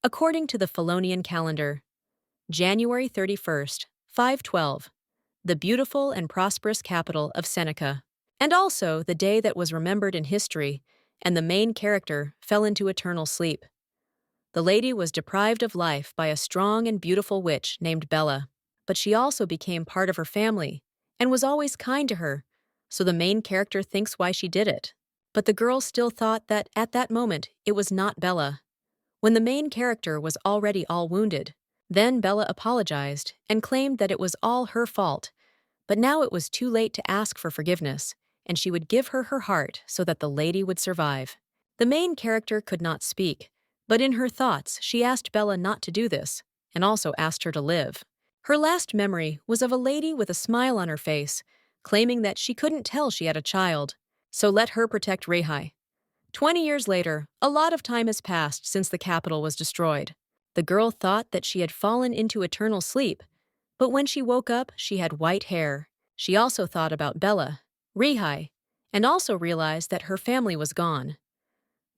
According to the Phalonian calendar, January 31st, 512, the beautiful and prosperous capital of Seneca, and also the day that was remembered in history, and the main character fell into eternal sleep. The lady was deprived of life by a strong and beautiful witch named Bella, but she also became part of her family and was always kind to her, so the main character thinks why she did it. But the girl still thought that at that moment it was not Bella. When the main character was already all wounded, then Bella apologized and claimed that it was all her fault, but now it was too late to ask for forgiveness, and she would give her her heart so that the lady would survive. The main character could not speak, but in her thoughts she asked Bella not to do this, and also asked her to live. Her last memory was of a lady with a smile on her face, claiming that she couldn't tell she had a child, so let her protect Reihai. 20 years later, a lot of time has passed since the capital was destroyed. The girl thought that she had fallen into eternal sleep, but when she woke up, she had white hair. She also thought about Bella, Reihai, and also realized that her family was gone.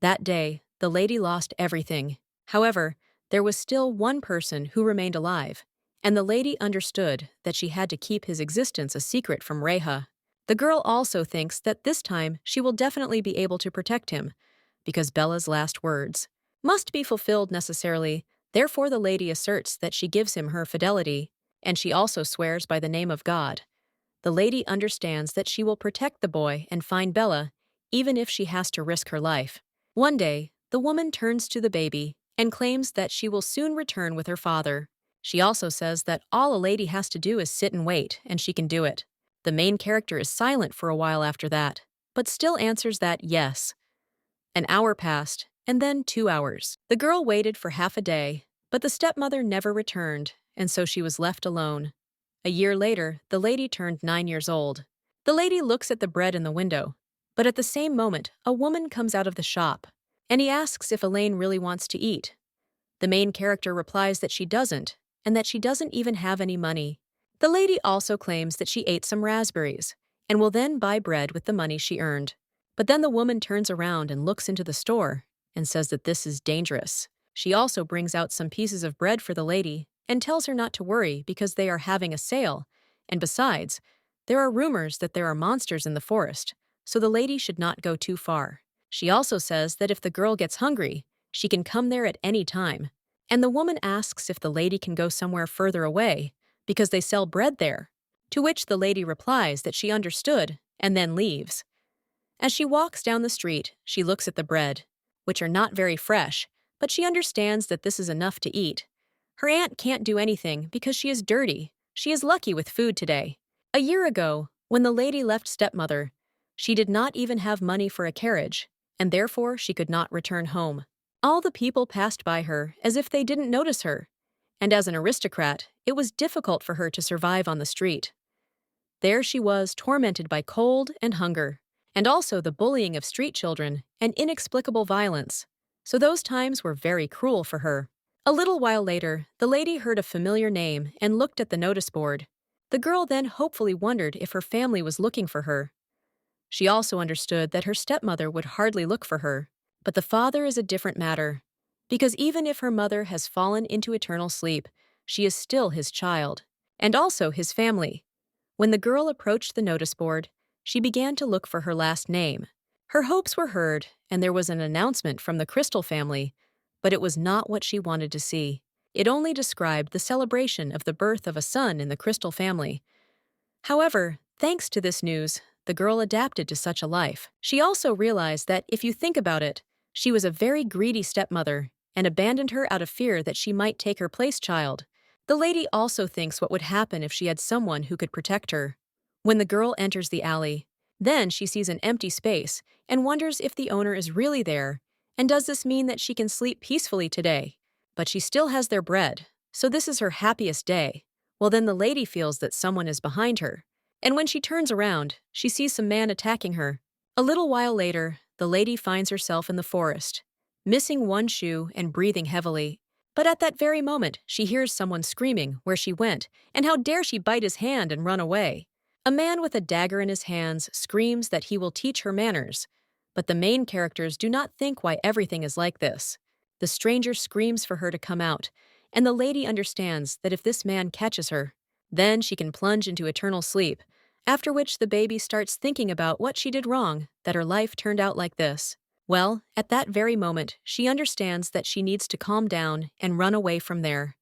That day, the lady lost everything. However, there was still one person who remained alive, and the lady understood that she had to keep his existence a secret from Reihai. The girl also thinks that this time she will definitely be able to protect him, because Bella's last words must be fulfilled necessarily. Therefore the lady asserts that she gives him her fidelity, and she also swears by the name of God. The lady understands that she will protect the boy and find Bella, even if she has to risk her life. One day, the woman turns to the baby and claims that she will soon return with her father. She also says that all a lady has to do is sit and wait, and she can do it. The main character is silent for a while after that, but still answers that yes. An hour passed, and then 2 hours. The girl waited for half a day, but the stepmother never returned, and so she was left alone. A year later, the lady turned 9 years old. The lady looks at the bread in the window, but at the same moment, a woman comes out of the shop, and he asks if Elaine really wants to eat. The main character replies that she doesn't, and that she doesn't even have any money. The lady also claims that she ate some raspberries, and will then buy bread with the money she earned. But then the woman turns around and looks into the store, and says that this is dangerous. She also brings out some pieces of bread for the lady, and tells her not to worry because they are having a sale, and besides, there are rumors that there are monsters in the forest, so the lady should not go too far. She also says that if the girl gets hungry, she can come there at any time, and the woman asks if the lady can go somewhere further away, because they sell bread there, to which the lady replies that she understood, and then leaves. As she walks down the street, she looks at the bread, which are not very fresh, but she understands that this is enough to eat. Her aunt can't do anything because she is dirty. She is lucky with food today. A year ago, when the lady left stepmother, she did not even have money for a carriage, and therefore she could not return home. All the people passed by her as if they didn't notice her, and as an aristocrat, it was difficult for her to survive on the street. There she was, tormented by cold and hunger, and also the bullying of street children and inexplicable violence. So those times were very cruel for her. A little while later, the lady heard a familiar name and looked at the notice board. The girl then hopefully wondered if her family was looking for her. She also understood that her stepmother would hardly look for her, but the father is a different matter, because even if her mother has fallen into eternal sleep, she is still his child, and also his family. When the girl approached the notice board, she began to look for her last name. Her hopes were heard, and there was an announcement from the Crystal family, but it was not what she wanted to see. It only described the celebration of the birth of a son in the Crystal family. However, thanks to this news, the girl adapted to such a life. She also realized that, if you think about it, she was a very greedy stepmother and abandoned her out of fear that she might take her place child. The lady also thinks what would happen if she had someone who could protect her. When the girl enters the alley, then she sees an empty space and wonders if the owner is really there, and does this mean that she can sleep peacefully today? But she still has their bread, so this is her happiest day. Well, then the lady feels that someone is behind her, and when she turns around, she sees some man attacking her. A little while later, the lady finds herself in the forest, missing one shoe and breathing heavily. But at that very moment, she hears someone screaming where she went, and how dare she bite his hand and run away. A man with a dagger in his hands screams that he will teach her manners, but the main characters do not think why everything is like this. The stranger screams for her to come out, and the lady understands that if this man catches her, then she can plunge into eternal sleep, after which the baby starts thinking about what she did wrong, that her life turned out like this. Well, at that very moment, she understands that she needs to calm down and run away from there.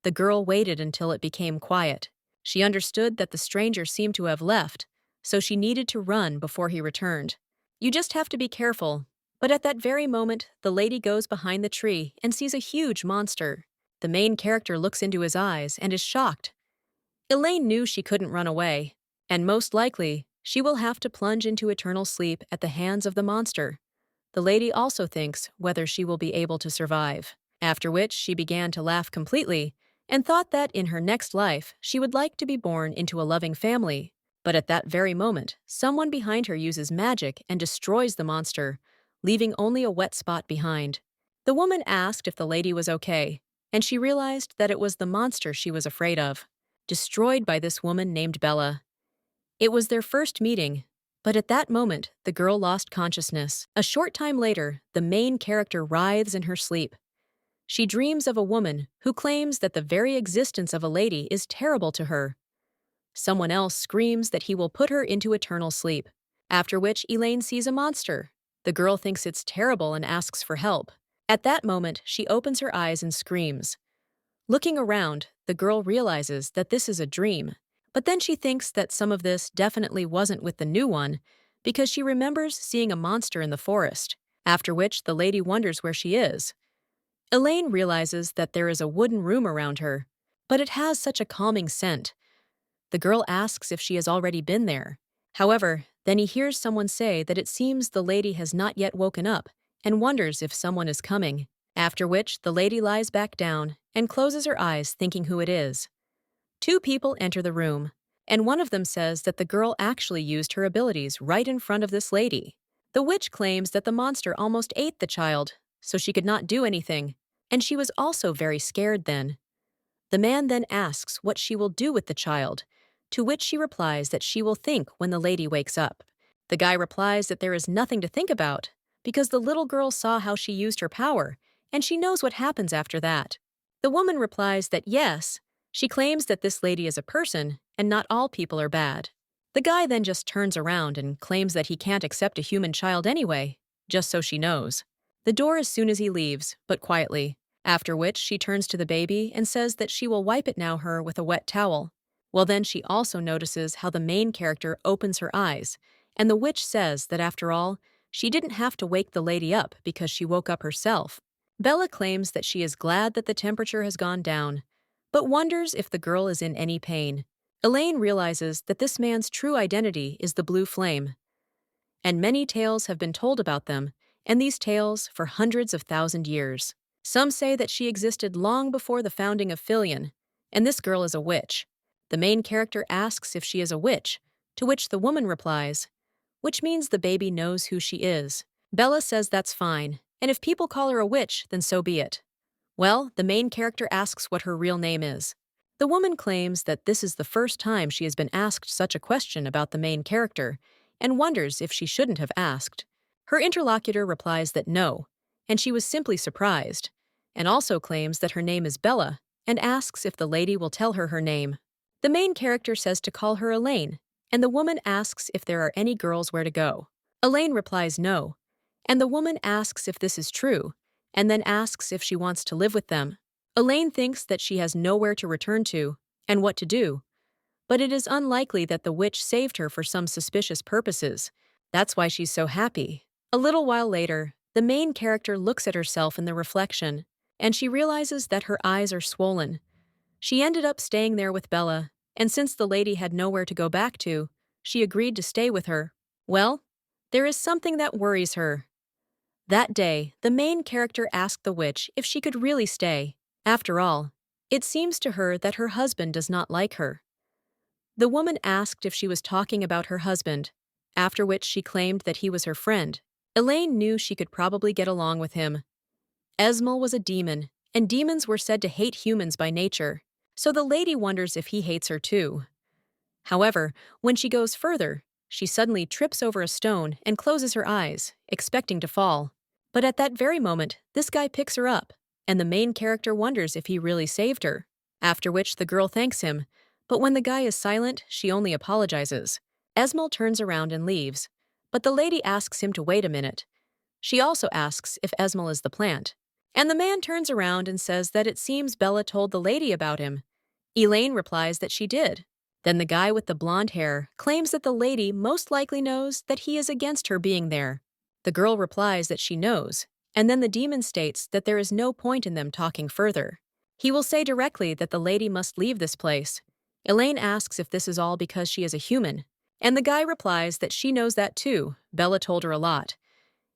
The girl waited until it became quiet. She understood that the stranger seemed to have left, so she needed to run before he returned. You just have to be careful. But at that very moment, the lady goes behind the tree and sees a huge monster. The main character looks into his eyes and is shocked. Elaine knew she couldn't run away, and most likely, she will have to plunge into eternal sleep at the hands of the monster. The lady also thinks whether she will be able to survive, after which she began to laugh completely and thought that in her next life she would like to be born into a loving family. But at that very moment, someone behind her uses magic and destroys the monster, leaving only a wet spot behind. The woman asked if the lady was okay, and she realized that it was the monster she was afraid of, destroyed by this woman named Bella. It was their first meeting, but at that moment, the girl lost consciousness. A short time later, the main character writhes in her sleep. She dreams of a woman who claims that the very existence of a lady is terrible to her. Someone else screams that he will put her into eternal sleep, after which Elaine sees a monster. The girl thinks it's terrible and asks for help. At that moment, she opens her eyes and screams. Looking around, the girl realizes that this is a dream, but then she thinks that some of this definitely wasn't with the new one because she remembers seeing a monster in the forest, after which the lady wonders where she is. Elaine realizes that there is a wooden room around her, but it has such a calming scent. The girl asks if she has already been there. However, then he hears someone say that it seems the lady has not yet woken up and wonders if someone is coming, after which the lady lies back down and closes her eyes thinking who it is. Two people enter the room, and one of them says that the girl actually used her abilities right in front of this lady. The witch claims that the monster almost ate the child, so she could not do anything, and she was also very scared then. The man then asks what she will do with the child, to which she replies that she will think when the lady wakes up. The guy replies that there is nothing to think about, because the little girl saw how she used her power, and she knows what happens after that. The woman replies that yes, she claims that this lady is a person, and not all people are bad. The guy then just turns around and claims that he can't accept a human child anyway, just so she knows. The door as soon as he leaves, but quietly, after which she turns to the baby and says that she will wipe it now her with a wet towel. Well, then she also notices how the main character opens her eyes, and the witch says that after all, she didn't have to wake the lady up because she woke up herself. Bella claims that she is glad that the temperature has gone down, but wonders if the girl is in any pain. Elaine realizes that this man's true identity is the blue flame, and many tales have been told about them, and these tales for hundreds of thousand years. Some say that she existed long before the founding of Philion, and this girl is a witch. The main character asks if she is a witch, to which the woman replies, which means the baby knows who she is. Bella says that's fine, and if people call her a witch, then so be it. Well, the main character asks what her real name is. The woman claims that this is the first time she has been asked such a question about the main character, and wonders if she shouldn't have asked. Her interlocutor replies that no, and she was simply surprised, and also claims that her name is Bella, and asks if the lady will tell her her name. The main character says to call her Elaine, and the woman asks if there are any girls where to go. Elaine replies no, and the woman asks if this is true, and then asks if she wants to live with them. Elaine thinks that she has nowhere to return to, and what to do, but it is unlikely that the witch saved her for some suspicious purposes. That's why she's so happy. A little while later, the main character looks at herself in the reflection, and she realizes that her eyes are swollen. She ended up staying there with Bella, and since the lady had nowhere to go back to, she agreed to stay with her. Well, there is something that worries her. That day, the main character asked the witch if she could really stay. After all, it seems to her that her husband does not like her. The woman asked if she was talking about her husband, after which she claimed that he was her friend. Elaine knew she could probably get along with him. Esmal was a demon, and demons were said to hate humans by nature, so the lady wonders if he hates her too. However, when she goes further, she suddenly trips over a stone and closes her eyes, expecting to fall. But at that very moment, this guy picks her up, and the main character wonders if he really saved her. After which the girl thanks him, but when the guy is silent, she only apologizes. Esmel turns around and leaves, but the lady asks him to wait a minute. She also asks if Esmel is the plant. And the man turns around and says that it seems Bella told the lady about him. Elaine replies that she did. Then the guy with the blonde hair claims that the lady most likely knows that he is against her being there. The girl replies that she knows, and then the demon states that there is no point in them talking further. He will say directly that the lady must leave this place. Elaine asks if this is all because she is a human, and the guy replies that she knows that too. Bella told her a lot.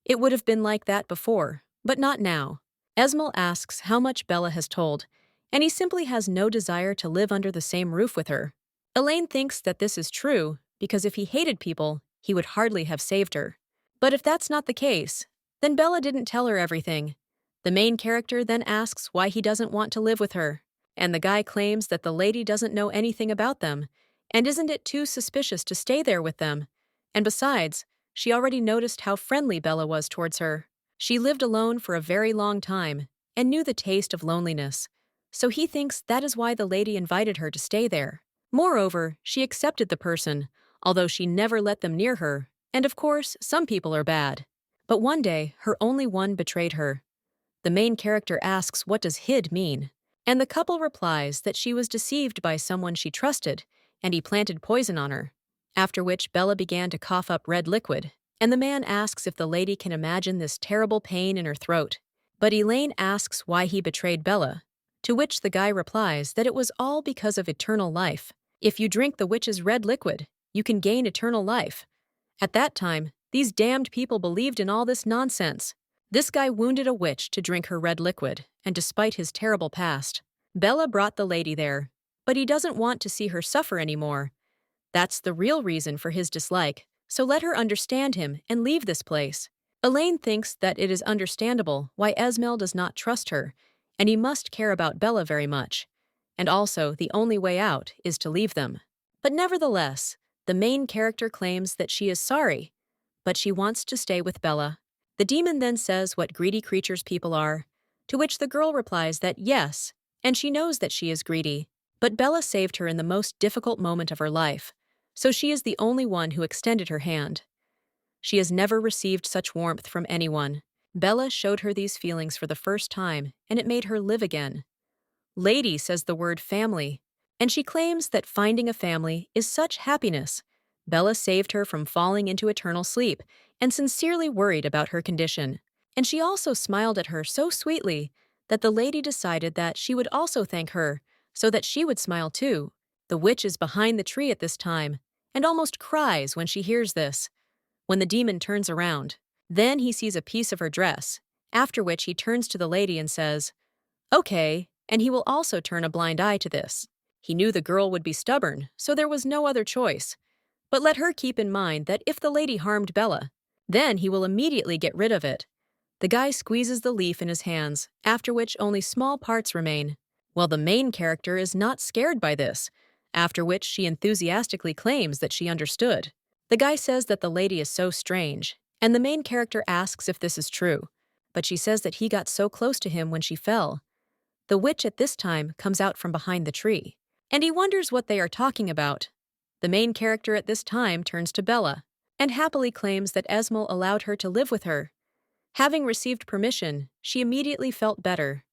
It would have been like that before, but not now. Esmel asks how much Bella has told, and he simply has no desire to live under the same roof with her. Elaine thinks that this is true because if he hated people, he would hardly have saved her. But if that's not the case, then Bella didn't tell her everything. The main character then asks why he doesn't want to live with her, and the guy claims that the lady doesn't know anything about them, and isn't it too suspicious to stay there with them? And besides, she already noticed how friendly Bella was towards her. She lived alone for a very long time and knew the taste of loneliness, so he thinks that is why the lady invited her to stay there. Moreover, she accepted the person, although she never let them near her, and of course, some people are bad. But one day, her only one betrayed her. The main character asks what does hid mean, and the couple replies that she was deceived by someone she trusted, and he planted poison on her. After which Bella began to cough up red liquid, and the man asks if the lady can imagine this terrible pain in her throat. But Elaine asks why he betrayed Bella, to which the guy replies that it was all because of eternal life. If you drink the witch's red liquid, you can gain eternal life. At that time, these damned people believed in all this nonsense. This guy wounded a witch to drink her red liquid, and despite his terrible past, Bella brought the lady there. But he doesn't want to see her suffer anymore. That's the real reason for his dislike, so let her understand him and leave this place. Elaine thinks that it is understandable why Esmel does not trust her, and he must care about Bella very much. And also, the only way out is to leave them. But nevertheless, the main character claims that she is sorry, but she wants to stay with Bella. The demon then says what greedy creatures people are, to which the girl replies that yes, and she knows that she is greedy. But Bella saved her in the most difficult moment of her life, so she is the only one who extended her hand. She has never received such warmth from anyone. Bella showed her these feelings for the first time, and it made her live again. Lady says the word family, and she claims that finding a family is such happiness. Bella saved her from falling into eternal sleep and sincerely worried about her condition. And she also smiled at her so sweetly that the lady decided that she would also thank her so that she would smile too. The witch is behind the tree at this time and almost cries when she hears this. When the demon turns around, then he sees a piece of her dress, after which he turns to the lady and says, "Okay," and he will also turn a blind eye to this. He knew the girl would be stubborn, so there was no other choice. But let her keep in mind that if the lady harmed Bella, then he will immediately get rid of it. The guy squeezes the leaf in his hands, after which only small parts remain. Well, the main character is not scared by this, after which she enthusiastically claims that she understood. The guy says that the lady is so strange, and the main character asks if this is true, but she says that he got so close to him when she fell. The witch at this time comes out from behind the tree, and he wonders what they are talking about. The main character at this time turns to Bella, and happily claims that Esmel allowed her to live with her. Having received permission, she immediately felt better.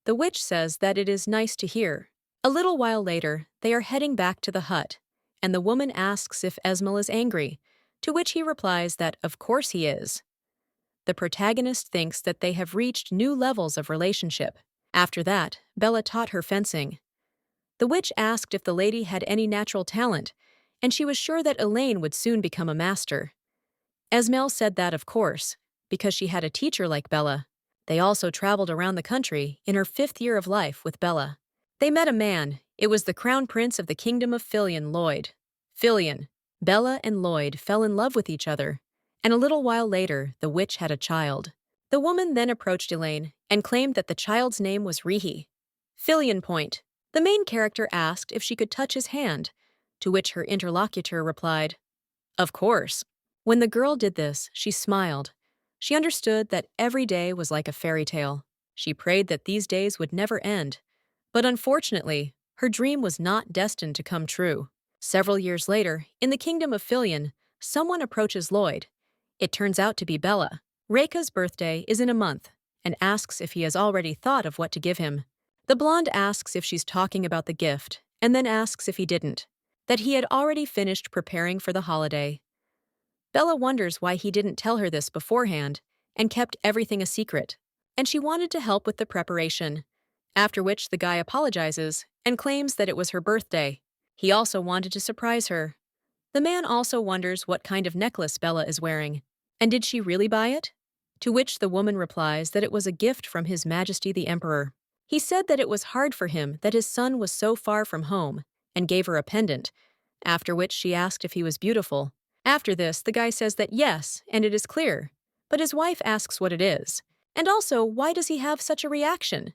The witch says that it is nice to hear. A little while later, they are heading back to the hut, and the woman asks if Esmel is angry, to which he replies that of course he is. The protagonist thinks that they have reached new levels of relationship. After that, Bella taught her fencing. The witch asked if the lady had any natural talent, and she was sure that Elaine would soon become a master. Esmel said that of course, because she had a teacher like Bella. They also traveled around the country in her 5th year of life with Bella. They met a man. It was the crown prince of the kingdom of Filion, Lloyd. Filion. Bella and Lloyd fell in love with each other, and a little while later, the witch had a child. The woman then approached Elaine and claimed that the child's name was Rihi. Filion Point. The main character asked if she could touch his hand, to which her interlocutor replied, "Of course." When the girl did this, she smiled, She understood that every day was like a fairy tale. She prayed that these days would never end. But unfortunately, her dream was not destined to come true. Several years later, in the kingdom of Filion, someone approaches Lloyd. It turns out to be Bella. Reika's birthday is in a month, and asks if he has already thought of what to give him. The blonde asks if she's talking about the gift, and then asks if he didn't, that he had already finished preparing for the holiday. Bella wonders why he didn't tell her this beforehand and kept everything a secret, and she wanted to help with the preparation, after which the guy apologizes and claims that it was her birthday. He also wanted to surprise her. The man also wonders what kind of necklace Bella is wearing, and did she really buy it? To which the woman replies that it was a gift from His Majesty the Emperor. He said that it was hard for him that his son was so far from home, and gave her a pendant, after which she asked if he was beautiful. After this, the guy says that yes, and it is clear, but his wife asks what it is, and also why does he have such a reaction?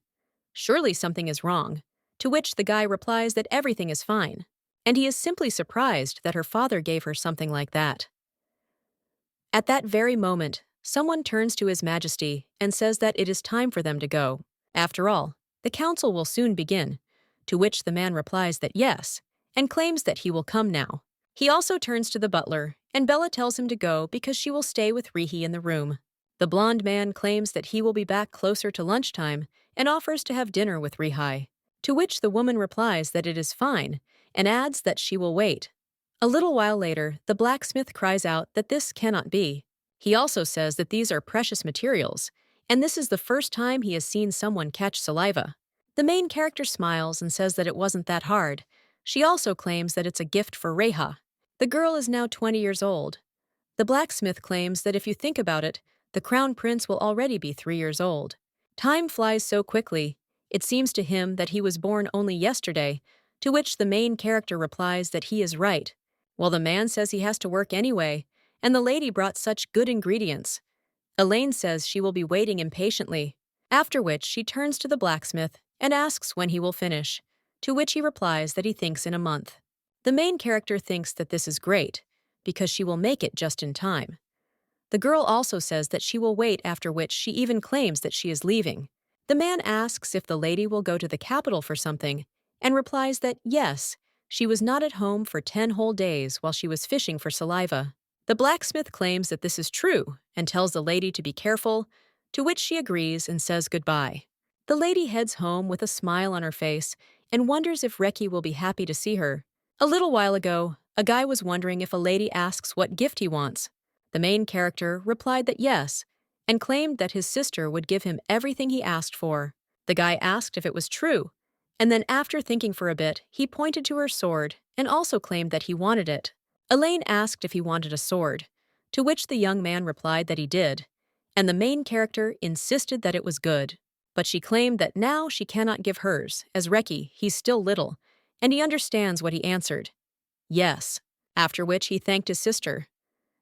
Surely something is wrong, to which the guy replies that everything is fine, and he is simply surprised that her father gave her something like that. At that very moment, someone turns to His Majesty and says that it is time for them to go. After all, the council will soon begin, to which the man replies that yes, and claims that he will come now. He also turns to the butler, and Bella tells him to go because she will stay with Rihi in the room. The blonde man claims that he will be back closer to lunchtime and offers to have dinner with Rihi, to which the woman replies that it is fine and adds that she will wait. A little while later, the blacksmith cries out that this cannot be. He also says that these are precious materials, and this is the first time he has seen someone catch saliva. The main character smiles and says that it wasn't that hard. She also claims that it's a gift for Reha. The girl is now 20 years old. The blacksmith claims that if you think about it, the crown prince will already be 3 years old. Time flies so quickly, it seems to him that he was born only yesterday, to which the main character replies that he is right. While the man says he has to work anyway, and the lady brought such good ingredients. Elaine says she will be waiting impatiently, after which she turns to the blacksmith and asks when he will finish, to which he replies that he thinks in a month. The main character thinks that this is great, because she will make it just in time. The girl also says that she will wait, after which she even claims that she is leaving. The man asks if the lady will go to the capital for something, and replies that yes, she was not at home for 10 whole days while she was fishing for saliva. The blacksmith claims that this is true and tells the lady to be careful, to which she agrees and says goodbye. The lady heads home with a smile on her face and wonders if Reki will be happy to see her. A little while ago, a guy was wondering if a lady asks what gift he wants. The main character replied that yes, and claimed that his sister would give him everything he asked for. The guy asked if it was true, and then after thinking for a bit, he pointed to her sword and also claimed that he wanted it. Elaine asked if he wanted a sword, to which the young man replied that he did, and the main character insisted that it was good. But she claimed that now she cannot give hers, as Reki, he's still little, and he understands what he answered. Yes, after which he thanked his sister.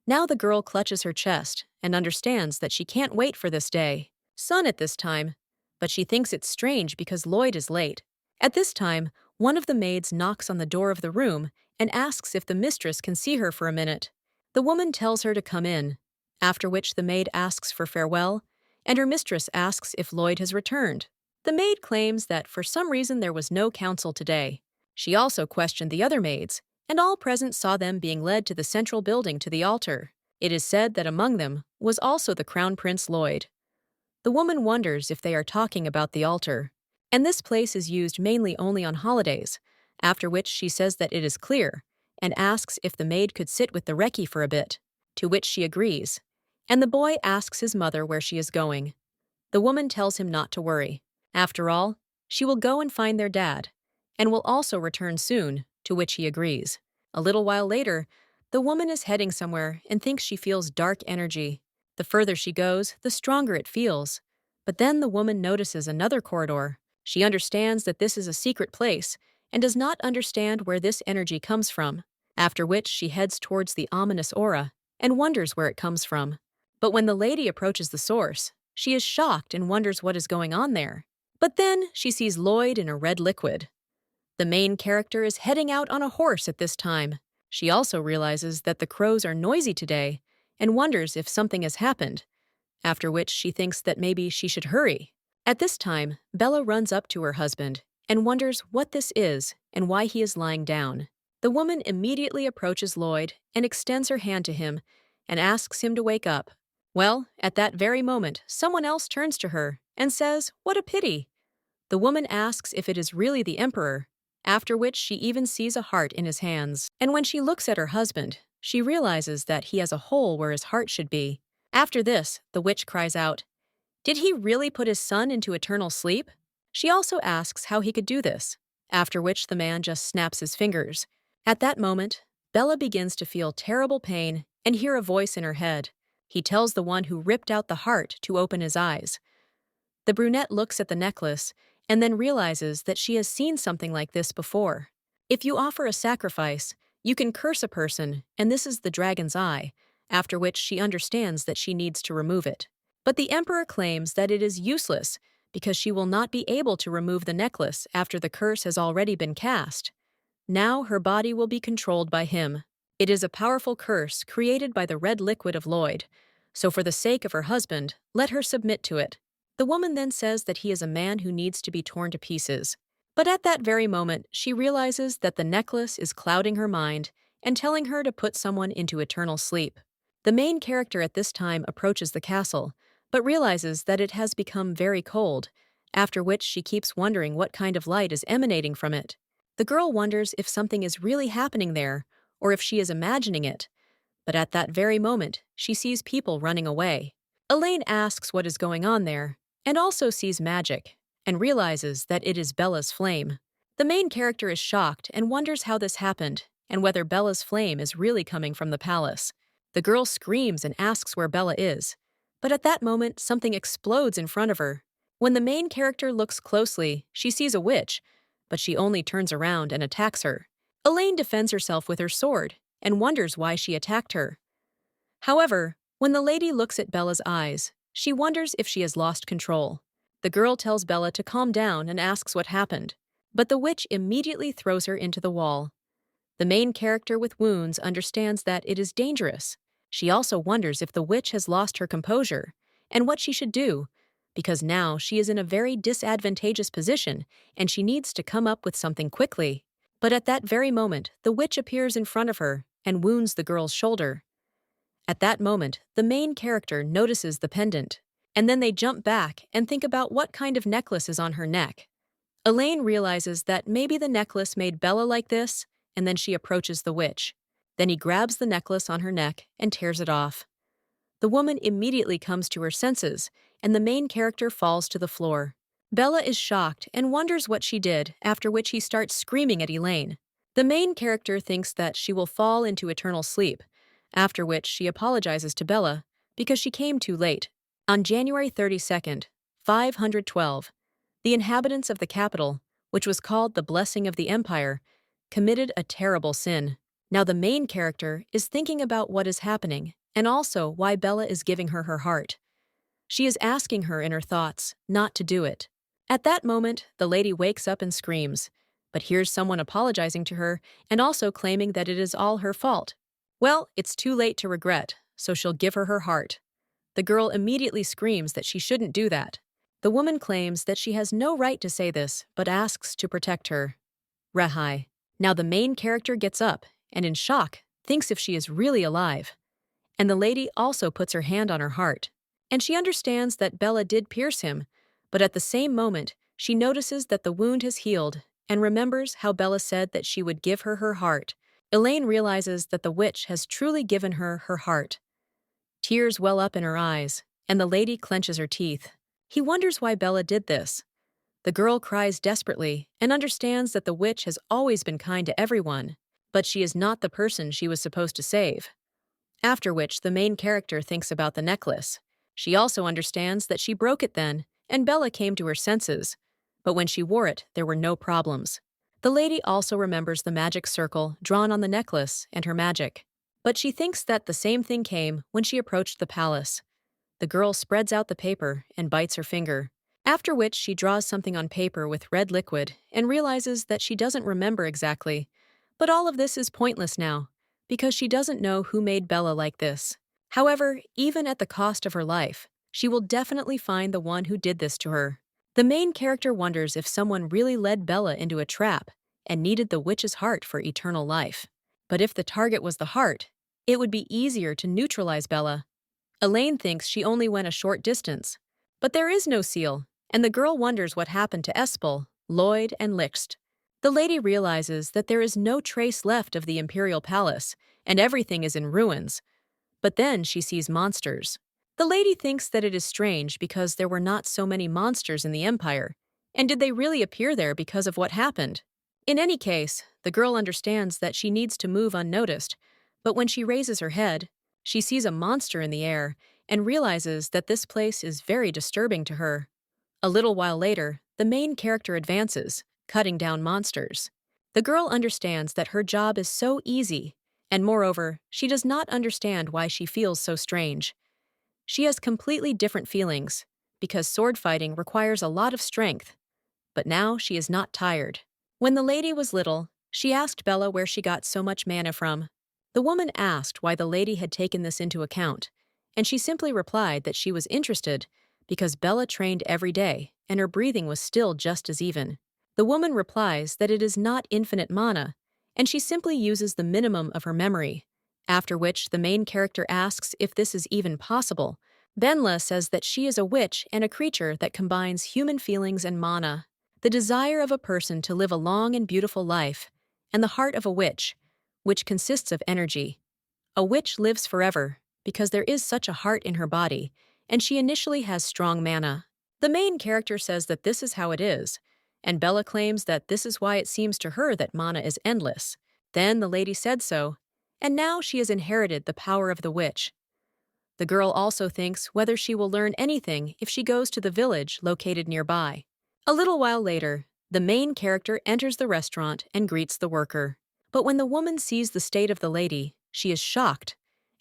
Now the girl clutches her chest and understands that she can't wait for this day. Sun at this time, but she thinks it's strange because Lloyd is late. At this time, one of the maids knocks on the door of the room and asks if the mistress can see her for a minute. The woman tells her to come in, after which the maid asks for farewell, and her mistress asks if Lloyd has returned. The maid claims that for some reason there was no council today. She also questioned the other maids, and all present saw them being led to the central building to the altar. It is said that among them was also the Crown Prince Lloyd. The woman wonders if they are talking about the altar, and this place is used mainly only on holidays, after which she says that it is clear, and asks if the maid could sit with the Reki for a bit, to which she agrees, and the boy asks his mother where she is going. The woman tells him not to worry. After all, she will go and find their dad, and will also return soon, to which he agrees. A little while later, the woman is heading somewhere and thinks she feels dark energy. The further she goes, the stronger it feels. But then the woman notices another corridor. She understands that this is a secret place and does not understand where this energy comes from, after which she heads towards the ominous aura and wonders where it comes from. But when the lady approaches the source, she is shocked and wonders what is going on there. But then she sees Lloyd in a red liquid. The main character is heading out on a horse at this time. She also realizes that the crows are noisy today and wonders if something has happened. after which she thinks that maybe she should hurry. At this time, Bella runs up to her husband and wonders what this is and why he is lying down. The woman immediately approaches Lloyd and extends her hand to him and asks him to wake up. Well, at that very moment, someone else turns to her and says, "What a pity." The woman asks if it is really the Emperor, after which she even sees a heart in his hands. And when she looks at her husband, she realizes that he has a hole where his heart should be. After this, the witch cries out, "Did he really put his son into eternal sleep?" She also asks how he could do this, after which the man just snaps his fingers. At that moment, Bella begins to feel terrible pain and hear a voice in her head. He tells the one who ripped out the heart to open his eyes. The brunette looks at the necklace and then realizes that she has seen something like this before. If you offer a sacrifice, you can curse a person, and this is the dragon's eye, after which she understands that she needs to remove it. But the Emperor claims that it is useless because she will not be able to remove the necklace after the curse has already been cast. Now her body will be controlled by him. It is a powerful curse created by the red liquid of Lloyd, so for the sake of her husband, let her submit to it. The woman then says that he is a man who needs to be torn to pieces. But at that very moment, she realizes that the necklace is clouding her mind and telling her to put someone into eternal sleep. The main character at this time approaches the castle, but realizes that it has become very cold, after which she keeps wondering what kind of light is emanating from it. The girl wonders if something is really happening there, or if she is imagining it. But at that very moment, she sees people running away. Elaine asks what is going on there, and also sees magic, and realizes that it is Bella's flame. The main character is shocked and wonders how this happened, and whether Bella's flame is really coming from the palace. The girl screams and asks where Bella is, but at that moment something explodes in front of her. When the main character looks closely, she sees a witch, but she only turns around and attacks her. Elaine defends herself with her sword and wonders why she attacked her. However, when the lady looks at Bella's eyes, she wonders if she has lost control. The girl tells Bella to calm down and asks what happened, but the witch immediately throws her into the wall. The main character with wounds understands that it is dangerous. She also wonders if the witch has lost her composure and what she should do, because now she is in a very disadvantageous position and she needs to come up with something quickly. But at that very moment, the witch appears in front of her and wounds the girl's shoulder. At that moment, the main character notices the pendant, and then they jump back and think about what kind of necklace is on her neck. Elaine realizes that maybe the necklace made Bella like this, and then she approaches the witch. Then he grabs the necklace on her neck and tears it off. The woman immediately comes to her senses, and the main character falls to the floor. Bella is shocked and wonders what she did, after which he starts screaming at Elaine. The main character thinks that she will fall into eternal sleep, after which she apologizes to Bella because she came too late. On January 32nd, 512, the inhabitants of the capital, which was called the Blessing of the Empire, committed a terrible sin. Now the main character is thinking about what is happening and also why Bella is giving her her heart. She is asking her in her thoughts not to do it. At that moment, the lady wakes up and screams, but hears someone apologizing to her and also claiming that it is all her fault. Well, it's too late to regret, so she'll give her her heart. The girl immediately screams that she shouldn't do that. The woman claims that she has no right to say this, but asks to protect her. Rahai. Now the main character gets up and, in shock, thinks if she is really alive. And the lady also puts her hand on her heart. And she understands that Bella did pierce him, but at the same moment, she notices that the wound has healed and remembers how Bella said that she would give her her heart. Elaine realizes that the witch has truly given her her heart. Tears well up in her eyes, and the lady clenches her teeth. He wonders why Bella did this. The girl cries desperately and understands that the witch has always been kind to everyone, but she is not the person she was supposed to save. After which, the main character thinks about the necklace. She also understands that she broke it then, and Bella came to her senses. But when she wore it, there were no problems. The lady also remembers the magic circle drawn on the necklace and her magic. But she thinks that the same thing came when she approached the palace. The girl spreads out the paper and bites her finger, after which she draws something on paper with red liquid and realizes that she doesn't remember exactly. But all of this is pointless now, because she doesn't know who made Bella like this. However, even at the cost of her life, she will definitely find the one who did this to her. The main character wonders if someone really led Bella into a trap and needed the witch's heart for eternal life. But if the target was the heart, it would be easier to neutralize Bella. Elaine thinks she only went a short distance. But there is no seal, and the girl wonders what happened to Espel, Lloyd, and Lixt. The lady realizes that there is no trace left of the Imperial Palace, and everything is in ruins. But then she sees monsters. The lady thinks that it is strange because there were not so many monsters in the Empire, and did they really appear there because of what happened? In any case, the girl understands that she needs to move unnoticed, but when she raises her head, she sees a monster in the air and realizes that this place is very disturbing to her. A little while later, the main character advances, cutting down monsters. The girl understands that her job is so easy, and moreover, she does not understand why she feels so strange. She has completely different feelings, because sword fighting requires a lot of strength. But now she is not tired. When the lady was little, she asked Bella where she got so much mana from. The woman asked why the lady had taken this into account, and she simply replied that she was interested because Bella trained every day and her breathing was still just as even. The woman replies that it is not infinite mana, and she simply uses the minimum of her memory, after which the main character asks if this is even possible. Benla says that she is a witch and a creature that combines human feelings and mana, the desire of a person to live a long and beautiful life, and the heart of a witch, which consists of energy. A witch lives forever because there is such a heart in her body, and she initially has strong mana. The main character says that this is how it is, and Bella claims that this is why it seems to her that mana is endless. Then the lady said so, and now she has inherited the power of the witch. The girl also thinks whether she will learn anything if she goes to the village located nearby. A little while later, the main character enters the restaurant and greets the worker. But when the woman sees the state of the lady, she is shocked,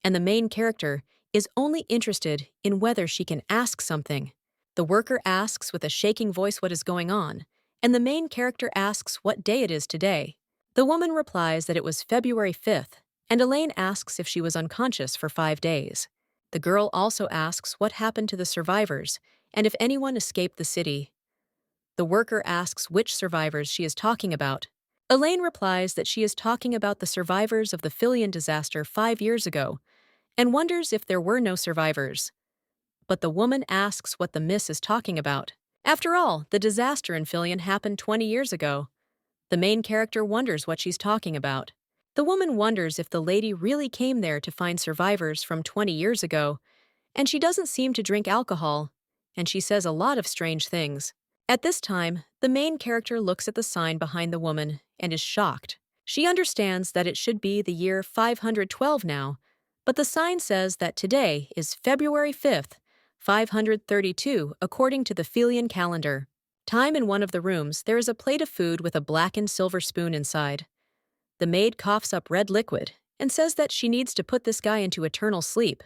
and the main character is only interested in whether she can ask something. The worker asks with a shaking voice what is going on, and the main character asks what day it is today. The woman replies that it was February 5th, and Elaine asks if she was unconscious for 5 days. The girl also asks what happened to the survivors and if anyone escaped the city. The worker asks which survivors she is talking about. Elaine replies that she is talking about the survivors of the Filion disaster 5 years ago and wonders if there were no survivors. But the woman asks what the miss is talking about. After all, the disaster in Filion happened 20 years ago. The main character wonders what she's talking about. The woman wonders if the lady really came there to find survivors from 20 years ago, and she doesn't seem to drink alcohol, and she says a lot of strange things. At this time, the main character looks at the sign behind the woman and is shocked. She understands that it should be the year 512 now, but the sign says that today is February 5th, 532 according to the Filion calendar. Time in one of the rooms, there is a plate of food with a blackened silver spoon inside. The maid coughs up red liquid and says that she needs to put this guy into eternal sleep,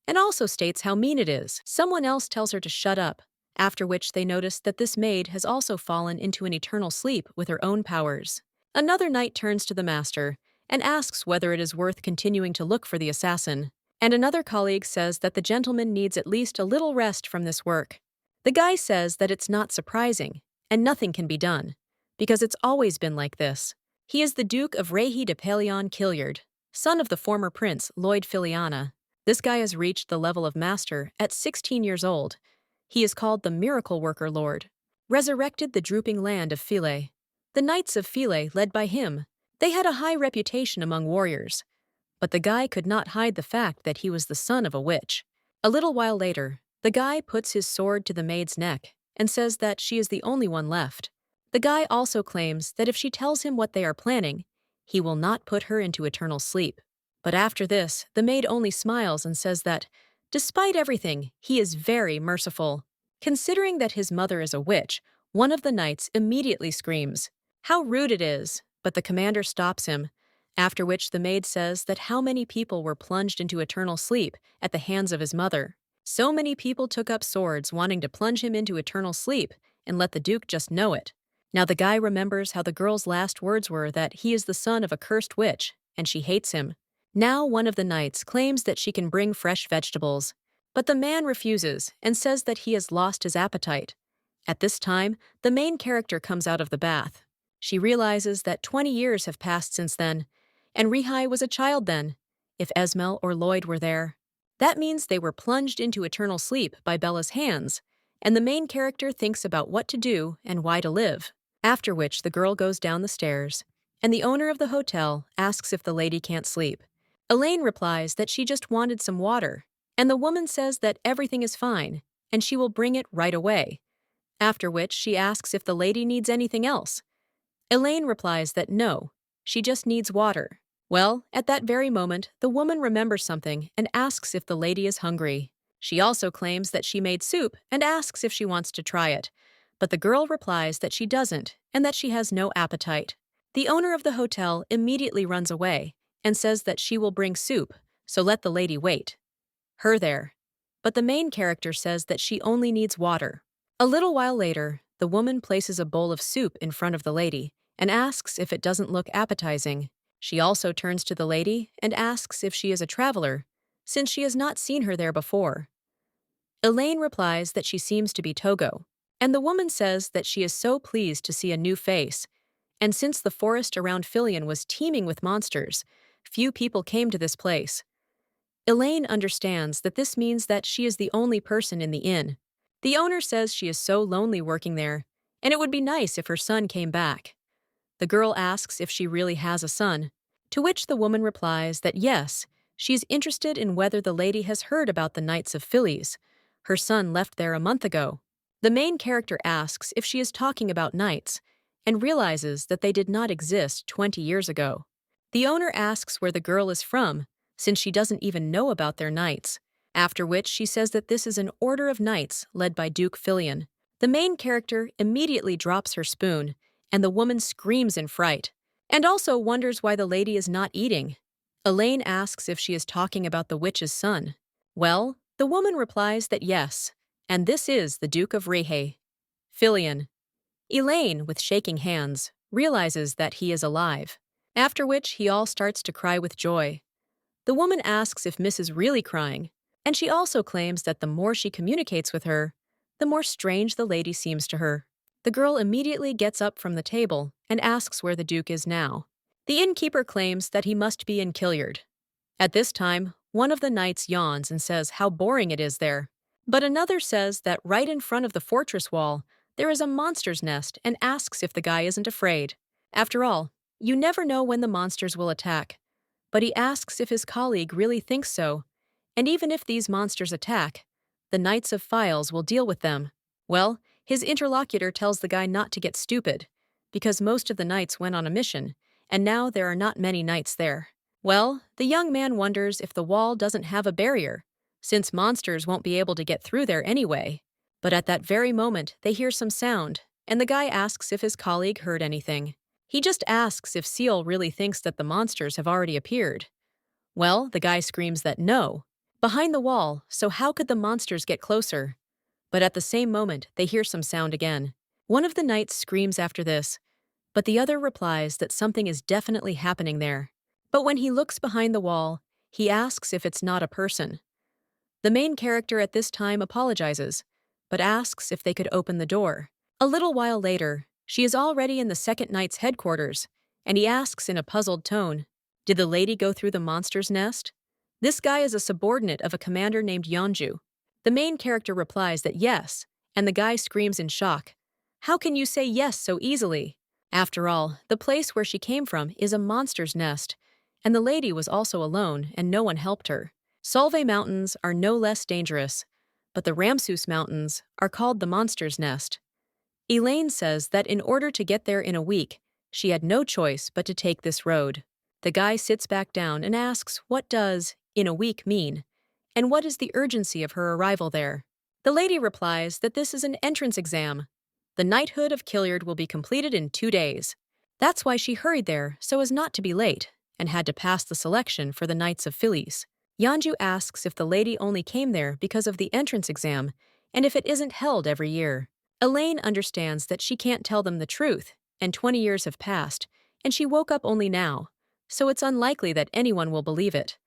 and also states how mean it is. Someone else tells her to shut up, after which they notice that this maid has also fallen into an eternal sleep with her own powers. Another knight turns to the master and asks whether it is worth continuing to look for the assassin, and another colleague says that the gentleman needs at least a little rest from this work. The guy says that it's not surprising, and nothing can be done, because it's always been like this. He is the Duke of Rehi de Pelion Killiard, son of the former prince Lloyd Filiana. This guy has reached the level of master at 16 years old. He is called the Miracle Worker Lord. Resurrected the drooping land of Philae. The Knights of Philae led by him. They had a high reputation among warriors, but the guy could not hide the fact that he was the son of a witch. A little while later, the guy puts his sword to the maid's neck and says that she is the only one left. The guy also claims that if she tells him what they are planning, he will not put her into eternal sleep. But after this, the maid only smiles and says that, despite everything, he is very merciful. Considering that his mother is a witch, one of the knights immediately screams, "How rude it is!" But the commander stops him, after which the maid says that how many people were plunged into eternal sleep at the hands of his mother. So many people took up swords wanting to plunge him into eternal sleep and let the Duke just know it. Now the guy remembers how the girl's last words were that he is the son of a cursed witch, and she hates him. Now one of the knights claims that she can bring fresh vegetables. But the man refuses and says that he has lost his appetite. At this time, the main character comes out of the bath. She realizes that 20 years have passed since then, and Rihai was a child then, if Esmel or Lloyd were there. That means they were plunged into eternal sleep by Bella's hands, and the main character thinks about what to do and why to live. After which the girl goes down the stairs, and the owner of the hotel asks if the lady can't sleep. Elaine replies that she just wanted some water, and the woman says that everything is fine, and she will bring it right away. After which she asks if the lady needs anything else. Elaine replies that no, she just needs water. Well, at that very moment, the woman remembers something and asks if the lady is hungry. She also claims that she made soup and asks if she wants to try it, but the girl replies that she doesn't and that she has no appetite. The owner of the hotel immediately runs away and says that she will bring soup, so let the lady wait. Her there. But the main character says that she only needs water. A little while later, the woman places a bowl of soup in front of the lady and asks if it doesn't look appetizing. She also turns to the lady and asks if she is a traveler, since she has not seen her there before. Elaine replies that she seems to be Togo, and the woman says that she is so pleased to see a new face, and since the forest around Filion was teeming with monsters, few people came to this place. Elaine understands that this means that she is the only person in the inn. The owner says she is so lonely working there, and it would be nice if her son came back. The girl asks if she really has a son, to which the woman replies that yes, she's interested in whether the lady has heard about the Knights of Phillies. Her son left there a month ago. The main character asks if she is talking about knights, and realizes that they did not exist 20 years ago. The owner asks where the girl is from, since she doesn't even know about their knights, after which she says that this is an order of knights led by Duke Filion. The main character immediately drops her spoon, and the woman screams in fright, and also wonders why the lady is not eating. Elaine asks if she is talking about the witch's son. Well, the woman replies that yes, and this is the Duke of Rehe. Filion. Elaine, with shaking hands, realizes that he is alive, after which he all starts to cry with joy. The woman asks if Miss is really crying, and she also claims that the more she communicates with her, the more strange the lady seems to her. The girl immediately gets up from the table and asks where the Duke is now. The innkeeper claims that he must be in Killiard. At this time, one of the knights yawns and says how boring it is there. But another says that right in front of the fortress wall, there is a monster's nest and asks if the guy isn't afraid. After all, you never know when the monsters will attack. But he asks if his colleague really thinks so, and even if these monsters attack, the Knights of Files will deal with them. Well, his interlocutor tells the guy not to get stupid, because most of the knights went on a mission, and now there are not many knights there. Well, the young man wonders if the wall doesn't have a barrier, since monsters won't be able to get through there anyway. But at that very moment, they hear some sound, and the guy asks if his colleague heard anything. He just asks if Seal really thinks that the monsters have already appeared. Well, the guy screams that no, behind the wall, so how could the monsters get closer? But at the same moment, they hear some sound again. One of the knights screams after this, but the other replies that something is definitely happening there. But when he looks behind the wall, he asks if it's not a person. The main character at this time apologizes, but asks if they could open the door. A little while later, she is already in the second knight's headquarters, and he asks in a puzzled tone, "Did the lady go through the monster's nest?" This guy is a subordinate of a commander named Yeonju. The main character replies that yes, and the guy screams in shock. How can you say yes so easily? After all, the place where she came from is a monster's nest, and the lady was also alone and no one helped her. Solvay Mountains are no less dangerous, but the Ramsus Mountains are called the monster's nest. Elaine says that in order to get there in a week, she had no choice but to take this road. The guy sits back down and asks what does "in a week" mean, and what is the urgency of her arrival there. The lady replies that this is an entrance exam. The knighthood of Killiard will be completed in 2 days. That's why she hurried there so as not to be late, and had to pass the selection for the Knights of Phillies. Yeonju asks if the lady only came there because of the entrance exam, and if it isn't held every year. Elaine understands that she can't tell them the truth, and 20 years have passed, and she woke up only now, so it's unlikely that anyone will believe it.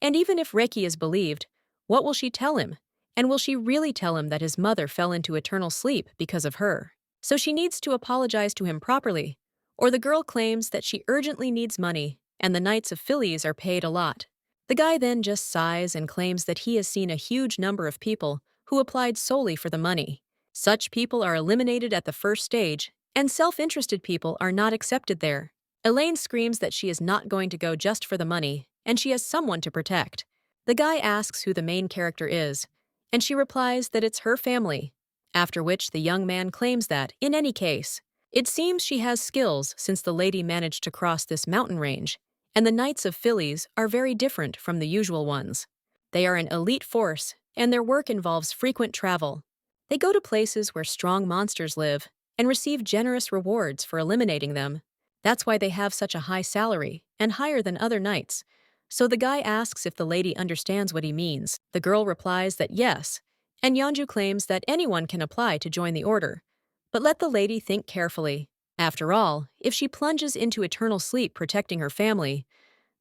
And even if Reiki is believed, What will she tell him? And will she really tell him that his mother fell into eternal sleep because of her? So she needs to apologize to him properly. Or the girl claims that she urgently needs money, and the Knights of Phillies are paid a lot. The guy then just sighs and claims that he has seen a huge number of people who applied solely for the money. Such people are eliminated at the first stage, and self-interested people are not accepted there. Elaine screams that she is not going to go just for the money, and she has someone to protect. The guy asks who the main character is, and she replies that it's her family, after which the young man claims that, in any case, it seems she has skills since the lady managed to cross this mountain range, and the Knights of Phillies are very different from the usual ones. They are an elite force, and their work involves frequent travel. They go to places where strong monsters live and receive generous rewards for eliminating them. That's why they have such a high salary, and higher than other knights. So the guy asks if the lady understands what he means. The girl replies that yes, and Yeonju claims that anyone can apply to join the order. But let the lady think carefully. After all, if she plunges into eternal sleep protecting her family,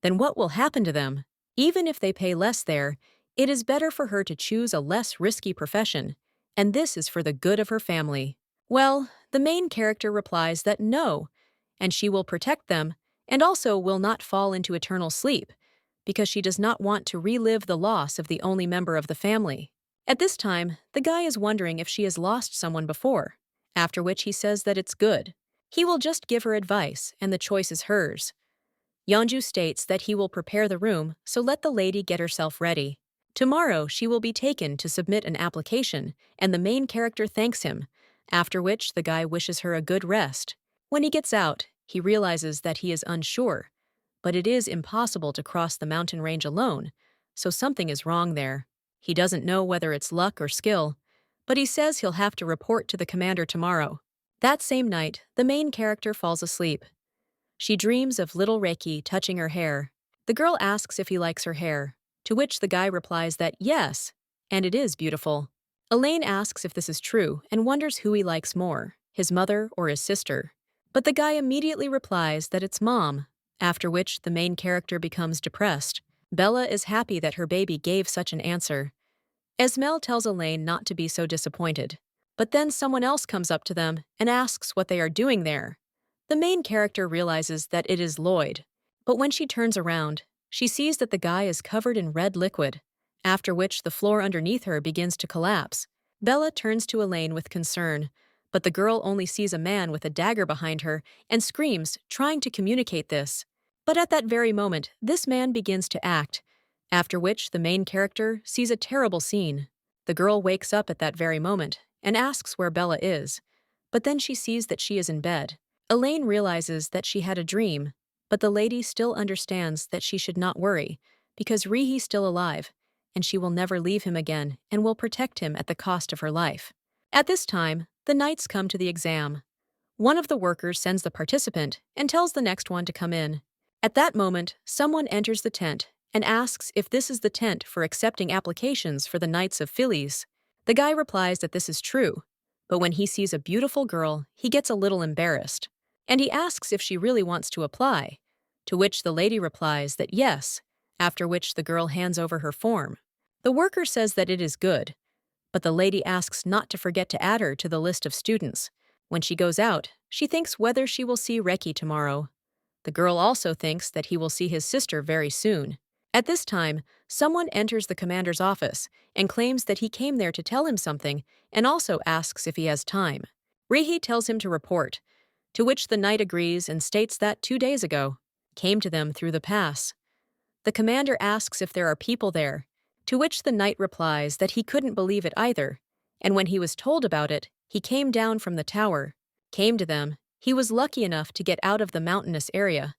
then what will happen to them? Even if they pay less there, it is better for her to choose a less risky profession, and this is for the good of her family. Well, the main character replies that no, and she will protect them, and also will not fall into eternal sleep, because she does not want to relive the loss of the only member of the family. At this time, the guy is wondering if she has lost someone before, after which he says that it's good. He will just give her advice, and the choice is hers. Yeonju states that he will prepare the room, so let the lady get herself ready. Tomorrow, she will be taken to submit an application, and the main character thanks him, after which the guy wishes her a good rest. When he gets out, he realizes that he is unsure, but it is impossible to cross the mountain range alone, so something is wrong there. He doesn't know whether it's luck or skill, but he says he'll have to report to the commander tomorrow. That same night, the main character falls asleep. She dreams of little Reiki touching her hair. The girl asks if he likes her hair, to which the guy replies that yes, and it is beautiful. Elaine asks if this is true and wonders who he likes more, his mother or his sister. But the guy immediately replies that it's mom, after which the main character becomes depressed. Bella is happy that her baby gave such an answer. Esmel tells Elaine not to be so disappointed, but then someone else comes up to them and asks what they are doing there. The main character realizes that it is Lloyd, but when she turns around, she sees that the guy is covered in red liquid, after which the floor underneath her begins to collapse. Bella turns to Elaine with concern, but the girl only sees a man with a dagger behind her and screams, trying to communicate this. But at that very moment, this man begins to act, after which the main character sees a terrible scene. The girl wakes up at that very moment and asks where Bella is, but then she sees that she is in bed. Elaine realizes that she had a dream, but the lady still understands that she should not worry, because Rihi's still alive, and she will never leave him again and will protect him at the cost of her life. At this time, the knights come to the exam. One of the workers sends the participant and tells the next one to come in. At that moment, someone enters the tent and asks if this is the tent for accepting applications for the Knights of Phillies. The guy replies that this is true, but when he sees a beautiful girl, he gets a little embarrassed, and he asks if she really wants to apply, to which the lady replies that yes, after which the girl hands over her form. The worker says that it is good, but the lady asks not to forget to add her to the list of students. When she goes out, she thinks whether she will see Reki tomorrow. The girl also thinks that he will see his sister very soon. At this time, someone enters the commander's office and claims that he came there to tell him something and also asks if he has time. Rihi tells him to report, to which the knight agrees and states that 2 days ago, came to them through the pass. The commander asks if there are people there, to which the knight replies that he couldn't believe it either, and when he was told about it, he came down from the tower, came to them. He was lucky enough to get out of the mountainous area,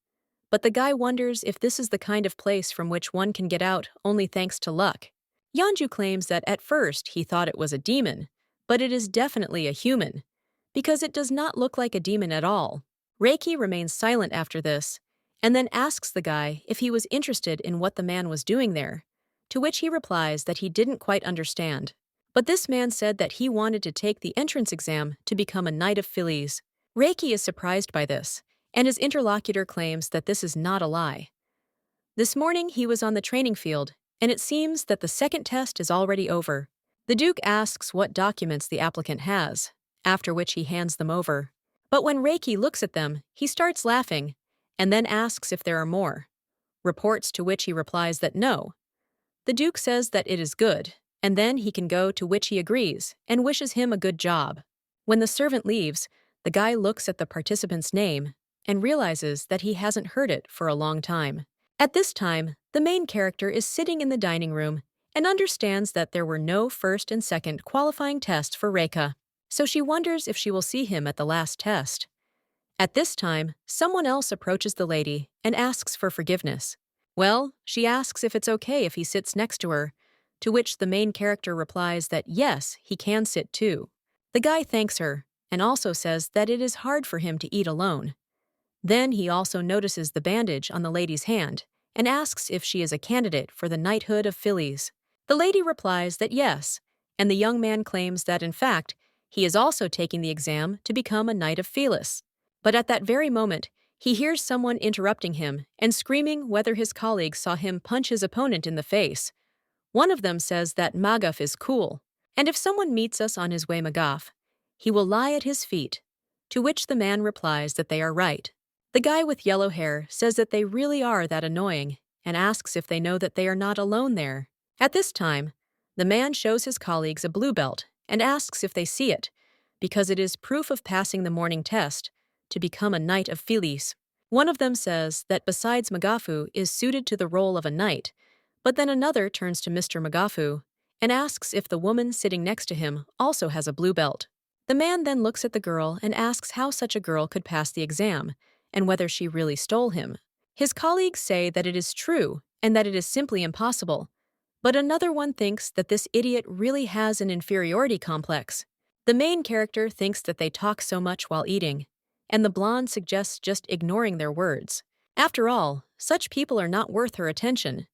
but the guy wonders if this is the kind of place from which one can get out only thanks to luck. Yeonju claims that at first he thought it was a demon, but it is definitely a human, because it does not look like a demon at all. Reiki remains silent after this, and then asks the guy if he was interested in what the man was doing there, to which he replies that he didn't quite understand. But this man said that he wanted to take the entrance exam to become a Knight of Phillies. Reiki is surprised by this, and his interlocutor claims that this is not a lie. This morning he was on the training field, and it seems that the second test is already over. The Duke asks what documents the applicant has, after which he hands them over. But when Reiki looks at them, he starts laughing, and then asks if there are more. Reports to which he replies that no. The Duke says that it is good, and then he can go, to which he agrees, and wishes him a good job. When the servant leaves, the guy looks at the participant's name and realizes that he hasn't heard it for a long time. At this time, the main character is sitting in the dining room and understands that there were no first and second qualifying tests for Reika, so she wonders if she will see him at the last test. At this time, someone else approaches the lady and asks for forgiveness. Well, she asks if it's okay if he sits next to her, to which the main character replies that yes, he can sit too. The guy thanks her and also says that it is hard for him to eat alone. Then he also notices the bandage on the lady's hand and asks if she is a candidate for the knighthood of Phillies. The lady replies that yes, and the young man claims that in fact, he is also taking the exam to become a knight of Phyllis. But at that very moment, he hears someone interrupting him and screaming whether his colleagues saw him punch his opponent in the face. One of them says that Magaf is cool, and if someone meets us on his way Magaf, he will lie at his feet, to which the man replies that they are right. The guy with yellow hair says that they really are that annoying and asks if they know that they are not alone there. At this time, the man shows his colleagues a blue belt and asks if they see it, because it is proof of passing the morning test to become a knight of Phyllis. One of them says that besides Magafu is suited to the role of a knight, but then another turns to Mr. Magafu and asks if the woman sitting next to him also has a blue belt. The man then looks at the girl and asks how such a girl could pass the exam and whether she really stole him. His colleagues say that it is true and that it is simply impossible, but another one thinks that this idiot really has an inferiority complex. The main character thinks that they talk so much while eating, and the blonde suggests just ignoring their words. After all, such people are not worth her attention.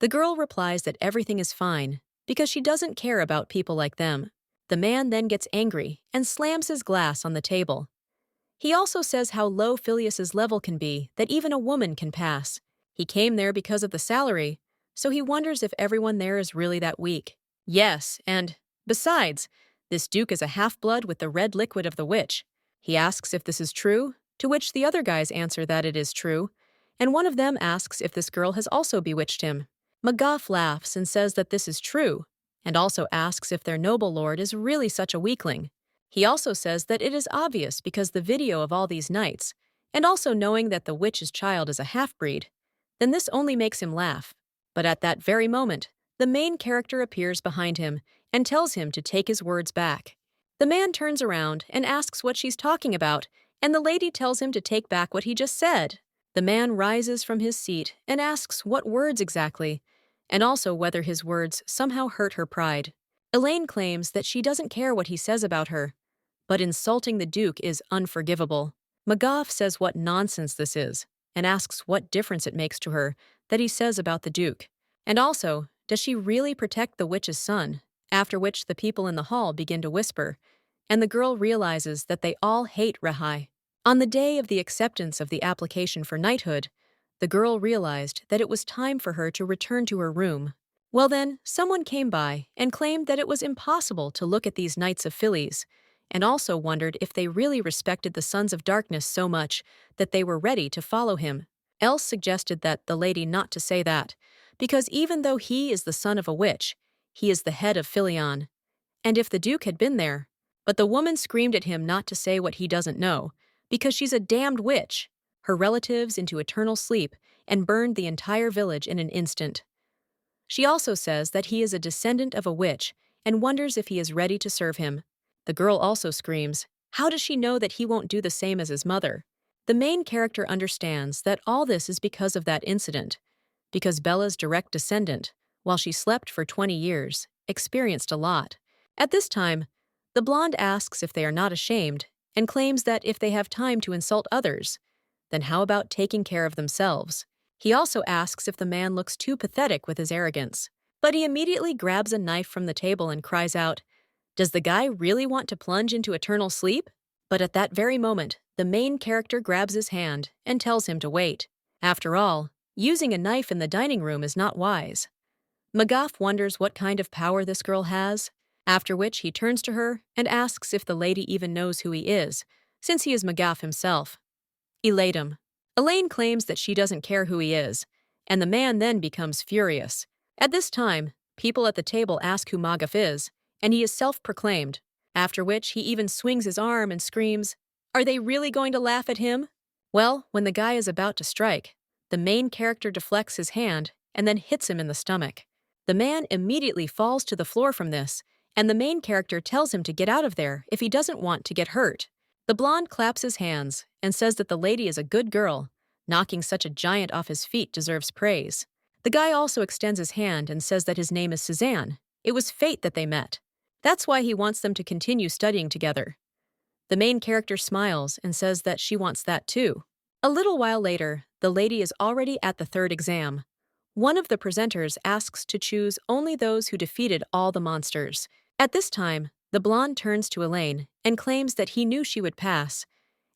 The girl replies that everything is fine because she doesn't care about people like them. The man then gets angry and slams his glass on the table. He also says how low Phileas's level can be, that even a woman can pass. He came there because of the salary, so he wonders if everyone there is really that weak. Yes, and besides, this Duke is a half-blood with the red liquid of the witch. He asks if this is true, to which the other guys answer that it is true, and one of them asks if this girl has also bewitched him. Magaf laughs and says that this is true, and also asks if their noble lord is really such a weakling. He also says that it is obvious because the video of all these knights, and also knowing that the witch's child is a half-breed, then this only makes him laugh. But at that very moment, the main character appears behind him and tells him to take his words back. The man turns around and asks what she's talking about, and the lady tells him to take back what he just said. The man rises from his seat and asks what words exactly, and also whether his words somehow hurt her pride. Elaine claims that she doesn't care what he says about her, but insulting the Duke is unforgivable. Magaf says what nonsense this is, and asks what difference it makes to her that he says about the Duke. And also, does she really protect the witch's son? After which the people in the hall begin to whisper, and the girl realizes that they all hate Rahai. On the day of the acceptance of the application for knighthood, the girl realized that it was time for her to return to her room. Well then, someone came by and claimed that it was impossible to look at these Knights of Phyllis, and also wondered if they really respected the Sons of Darkness so much that they were ready to follow him. Else suggested that the lady not to say that, because even though he is the son of a witch, he is the head of Philion. And if the Duke had been there, but the woman screamed at him not to say what he doesn't know, because she's a damned witch, her relatives into eternal sleep, and burned the entire village in an instant. She also says that he is a descendant of a witch and wonders if he is ready to serve him. The girl also screams, how does she know that he won't do the same as his mother? The main character understands that all this is because of that incident, because Bella's direct descendant, while she slept for 20 years, experienced a lot. At this time, the blonde asks if they are not ashamed and claims that if they have time to insult others, then how about taking care of themselves? He also asks if the man looks too pathetic with his arrogance, but he immediately grabs a knife from the table and cries out, does the guy really want to plunge into eternal sleep? But at that very moment, the main character grabs his hand and tells him to wait. After all, using a knife in the dining room is not wise. Magaf wonders what kind of power this girl has, after which he turns to her and asks if the lady even knows who he is, since he is Magaf himself. Elatum. Elaine claims that she doesn't care who he is, and the man then becomes furious. At this time, people at the table ask who Magaf is, and he is self-proclaimed, after which he even swings his arm and screams, "Are they really going to laugh at him?" Well, when the guy is about to strike, the main character deflects his hand and then hits him in the stomach. The man immediately falls to the floor from this, and the main character tells him to get out of there if he doesn't want to get hurt. The blonde claps his hands and says that the lady is a good girl. Knocking such a giant off his feet deserves praise. The guy also extends his hand and says that his name is Suzanne. It was fate that they met. That's why he wants them to continue studying together. The main character smiles and says that she wants that too. A little while later, the lady is already at the third exam. One of the presenters asks to choose only those who defeated all the monsters. At this time, the blonde turns to Elaine and claims that he knew she would pass,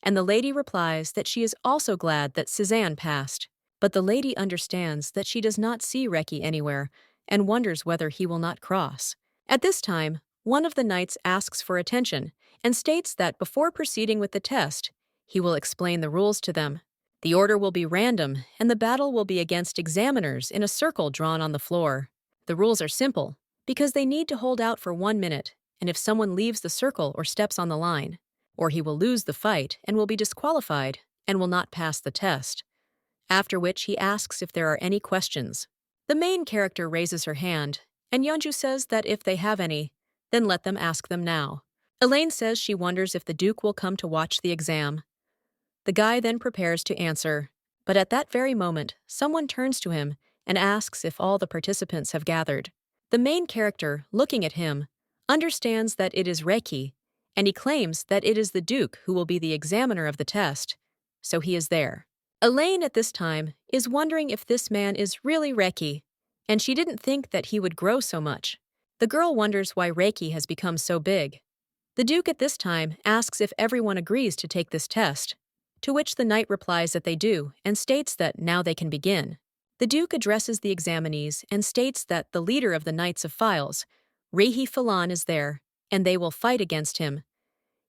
and the lady replies that she is also glad that Suzanne passed. But the lady understands that she does not see Reki anywhere and wonders whether he will not cross. At this time, one of the knights asks for attention and states that before proceeding with the test, he will explain the rules to them. The order will be random, and the battle will be against examiners in a circle drawn on the floor. The rules are simple, because they need to hold out for 1 minute, and if someone leaves the circle or steps on the line, or he will lose the fight and will be disqualified and will not pass the test. After which he asks if there are any questions. The main character raises her hand, and Yeonju says that if they have any, then let them ask them now. Elaine says she wonders if the Duke will come to watch the exam. The guy then prepares to answer, but at that very moment, someone turns to him and asks if all the participants have gathered. The main character, looking at him, understands that it is Reki, and he claims that it is the Duke who will be the examiner of the test, so he is there. Elaine at this time is wondering if this man is really Reki, and she didn't think that he would grow so much. The girl wonders why Reki has become so big. The Duke at this time asks if everyone agrees to take this test, to which the knight replies that they do and states that now they can begin. The Duke addresses the examinees and states that the leader of the Knights of Files, Rehi Falan, is there, and they will fight against him.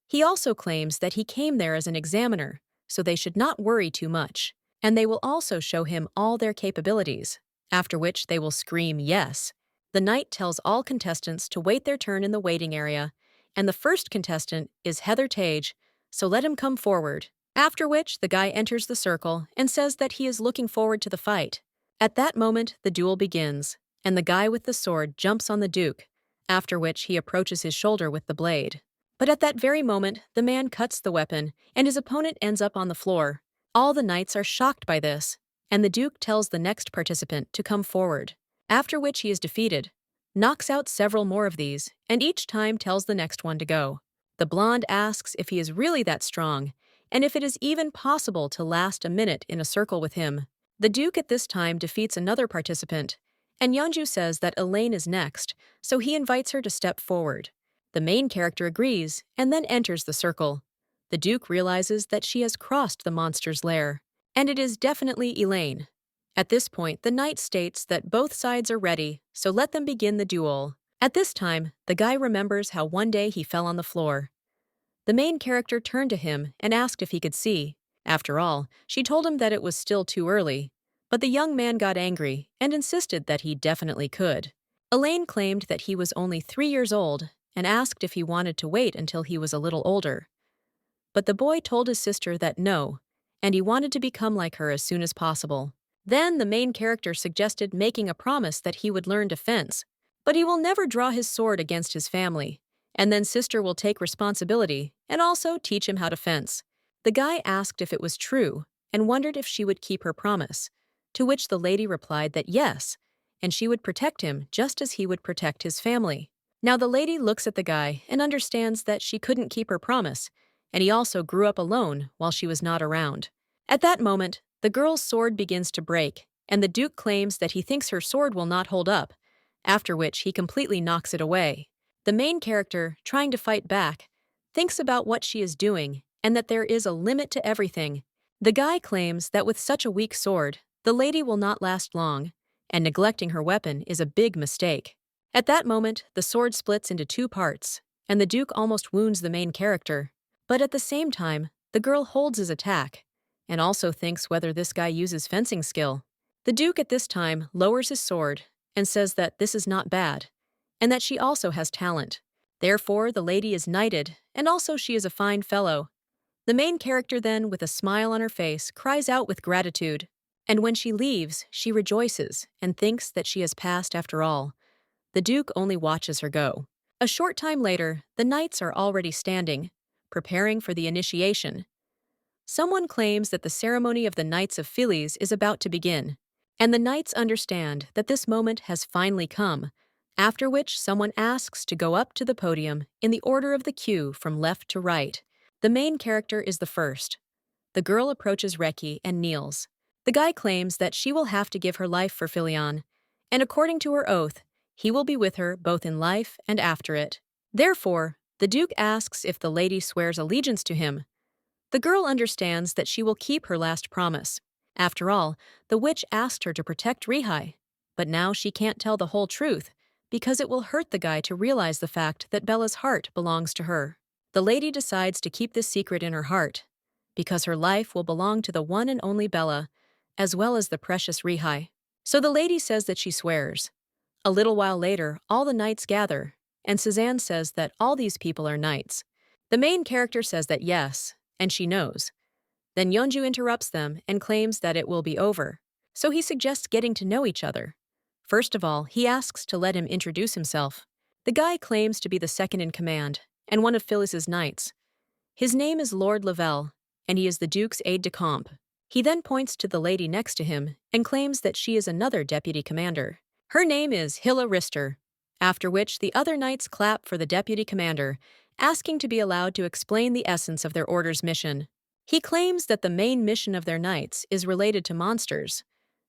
He also claims that he came there as an examiner, so they should not worry too much, and they will also show him all their capabilities, after which they will scream yes. The knight tells all contestants to wait their turn in the waiting area, and the first contestant is Heather Tage, so let him come forward. After which, the guy enters the circle and says that he is looking forward to the fight. At that moment, the duel begins, and the guy with the sword jumps on the Duke, after which he approaches his shoulder with the blade. But at that very moment, the man cuts the weapon, and his opponent ends up on the floor. All the knights are shocked by this, and the Duke tells the next participant to come forward, after which he is defeated, knocks out several more of these, and each time tells the next one to go. The blonde asks if he is really that strong, and if it is even possible to last a minute in a circle with him. The Duke at this time defeats another participant, and Yeonju says that Elaine is next, so he invites her to step forward. The main character agrees and then enters the circle. The Duke realizes that she has crossed the monster's lair, and it is definitely Elaine. At this point, the knight states that both sides are ready, so let them begin the duel. At this time, the guy remembers how one day he fell on the floor. The main character turned to him and asked if he could see. After all, she told him that it was still too early, but the young man got angry and insisted that he definitely could. Elaine claimed that he was only 3 years old and asked if he wanted to wait until he was a little older. But the boy told his sister that no, and he wanted to become like her as soon as possible. Then the main character suggested making a promise that he would learn defense, but he will never draw his sword against his family, and then sister will take responsibility and also teach him how to fence. The guy asked if it was true and wondered if she would keep her promise, to which the lady replied that yes, and she would protect him just as he would protect his family. Now the lady looks at the guy and understands that she couldn't keep her promise, and he also grew up alone while she was not around. At that moment, the girl's sword begins to break, and the Duke claims that he thinks her sword will not hold up, after which he completely knocks it away. The main character, trying to fight back, thinks about what she is doing and that there is a limit to everything. The guy claims that with such a weak sword, the lady will not last long, and neglecting her weapon is a big mistake. At that moment, the sword splits into two parts, and the Duke almost wounds the main character. But at the same time, the girl holds his attack, and also thinks whether this guy uses fencing skill. The Duke at this time lowers his sword and says that this is not bad, and that she also has talent. Therefore, the lady is knighted, and also she is a fine fellow. The main character then, with a smile on her face, cries out with gratitude, and when she leaves, she rejoices and thinks that she has passed after all. The Duke only watches her go. A short time later, the knights are already standing, preparing for the initiation. Someone claims that the ceremony of the Knights of Phillies is about to begin, and the knights understand that this moment has finally come, after which someone asks to go up to the podium in the order of the queue from left to right. The main character is the first. The girl approaches Reki and kneels. The guy claims that she will have to give her life for Filion, and according to her oath, he will be with her both in life and after it. Therefore, the Duke asks if the lady swears allegiance to him. The girl understands that she will keep her last promise. After all, the witch asked her to protect Rihai, but now she can't tell the whole truth because it will hurt the guy to realize the fact that Bella's heart belongs to her. The lady decides to keep this secret in her heart because her life will belong to the one and only Bella, as well as the precious Rihai. So the lady says that she swears. A little while later, all the knights gather, and Suzanne says that all these people are knights. The main character says that yes, and she knows. Then Yeonju interrupts them and claims that it will be over, so he suggests getting to know each other. First of all, he asks to let him introduce himself. The guy claims to be the second in command and one of Phyllis's knights. His name is Lord Lavelle, and he is the Duke's aide-de-camp. He then points to the lady next to him and claims that she is another deputy commander. Her name is Hilla Rister, after which the other knights clap for the deputy commander, asking to be allowed to explain the essence of their order's mission. He claims that the main mission of their knights is related to monsters.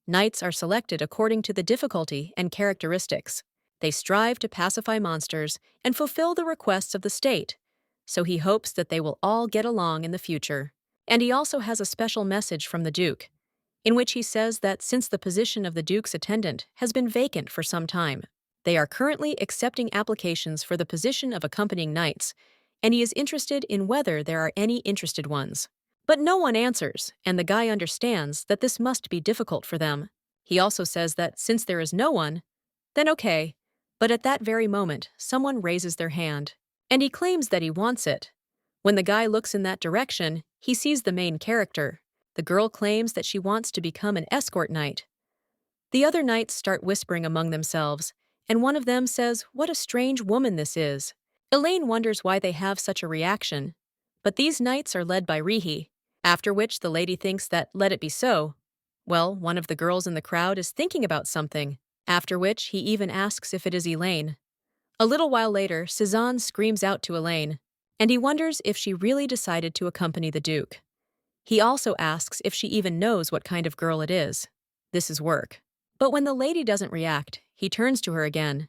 Knights are selected according to the difficulty and characteristics. They strive to pacify monsters and fulfill the requests of the state, so he hopes that they will all get along in the future. And he also has a special message from the Duke, in which he says that since the position of the Duke's attendant has been vacant for some time, they are currently accepting applications for the position of accompanying knights, and he is interested in whether there are any interested ones. But no one answers, and the guy understands that this must be difficult for them. He also says that since there is no one, then okay. But at that very moment, someone raises their hand, and he claims that he wants it. When the guy looks in that direction, he sees the main character. The girl claims that she wants to become an escort knight. The other knights start whispering among themselves, and one of them says, "What a strange woman this is." Elaine wonders why they have such a reaction. But these knights are led by Rihi, after which the lady thinks that let it be so. Well, one of the girls in the crowd is thinking about something, after which he even asks if it is Elaine. A little while later, Cezanne screams out to Elaine, and he wonders if she really decided to accompany the Duke. He also asks if she even knows what kind of girl it is. This is work. But when the lady doesn't react, he turns to her again.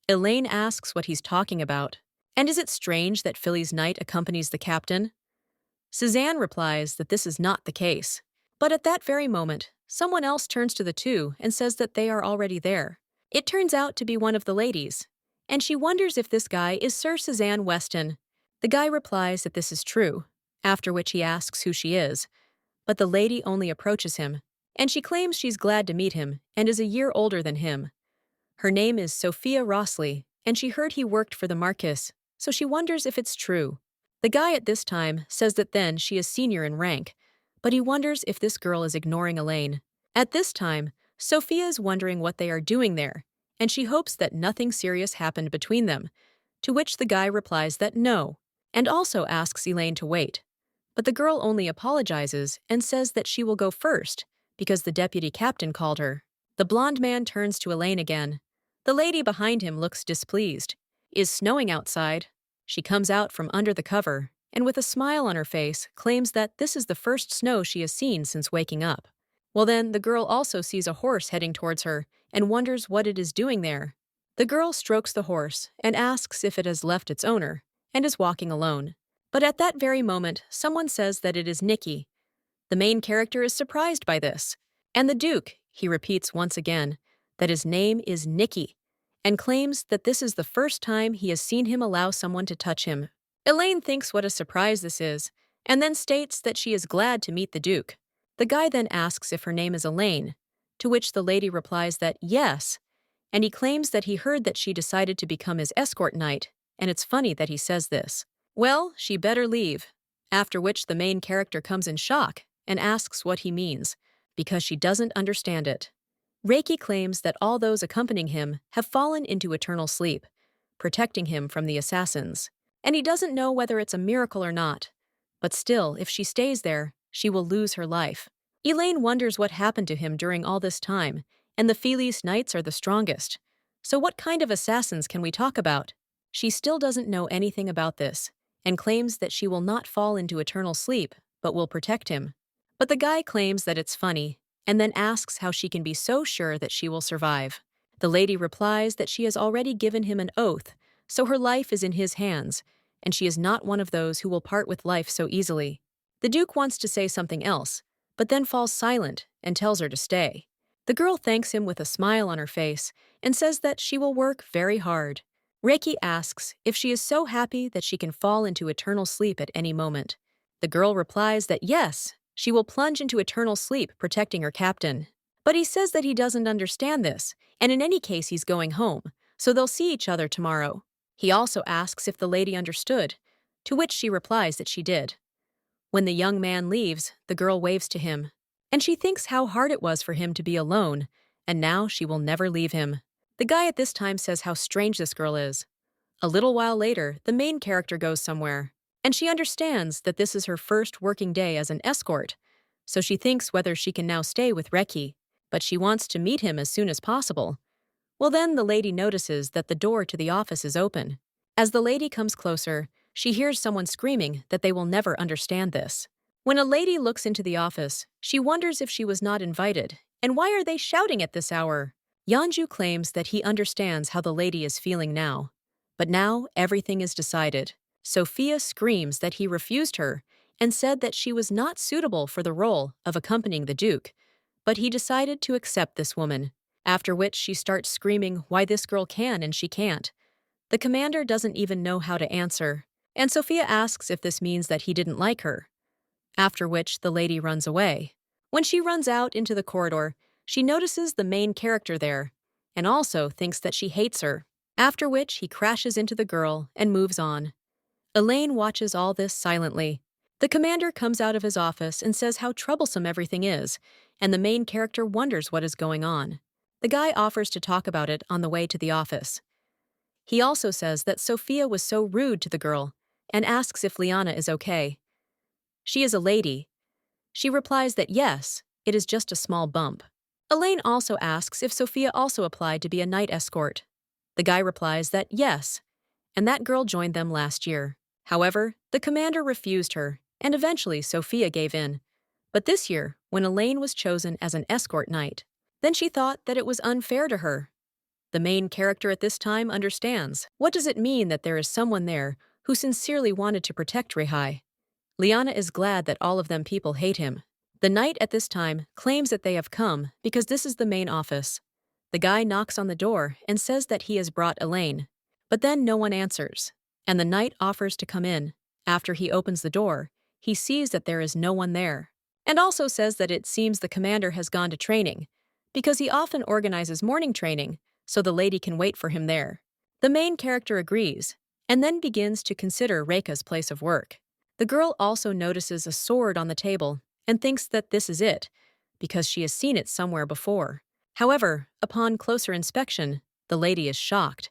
Elaine asks what he's talking about, and is it strange that Philly's knight accompanies the captain? Cezanne replies that this is not the case. But at that very moment, someone else turns to the two and says that they are already there. It turns out to be one of the ladies, and she wonders if this guy is Sir Suzanne Weston. The guy replies that this is true, after which he asks who she is. But the lady only approaches him, and she claims she's glad to meet him and is a year older than him. Her name is Sophia Rossley, and she heard he worked for the Marquis, so she wonders if it's true. The guy at this time says that then she is senior in rank, but he wonders if this girl is ignoring Elaine. At this time, Sophia is wondering what they are doing there, and she hopes that nothing serious happened between them, to which the guy replies that no, and also asks Elaine to wait. But the girl only apologizes and says that she will go first, because the deputy captain called her. The blonde man turns to Elaine again. The lady behind him looks displeased. Is snowing outside. She comes out from under the cover, and with a smile on her face, claims that this is the first snow she has seen since waking up. Well then, the girl also sees a horse heading towards her, and wonders what it is doing there. The girl strokes the horse, and asks if it has left its owner, and is walking alone. But at that very moment, someone says that it is Nikki. The main character is surprised by this. And the Duke, he repeats once again, that his name is Nicky, and claims that this is the first time he has seen him allow someone to touch him. Elaine thinks what a surprise this is, and then states that she is glad to meet the Duke. The guy then asks if her name is Elaine, to which the lady replies that yes, and he claims that he heard that she decided to become his escort knight, and it's funny that he says this. Well, she better leave. After which the main character comes in shock and asks what he means, because she doesn't understand it. Reiki claims that all those accompanying him have fallen into eternal sleep, protecting him from the assassins. And he doesn't know whether it's a miracle or not. But still, if she stays there, she will lose her life. Elaine wonders what happened to him during all this time, and the Felis Knights are the strongest. So what kind of assassins can we talk about? She still doesn't know anything about this, and claims that she will not fall into eternal sleep, but will protect him. But the guy claims that it's funny, and then asks how she can be so sure that she will survive. The lady replies that she has already given him an oath, so her life is in his hands, and she is not one of those who will part with life so easily. The Duke wants to say something else, but then falls silent and tells her to stay. The girl thanks him with a smile on her face and says that she will work very hard. Reiki asks if she is so happy that she can fall into eternal sleep at any moment. The girl replies that yes, she will plunge into eternal sleep protecting her captain. But he says that he doesn't understand this, and in any case he's going home, so they'll see each other tomorrow. He also asks if the lady understood, to which she replies that she did. When the young man leaves, the girl waves to him, and she thinks how hard it was for him to be alone, and now she will never leave him. The guy at this time says how strange this girl is. A little while later, the main character goes somewhere, and she understands that this is her first working day as an escort, so she thinks whether she can now stay with Reiki, but she wants to meet him as soon as possible. Well, then the lady notices that the door to the office is open. As the lady comes closer, she hears someone screaming that they will never understand this. When a lady looks into the office, she wonders if she was not invited, and why are they shouting at this hour? Yanju claims that he understands how the lady is feeling now. But now everything is decided. Sophia screams that he refused her and said that she was not suitable for the role of accompanying the Duke, but he decided to accept this woman. After which she starts screaming why this girl can and she can't. The commander doesn't even know how to answer, and Sophia asks if this means that he didn't like her. After which the lady runs away. When she runs out into the corridor, she notices the main character there, and also thinks that she hates her. After which he crashes into the girl and moves on. Elaine watches all this silently. The commander comes out of his office and says how troublesome everything is, and the main character wonders what is going on. The guy offers to talk about it on the way to the office. He also says that Sophia was so rude to the girl and asks if Liana is okay. She is a lady. She replies that yes, it is just a small bump. Elaine also asks if Sophia also applied to be a night escort. The guy replies that yes, and that girl joined them last year. However, the commander refused her, and eventually Sophia gave in. But this year, when Elaine was chosen as an escort knight, then she thought that it was unfair to her. The main character at this time understands. What does it mean that there is someone there who sincerely wanted to protect Rehai? Liana is glad that all of them people hate him. The knight at this time claims that they have come because this is the main office. The guy knocks on the door and says that he has brought Elaine, but then no one answers, and the knight offers to come in. After he opens the door, he sees that there is no one there, and also says that it seems the commander has gone to training, because he often organizes morning training so the lady can wait for him there. The main character agrees, and then begins to consider Reika's place of work. The girl also notices a sword on the table and thinks that this is it, because she has seen it somewhere before. However, upon closer inspection, the lady is shocked.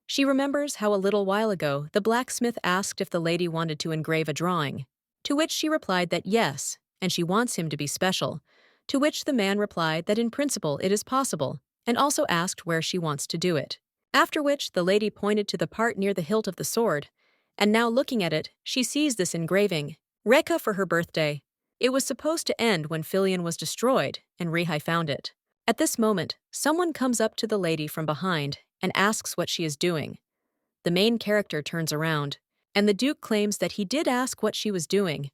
She remembers how a little while ago the blacksmith asked if the lady wanted to engrave a drawing, to which she replied that yes, and she wants him to be special, to which the man replied that in principle it is possible, and also asked where she wants to do it. After which the lady pointed to the part near the hilt of the sword, and now looking at it, she sees this engraving. Rekka for her birthday. It was supposed to end when Filion was destroyed, and Rehai found it. At this moment, someone comes up to the lady from behind and asks what she is doing. The main character turns around, and the Duke claims that he did ask what she was doing.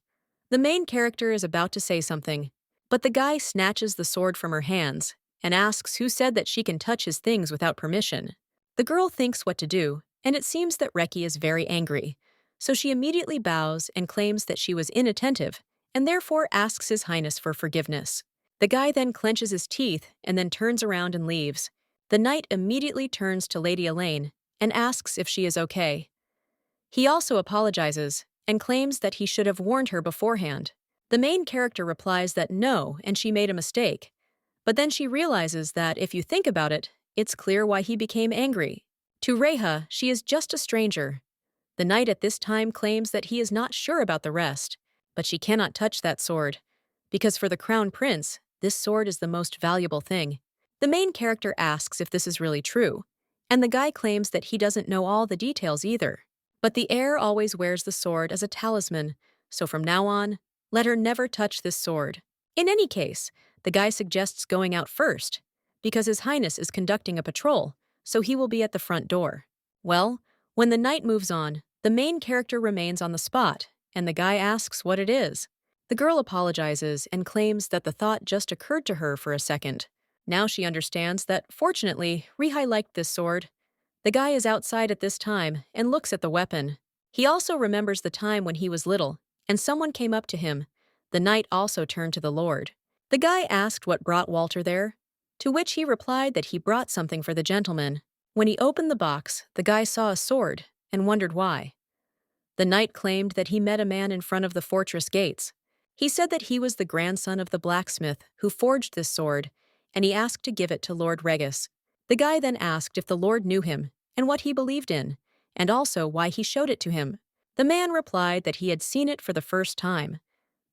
The main character is about to say something, but the guy snatches the sword from her hands and asks who said that she can touch his things without permission. The girl thinks what to do, and it seems that Reki is very angry, so she immediately bows and claims that she was inattentive, and therefore asks His Highness for forgiveness. The guy then clenches his teeth and then turns around and leaves. The knight immediately turns to Lady Elaine and asks if she is okay. He also apologizes and claims that he should have warned her beforehand. The main character replies that no, and she made a mistake. But then she realizes that if you think about it, it's clear why he became angry. To Reha, she is just a stranger. The knight at this time claims that he is not sure about the rest, but she cannot touch that sword, because for the crown prince, this sword is the most valuable thing. The main character asks if this is really true, and the guy claims that he doesn't know all the details either. But the heir always wears the sword as a talisman, so from now on, let her never touch this sword. In any case, the guy suggests going out first, because His Highness is conducting a patrol, so he will be at the front door. Well, when the knight moves on, the main character remains on the spot, and the guy asks what it is. The girl apologizes and claims that the thought just occurred to her for a second. Now she understands that, fortunately, Rihai liked this sword. The guy is outside at this time and looks at the weapon. He also remembers the time when he was little, and someone came up to him. The knight also turned to the lord. The guy asked what brought Walter there, to which he replied that he brought something for the gentleman. When he opened the box, the guy saw a sword and wondered why. The knight claimed that he met a man in front of the fortress gates. He said that he was the grandson of the blacksmith who forged this sword, and he asked to give it to Lord Regis. The guy then asked if the Lord knew him and what he believed in, and also why he showed it to him. The man replied that he had seen it for the first time.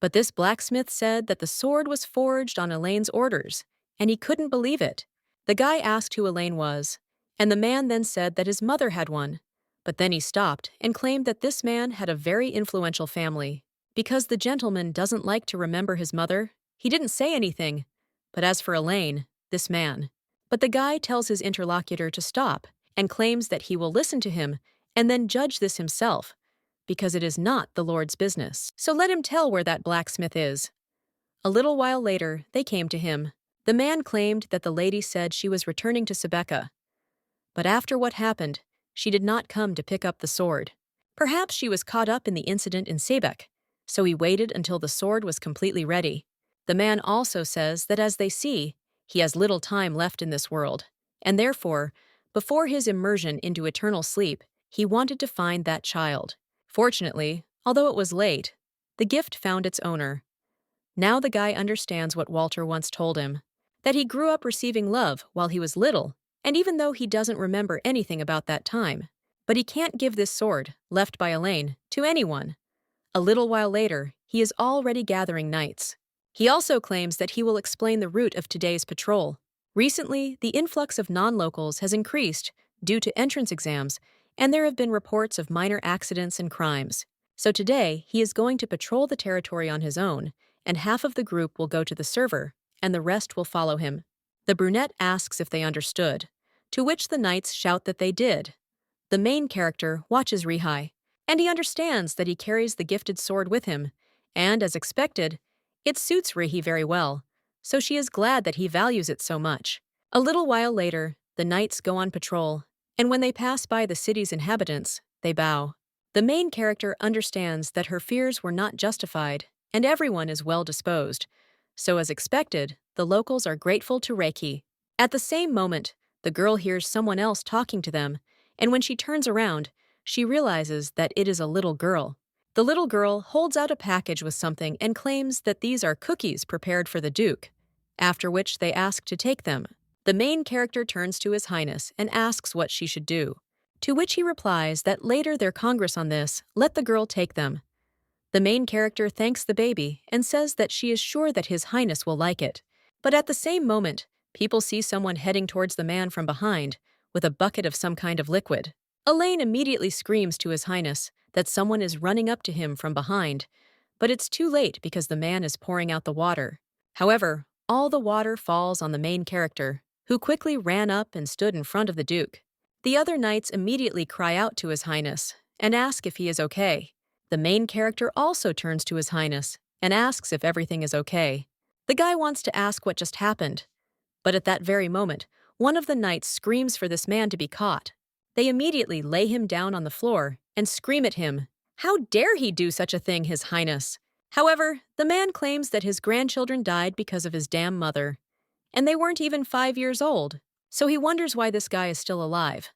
But this blacksmith said that the sword was forged on Elaine's orders, and he couldn't believe it. The guy asked who Elaine was, and the man then said that his mother had one. But then he stopped and claimed that this man had a very influential family. Because the gentleman doesn't like to remember his mother, he didn't say anything. But as for Elaine, this man. But the guy tells his interlocutor to stop and claims that he will listen to him and then judge this himself, because it is not the Lord's business. So let him tell where that blacksmith is. A little while later, they came to him. The man claimed that the lady said she was returning to Sebeka. But after what happened, she did not come to pick up the sword. Perhaps she was caught up in the incident in Sebek, so he waited until the sword was completely ready. The man also says that as they see, he has little time left in this world, and therefore, before his immersion into eternal sleep, he wanted to find that child. Fortunately, although it was late, the gift found its owner. Now the guy understands what Walter once told him, that he grew up receiving love while he was little, and even though he doesn't remember anything about that time, but he can't give this sword, left by Elaine, to anyone. A little while later, he is already gathering knights. He also claims that he will explain the route of today's patrol. Recently, the influx of non-locals has increased due to entrance exams, and there have been reports of minor accidents and crimes. So today, he is going to patrol the territory on his own, and half of the group will go to the server, and the rest will follow him. The brunette asks if they understood, to which the knights shout that they did. The main character watches Rihai, and he understands that he carries the gifted sword with him, and, as expected, it suits Rihi very well, so she is glad that he values it so much. A little while later, the knights go on patrol, and when they pass by the city's inhabitants, they bow. The main character understands that her fears were not justified, and everyone is well disposed. So as expected, the locals are grateful to Reiki. At the same moment, the girl hears someone else talking to them, and when she turns around, she realizes that it is a little girl. The little girl holds out a package with something and claims that these are cookies prepared for the Duke, after which they ask to take them. The main character turns to His Highness and asks what she should do, to which he replies that later their congress on this, let the girl take them. The main character thanks the baby and says that she is sure that His Highness will like it. But at the same moment, people see someone heading towards the man from behind with a bucket of some kind of liquid. Elaine immediately screams to His Highness that someone is running up to him from behind, but it's too late because the man is pouring out the water. However, all the water falls on the main character, who quickly ran up and stood in front of the Duke. The other knights immediately cry out to His Highness and ask if he is okay. The main character also turns to His Highness and asks if everything is okay. The guy wants to ask what just happened, But at that very moment, one of the knights screams for this man to be caught. They immediately lay him down on the floor and scream at him. How dare he do such a thing, His Highness? However, the man claims that his grandchildren died because of his damn mother. And they weren't even 5 years old, so he wonders why this guy is still alive.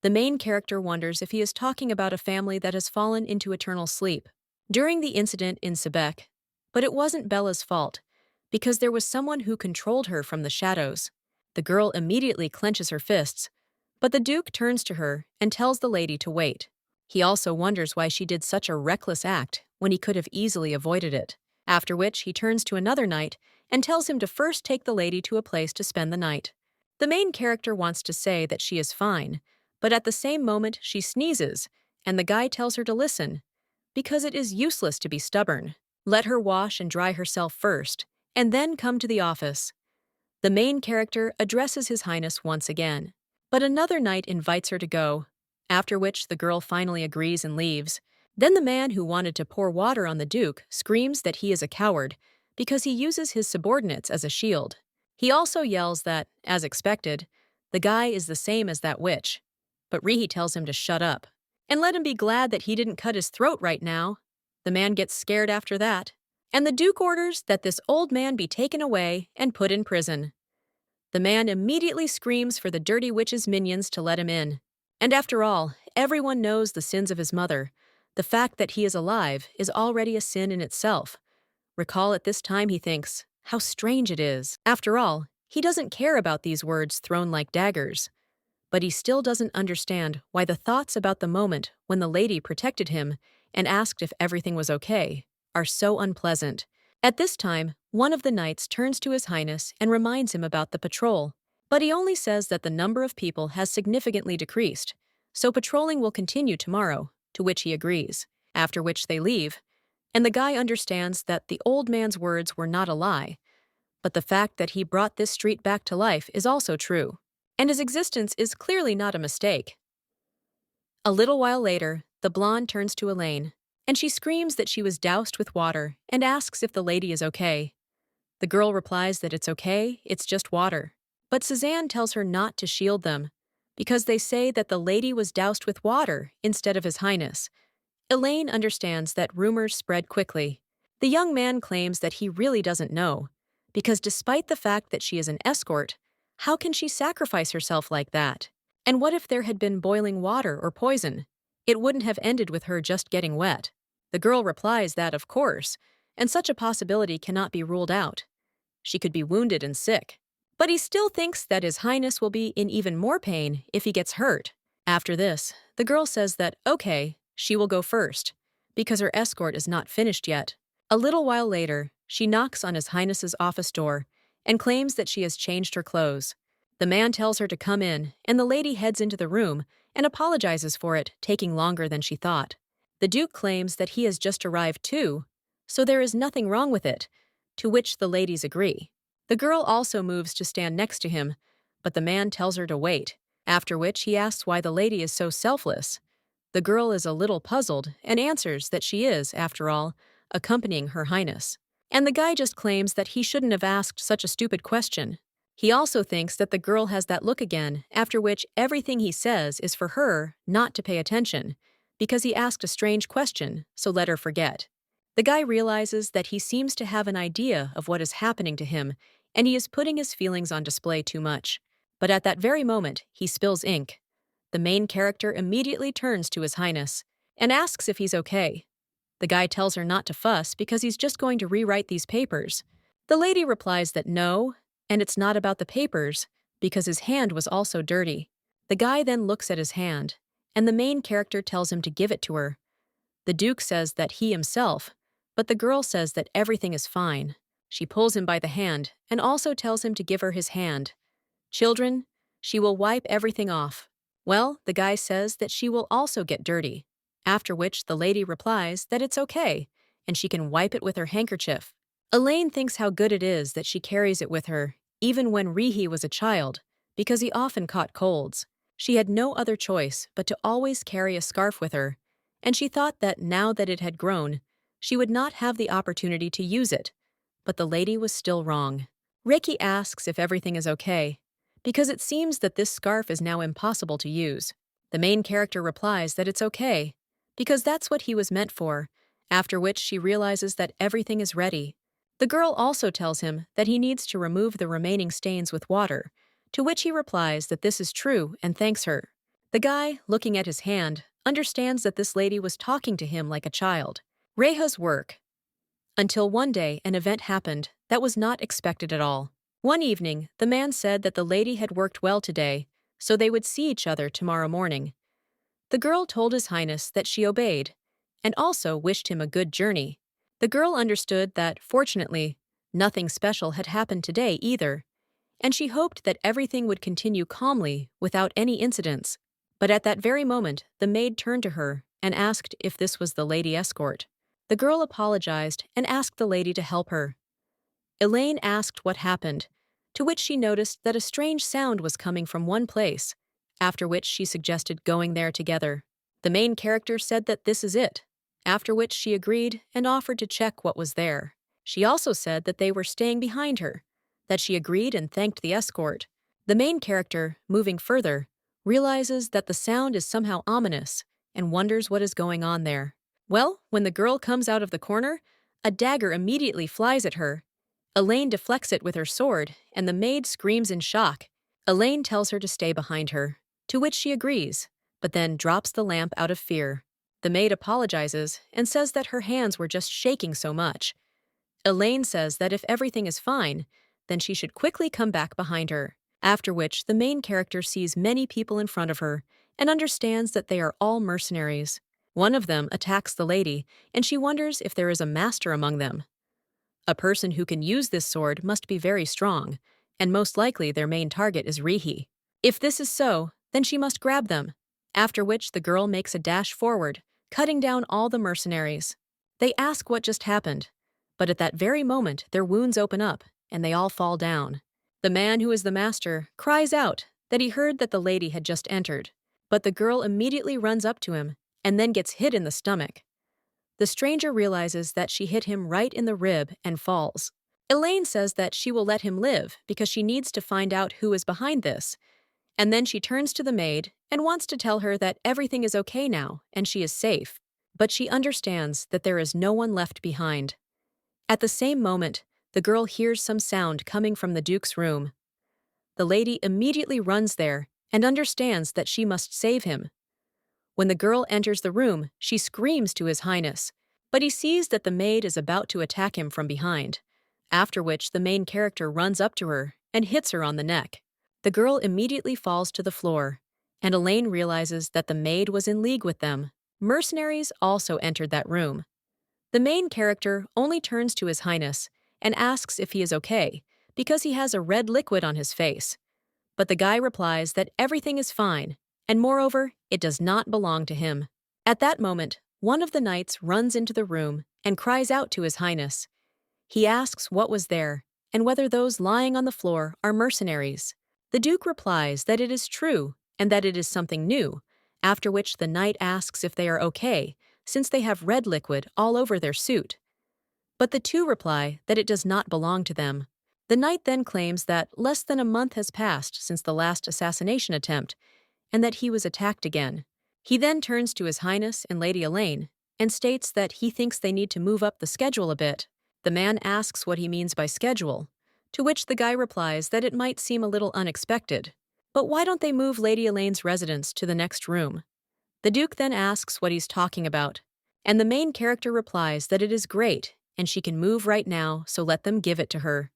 The main character wonders if he is talking about a family that has fallen into eternal sleep during the incident in Sebek. But it wasn't Bella's fault, because there was someone who controlled her from the shadows. The girl immediately clenches her fists, but the Duke turns to her and tells the lady to wait. He also wonders why she did such a reckless act when he could have easily avoided it, after which he turns to another knight and tells him to first take the lady to a place to spend the night. The main character wants to say that she is fine, but at the same moment she sneezes, and the guy tells her to listen, because it is useless to be stubborn. Let her wash and dry herself first, and then come to the office. The main character addresses His Highness once again, but another knight invites her to go, after which the girl finally agrees and leaves. Then the man who wanted to pour water on the Duke screams that he is a coward because he uses his subordinates as a shield. He also yells that, as expected, the guy is the same as that witch, but Rihi tells him to shut up and let him be glad that he didn't cut his throat right now. The man gets scared after that, and the Duke orders that this old man be taken away and put in prison. The man immediately screams for the dirty witch's minions to let him in. And after all, everyone knows the sins of his mother. The fact that he is alive is already a sin in itself. Recall at this time he thinks, how strange it is. After all, he doesn't care about these words thrown like daggers. But he still doesn't understand why the thoughts about the moment when the lady protected him and asked if everything was okay are so unpleasant. At this time, one of the knights turns to His Highness and reminds him about the patrol. But he only says that the number of people has significantly decreased, so patrolling will continue tomorrow, to which he agrees, after which they leave, and the guy understands that the old man's words were not a lie, but the fact that he brought this street back to life is also true, and his existence is clearly not a mistake. A little while later, the blonde turns to Elaine, and she screams that she was doused with water and asks if the lady is okay. The girl replies that it's okay, it's just water. But Suzanne tells her not to shield them, because they say that the lady was doused with water instead of His Highness. Elaine understands that rumors spread quickly. The young man claims that he really doesn't know, because despite the fact that she is an escort, how can she sacrifice herself like that? And what if there had been boiling water or poison? It wouldn't have ended with her just getting wet. The girl replies that, of course, and such a possibility cannot be ruled out. She could be wounded and sick. But he still thinks that His Highness will be in even more pain if he gets hurt. After this, the girl says that, okay, she will go first, because her escort is not finished yet. A little while later, she knocks on His Highness's office door and claims that she has changed her clothes. The man tells her to come in, and the lady heads into the room and apologizes for it taking longer than she thought. The Duke claims that he has just arrived too, so there is nothing wrong with it, to which the ladies agree. The girl also moves to stand next to him, but the man tells her to wait, after which he asks why the lady is so selfless. The girl is a little puzzled and answers that she is, after all, accompanying Her Highness. And the guy just claims that he shouldn't have asked such a stupid question. He also thinks that the girl has that look again, after which everything he says is for her not to pay attention, because he asked a strange question, so let her forget. The guy realizes that he seems to have an idea of what is happening to him, and he is putting his feelings on display too much. But at that very moment, he spills ink. The main character immediately turns to His Highness and asks if he's okay. The guy tells her not to fuss because he's just going to rewrite these papers. The lady replies that no, and it's not about the papers, because his hand was also dirty. The guy then looks at his hand, and the main character tells him to give it to her. The Duke says that he himself, but the girl says that everything is fine. She pulls him by the hand and also tells him to give her his hand. Children, she will wipe everything off. Well, the guy says that she will also get dirty, after which the lady replies that it's okay, and she can wipe it with her handkerchief. Elaine thinks how good it is that she carries it with her, even when Rihi was a child, because he often caught colds. She had no other choice but to always carry a scarf with her, and she thought that now that it had grown, she would not have the opportunity to use it. But the lady was still wrong. Ricky asks if everything is okay, because it seems that this scarf is now impossible to use. The main character replies that it's okay, because that's what he was meant for, after which she realizes that everything is ready. The girl also tells him that he needs to remove the remaining stains with water, to which he replies that this is true and thanks her. The guy, looking at his hand, understands that this lady was talking to him like a child. Reha's work. Until one day an event happened that was not expected at all. One evening, the man said that the lady had worked well today, so they would see each other tomorrow morning. The girl told His Highness that she obeyed, and also wished him a good journey. The girl understood that, fortunately, nothing special had happened today either, and she hoped that everything would continue calmly without any incidents. But at that very moment, the maid turned to her and asked if this was the lady escort. The girl apologized and asked the lady to help her. Elaine asked what happened, to which she noticed that a strange sound was coming from one place, after which she suggested going there together. The main character said that this is it, after which she agreed and offered to check what was there. She also said that they were staying behind her, that she agreed and thanked the escort. The main character, moving further, realizes that the sound is somehow ominous and wonders what is going on there. Well, when the girl comes out of the corner, a dagger immediately flies at her. Elaine deflects it with her sword, and the maid screams in shock. Elaine tells her to stay behind her, to which she agrees, but then drops the lamp out of fear. The maid apologizes and says that her hands were just shaking so much. Elaine says that if everything is fine, then she should quickly come back behind her, after which the main character sees many people in front of her and understands that they are all mercenaries. One of them attacks the lady, and she wonders if there is a master among them. A person who can use this sword must be very strong, and most likely their main target is Rihi. If this is so, then she must grab them, after which the girl makes a dash forward, cutting down all the mercenaries. They ask what just happened, but at that very moment their wounds open up, and they all fall down. The man who is the master cries out that he heard that the lady had just entered, but the girl immediately runs up to him and then gets hit in the stomach. The stranger realizes that she hit him right in the rib and falls. Elaine says that she will let him live because she needs to find out who is behind this, and then she turns to the maid and wants to tell her that everything is okay now and she is safe, but she understands that there is no one left behind. At the same moment, the girl hears some sound coming from the Duke's room. The lady immediately runs there and understands that she must save him. When the girl enters the room, she screams to His Highness, but he sees that the maid is about to attack him from behind, after which the main character runs up to her and hits her on the neck. The girl immediately falls to the floor, and Elaine realizes that the maid was in league with them. Mercenaries also entered that room. The main character only turns to His Highness and asks if he is okay, because he has a red liquid on his face. But the guy replies that everything is fine, and moreover, it does not belong to him. At that moment, one of the knights runs into the room and cries out to His Highness. He asks what was there, and whether those lying on the floor are mercenaries. The Duke replies that it is true, and that it is something new, after which the knight asks if they are okay, since they have red liquid all over their suit. But the two reply that it does not belong to them. The knight then claims that less than a month has passed since the last assassination attempt, and that he was attacked again. He then turns to His Highness and Lady Elaine and states that he thinks they need to move up the schedule a bit. The man asks what he means by schedule, to which the guy replies that it might seem a little unexpected. But why don't they move Lady Elaine's residence to the next room? The Duke then asks what he's talking about, and the main character replies that it is great and she can move right now, so let them give it to her.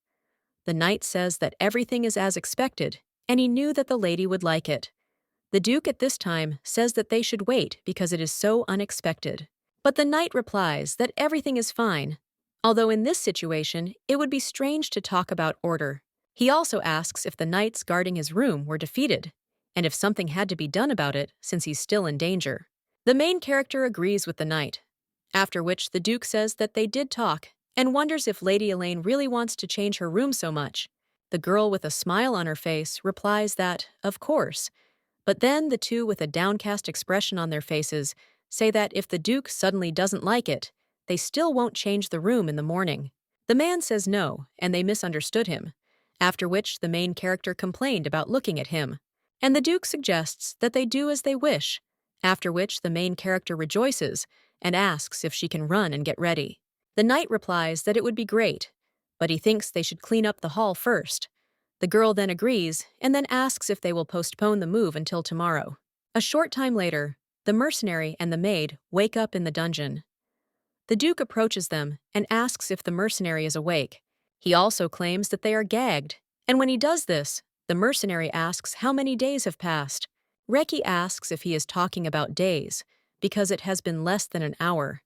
The knight says that everything is as expected, and he knew that the lady would like it. The Duke at this time says that they should wait because it is so unexpected. But the knight replies that everything is fine, although in this situation it would be strange to talk about order. He also asks if the knights guarding his room were defeated, and if something had to be done about it since he's still in danger. The main character agrees with the knight, after which the Duke says that they did talk and wonders if Lady Elaine really wants to change her room so much. The girl with a smile on her face replies that, of course, but then the two with a downcast expression on their faces say that if the Duke suddenly doesn't like it, they still won't change the room in the morning. The man says no, and they misunderstood him, after which the main character complained about looking at him. And the Duke suggests that they do as they wish, after which the main character rejoices and asks if she can run and get ready. The knight replies that it would be great, but he thinks they should clean up the hall first. The girl then agrees and then asks if they will postpone the move until tomorrow. A short time later, the mercenary and the maid wake up in the dungeon. The Duke approaches them and asks if the mercenary is awake. He also claims that they are gagged, and when he does this, the mercenary asks how many days have passed. Reki asks if he is talking about days, because it has been less than an hour.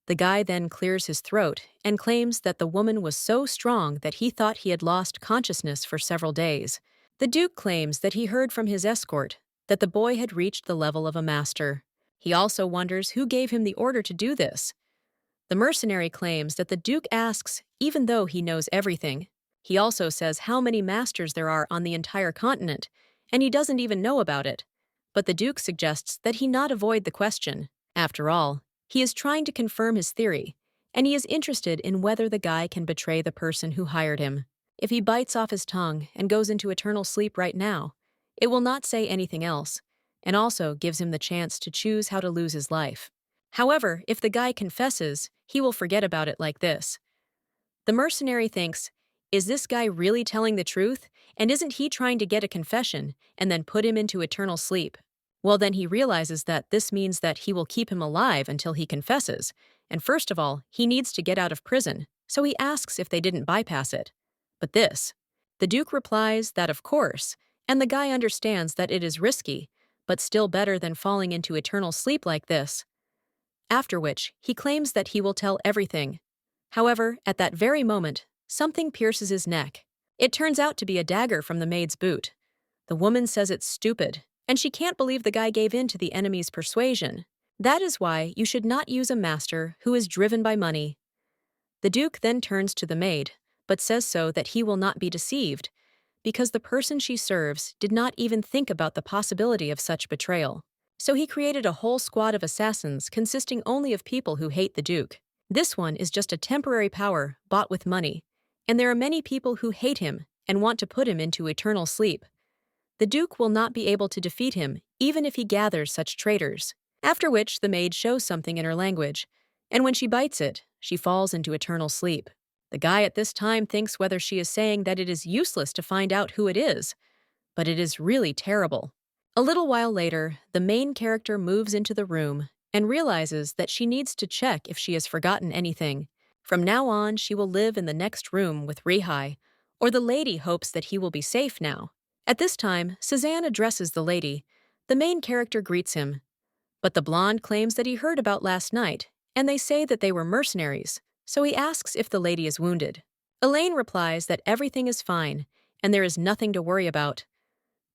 The guy then clears his throat and claims that the woman was so strong that he thought he had lost consciousness for several days. The Duke claims that he heard from his escort that the boy had reached the level of a master. He also wonders who gave him the order to do this. The mercenary claims that the Duke asks even though he knows everything. He also says how many masters there are on the entire continent, and he doesn't even know about it. But the Duke suggests that he not avoid the question. After all, he is trying to confirm his theory, and he is interested in whether the guy can betray the person who hired him. If he bites off his tongue and goes into eternal sleep right now, it will not say anything else, and also gives him the chance to choose how to lose his life. However, if the guy confesses, he will forget about it like this. The mercenary thinks, is this guy really telling the truth, and isn't he trying to get a confession and then put him into eternal sleep? Well, then he realizes that this means that he will keep him alive until he confesses, and first of all, he needs to get out of prison, so he asks if they didn't bypass it. But the Duke replies that of course, and the guy understands that it is risky, but still better than falling into eternal sleep like this. After which, he claims that he will tell everything. However, at that very moment, something pierces his neck. It turns out to be a dagger from the maid's boot. The woman says it's stupid, and she can't believe the guy gave in to the enemy's persuasion. That is why you should not use a master who is driven by money. The Duke then turns to the maid, but says so that he will not be deceived, because the person she serves did not even think about the possibility of such betrayal. So he created a whole squad of assassins consisting only of people who hate the Duke. This one is just a temporary power bought with money, and there are many people who hate him and want to put him into eternal sleep. The Duke will not be able to defeat him even if he gathers such traitors. After which the maid shows something in her language, and when she bites it, she falls into eternal sleep. The guy at this time thinks whether she is saying that it is useless to find out who it is, but it is really terrible. A little while later, the main character moves into the room and realizes that she needs to check if she has forgotten anything. From now on, she will live in the next room with Rihai, or the lady hopes that he will be safe now. At this time, Suzanne addresses the lady. The main character greets him, but the blonde claims that he heard about last night, and they say that they were mercenaries, so he asks if the lady is wounded. Elaine replies that everything is fine, and there is nothing to worry about.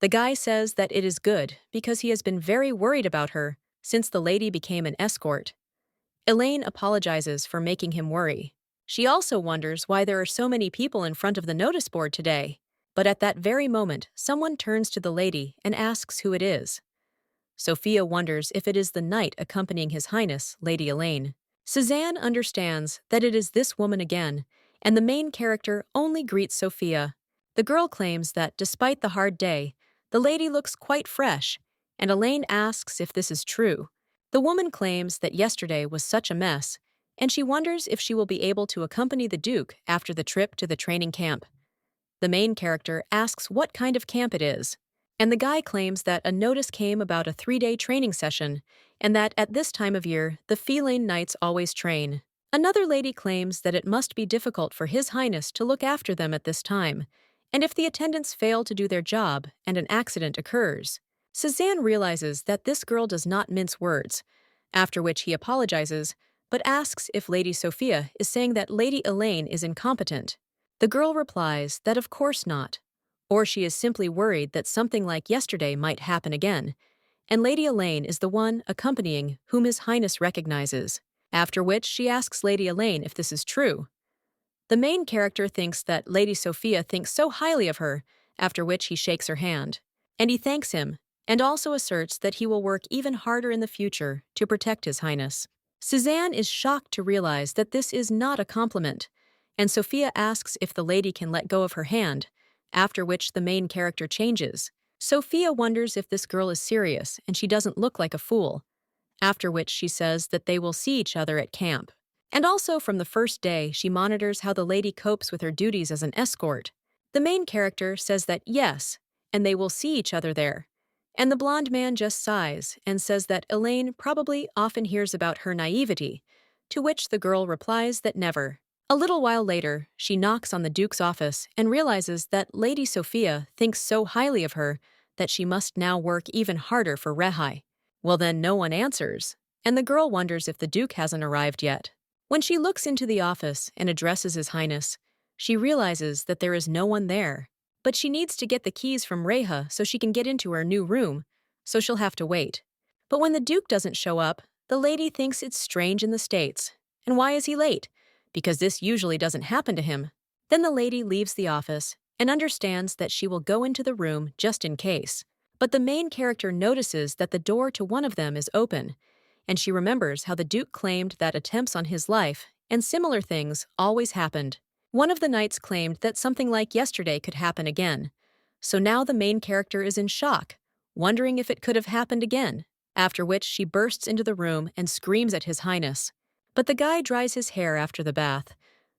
The guy says that it is good because he has been very worried about her since the lady became an escort. Elaine apologizes for making him worry. She also wonders why there are so many people in front of the notice board today. But at that very moment, someone turns to the lady and asks who it is. Sophia wonders if it is the knight accompanying His Highness, Lady Elaine. Suzanne understands that it is this woman again, and the main character only greets Sophia. The girl claims that despite the hard day, the lady looks quite fresh, and Elaine asks if this is true. The woman claims that yesterday was such a mess, and she wonders if she will be able to accompany the Duke after the trip to the training camp. The main character asks what kind of camp it is, and the guy claims that a notice came about a 3-day training session, and that at this time of year, the feline knights always train. Another lady claims that it must be difficult for His Highness to look after them at this time, and if the attendants fail to do their job and an accident occurs. Suzanne realizes that this girl does not mince words, after which he apologizes, but asks if Lady Sophia is saying that Lady Elaine is incompetent. The girl replies that of course not, or she is simply worried that something like yesterday might happen again, and Lady Elaine is the one accompanying whom His Highness recognizes, after which she asks Lady Elaine if this is true. The main character thinks that Lady Sophia thinks so highly of her, after which he shakes her hand, and he thanks him, and also asserts that he will work even harder in the future to protect His Highness. Suzanne is shocked to realize that this is not a compliment, and Sophia asks if the lady can let go of her hand, after which the main character changes. Sophia wonders if this girl is serious and she doesn't look like a fool, after which she says that they will see each other at camp. And also from the first day, she monitors how the lady copes with her duties as an escort. The main character says that yes, and they will see each other there. And the blonde man just sighs and says that Elaine probably often hears about her naivety, to which the girl replies that never. A little while later, she knocks on the Duke's office and realizes that Lady Sophia thinks so highly of her that she must now work even harder for Rehai. Well then no one answers, and the girl wonders if the Duke hasn't arrived yet. When she looks into the office and addresses His Highness, she realizes that there is no one there. But she needs to get the keys from Reha so she can get into her new room, so she'll have to wait. But when the Duke doesn't show up, the lady thinks it's strange in the States. And why is he late? Because this usually doesn't happen to him. Then the lady leaves the office and understands that she will go into the room just in case. But the main character notices that the door to one of them is open, and she remembers how the Duke claimed that attempts on his life and similar things always happened. One of the knights claimed that something like yesterday could happen again. So now the main character is in shock, wondering if it could have happened again, after which she bursts into the room and screams at His Highness. But the guy dries his hair after the bath.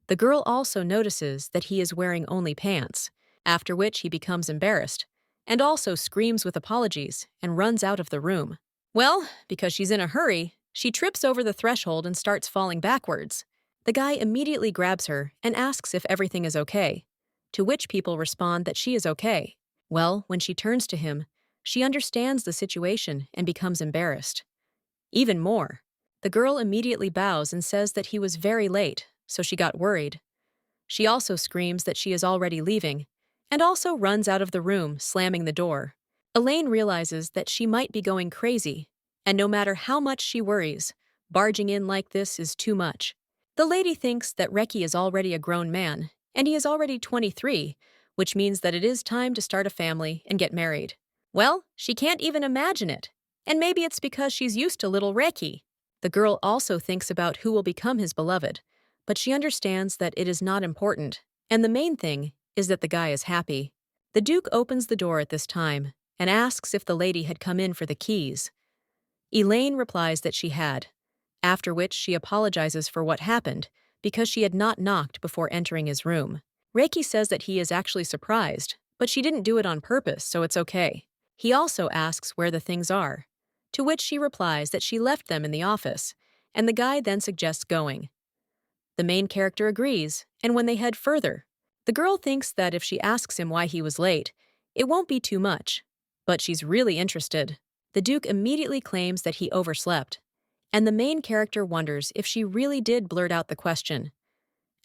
The girl also notices that he is wearing only pants, after which he becomes embarrassed, and also screams with apologies and runs out of the room. Well, because she's in a hurry, she trips over the threshold and starts falling backwards. The guy immediately grabs her and asks if everything is okay, to which people respond that she is okay. Well, when she turns to him, she understands the situation and becomes embarrassed. Even more, the girl immediately bows and says that he was very late, so she got worried. She also screams that she is already leaving, and also runs out of the room, slamming the door. Elaine realizes that she might be going crazy, and no matter how much she worries, barging in like this is too much. The lady thinks that Reki is already a grown man, and he is already 23, which means that it is time to start a family and get married. Well, she can't even imagine it, and maybe it's because she's used to little Reki. The girl also thinks about who will become his beloved, but she understands that it is not important, and the main thing is that the guy is happy. The Duke opens the door at this time and asks if the lady had come in for the keys. Elaine replies that she had, after which she apologizes for what happened because she had not knocked before entering his room. Reiki says that he is actually surprised, but she didn't do it on purpose, so it's okay. He also asks where the things are, to which she replies that she left them in the office, and the guy then suggests going. The main character agrees, and when they head further, the girl thinks that if she asks him why he was late, it won't be too much, but she's really interested. The Duke immediately claims that he overslept, and the main character wonders if she really did blurt out the question,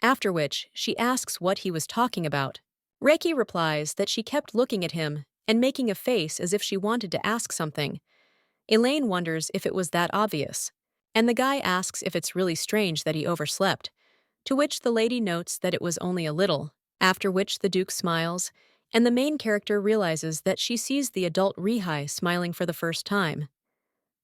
after which she asks what he was talking about. Reiki replies that she kept looking at him and making a face as if she wanted to ask something. Elaine wonders if it was that obvious, and the guy asks if it's really strange that he overslept, to which the lady notes that it was only a little, after which the Duke smiles, and the main character realizes that she sees the adult Rihai smiling for the first time.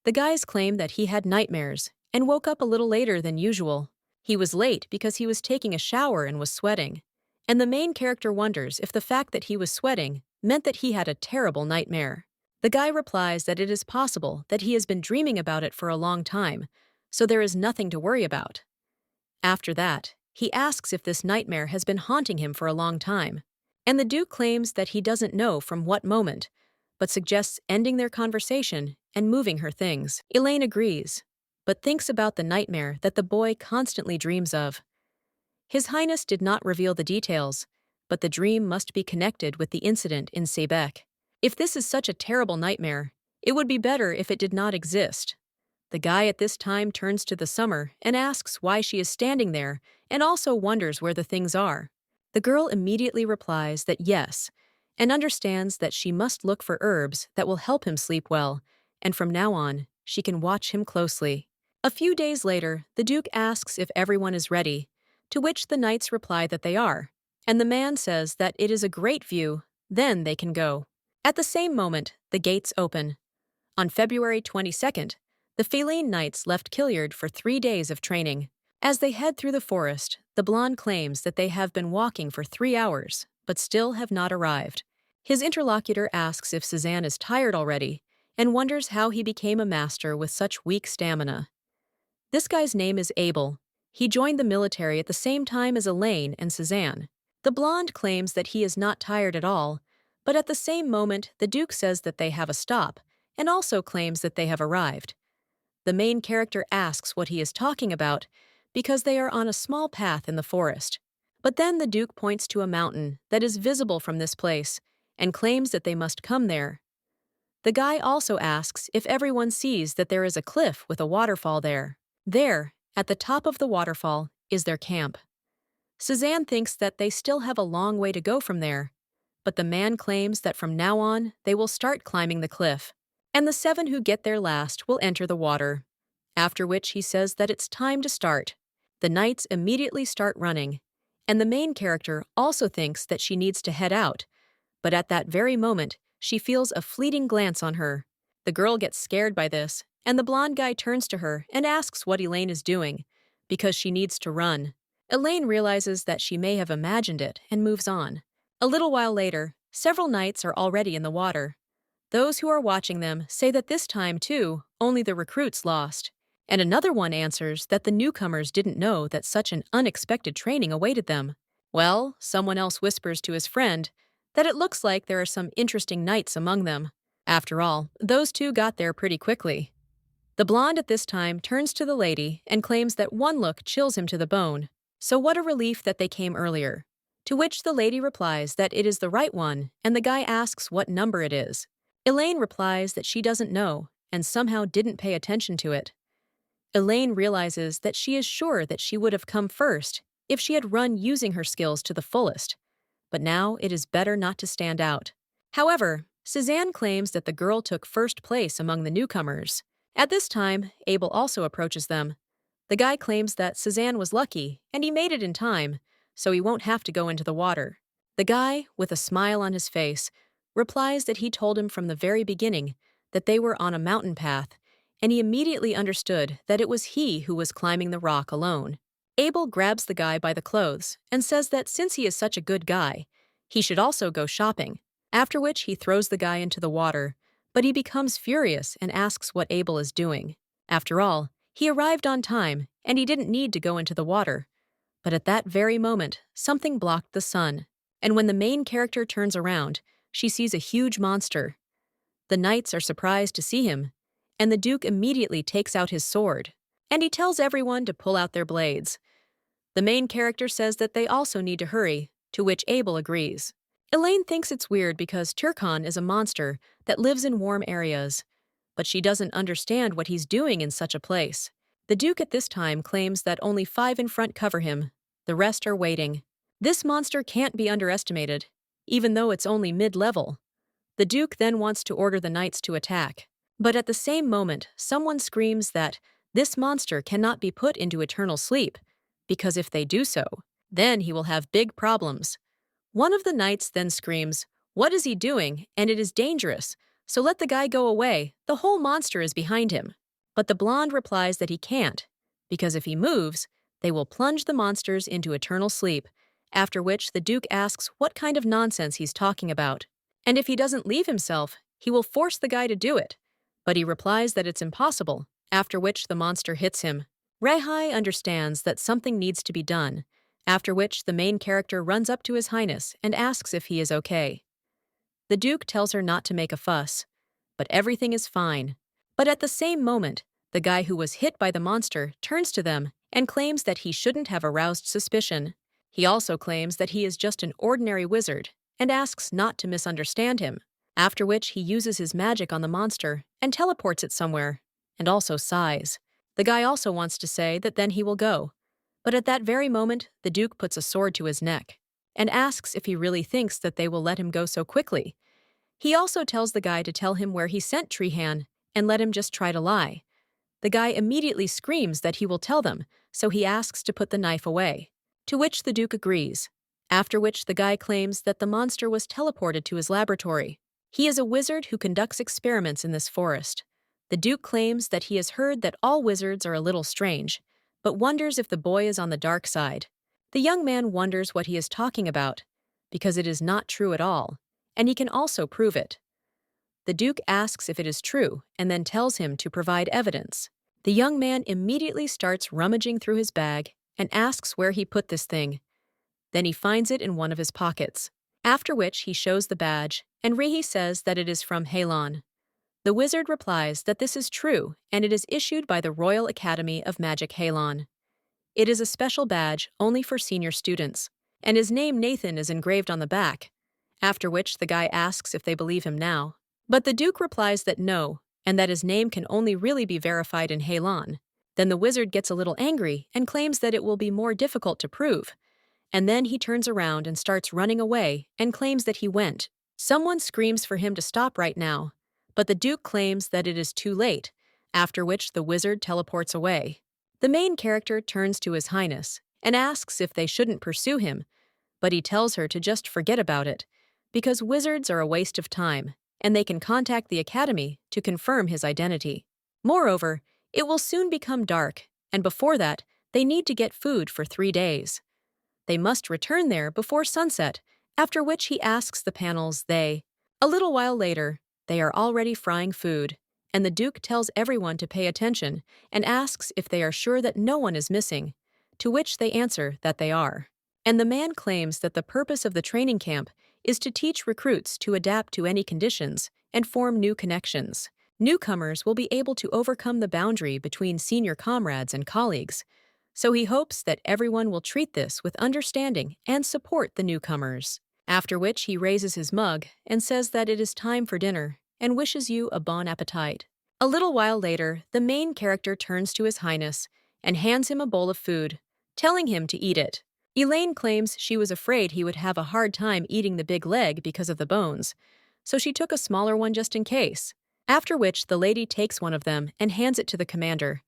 The guys claim that he had nightmares and woke up a little later than usual. He was late because he was taking a shower and was sweating, and the main character wonders if the fact that he was sweating meant that he had a terrible nightmare. The guy replies that it is possible that he has been dreaming about it for a long time, so there is nothing to worry about. After that, he asks if this nightmare has been haunting him for a long time, and the Duke claims that he doesn't know from what moment, but suggests ending their conversation and moving her things. Elaine agrees, but thinks about the nightmare that the boy constantly dreams of. His Highness did not reveal the details, but the dream must be connected with the incident in Sebec. If this is such a terrible nightmare, it would be better if it did not exist. The guy at this time turns to the Summer and asks why she is standing there and also wonders where the things are. The girl immediately replies that yes, and understands that she must look for herbs that will help him sleep well, and from now on, she can watch him closely. A few days later, the Duke asks if everyone is ready, to which the knights reply that they are, and the man says that it is a great view, then they can go. At the same moment, the gates open. On February 22nd, the Feline Knights left Killiard for 3 days of training. As they head through the forest, the blonde claims that they have been walking for 3 hours, but still have not arrived. His interlocutor asks if Cézanne is tired already and wonders how he became a master with such weak stamina. This guy's name is Abel. He joined the military at the same time as Elaine and Cézanne. The blonde claims that he is not tired at all, but at the same moment the Duke says that they have a stop and also claims that they have arrived. The main character asks what he is talking about because they are on a small path in the forest. But then the Duke points to a mountain that is visible from this place and claims that they must come there. The guy also asks if everyone sees that there is a cliff with a waterfall there. There, at the top of the waterfall, is their camp. Cézanne thinks that they still have a long way to go from there, but the man claims that from now on they will start climbing the cliff, and the 7 who get there last will enter the water. After which he says that it's time to start. The knights immediately start running, and the main character also thinks that she needs to head out, but at that very moment she feels a fleeting glance on her. The girl gets scared by this, and the blonde guy turns to her and asks what Elaine is doing, because she needs to run. Elaine realizes that she may have imagined it and moves on. A little while later, several knights are already in the water. Those who are watching them say that this time, too, only the recruits lost. And another one answers that the newcomers didn't know that such an unexpected training awaited them. Well, someone else whispers to his friend that it looks like there are some interesting knights among them. After all, those 2 got there pretty quickly. The blonde at this time turns to the lady and claims that one look chills him to the bone. So what a relief that they came earlier. To which the lady replies that it is the right one, and the guy asks what number it is. Elaine replies that she doesn't know and somehow didn't pay attention to it. Elaine realizes that she is sure that she would have come first if she had run using her skills to the fullest, but now it is better not to stand out. However, Cézanne claims that the girl took first place among the newcomers. At this time, Abel also approaches them. The guy claims that Cézanne was lucky and he made it in time, so he won't have to go into the water. The guy, with a smile on his face, replies that he told him from the very beginning that they were on a mountain path, and he immediately understood that it was he who was climbing the rock alone. Abel grabs the guy by the clothes and says that since he is such a good guy, he should also go shopping, after which he throws the guy into the water, but he becomes furious and asks what Abel is doing. After all, he arrived on time and he didn't need to go into the water. But at that very moment, something blocked the sun, and when the main character turns around, she sees a huge monster. The knights are surprised to see him, and the Duke immediately takes out his sword, and he tells everyone to pull out their blades. The main character says that they also need to hurry, to which Abel agrees. Elaine thinks it's weird because Turkon is a monster that lives in warm areas, but she doesn't understand what he's doing in such a place. The Duke at this time claims that only 5 in front cover him, the rest are waiting. This monster can't be underestimated, even though it's only mid-level. The Duke then wants to order the knights to attack, but at the same moment, someone screams that this monster cannot be put into eternal sleep, because if they do so, then he will have big problems. One of the knights then screams, "What is he doing? And it is dangerous, so let the guy go away, the whole monster is behind him." But the blonde replies that he can't, because if he moves, they will plunge the monsters into eternal sleep, after which the Duke asks what kind of nonsense he's talking about. And if he doesn't leave himself, he will force the guy to do it. But he replies that it's impossible, after which the monster hits him. Rehai understands that something needs to be done, after which the main character runs up to His Highness and asks if he is okay. The Duke tells her not to make a fuss, but everything is fine. But at the same moment, the guy who was hit by the monster turns to them and claims that he shouldn't have aroused suspicion. He also claims that he is just an ordinary wizard and asks not to misunderstand him, after which he uses his magic on the monster and teleports it somewhere, and also sighs. The guy also wants to say that then he will go, but at that very moment, the Duke puts a sword to his neck and asks if he really thinks that they will let him go so quickly. He also tells the guy to tell him where he sent Trehan and let him just try to lie. The guy immediately screams that he will tell them, so he asks to put the knife away, to which the Duke agrees, after which the guy claims that the monster was teleported to his laboratory. He is a wizard who conducts experiments in this forest. The Duke claims that he has heard that all wizards are a little strange, but wonders if the boy is on the dark side. The young man wonders what he is talking about, because it is not true at all, and he can also prove it. The Duke asks if it is true and then tells him to provide evidence. The young man immediately starts rummaging through his bag and asks where he put this thing. Then he finds it in one of his pockets, after which he shows the badge, and Rihi says that it is from Halon. The wizard replies that this is true and it is issued by the Royal Academy of Magic Halon. It is a special badge only for senior students, and his name Nathan is engraved on the back, after which the guy asks if they believe him now. But the Duke replies that no, and that his name can only really be verified in Halon. Then the wizard gets a little angry and claims that it will be more difficult to prove, and then he turns around and starts running away and claims that he went. Someone screams for him to stop right now, but the Duke claims that it is too late, after which the wizard teleports away. The main character turns to His Highness and asks if they shouldn't pursue him, but he tells her to just forget about it, because wizards are a waste of time, and they can contact the Academy to confirm his identity. Moreover, it will soon become dark, and before that, they need to get food for 3 days. They must return there before sunset, after which he asks the panels they. A little while later, they are already frying food, and the Duke tells everyone to pay attention and asks if they are sure that no one is missing, to which they answer that they are. And the man claims that the purpose of the training camp is to teach recruits to adapt to any conditions and form new connections. Newcomers will be able to overcome the boundary between senior comrades and colleagues, so he hopes that everyone will treat this with understanding and support the newcomers. After which he raises his mug and says that it is time for dinner and wishes you a bon appetit. A little while later, the main character turns to His Highness and hands him a bowl of food, telling him to eat it. Elaine claims she was afraid he would have a hard time eating the big leg because of the bones, so she took a smaller one just in case, after which the lady takes one of them and hands it to the commander.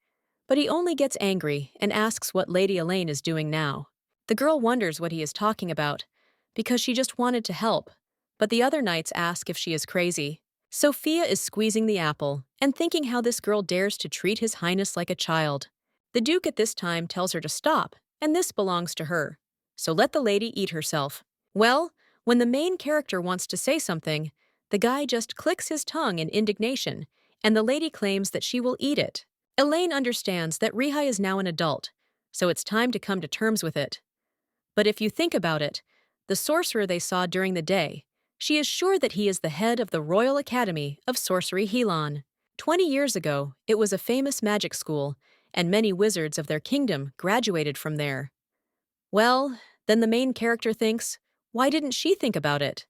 But he only gets angry and asks what Lady Elaine is doing now. The girl wonders what he is talking about, because she just wanted to help, but the other knights ask if she is crazy. Sophia is squeezing the apple and thinking how this girl dares to treat His Highness like a child. The Duke at this time tells her to stop, and this belongs to her, so let the lady eat herself. Well, when the main character wants to say something, the guy just clicks his tongue in indignation, and the lady claims that she will eat it. Elaine understands that Rihi is now an adult, so it's time to come to terms with it. But if you think about it, the sorcerer they saw during the day, she is sure that he is the head of the Royal Academy of Sorcery Helon. 20 years ago, it was a famous magic school, and many wizards of their kingdom graduated from there. Well, then the main character thinks, why didn't she think about it?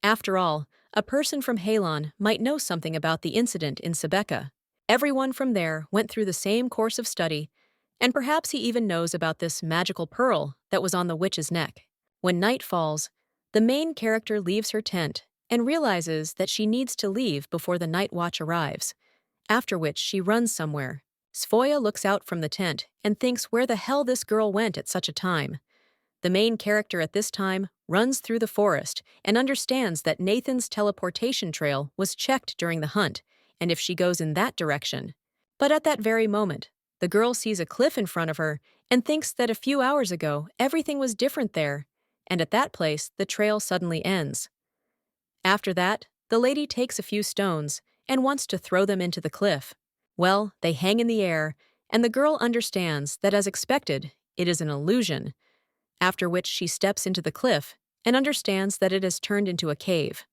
After all, a person from Halon might know something about the incident in Sebeka. Everyone from there went through the same course of study, and perhaps he even knows about this magical pearl that was on the witch's neck. When night falls, the main character leaves her tent and realizes that she needs to leave before the night watch arrives, after which she runs somewhere. Svoya looks out from the tent and thinks where the hell this girl went at such a time. The main character at this time runs through the forest and understands that Nathan's teleportation trail was checked during the hunt, and if she goes in that direction. But at that very moment, the girl sees a cliff in front of her and thinks that a few hours ago everything was different there, and at that place the trail suddenly ends. After that, the lady takes a few stones and wants to throw them into the cliff. Well, they hang in the air, and the girl understands that, as expected, it is an illusion, after which she steps into the cliff and understands that it has turned into a cave.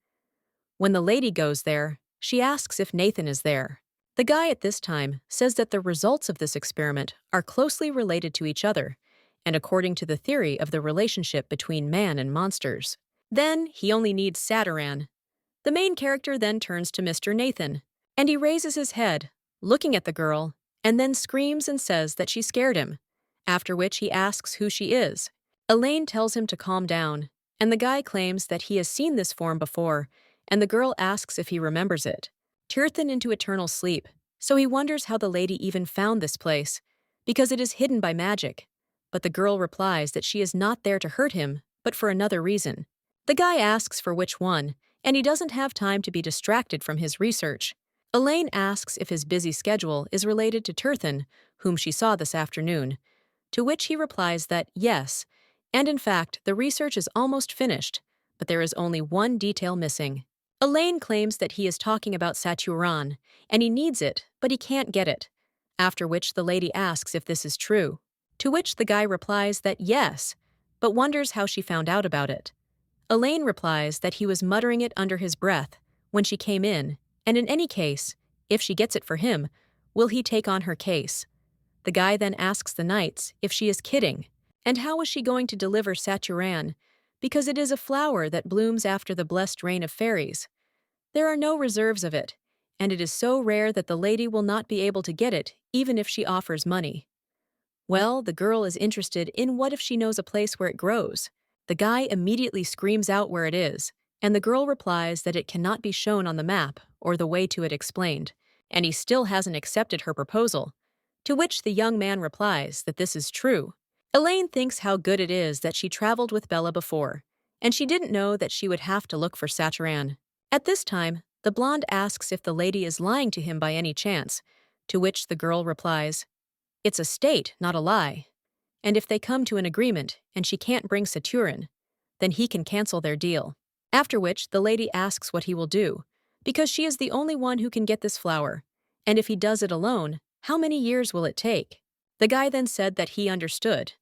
When the lady goes there, she asks if Nathan is there. The guy at this time says that the results of this experiment are closely related to each other, and according to the theory of the relationship between man and monsters. Then he only needs Satiran. The main character then turns to Mr. Nathan, and he raises his head, looking at the girl, and then screams and says that she scared him, after which he asks who she is. Elaine tells him to calm down, and the guy claims that he has seen this form before, and the girl asks if he remembers it. Tirthan into eternal sleep, so he wonders how the lady even found this place, because it is hidden by magic. But the girl replies that she is not there to hurt him, but for another reason. The guy asks for which one, and he doesn't have time to be distracted from his research. Elaine asks if his busy schedule is related to Tirthan, whom she saw this afternoon, to which he replies that yes, and in fact the research is almost finished, but there is only one detail missing. Elaine claims that he is talking about Saturan, and he needs it, but he can't get it. After which the lady asks if this is true, to which the guy replies that yes, but wonders how she found out about it. Elaine replies that he was muttering it under his breath when she came in, and in any case, if she gets it for him, will he take on her case? The guy then asks the knights if she is kidding, and how is she going to deliver Saturan, because it is a flower that blooms after the blessed reign of fairies. There are no reserves of it, and it is so rare that the lady will not be able to get it even if she offers money. Well, the girl is interested in what if she knows a place where it grows. The guy immediately screams out where it is, and the girl replies that it cannot be shown on the map or the way to it explained, and he still hasn't accepted her proposal. To which the young man replies that this is true. Elaine thinks how good it is that she traveled with Bella before, and she didn't know that she would have to look for Saturan. At this time, the blonde asks if the lady is lying to him by any chance, to which the girl replies, "It's a state, not a lie. And if they come to an agreement and she can't bring Saturan, then he can cancel their deal." After which the lady asks what he will do, because she is the only one who can get this flower, and if he does it alone, how many years will it take? The guy then said that he understood,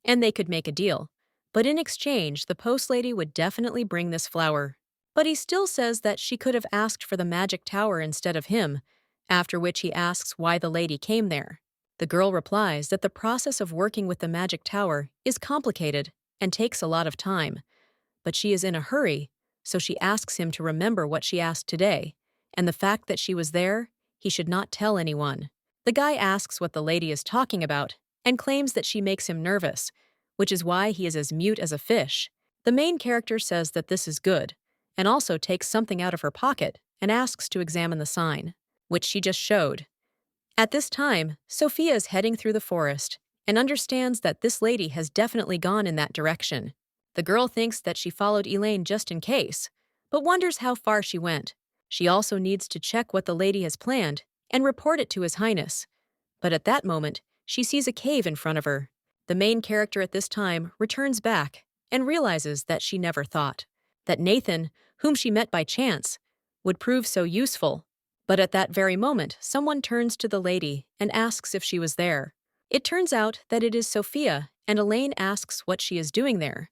and they could make a deal, but in exchange the post lady would definitely bring this flower. But he still says that she could have asked for the magic tower instead of him, after which he asks why the lady came there. The girl replies that the process of working with the magic tower is complicated and takes a lot of time, but she is in a hurry, so she asks him to remember what she asked today, and the fact that she was there, he should not tell anyone. The guy asks what the lady is talking about and claims that she makes him nervous, which is why he is as mute as a fish. The main character says that this is good, and also takes something out of her pocket and asks to examine the sign, which she just showed. At this time, Sophia is heading through the forest and understands that this lady has definitely gone in that direction. The girl thinks that she followed Elaine just in case, but wonders how far she went. She also needs to check what the lady has planned and report it to His Highness. But at that moment, she sees a cave in front of her. The main character at this time returns back and realizes that she never thought that Nathan, whom she met by chance, would prove so useful. But at that very moment, someone turns to the lady and asks if she was there. It turns out that it is Sophia, and Elaine asks what she is doing there.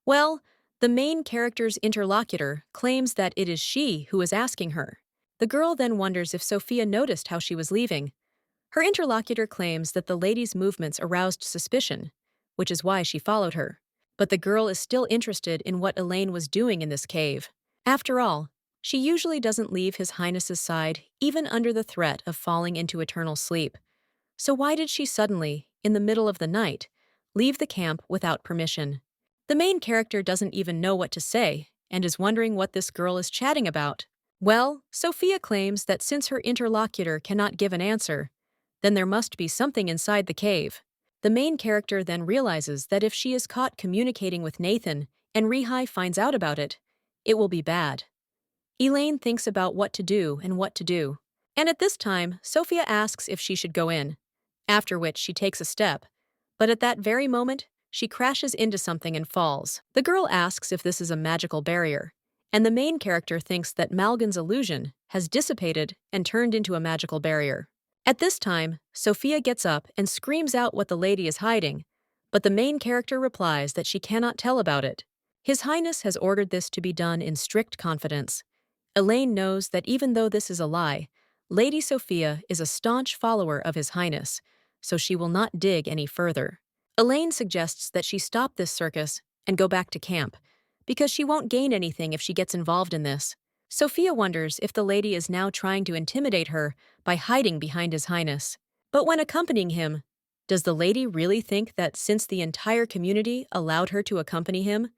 Well, the main character's interlocutor claims that it is she who is asking her. The girl then wonders if Sophia noticed how she was leaving. Her interlocutor claims that the lady's movements aroused suspicion, which is why she followed her. But the girl is still interested in what Elaine was doing in this cave. After all, she usually doesn't leave His Highness's side even under the threat of falling into eternal sleep. So why did she suddenly, in the middle of the night, leave the camp without permission? The main character doesn't even know what to say and is wondering what this girl is chatting about. Well, Sophia claims that since her interlocutor cannot give an answer, then there must be something inside the cave. The main character then realizes that if she is caught communicating with Nathan and Rihai finds out about it, it will be bad. Elaine thinks about what to do, and at this time, Sophia asks if she should go in, after which she takes a step, but at that very moment, she crashes into something and falls. The girl asks if this is a magical barrier, and the main character thinks that Malgan's illusion has dissipated and turned into a magical barrier. At this time, Sophia gets up and screams out what the lady is hiding, but the main character replies that she cannot tell about it. His Highness has ordered this to be done in strict confidence. Elaine knows that even though this is a lie, Lady Sophia is a staunch follower of His Highness, so she will not dig any further. Elaine suggests that she stop this circus and go back to camp, because she won't gain anything if she gets involved in this. Sophia wonders if the lady is now trying to intimidate her by hiding behind His Highness. But when accompanying him, does the lady really think that since the entire community allowed her to accompany him,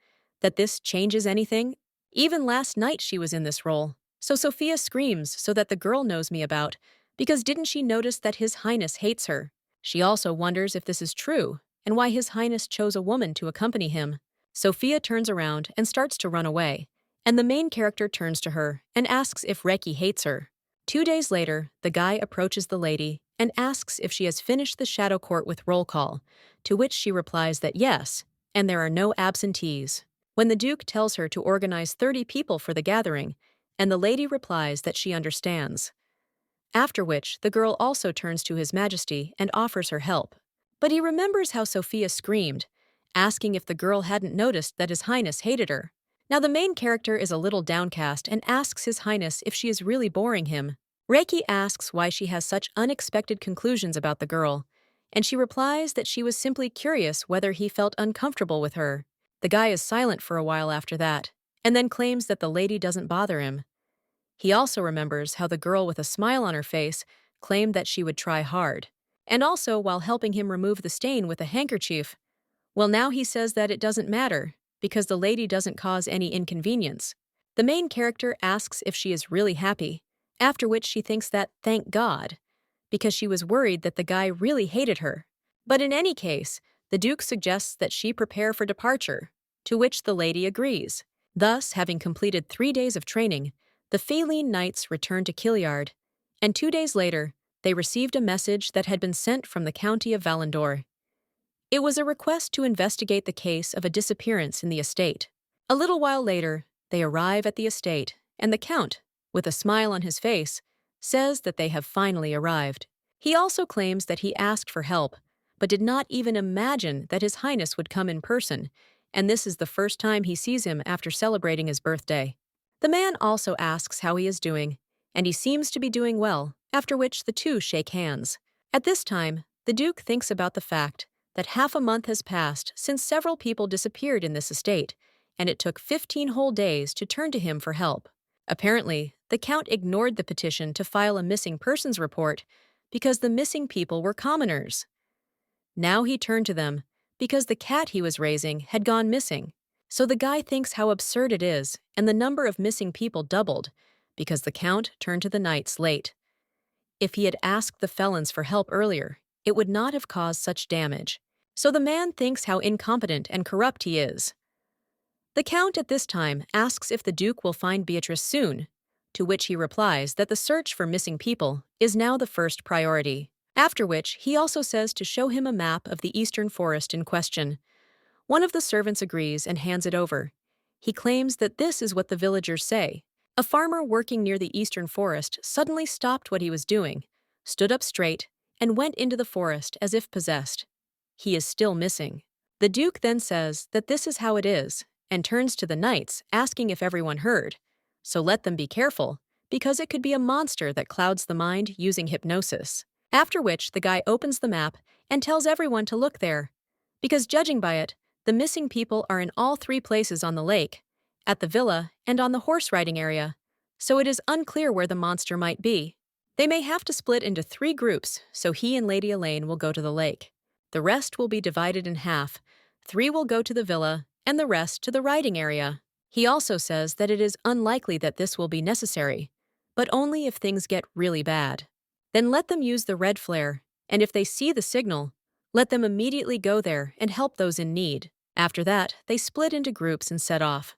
that this changes anything? Even last night she was in this role. So Sophia screams so that the girl knows me about, because didn't she notice that His Highness hates her? She also wonders if this is true, and why His Highness chose a woman to accompany him. Sophia turns around and starts to run away, and the main character turns to her and asks if Reiki hates her. 2 days later, the guy approaches the lady and asks if she has finished the shadow court with roll call, to which she replies that yes, and there are no absentees. when the Duke tells her to organize 30 people for the gathering, and the lady replies that she understands. After which, the girl also turns to His Majesty and offers her help. But he remembers how Sophia screamed, asking if the girl hadn't noticed that His Highness hated her. Now the main character is a little downcast and asks His Highness if she is really boring him. Reiki asks why she has such unexpected conclusions about the girl, and she replies that she was simply curious whether he felt uncomfortable with her. The guy is silent for a while after that, and then claims that the lady doesn't bother him. He also remembers how the girl with a smile on her face claimed that she would try hard, and also while helping him remove the stain with a handkerchief. Well, now he says that it doesn't matter, because the lady doesn't cause any inconvenience. The main character asks if she is really happy, after which she thinks that, thank God, because she was worried that the guy really hated her. But in any case, the Duke suggests that she prepare for departure, to which the lady agrees. Thus, having completed 3 days of training, the Feline Knights returned to Killiard, and 2 days later, they received a message that had been sent from the county of Valendor. It was a request to investigate the case of a disappearance in the estate. A little while later, they arrive at the estate, and the Count, with a smile on his face, says that they have finally arrived. He also claims that he asked for help, but did not even imagine that His Highness would come in person, and this is the first time he sees him after celebrating his birthday. The man also asks how he is doing, and he seems to be doing well, after which the two shake hands. At this time, the Duke thinks about the fact that half a month has passed since several people disappeared in this estate, and it took 15 whole days to turn to him for help. Apparently, the Count ignored the petition to file a missing persons report because the missing people were commoners. Now he turned to them because the cat he was raising had gone missing. So the guy thinks how absurd it is, and the number of missing people doubled because the Count turned to the knights late. If he had asked the felons for help earlier, it would not have caused such damage. So the man thinks how incompetent and corrupt he is. The Count at this time asks if the Duke will find Beatrice soon, to which he replies that the search for missing people is now the first priority. After which, he also says to show him a map of the eastern forest in question. One of the servants agrees and hands it over. He claims that this is what the villagers say. A farmer working near the eastern forest suddenly stopped what he was doing, stood up straight, and went into the forest as if possessed. He is still missing. The Duke then says that this is how it is, and turns to the knights, asking if everyone heard. So let them be careful, because it could be a monster that clouds the mind using hypnosis. After which, the guy opens the map and tells everyone to look there, because judging by it, the missing people are in all 3 places on the lake, at the villa, and on the horse riding area, so it is unclear where the monster might be. They may have to split into 3 groups, so he and Lady Elaine will go to the lake. The rest will be divided in half. 3 will go to the villa, and the rest to the riding area. He also says that it is unlikely that this will be necessary, but only if things get really bad. Then let them use the red flare, and if they see the signal, let them immediately go there and help those in need. After that, they split into groups and set off.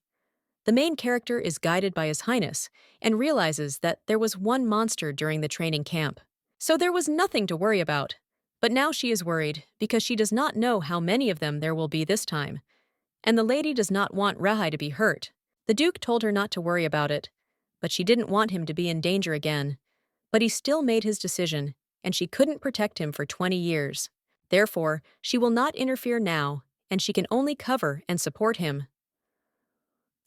The main character is guided by His Highness and realizes that there was one monster during the training camp. So there was nothing to worry about. But now she is worried because she does not know how many of them there will be this time. And the lady does not want Rahai to be hurt. The Duke told her not to worry about it, but she didn't want him to be in danger again. But he still made his decision, and she couldn't protect him for 20 years. Therefore, she will not interfere now, and she can only cover and support him.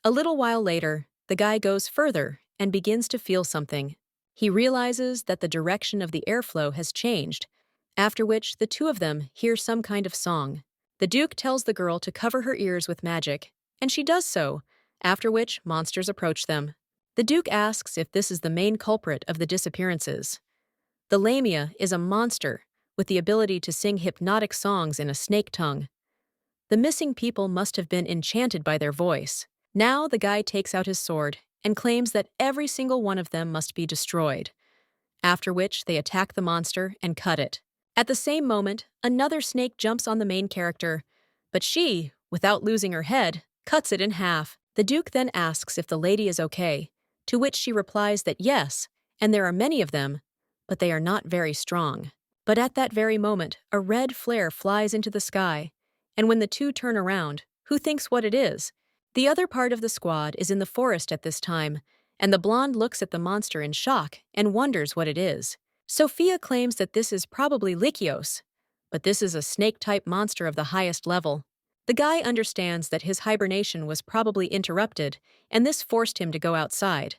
A little while later, the guy goes further and begins to feel something. He realizes that the direction of the airflow has changed, after which the 2 of them hear some kind of song. The Duke tells the girl to cover her ears with magic, and she does so, after which monsters approach them. The Duke asks if this is the main culprit of the disappearances. The Lamia is a monster with the ability to sing hypnotic songs in a snake tongue. The missing people must have been enchanted by their voice. Now the guy takes out his sword and claims that every single one of them must be destroyed, after which they attack the monster and cut it. At the same moment, another snake jumps on the main character, but she, without losing her head, cuts it in half. The Duke then asks if the lady is okay, to which she replies that yes, and there are many of them, but they are not very strong. But at that very moment, a red flare flies into the sky, and when the 2 turn around, who thinks what it is? The other part of the squad is in the forest at this time, and the blonde looks at the monster in shock and wonders what it is. Sophia claims that this is probably Likios, but this is a snake-type monster of the highest level. The guy understands that his hibernation was probably interrupted, and this forced him to go outside.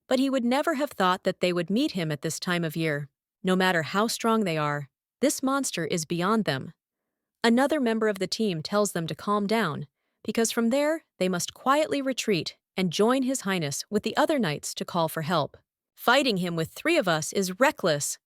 But he would never have thought that they would meet him at this time of year. No matter how strong they are, this monster is beyond them. Another member of the team tells them to calm down, because from there they must quietly retreat and join His Highness with the other knights to call for help. Fighting him with 3 of us is reckless.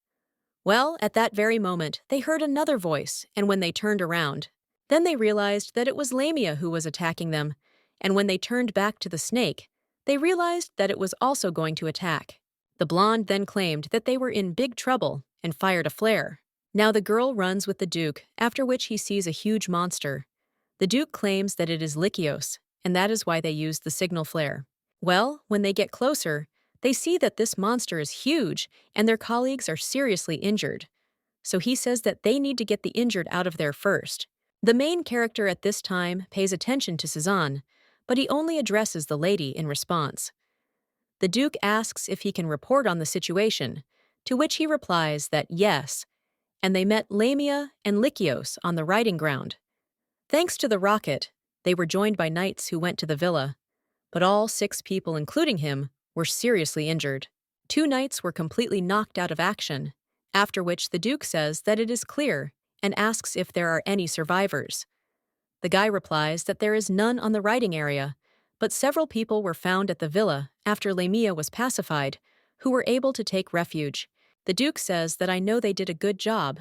Well, at that very moment, they heard another voice, and when they turned around, then they realized that it was Lamia who was attacking them, and when they turned back to the snake, they realized that it was also going to attack. The blonde then claimed that they were in big trouble and fired a flare. Now the girl runs with the Duke, after which he sees a huge monster. The Duke claims that it is Likios, and that is why they used the signal flare. Well, when they get closer, they see that this monster is huge and their colleagues are seriously injured. So he says that they need to get the injured out of there first. The main character at this time pays attention to Cezanne, but he only addresses the lady in response. The Duke asks if he can report on the situation, to which he replies that yes, and they met Lamia and Likios on the riding ground. Thanks to the rocket, they were joined by knights who went to the villa, but all 6 people, including him, were seriously injured. 2 knights were completely knocked out of action, after which the Duke says that it is clear and asks if there are any survivors. The guy replies that there is none on the riding area, but several people were found at the villa after Lamia was pacified, who were able to take refuge. The Duke says that I know they did a good job,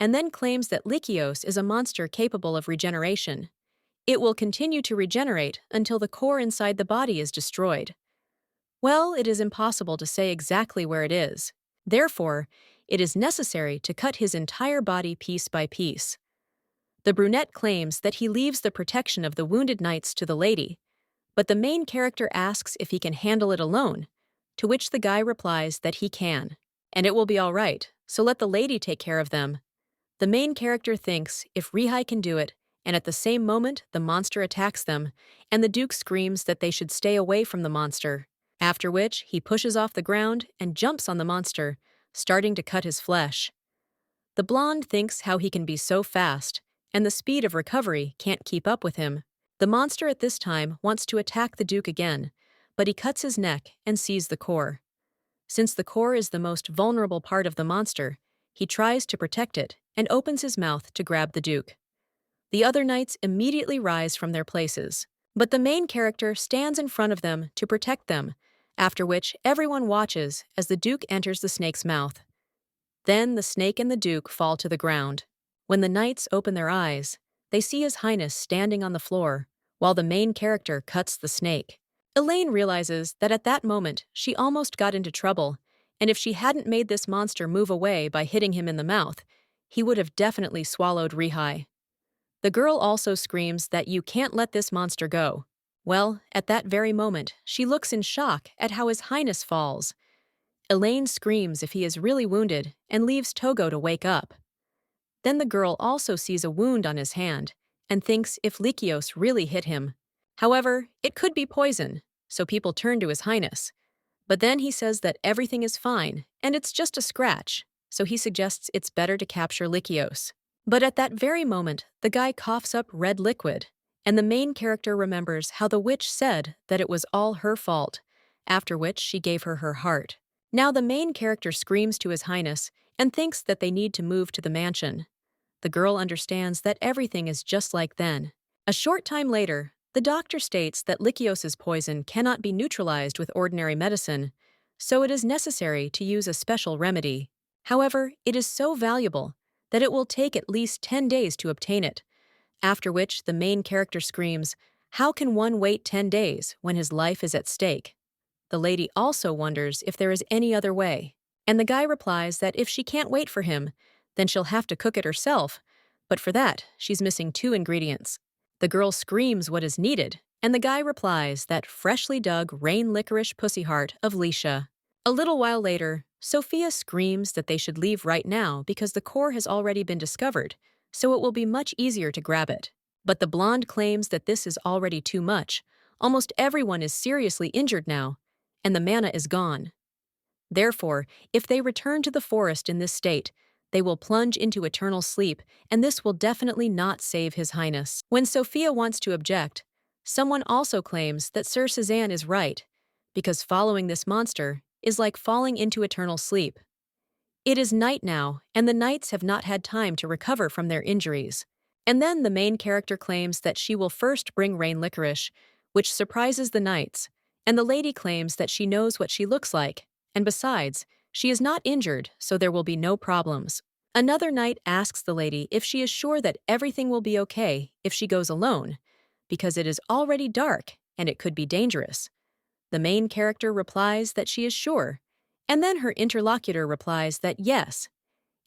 and then claims that Likios is a monster capable of regeneration. It will continue to regenerate until the core inside the body is destroyed. Well, it is impossible to say exactly where it is. Therefore, it is necessary to cut his entire body piece by piece. The brunette claims that he leaves the protection of the wounded knights to the lady, but the main character asks if he can handle it alone, to which the guy replies that he can. And it will be all right, so let the lady take care of them. The main character thinks if Rihai can do it, and at the same moment the monster attacks them, and the Duke screams that they should stay away from the monster, after which he pushes off the ground and jumps on the monster, starting to cut his flesh. The blonde thinks how he can be so fast, and the speed of recovery can't keep up with him. The monster at this time wants to attack the Duke again, but he cuts his neck and sees the core. Since the core is the most vulnerable part of the monster, he tries to protect it and opens his mouth to grab the Duke. The other knights immediately rise from their places, but the main character stands in front of them to protect them, after which everyone watches as the Duke enters the snake's mouth. Then the snake and the Duke fall to the ground. When the knights open their eyes, they see His Highness standing on the floor, while the main character cuts the snake. Elaine realizes that at that moment she almost got into trouble, and if she hadn't made this monster move away by hitting him in the mouth, he would have definitely swallowed Rihai. The girl also screams that you can't let this monster go. Well, at that very moment, she looks in shock at how His Highness falls. Elaine screams if he is really wounded and leaves Togo to wake up. Then the girl also sees a wound on his hand and thinks if Likios really hit him. However, it could be poison, so people turn to His Highness. But then he says that everything is fine and it's just a scratch, so he suggests it's better to capture Likios. But at that very moment, the guy coughs up red liquid, and the main character remembers how the witch said that it was all her fault, after which she gave her her heart. Now the main character screams to His Highness and thinks that they need to move to the mansion. The girl understands that everything is just like then. A short time later, the doctor states that Likios's poison cannot be neutralized with ordinary medicine, so it is necessary to use a special remedy. However, it is so valuable that it will take at least 10 days to obtain it, after which the main character screams, "How can one wait 10 days when his life is at stake?" The lady also wonders if there is any other way, and the guy replies that if she can't wait for him, then she'll have to cook it herself, but for that, she's missing 2 ingredients. The girl screams what is needed, and the guy replies that freshly dug rain licorice pussy heart of Lisha. A little while later, Sophia screams that they should leave right now because the core has already been discovered, so it will be much easier to grab it. But the blonde claims that this is already too much, Almost everyone is seriously injured now, and the mana is gone. Therefore, if they return to the forest in this state, they will plunge into eternal sleep, and this will definitely not save His Highness. When Sophia wants to object, someone also claims that Sir Cezanne is right, because following this monster is like falling into eternal sleep. It is night now, and the knights have not had time to recover from their injuries. And then the main character claims that she will first bring rain licorice, which surprises the knights, and the lady claims that she knows what she looks like, and besides, she is not injured, so there will be no problems. Another knight asks the lady if she is sure that everything will be okay if she goes alone, because it is already dark and it could be dangerous. The main character replies that she is sure, and then her interlocutor replies that yes,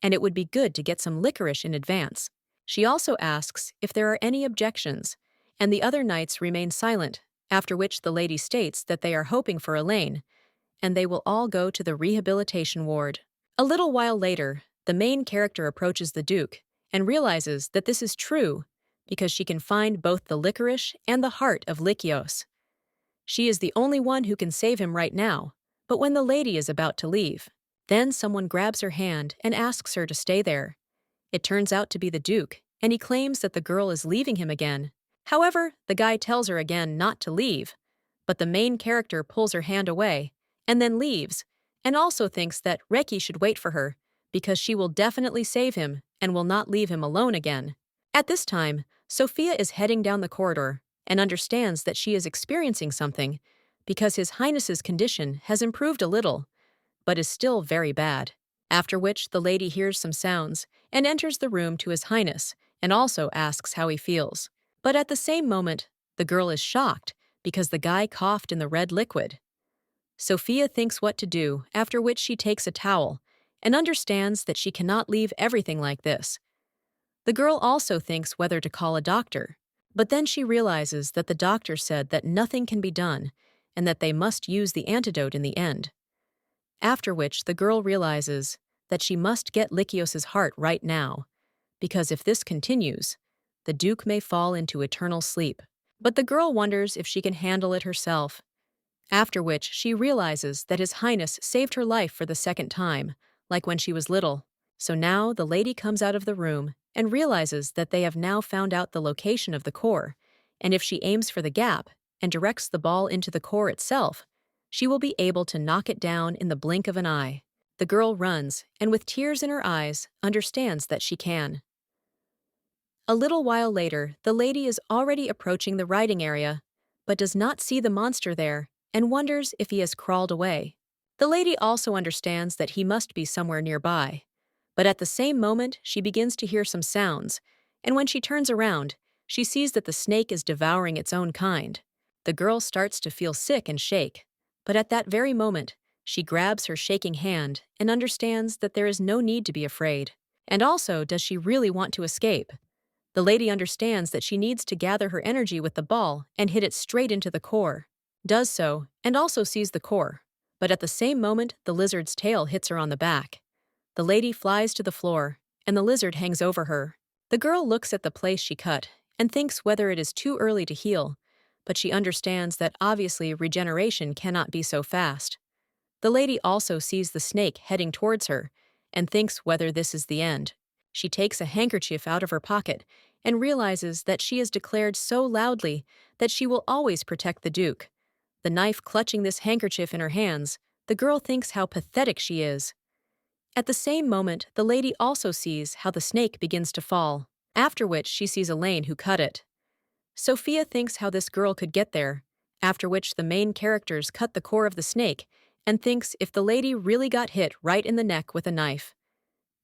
and it would be good to get some licorice in advance. She also asks if there are any objections, and the other knights remain silent, after which the lady states that they are hoping for Elaine, and they will all go to the rehabilitation ward. A little while later, the main character approaches the Duke and realizes that this is true because she can find both the licorice and the heart of Lycios. She is the only one who can save him right now, but when the lady is about to leave, then someone grabs her hand and asks her to stay there. It turns out to be the Duke, and he claims that the girl is leaving him again. However, the guy tells her again not to leave, but the main character pulls her hand away and then leaves, and also thinks that Reki should wait for her because she will definitely save him and will not leave him alone again. At this time, Sophia is heading down the corridor and understands that she is experiencing something because His Highness's condition has improved a little, but is still very bad. After which the lady hears some sounds and enters the room to His Highness and also asks how he feels. But at the same moment, the girl is shocked because the guy coughed in the red liquid. Sophia thinks what to do, after which she takes a towel and understands that she cannot leave everything like this. The girl also thinks whether to call a doctor, but then she realizes that the doctor said that nothing can be done and that they must use the antidote in the end. After which the girl realizes that she must get Lycios's heart right now, because if this continues, the Duke may fall into eternal sleep. But the girl wonders if she can handle it herself. After which she realizes that His Highness saved her life for the second time, like when she was little. So now the lady comes out of the room and realizes that they have now found out the location of the core, and if she aims for the gap and directs the ball into the core itself, she will be able to knock it down in the blink of an eye. The girl runs, and with tears in her eyes, understands that she can. A little while later, the lady is already approaching the riding area, but does not see the monster there, and wonders if he has crawled away. The lady also understands that he must be somewhere nearby, but at the same moment she begins to hear some sounds, and when she turns around, she sees that the snake is devouring its own kind. The girl starts to feel sick and shake, but at that very moment, she grabs her shaking hand and understands that there is no need to be afraid. And also, does she really want to escape? The lady understands that she needs to gather her energy with the ball and hit it straight into the core. Does so, and also sees the core. But at the same moment, the lizard's tail hits her on the back. The lady flies to the floor, and the lizard hangs over her. The girl looks at the place she cut and thinks whether it is too early to heal, but she understands that obviously regeneration cannot be so fast. The lady also sees the snake heading towards her and thinks whether this is the end. She takes a handkerchief out of her pocket and realizes that she has declared so loudly that she will always protect the Duke. The knife clutching this handkerchief in her hands, the girl thinks how pathetic she is. At the same moment, the lady also sees how the snake begins to fall, after which she sees Elaine who cut it. Sophia thinks how this girl could get there, after which the main characters cut the core of the snake and thinks if the lady really got hit right in the neck with a knife.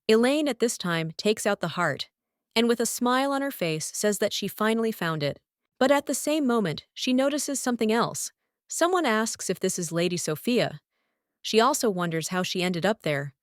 Elaine at this time takes out the heart, and with a smile on her face says that she finally found it. But at the same moment, she notices something else. Someone asks if this is Lady Sophia. She also wonders how she ended up there,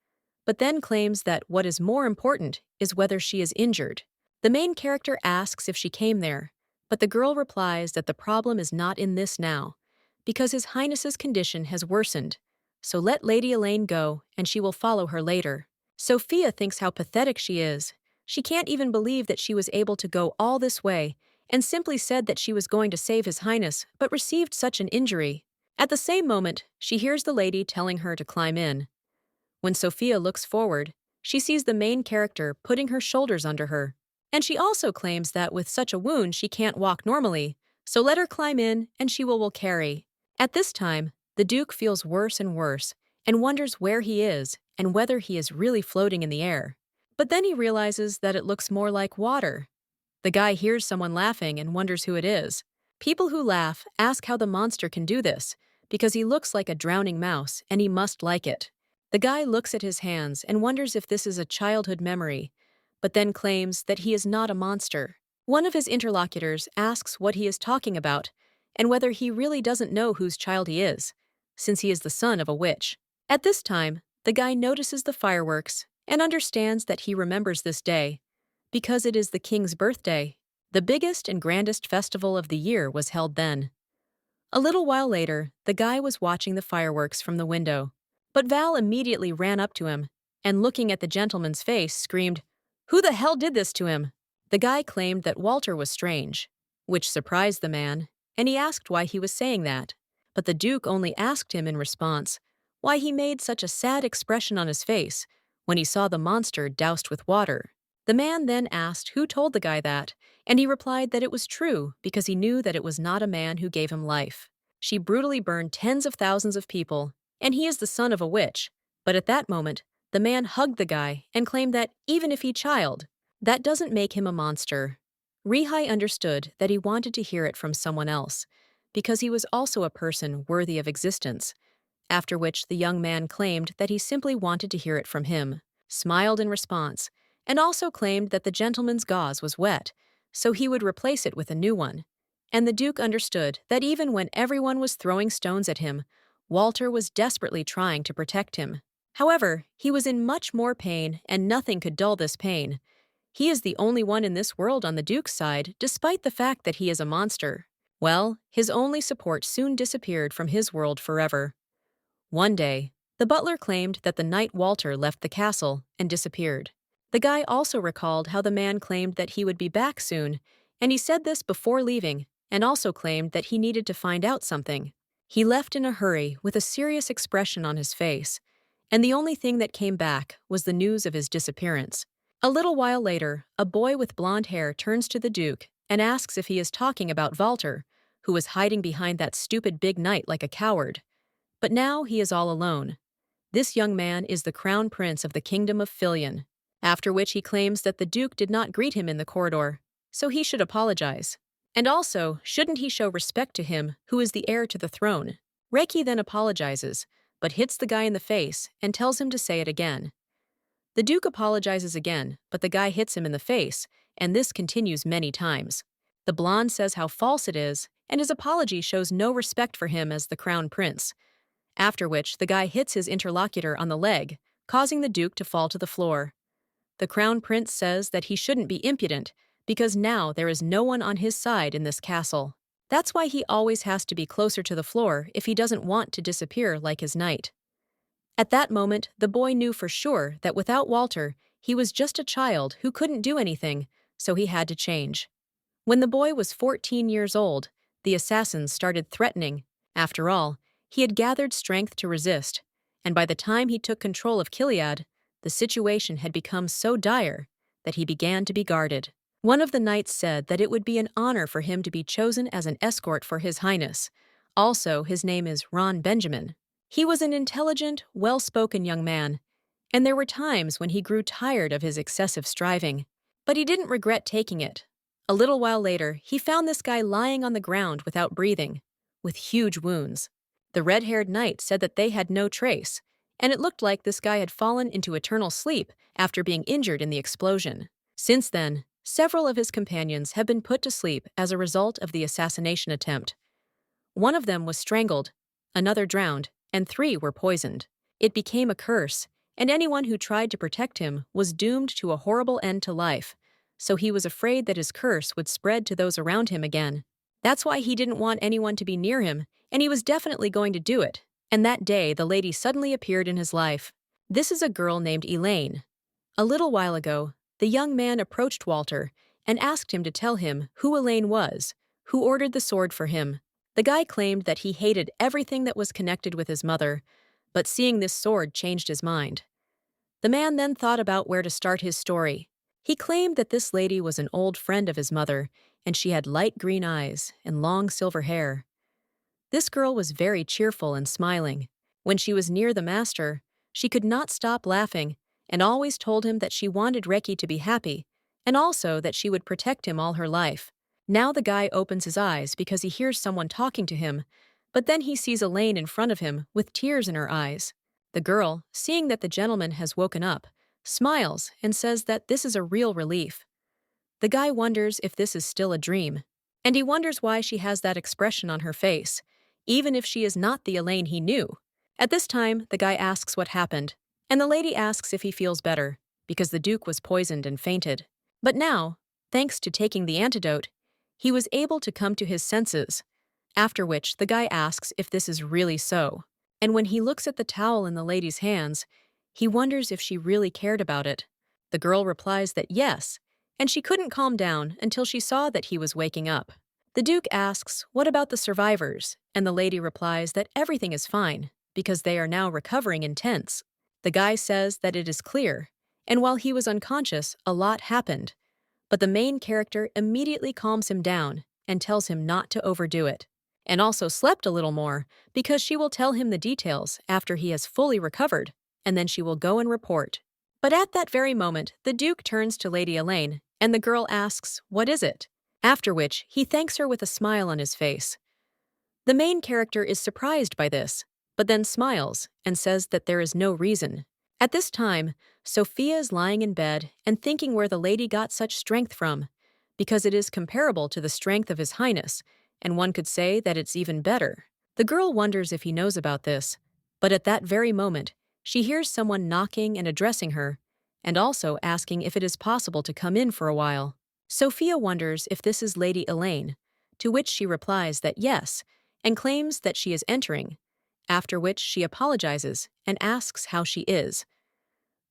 but then claims that what is more important is whether she is injured. The main character asks if she came there, but the girl replies that the problem is not in this now, because His Highness's condition has worsened, so let Lady Elaine go and she will follow her later. Sophia thinks how pathetic she is. She can't even believe that she was able to go all this way and simply said that she was going to save His Highness but received such an injury. At the same moment, she hears the lady telling her to climb in. When Sophia looks forward, she sees the main character putting her shoulders under her. And she also claims that with such a wound she can't walk normally, so let her climb in and she will carry. At this time, the Duke feels worse and worse and wonders where he is and whether he is really floating in the air. But then he realizes that it looks more like water. The guy hears someone laughing and wonders who it is. People who laugh ask how the monster can do this, because he looks like a drowning mouse and he must like it. The guy looks at his hands and wonders if this is a childhood memory, but then claims that he is not a monster. One of his interlocutors asks what he is talking about and whether he really doesn't know whose child he is, since he is the son of a witch. At this time, the guy notices the fireworks and understands that he remembers this day because it is the king's birthday. The biggest and grandest festival of the year was held then. A little while later, the guy was watching the fireworks from the window. But Val immediately ran up to him, and looking at the gentleman's face, screamed, "Who the hell did this to him?" The guy claimed that Walter was strange, which surprised the man, and he asked why he was saying that. But the Duke only asked him in response why he made such a sad expression on his face when he saw the monster doused with water. The man then asked who told the guy that, and he replied that it was true because he knew that it was not a man who gave him life. She brutally burned tens of thousands of people, and he is the son of a witch. But at that moment, the man hugged the guy and claimed that even if he child, that doesn't make him a monster. Rihai understood that he wanted to hear it from someone else, because he was also a person worthy of existence, after which the young man claimed that he simply wanted to hear it from him, smiled in response, and also claimed that the gentleman's gauze was wet, so he would replace it with a new one. And the Duke understood that even when everyone was throwing stones at him, Walter was desperately trying to protect him. However, he was in much more pain, and nothing could dull this pain. He is the only one in this world on the Duke's side, despite the fact that he is a monster. Well, his only support soon disappeared from his world forever. One day, the butler claimed that the night Walter left the castle and disappeared. The guy also recalled how the man claimed that he would be back soon, and he said this before leaving, and also claimed that he needed to find out something. He left in a hurry with a serious expression on his face, and the only thing that came back was the news of his disappearance. A little while later, a boy with blonde hair turns to the Duke and asks if he is talking about Walter, who was hiding behind that stupid big knight like a coward. But now he is all alone. This young man is the crown prince of the kingdom of Filion, after which he claims that the Duke did not greet him in the corridor, so he should apologize. And also, shouldn't he show respect to him, who is the heir to the throne? Reiki then apologizes, but hits the guy in the face and tells him to say it again. The Duke apologizes again, but the guy hits him in the face, and this continues many times. The blonde says how false it is, and his apology shows no respect for him as the crown prince. After which, the guy hits his interlocutor on the leg, causing the Duke to fall to the floor. The crown prince says that he shouldn't be impudent, because now there is no one on his side in this castle. That's why he always has to be closer to the floor if he doesn't want to disappear like his knight. At that moment, the boy knew for sure that without Walter, he was just a child who couldn't do anything, so he had to change. When the boy was 14 years old, the assassins started threatening. After all, he had gathered strength to resist, and by the time he took control of Gilead, the situation had become so dire that he began to be guarded. One of the knights said that it would be an honor for him to be chosen as an escort for His Highness. Also, his name is Ron Benjamin. He was an intelligent, well-spoken young man, and there were times when he grew tired of his excessive striving. But he didn't regret taking it. A little while later, he found this guy lying on the ground without breathing, with huge wounds. The red-haired knight said that they had no trace, and it looked like this guy had fallen into eternal sleep after being injured in the explosion. Since then, several of his companions have been put to sleep as a result of the assassination attempt. One of them was strangled, another drowned, and 3 were poisoned. It became a curse, and anyone who tried to protect him was doomed to a horrible end to life, so he was afraid that his curse would spread to those around him again. That's why he didn't want anyone to be near him, and he was definitely going to do it. And that day, the lady suddenly appeared in his life. This is a girl named Elaine. A little while ago, the young man approached Walter and asked him to tell him who Elaine was, who ordered the sword for him. The guy claimed that he hated everything that was connected with his mother, but seeing this sword changed his mind. The man then thought about where to start his story. He claimed that this lady was an old friend of his mother, and she had light green eyes and long silver hair. This girl was very cheerful and smiling. When she was near the master, she could not stop laughing and always told him that she wanted Reki to be happy, and also that she would protect him all her life. Now the guy opens his eyes because he hears someone talking to him, but then he sees Elaine in front of him with tears in her eyes. The girl, seeing that the gentleman has woken up, smiles and says that this is a real relief. The guy wonders if this is still a dream, and he wonders why she has that expression on her face, even if she is not the Elaine he knew. At this time, the guy asks what happened, and the lady asks if he feels better, because the Duke was poisoned and fainted. But now, thanks to taking the antidote, he was able to come to his senses, after which the guy asks if this is really so. And when he looks at the towel in the lady's hands, he wonders if she really cared about it. The girl replies that yes, and she couldn't calm down until she saw that he was waking up. The Duke asks, "What about the survivors?" And the lady replies that everything is fine, because they are now recovering in tents. The guy says that it is clear, and while he was unconscious, a lot happened. But the main character immediately calms him down and tells him not to overdo it, and also slept a little more because she will tell him the details after he has fully recovered, and then she will go and report. But at that very moment, the Duke turns to Lady Elaine, and the girl asks, "What is it?" After which, he thanks her with a smile on his face. The main character is surprised by this, but then smiles and says that there is no reason. At this time, Sophia is lying in bed and thinking where the lady got such strength from, because it is comparable to the strength of His Highness, and one could say that it's even better. The girl wonders if he knows about this, but at that very moment, she hears someone knocking and addressing her, and also asking if it is possible to come in for a while. Sophia wonders if this is Lady Elaine, to which she replies that yes, and claims that she is entering, after which she apologizes and asks how she is.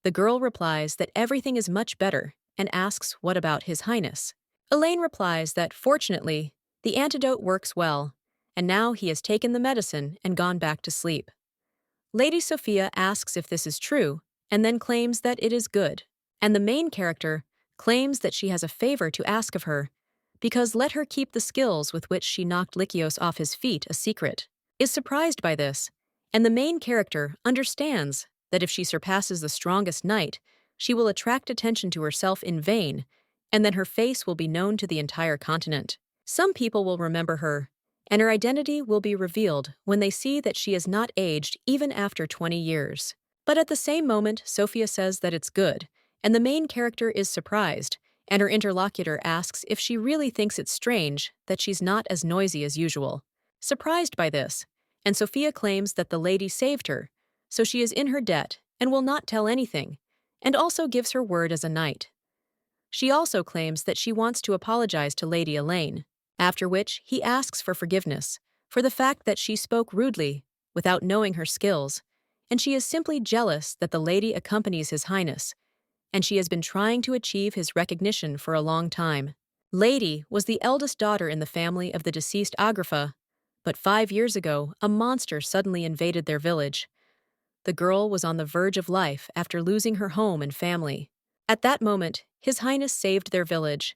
The girl replies that everything is much better and asks what about His Highness. Elaine replies that fortunately, the antidote works well, and now he has taken the medicine and gone back to sleep. Lady Sophia asks if this is true, and then claims that it is good, and the main character claims that she has a favor to ask of her, because let her keep the skills with which she knocked Lycios off his feet a secret. Is surprised by this, and the main character understands that if she surpasses the strongest knight, she will attract attention to herself in vain, and then her face will be known to the entire continent. Some people will remember her, and her identity will be revealed when they see that she has not aged even after 20 years. But at the same moment, Sophia says that it's good, and the main character is surprised, and her interlocutor asks if she really thinks it's strange that she's not as noisy as usual. Surprised by this, and Sophia claims that the lady saved her, so she is in her debt and will not tell anything, and also gives her word as a knight. She also claims that she wants to apologize to Lady Elaine, after which he asks for forgiveness for the fact that she spoke rudely without knowing her skills, and she is simply jealous that the lady accompanies His Highness, and she has been trying to achieve his recognition for a long time. Lady was the eldest daughter in the family of the deceased Agrippa, but 5 years ago, a monster suddenly invaded their village. The girl was on the verge of life after losing her home and family. At that moment, His Highness saved their village.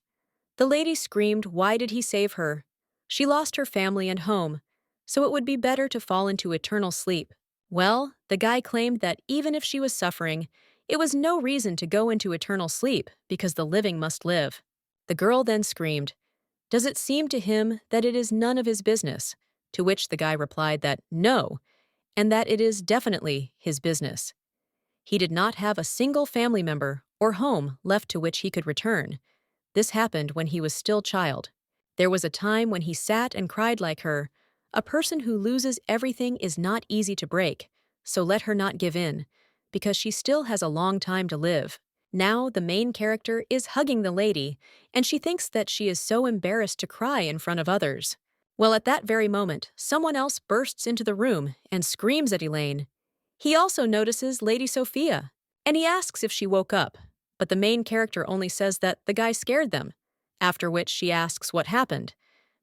The lady screamed, "Why did he save her?" She lost her family and home, so it would be better to fall into eternal sleep. Well, the guy claimed that even if she was suffering, it was no reason to go into eternal sleep because the living must live. The girl then screamed, "Does it seem to him that it is none of his business?" To which the guy replied that no, and that it is definitely his business. He did not have a single family member or home left to which he could return. This happened when he was still child. There was a time when he sat and cried like her. A person who loses everything is not easy to break, so let her not give in, because she still has a long time to live. Now the main character is hugging the lady, and she thinks that she is so embarrassed to cry in front of others. Well, at that very moment, someone else bursts into the room and screams at Elaine. He also notices Lady Sophia, and he asks if she woke up, but the main character only says that the guy scared them, after which she asks what happened,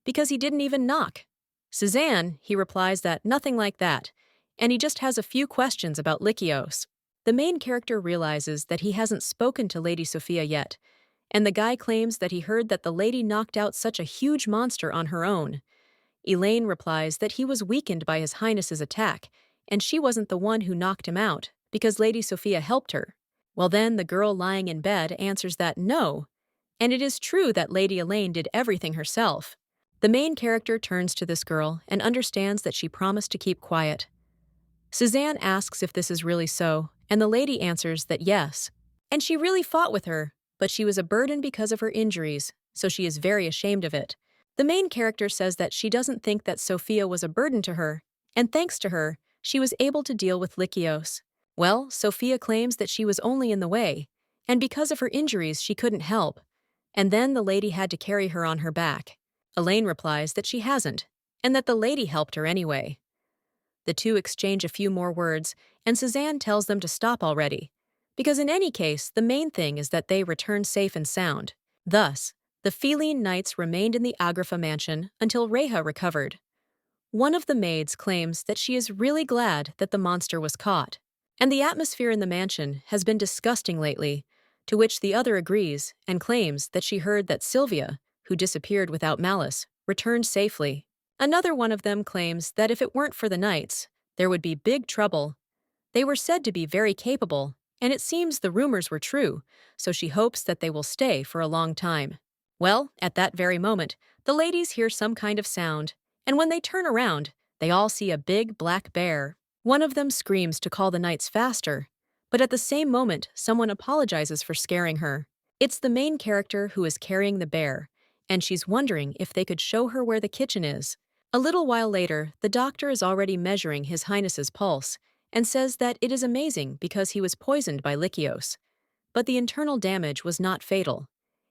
because he didn't even knock. Suzanne, he replies that nothing like that, and he just has a few questions about Lycios. The main character realizes that he hasn't spoken to Lady Sophia yet, and the guy claims that he heard that the lady knocked out such a huge monster on her own. Elaine replies that he was weakened by His Highness's attack, and she wasn't the one who knocked him out, because Lady Sophia helped her. Well then, the girl lying in bed answers that no, and it is true that Lady Elaine did everything herself. The main character turns to this girl and understands that she promised to keep quiet. Suzanne asks if this is really so, and the lady answers that yes. And she really fought with her, but she was a burden because of her injuries, so she is very ashamed of it. The main character says that she doesn't think that Sophia was a burden to her, and thanks to her, she was able to deal with Lycios. Well, Sophia claims that she was only in the way, and because of her injuries she couldn't help. And then the lady had to carry her on her back. Elaine replies that she hasn't, and that the lady helped her anyway. The two exchange a few more words, and Suzanne tells them to stop already, because in any case, the main thing is that they return safe and sound. Thus, the feline knights remained in the Agraffa mansion until Reha recovered. One of the maids claims that she is really glad that the monster was caught, and the atmosphere in the mansion has been disgusting lately, to which the other agrees and claims that she heard that Sylvia, who disappeared without malice, returned safely. Another one of them claims that if it weren't for the knights, there would be big trouble. They were said to be very capable, and it seems the rumors were true, so she hopes that they will stay for a long time. Well, at that very moment, the ladies hear some kind of sound, and when they turn around, they all see a big black bear. One of them screams to call the knights faster, but at the same moment, someone apologizes for scaring her. It's the main character who is carrying the bear, and she's wondering if they could show her where the kitchen is. A little while later, the doctor is already measuring His Highness's pulse and says that it is amazing because he was poisoned by Lycios. But the internal damage was not fatal.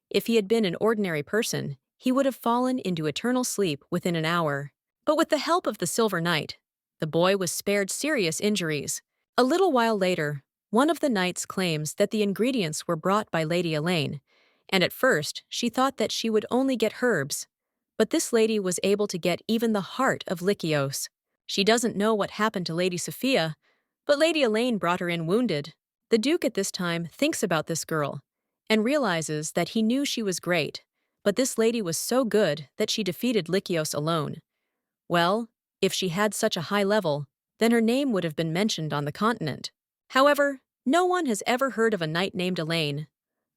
If he had been an ordinary person, he would have fallen into eternal sleep within an hour. But with the help of the Silver Knight, the boy was spared serious injuries. A little while later, one of the knights claims that the ingredients were brought by Lady Elaine, and at first she thought that she would only get herbs. But this lady was able to get even the heart of Lycios. She doesn't know what happened to Lady Sophia, but Lady Elaine brought her in wounded. The Duke at this time thinks about this girl and realizes that he knew she was great, but this lady was so good that she defeated Lycios alone. Well, if she had such a high level, then her name would have been mentioned on the continent. However, no one has ever heard of a knight named Elaine.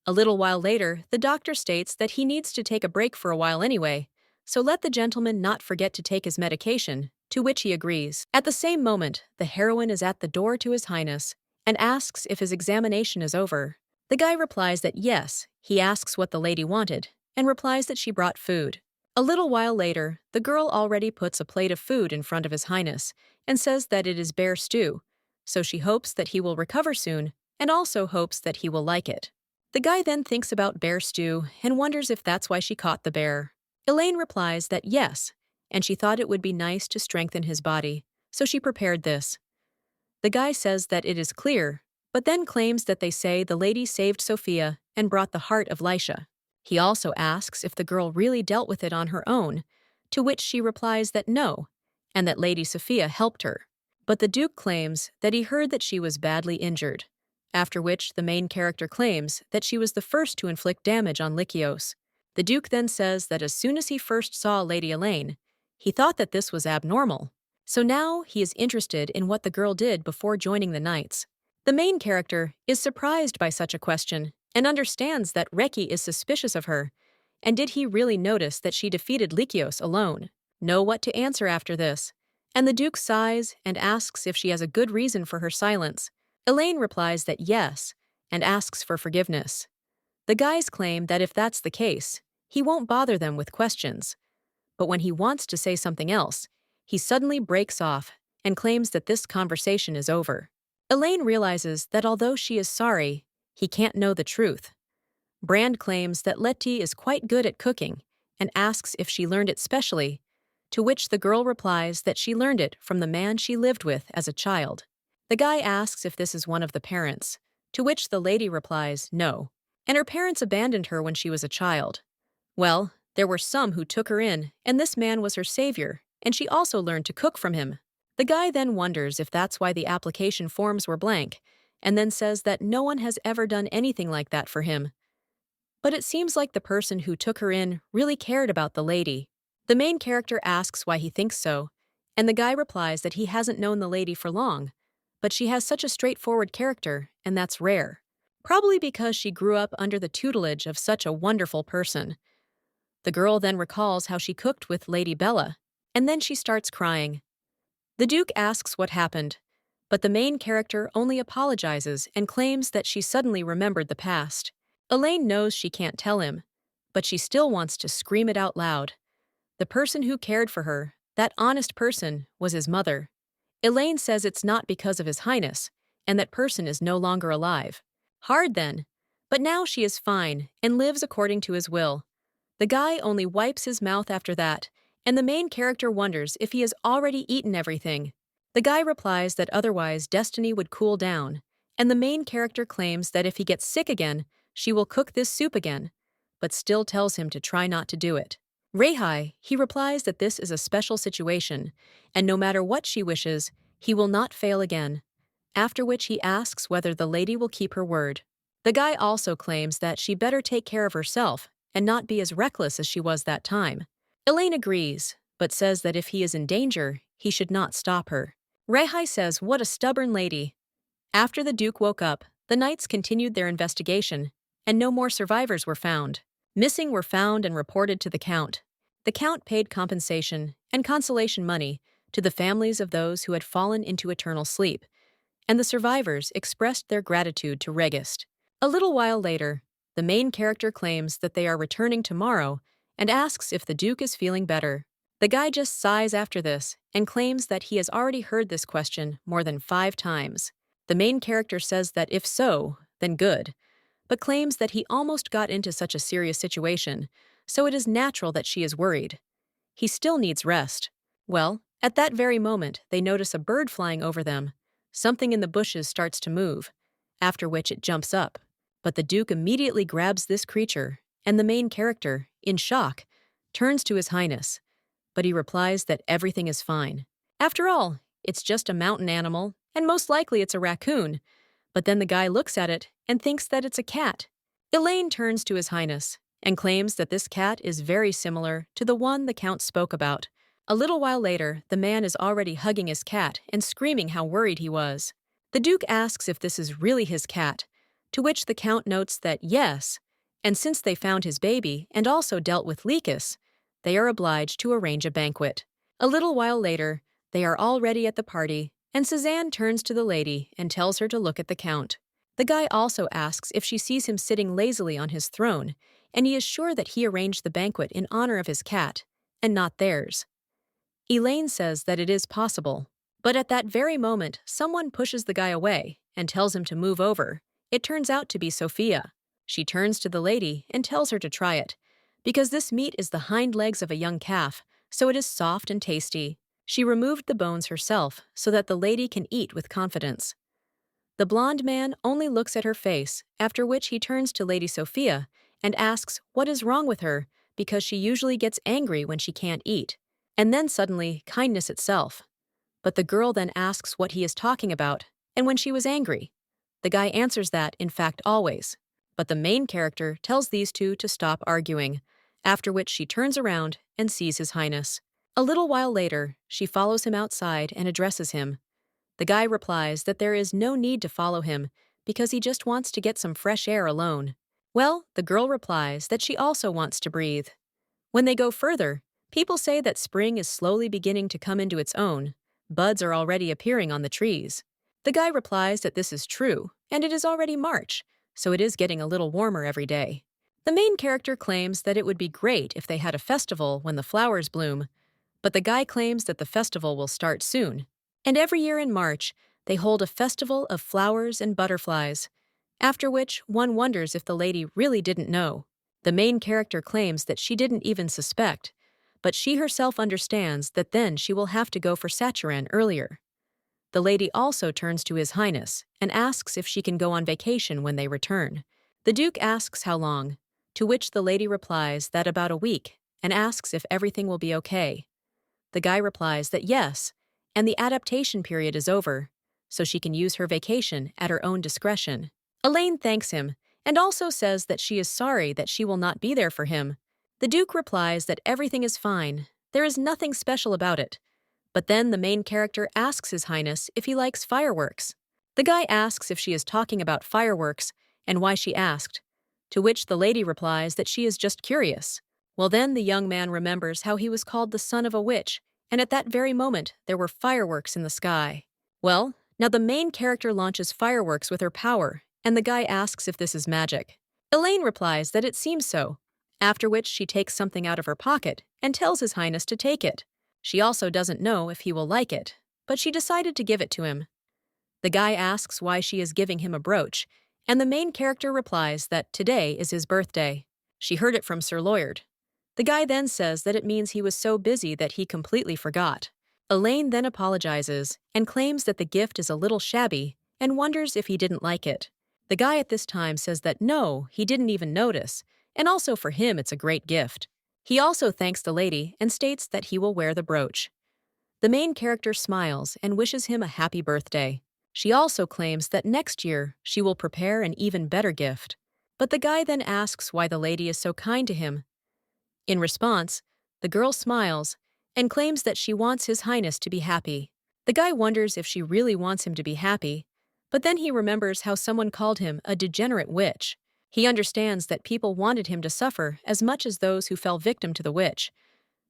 A little while later, the doctor states that he needs to take a break for a while anyway, so let the gentleman not forget to take his medication, to which he agrees. At the same moment, the heroine is at the door to His Highness and asks if his examination is over. The guy replies that yes, he asks what the lady wanted, and replies that she brought food. A little while later, the girl already puts a plate of food in front of His Highness and says that it is bear stew, so she hopes that he will recover soon and also hopes that he will like it. The guy then thinks about bear stew and wonders if that's why she caught the bear. Elaine replies that yes, and she thought it would be nice to strengthen his body, so she prepared this. The guy says that it is clear, but then claims that they say the lady saved Sophia and brought the heart of Lycia. He also asks if the girl really dealt with it on her own, to which she replies that no, and that Lady Sophia helped her. But the Duke claims that he heard that she was badly injured, after which the main character claims that she was the first to inflict damage on Lycios. The Duke then says that as soon as he first saw Lady Elaine, he thought that this was abnormal. So now he is interested in what the girl did before joining the knights. The main character is surprised by such a question and understands that Reki is suspicious of her. And did he really notice that she defeated Lycios alone? Know what to answer after this. And the Duke sighs and asks if she has a good reason for her silence. Elaine replies that yes, and asks for forgiveness. The guys claim that if that's the case, he won't bother them with questions. But when he wants to say something else, he suddenly breaks off and claims that this conversation is over. Elaine realizes that although she is sorry, he can't know the truth. Brand claims that Letty is quite good at cooking and asks if she learned it specially, to which the girl replies that she learned it from the man she lived with as a child. The guy asks if this is one of the parents, to which the lady replies no, and her parents abandoned her when she was a child. Well, there were some who took her in, and this man was her savior, and she also learned to cook from him. The guy then wonders if that's why the application forms were blank, and then says that no one has ever done anything like that for him. But it seems like the person who took her in really cared about the lady. The main character asks why he thinks so, and the guy replies that he hasn't known the lady for long, but she has such a straightforward character, and that's rare. Probably because she grew up under the tutelage of such a wonderful person. The girl then recalls how she cooked with Lady Bella, and then she starts crying. The Duke asks what happened, but the main character only apologizes and claims that she suddenly remembered the past. Elaine knows she can't tell him, but she still wants to scream it out loud. The person who cared for her, that honest person, was his mother. Elaine says it's not because of His Highness, and that person is no longer alive. Hard then, but now she is fine and lives according to his will. The guy only wipes his mouth after that, and the main character wonders if he has already eaten everything. The guy replies that otherwise destiny would cool down, and the main character claims that if he gets sick again, she will cook this soup again, but still tells him to try not to do it. Reihai, he replies that this is a special situation, and no matter what she wishes, he will not fail again, after which he asks whether the lady will keep her word. The guy also claims that she better take care of herself and not be as reckless as she was that time. Elaine agrees, but says that if he is in danger, he should not stop her. Reihai says what a stubborn lady. After the Duke woke up, the knights continued their investigation, and no more survivors were found. Missing were found and reported to the Count. The Count paid compensation and consolation money to the families of those who had fallen into eternal sleep, and the survivors expressed their gratitude to Regist. A little while later, the main character claims that they are returning tomorrow and asks if the Duke is feeling better. The guy just sighs after this and claims that he has already heard this question more than 5 times. The main character says that if so, then good, but claims that he almost got into such a serious situation, so it is natural that she is worried. He still needs rest. Well, at that very moment, they notice a bird flying over them. Something in the bushes starts to move, after which it jumps up. But the Duke immediately grabs this creature, and the main character, in shock, turns to His Highness. But he replies that everything is fine. After all, it's just a mountain animal, and most likely it's a raccoon. But then the guy looks at it and thinks that it's a cat. Elaine turns to His Highness and claims that this cat is very similar to the one the Count spoke about. A little while later, the man is already hugging his cat and screaming how worried he was. The Duke asks if this is really his cat, to which the Count notes that yes, and since they found his baby and also dealt with Lycus, they are obliged to arrange a banquet. A little while later, they are all ready at the party, and Suzanne turns to the lady and tells her to look at the Count. The guy also asks if she sees him sitting lazily on his throne, and he is sure that he arranged the banquet in honor of his cat, and not theirs. Elaine says that it is possible, but at that very moment, someone pushes the guy away and tells him to move over. It turns out to be Sophia. She turns to the lady and tells her to try it, because this meat is the hind legs of a young calf, so it is soft and tasty. She removed the bones herself so that the lady can eat with confidence. The blonde man only looks at her face, after which he turns to Lady Sophia and asks what is wrong with her, because she usually gets angry when she can't eat. And then suddenly, kindness itself. But the girl then asks what he is talking about, and when she was angry. The guy answers that, in fact, always. But the main character tells these two to stop arguing, after which she turns around and sees His Highness. A little while later, she follows him outside and addresses him. The guy replies that there is no need to follow him because he just wants to get some fresh air alone. Well, the girl replies that she also wants to breathe. When they go further, people say that spring is slowly beginning to come into its own. Buds are already appearing on the trees. The guy replies that this is true, and it is already March, so it is getting a little warmer every day. The main character claims that it would be great if they had a festival when the flowers bloom, but the guy claims that the festival will start soon. And every year in March, they hold a festival of flowers and butterflies, after which one wonders if the lady really didn't know. The main character claims that she didn't even suspect, but she herself understands that then she will have to go for Saturn earlier. The lady also turns to His Highness and asks if she can go on vacation when they return. The Duke asks how long, to which the lady replies that about a week and asks if everything will be okay. The guy replies that yes, and the adaptation period is over, so she can use her vacation at her own discretion. Elaine thanks him and also says that she is sorry that she will not be there for him. The Duke replies that everything is fine, there is nothing special about it. But then the main character asks His Highness if he likes fireworks. The guy asks if she is talking about fireworks and why she asked, to which the lady replies that she is just curious. Well, then the young man remembers how he was called the son of a witch, and at that very moment there were fireworks in the sky. Well, now the main character launches fireworks with her power, and the guy asks if this is magic. Elaine replies that it seems so, after which she takes something out of her pocket and tells His Highness to take it. She also doesn't know if he will like it, but she decided to give it to him. The guy asks why she is giving him a brooch, and the main character replies that today is his birthday. She heard it from Sir Loyard. The guy then says that it means he was so busy that he completely forgot. Elaine then apologizes and claims that the gift is a little shabby and wonders if he didn't like it. The guy at this time says that no, he didn't even notice, and also for him it's a great gift. He also thanks the lady and states that he will wear the brooch. The main character smiles and wishes him a happy birthday. She also claims that next year she will prepare an even better gift. But the guy then asks why the lady is so kind to him. In response, the girl smiles and claims that she wants His Highness to be happy. The guy wonders if she really wants him to be happy, but then he remembers how someone called him a degenerate witch. He understands that people wanted him to suffer as much as those who fell victim to the witch.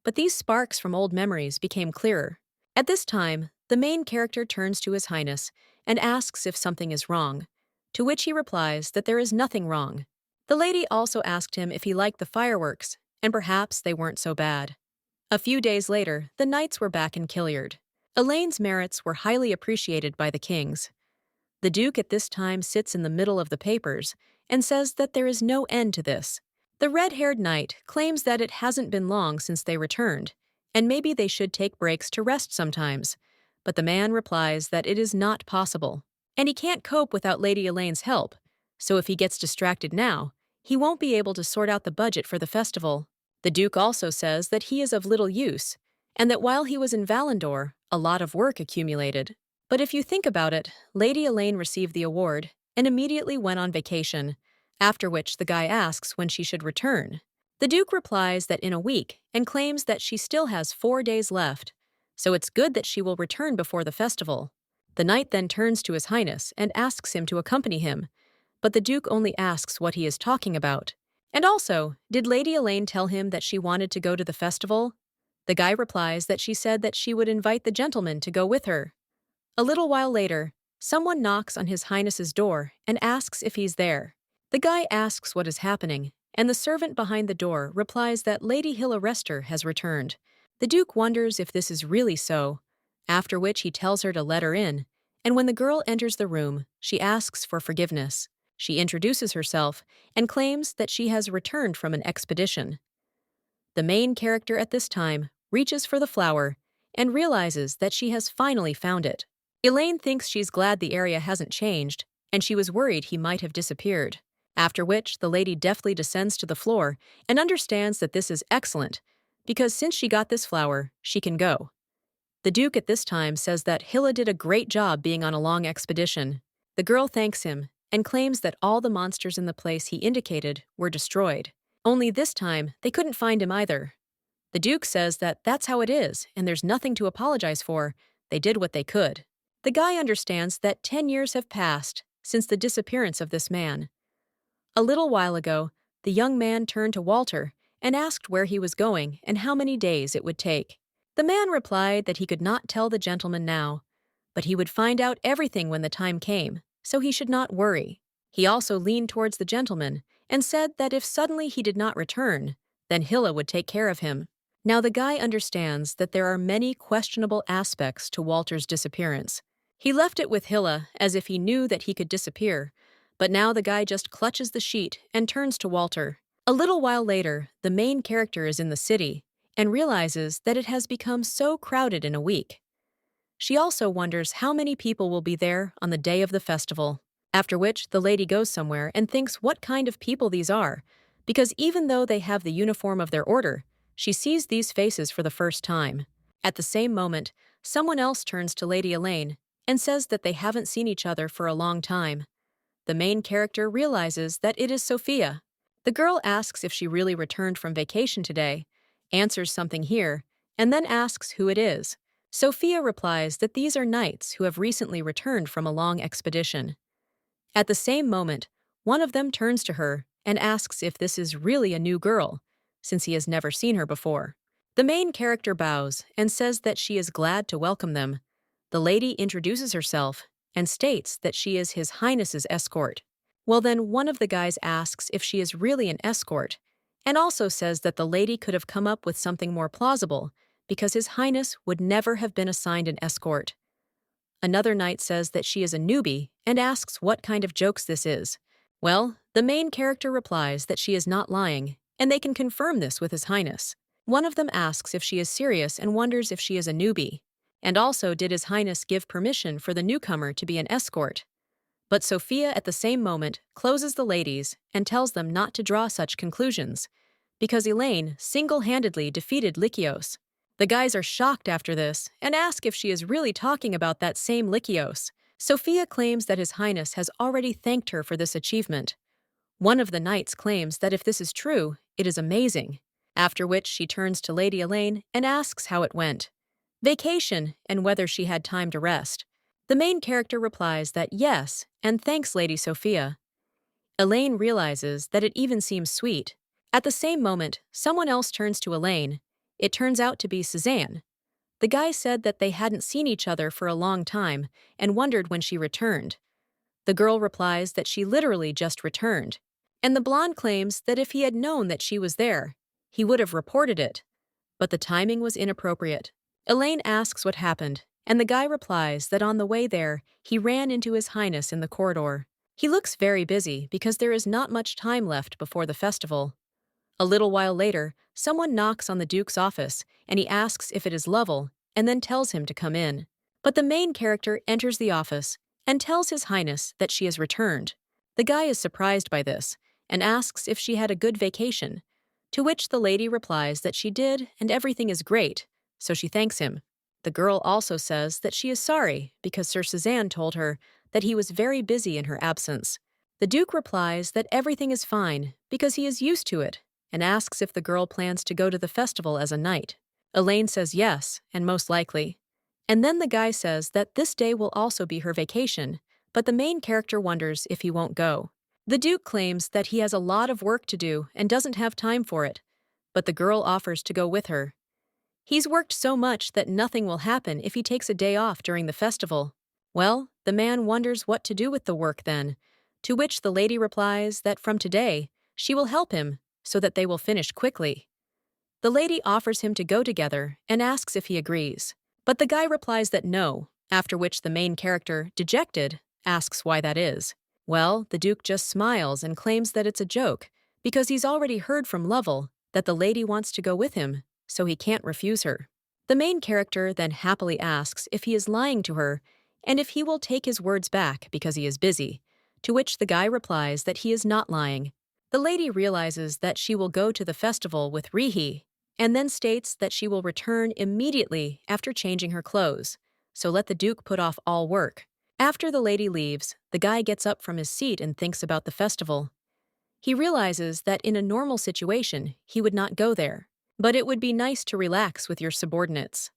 But these sparks from old memories became clearer. At this time, the main character turns to His Highness and asks if something is wrong, to which he replies that there is nothing wrong. The lady also asked him if he liked the fireworks, and perhaps they weren't so bad. A few days later, the knights were back in Killiard. Elaine's merits were highly appreciated by the kings. The Duke at this time sits in the middle of the papers and says that there is no end to this. The red-haired knight claims that it hasn't been long since they returned, and maybe they should take breaks to rest sometimes. But the man replies that it is not possible, and he can't cope without Lady Elaine's help, so if he gets distracted now, he won't be able to sort out the budget for the festival. The Duke also says that he is of little use, and that while he was in Valendor, a lot of work accumulated. But if you think about it, Lady Elaine received the award and immediately went on vacation, after which the guy asks when she should return. The Duke replies that in a week and claims that she still has 4 days left, so it's good that she will return before the festival. The knight then turns to His Highness and asks him to accompany him, but the Duke only asks what he is talking about. And also, did Lady Elaine tell him that she wanted to go to the festival? The guy replies that she said that she would invite the gentleman to go with her. A little while later, someone knocks on His Highness's door and asks if he's there. The guy asks what is happening, and the servant behind the door replies that Lady Hilla Rester has returned. The Duke wonders if this is really so, after which he tells her to let her in, and when the girl enters the room, she asks for forgiveness. She introduces herself and claims that she has returned from an expedition. The main character at this time reaches for the flower and realizes that she has finally found it. Elaine thinks she's glad the area hasn't changed, and she was worried he might have disappeared. After which, the lady deftly descends to the floor and understands that this is excellent, because since she got this flower, she can go. The Duke at this time says that Hilla did a great job being on a long expedition. The girl thanks him and claims that all the monsters in the place he indicated were destroyed. Only this time, they couldn't find him either. The Duke says that that's how it is, and there's nothing to apologize for. They did what they could. The guy understands that 10 years have passed since the disappearance of this man. A little while ago, the young man turned to Walter and asked where he was going and how many days it would take. The man replied that he could not tell the gentleman now, but he would find out everything when the time came, so he should not worry. He also leaned towards the gentleman and said that if suddenly he did not return, then Hilla would take care of him. Now the guy understands that there are many questionable aspects to Walter's disappearance. He left it with Hilla as if he knew that he could disappear, but now the guy just clutches the sheet and turns to Walter. A little while later, the main character is in the city and realizes that it has become so crowded in a week. She also wonders how many people will be there on the day of the festival, after which the lady goes somewhere and thinks what kind of people these are, because even though they have the uniform of their order, she sees these faces for the first time. At the same moment, someone else turns to Lady Elaine and says that they haven't seen each other for a long time. The main character realizes that it is Sophia. The girl asks if she really returned from vacation today, answers something here, and then asks who it is. Sophia replies that these are knights who have recently returned from a long expedition. At the same moment, one of them turns to her and asks if this is really a new girl, since he has never seen her before. The main character bows and says that she is glad to welcome them. The lady introduces herself and states that she is His Highness's escort. Well, then one of the guys asks if she is really an escort, and also says that the lady could have come up with something more plausible because His Highness would never have been assigned an escort. Another knight says that she is a newbie and asks what kind of jokes this is. Well, the main character replies that she is not lying, and they can confirm this with His Highness. One of them asks if she is serious and wonders if she is a newbie, and also did His Highness give permission for the newcomer to be an escort. But Sophia at the same moment closes the ladies and tells them not to draw such conclusions, because Elaine single-handedly defeated Lycios. The guys are shocked after this and ask if she is really talking about that same Lycios. Sophia claims that His Highness has already thanked her for this achievement. One of the knights claims that if this is true, it is amazing, after which she turns to Lady Elaine and asks how it went. Vacation, and whether she had time to rest. The main character replies that yes, and thanks Lady Sophia. Elaine realizes that it even seems sweet. At the same moment, someone else turns to Elaine. It turns out to be Suzanne. The guy said that they hadn't seen each other for a long time and wondered when she returned. The girl replies that she literally just returned, and the blonde claims that if he had known that she was there, he would have reported it. But the timing was inappropriate. Elaine asks what happened, and the guy replies that on the way there, he ran into His Highness in the corridor. He looks very busy because there is not much time left before the festival. A little while later, someone knocks on the Duke's office, and he asks if it is Lovell, and then tells him to come in. But the main character enters the office and tells His Highness that she has returned. The guy is surprised by this and asks if she had a good vacation, to which the lady replies that she did and everything is great, so she thanks him. The girl also says that she is sorry because Sir Suzanne told her that he was very busy in her absence. The Duke replies that everything is fine because he is used to it and asks if the girl plans to go to the festival as a knight. Elaine says yes, and most likely. And then the guy says that this day will also be her vacation, but the main character wonders if he won't go. The Duke claims that he has a lot of work to do and doesn't have time for it, but the girl offers to go with her. He's worked so much that nothing will happen if he takes a day off during the festival. Well, the man wonders what to do with the work then, to which the lady replies that from today, she will help him so that they will finish quickly. The lady offers him to go together and asks if he agrees, but the guy replies that no, after which the main character, dejected, asks why that is. Well, the Duke just smiles and claims that it's a joke, because he's already heard from Lovell that the lady wants to go with him, so he can't refuse her. The main character then happily asks if he is lying to her and if he will take his words back because he is busy, to which the guy replies that he is not lying. The lady realizes that she will go to the festival with Rihi, and then states that she will return immediately after changing her clothes, so let the Duke put off all work. After the lady leaves, the guy gets up from his seat and thinks about the festival. He realizes that in a normal situation, he would not go there, but it would be nice to relax with your subordinates.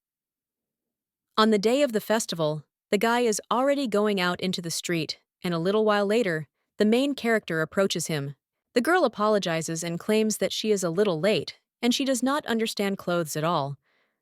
On the day of the festival, the guy is already going out into the street, and a little while later, the main character approaches him. The girl apologizes and claims that she is a little late, and she does not understand clothes at all,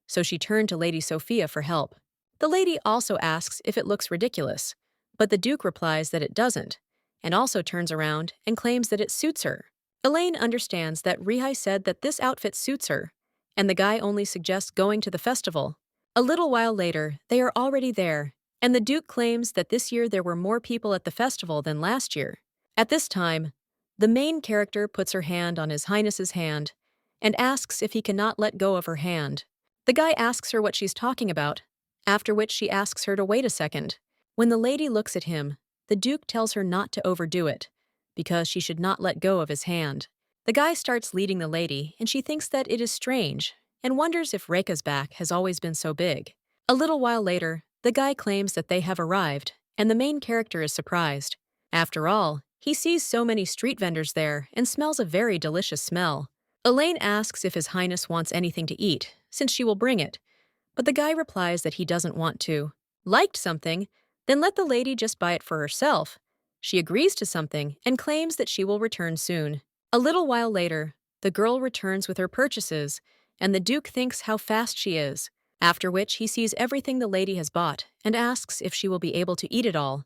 so she turned to Lady Sophia for help. The lady also asks if it looks ridiculous, but the Duke replies that it doesn't, and also turns around and claims that it suits her. Elaine understands that Rihai said that this outfit suits her, and the guy only suggests going to the festival. A little while later, they are already there, and the Duke claims that this year there were more people at the festival than last year. At this time, the main character puts her hand on His Highness's hand and asks if he cannot let go of her hand. The guy asks her what she's talking about, after which she asks her to wait a second. When the lady looks at him, the Duke tells her not to overdo it, because she should not let go of his hand. The guy starts leading the lady, and she thinks that it is strange and wonders if Reika's back has always been so big. A little while later, the guy claims that they have arrived, and the main character is surprised. After all, he sees so many street vendors there and smells a very delicious smell. Elaine asks if His Highness wants anything to eat, since she will bring it, but the guy replies that he doesn't want to. Liked something? Then let the lady just buy it for herself. She agrees to something and claims that she will return soon. A little while later, the girl returns with her purchases, and the Duke thinks how fast she is, after which he sees everything the lady has bought and asks if she will be able to eat it all.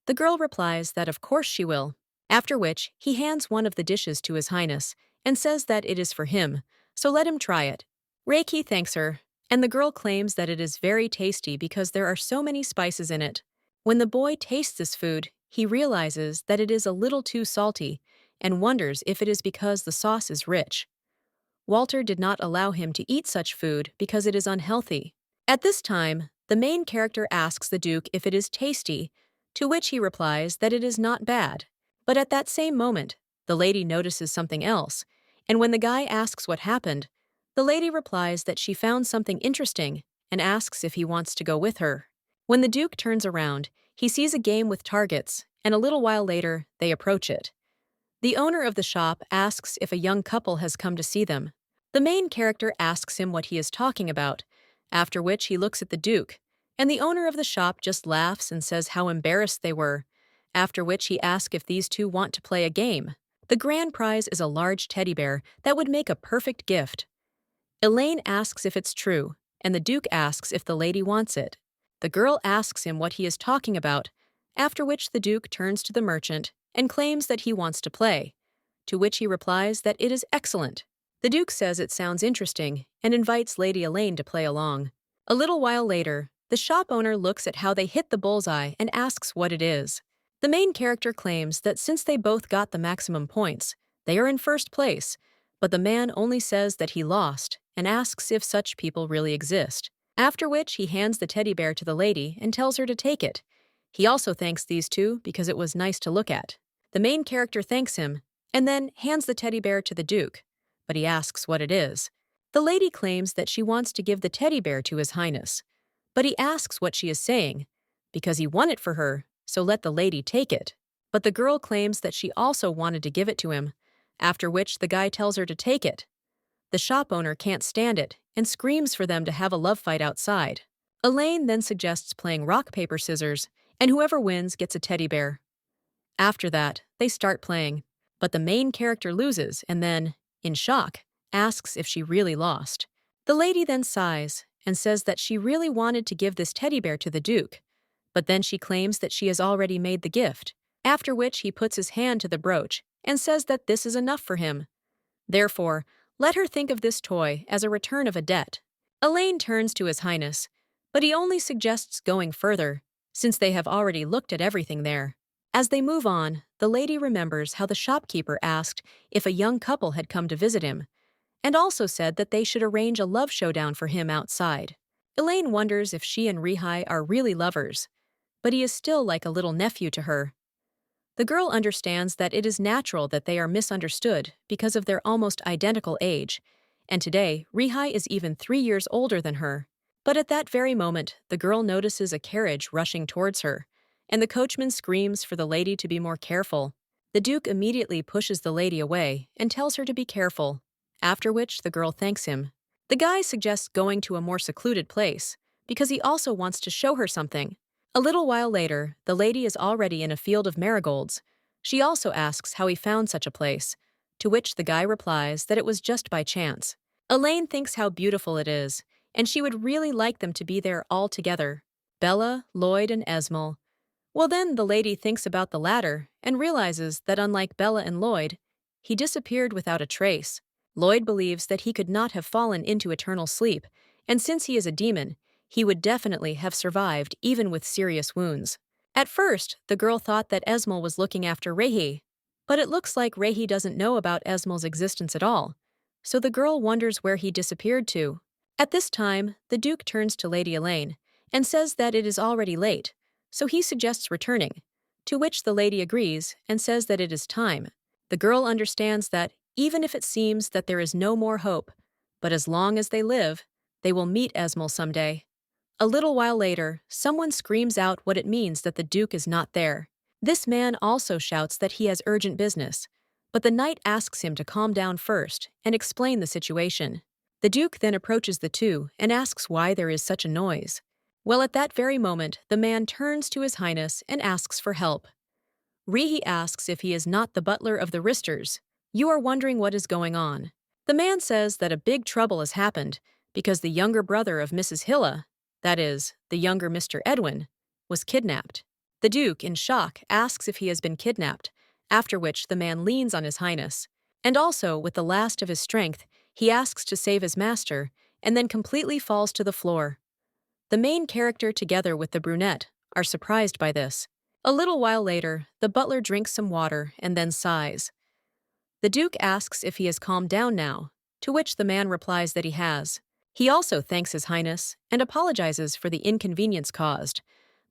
The girl replies that of course she will, after which he hands one of the dishes to His Highness and says that it is for him, so let him try it. Reiki thanks her, and the girl claims that it is very tasty because there are so many spices in it. When the boy tastes this food, he realizes that it is a little too salty and wonders if it is because the sauce is rich. Walter did not allow him to eat such food because it is unhealthy. At this time, the main character asks the Duke if it is tasty, to which he replies that it is not bad. But at that same moment, the lady notices something else, and when the guy asks what happened, the lady replies that she found something interesting and asks if he wants to go with her. When the Duke turns around, he sees a game with targets, and a little while later, they approach it. The owner of the shop asks if a young couple has come to see them. The main character asks him what he is talking about, after which he looks at the Duke, and the owner of the shop just laughs and says how embarrassed they were, after which he asks if these two want to play a game. The grand prize is a large teddy bear that would make a perfect gift. Elaine asks if it's true, and the Duke asks if the lady wants it. The girl asks him what he is talking about, after which the Duke turns to the merchant and claims that he wants to play, to which he replies that it is excellent. The Duke says it sounds interesting and invites Lady Elaine to play along. A little while later, the shop owner looks at how they hit the bullseye and asks what it is. The main character claims that since they both got the maximum points, they are in first place, but the man only says that he lost and asks if such people really exist, after which he hands the teddy bear to the lady and tells her to take it. He also thanks these two because it was nice to look at. The main character thanks him and then hands the teddy bear to the Duke, but he asks what it is. The lady claims that she wants to give the teddy bear to His Highness, but he asks what she is saying, because he won it for her, so let the lady take it. But the girl claims that she also wanted to give it to him, after which the guy tells her to take it. The shop owner can't stand it and screams for them to have a love fight outside. Elaine then suggests playing rock, paper, scissors, and whoever wins gets a teddy bear. After that, they start playing, but the main character loses and then, in shock, asks if she really lost. The lady then sighs and says that she really wanted to give this teddy bear to the Duke, but then she claims that she has already made the gift, after which he puts his hand to the brooch and says that this is enough for him. Therefore, let her think of this toy as a return of a debt. Elaine turns to His Highness, but he only suggests going further, since they have already looked at everything there. As they move on, the lady remembers how the shopkeeper asked if a young couple had come to visit him, and also said that they should arrange a love showdown for him outside. Elaine wonders if she and Rihai are really lovers, but he is still like a little nephew to her. The girl understands that it is natural that they are misunderstood because of their almost identical age, and today Rihai is even 3 years older than her. But at that very moment, the girl notices a carriage rushing towards her, and the coachman screams for the lady to be more careful. The Duke immediately pushes the lady away and tells her to be careful, after which the girl thanks him. The guy suggests going to a more secluded place, because he also wants to show her something. A little while later, the lady is already in a field of marigolds. She also asks how he found such a place, to which the guy replies that it was just by chance. Elaine thinks how beautiful it is, and she would really like them to be there all together. Bella, Lloyd, and Esmal. Well, then the lady thinks about the latter and realizes that unlike Bella and Lloyd, he disappeared without a trace. Lloyd believes that he could not have fallen into eternal sleep, and since he is a demon, he would definitely have survived even with serious wounds. At first, the girl thought that Esmal was looking after Rehi, but it looks like Rehi doesn't know about Esmal's existence at all, so the girl wonders where he disappeared to. At this time, the Duke turns to Lady Elaine and says that it is already late, so he suggests returning, to which the lady agrees and says that it is time. The girl understands that, even if it seems that there is no more hope. But as long as they live, they will meet Esmil someday. A little while later, someone screams out what it means that the Duke is not there. This man also shouts that he has urgent business, but the knight asks him to calm down first and explain the situation. The Duke then approaches the two and asks why there is such a noise. Well, at that very moment, the man turns to His Highness and asks for help. Rihi asks if he is not the butler of the Risters. You are wondering what is going on. The man says that a big trouble has happened because the younger brother of Mrs. Hilla, that is, the younger Mr. Edwin, was kidnapped. The Duke, in shock, asks if he has been kidnapped, after which the man leans on His Highness. And also, with the last of his strength, he asks to save his master, and then completely falls to the floor. The main character, together with the brunette, are surprised by this. A little while later, the butler drinks some water and then sighs. The Duke asks if he has calmed down now, to which the man replies that he has. He also thanks His Highness and apologizes for the inconvenience caused,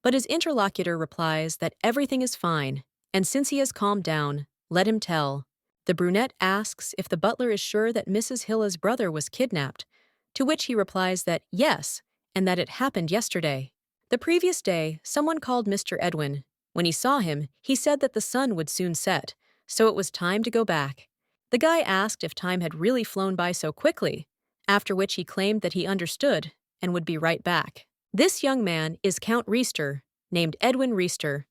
but his interlocutor replies that everything is fine, and since he has calmed down, let him tell. The brunette asks if the butler is sure that Mrs. Hilla's brother was kidnapped, to which he replies that yes, and that it happened yesterday. The previous day, someone called Mr. Edwin. When he saw him, he said that the sun would soon set, so it was time to go back. The guy asked if time had really flown by so quickly, after which he claimed that he understood and would be right back. This young man is Count Reister, named Edwin Reister.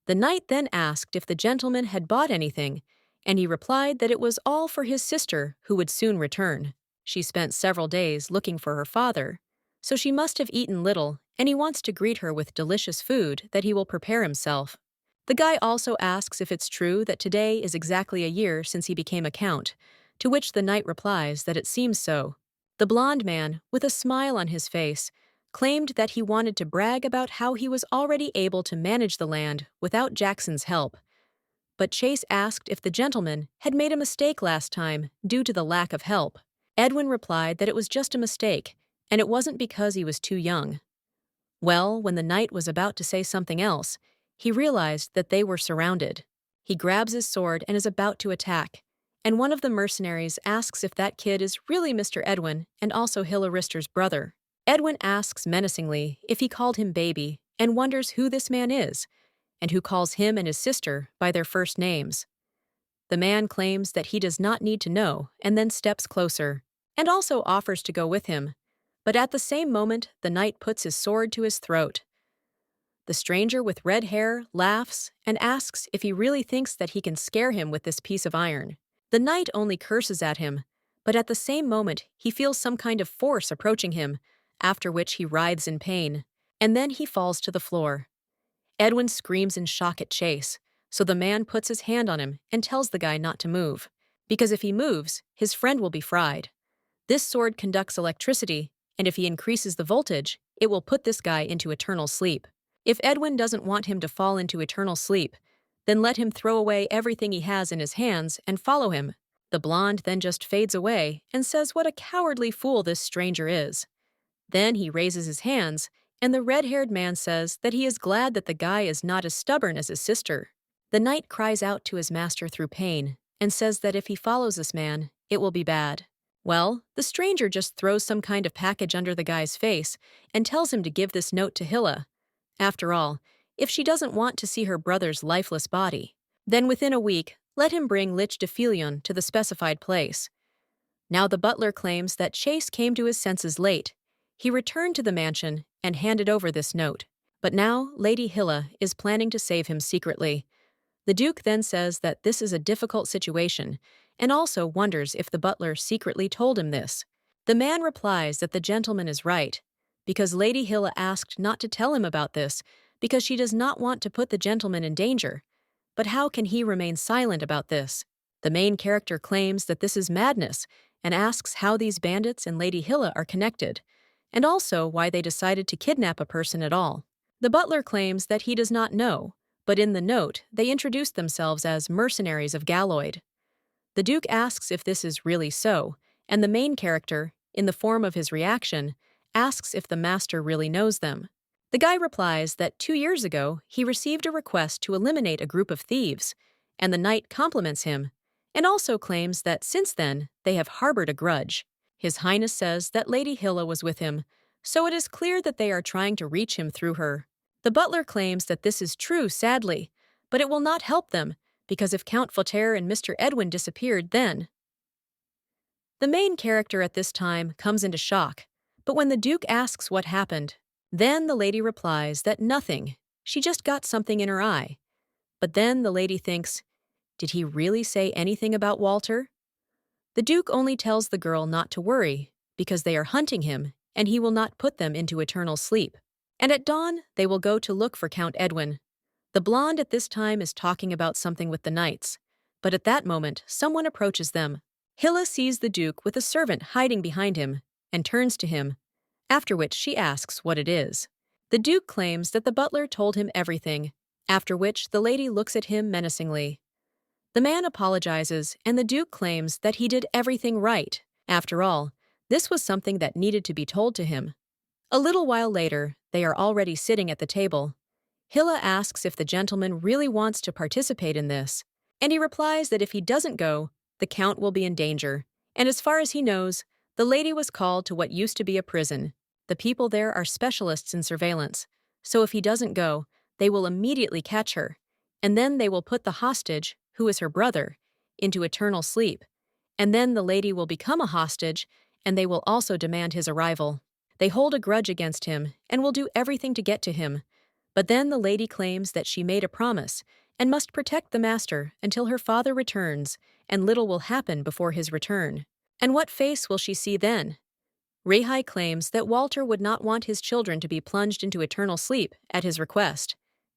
The knight then asked if the gentleman had bought anything, and he replied that it was all for his sister, who would soon return. She spent several days looking for her father, so she must have eaten little, and he wants to greet her with delicious food that he will prepare himself. The guy also asks if it's true that today is exactly a year since he became a count, to which the knight replies that it seems so. The blond man, with a smile on his face, claimed that he wanted to brag about how he was already able to manage the land without Jackson's help. But Chase asked if the gentleman had made a mistake last time due to the lack of help. Edwin replied that it was just a mistake, and it wasn't because he was too young. Well, when the knight was about to say something else, he realized that they were surrounded. He grabs his sword and is about to attack, and one of the mercenaries asks if that kid is really Mr. Edwin and also Hilla Rister's brother. Edwin asks menacingly if he called him baby and wonders who this man is, and who calls him and his sister by their first names. The man claims that he does not need to know and then steps closer, and also offers to go with him. But at the same moment, the knight puts his sword to his throat. The stranger with red hair laughs and asks if he really thinks that he can scare him with this piece of iron. The knight only curses at him, but at the same moment he feels some kind of force approaching him, after which he writhes in pain, and then he falls to the floor. Edwin screams in shock at Chase, so the man puts his hand on him and tells the guy not to move, because if he moves, his friend will be fried. This sword conducts electricity, and if he increases the voltage, it will put this guy into eternal sleep. If Edwin doesn't want him to fall into eternal sleep, then let him throw away everything he has in his hands and follow him. The blonde then just fades away and says what a cowardly fool this stranger is. Then he raises his hands, and the red-haired man says that he is glad that the guy is not as stubborn as his sister. The knight cries out to his master through pain and says that if he follows this man, it will be bad. Well, the stranger just throws some kind of package under the guy's face and tells him to give this note to Hilla. After all, if she doesn't want to see her brother's lifeless body, then within a week, let him bring Lich de Filion to the specified place. Now the butler claims that Chase came to his senses late. He returned to the mansion and handed over this note. But now Lady Hilla is planning to save him secretly. The Duke then says that this is a difficult situation and also wonders if the butler secretly told him this. The man replies that the gentleman is right, because Lady Hilla asked not to tell him about this because she does not want to put the gentleman in danger. But how can he remain silent about this? The main character claims that this is madness and asks how these bandits and Lady Hilla are connected, and also why they decided to kidnap a person at all. The butler claims that he does not know, but in the note, they introduce themselves as mercenaries of Galloyd. The Duke asks if this is really so, and the main character, in the form of his reaction, asks if the master really knows them. The guy replies that 2 years ago he received a request to eliminate a group of thieves, and the knight compliments him and also claims that since then they have harbored a grudge. His Highness says that Lady Hilla was with him, so it is clear that they are trying to reach him through her. The butler claims that this is true, sadly, but it will not help them, because if Count Voltaire and Mr. Edwin disappeared, then… The main character at this time comes into shock, but when the Duke asks what happened, then the lady replies that nothing, she just got something in her eye. But then the lady thinks, did he really say anything about Walter? The Duke only tells the girl not to worry, because they are hunting him, and he will not put them into eternal sleep. And at dawn, they will go to look for Count Edwin. The blonde at this time is talking about something with the knights, but at that moment, someone approaches them. Hilla sees the Duke with a servant hiding behind him, and turns to him, after which she asks what it is. The Duke claims that the butler told him everything, after which the lady looks at him menacingly. The man apologizes, and the Duke claims that he did everything right. After all, this was something that needed to be told to him. A little while later, they are already sitting at the table. Hilla asks if the gentleman really wants to participate in this, and he replies that if he doesn't go, the Count will be in danger, and as far as he knows, the lady was called to what used to be a prison. The people there are specialists in surveillance, so if he doesn't go, they will immediately catch her, and then they will put the hostage, who is her brother, into eternal sleep, and then the lady will become a hostage, and they will also demand his arrival. They hold a grudge against him and will do everything to get to him, but then the lady claims that she made a promise and must protect the master until her father returns, and little will happen before his return. And what face will she see then? Rehai claims that Walter would not want his children to be plunged into eternal sleep at his request,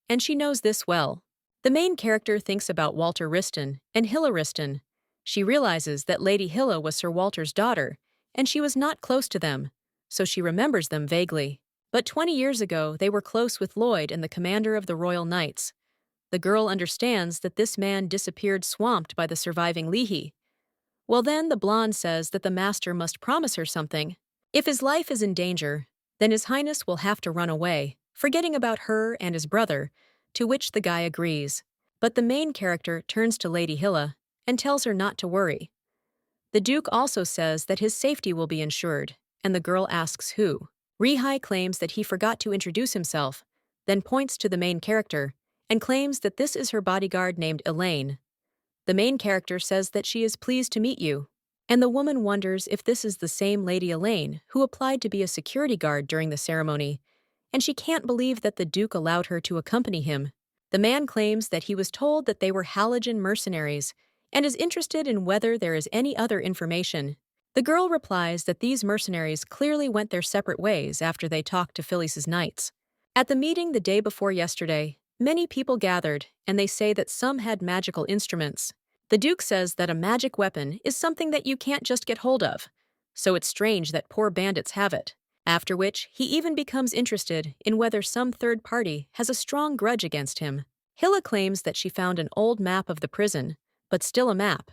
and she knows this well. The main character thinks about Walter Riston and Hilla Riston. She realizes that Lady Hilla was Sir Walter's daughter, and she was not close to them, so she remembers them vaguely. But 20 years ago, they were close with Lloyd and the commander of the Royal Knights. The girl understands that this man disappeared swamped by the surviving Leahy. Well then, the blonde says that the master must promise her something. If his life is in danger, then His Highness will have to run away, forgetting about her and his brother, to which the guy agrees. But the main character turns to Lady Hilla and tells her not to worry. The Duke also says that his safety will be ensured, and the girl asks who. Rehai claims that he forgot to introduce himself, then points to the main character, and claims that this is her bodyguard named Elaine. The main character says that she is pleased to meet you, and the woman wonders if this is the same Lady Elaine who applied to be a security guard during the ceremony, and she can't believe that the Duke allowed her to accompany him. The man claims that he was told that they were Halogen mercenaries, and is interested in whether there is any other information. The girl replies that these mercenaries clearly went their separate ways after they talked to Phyllis's knights. At the meeting the day before yesterday, many people gathered, and they say that some had magical instruments. The Duke says that a magic weapon is something that you can't just get hold of, so it's strange that poor bandits have it. After which, he even becomes interested in whether some third party has a strong grudge against him. Hilla claims that she found an old map of the prison, but still a map,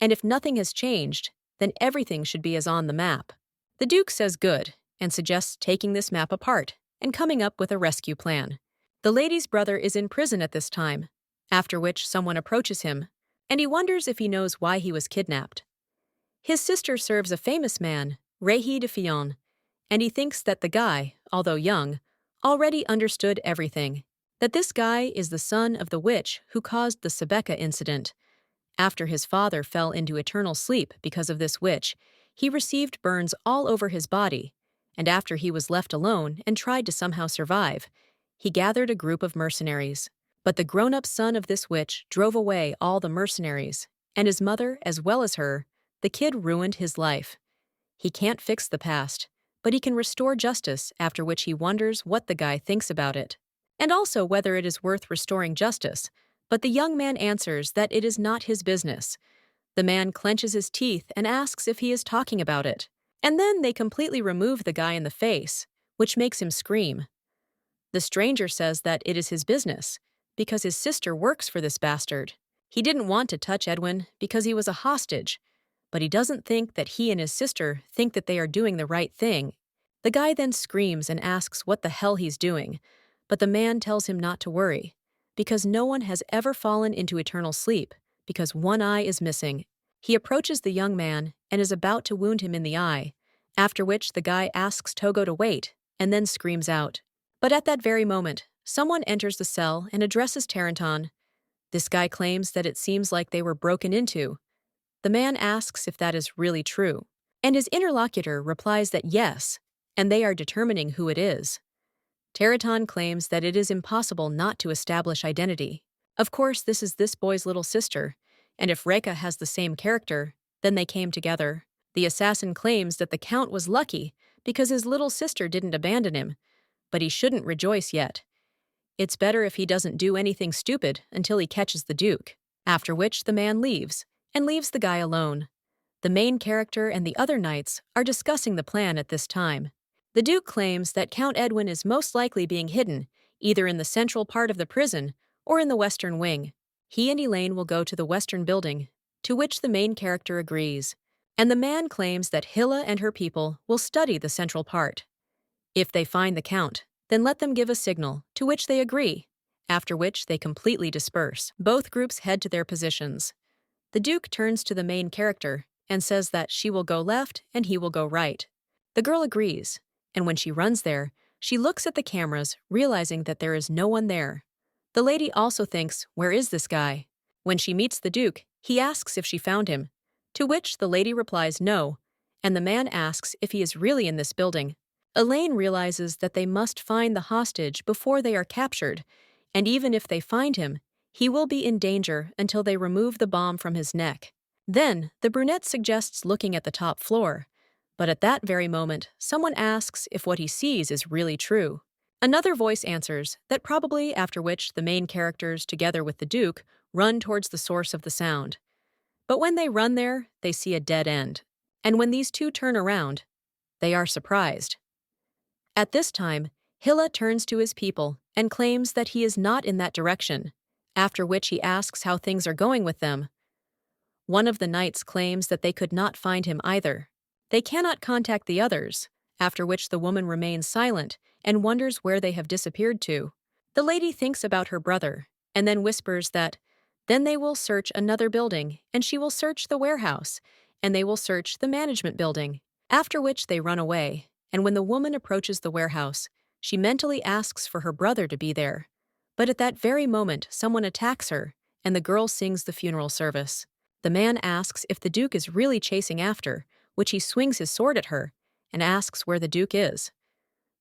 and if nothing has changed, then everything should be as on the map. The Duke says good, and suggests taking this map apart and coming up with a rescue plan. The lady's brother is in prison at this time, after which someone approaches him, and he wonders if he knows why he was kidnapped. His sister serves a famous man, Rehi de Fillon, and he thinks that the guy, although young, already understood everything, that this guy is the son of the witch who caused the Sebeka incident. After his father fell into eternal sleep because of this witch, he received burns all over his body, and after he was left alone and tried to somehow survive, he gathered a group of mercenaries. But the grown-up son of this witch drove away all the mercenaries, and his mother, as well as her, the kid ruined his life. He can't fix the past, but he can restore justice, after which he wonders what the guy thinks about it, and also whether it is worth restoring justice. But the young man answers that it is not his business. The man clenches his teeth and asks if he is talking about it, and then they completely remove the guy in the face, which makes him scream. The stranger says that it is his business, because his sister works for this bastard. He didn't want to touch Edwin because he was a hostage, but he doesn't think that he and his sister think that they are doing the right thing. The guy then screams and asks what the hell he's doing, but the man tells him not to worry, because no one has ever fallen into eternal sleep, because one eye is missing. He approaches the young man and is about to wound him in the eye, after which the guy asks Togo to wait and then screams out. But at that very moment, someone enters the cell and addresses Taranton. This guy claims that it seems like they were broken into. The man asks if that is really true, and his interlocutor replies that yes, and they are determining who it is. Taranton claims that it is impossible not to establish identity. Of course, this is this boy's little sister, and if Reka has the same character, then they came together. The assassin claims that the Count was lucky because his little sister didn't abandon him, but he shouldn't rejoice yet. It's better if he doesn't do anything stupid until he catches the Duke, after which the man leaves, and leaves the guy alone. The main character and the other knights are discussing the plan at this time. The Duke claims that Count Edwin is most likely being hidden, either in the central part of the prison or in the western wing. He and Elaine will go to the western building, to which the main character agrees, and the man claims that Hilla and her people will study the central part. If they find the Count, then let them give a signal, to which they agree, after which they completely disperse. Both groups head to their positions. The Duke turns to the main character and says that she will go left and he will go right. The girl agrees, and when she runs there, she looks at the cameras, realizing that there is no one there. The lady also thinks, where is this guy? When she meets the Duke, he asks if she found him, to which the lady replies no, and the man asks if he is really in this building. Elaine realizes that they must find the hostage before they are captured, and even if they find him, he will be in danger until they remove the bomb from his neck. Then, the brunette suggests looking at the top floor, but at that very moment, someone asks if what he sees is really true. Another voice answers that probably, after which the main characters, together with the Duke, run towards the source of the sound. But when they run there, they see a dead end. And when these two turn around, they are surprised. At this time, Hilla turns to his people and claims that he is not in that direction, after which he asks how things are going with them. One of the knights claims that they could not find him either. They cannot contact the others, after which the woman remains silent and wonders where they have disappeared to. The lady thinks about her brother, and then whispers that then they will search another building, and she will search the warehouse, and they will search the management building, after which they run away. And when the woman approaches the warehouse, she mentally asks for her brother to be there. But at that very moment, someone attacks her, and the girl sings the funeral service. The man asks if the Duke is really chasing after, which he swings his sword at her, and asks where the Duke is.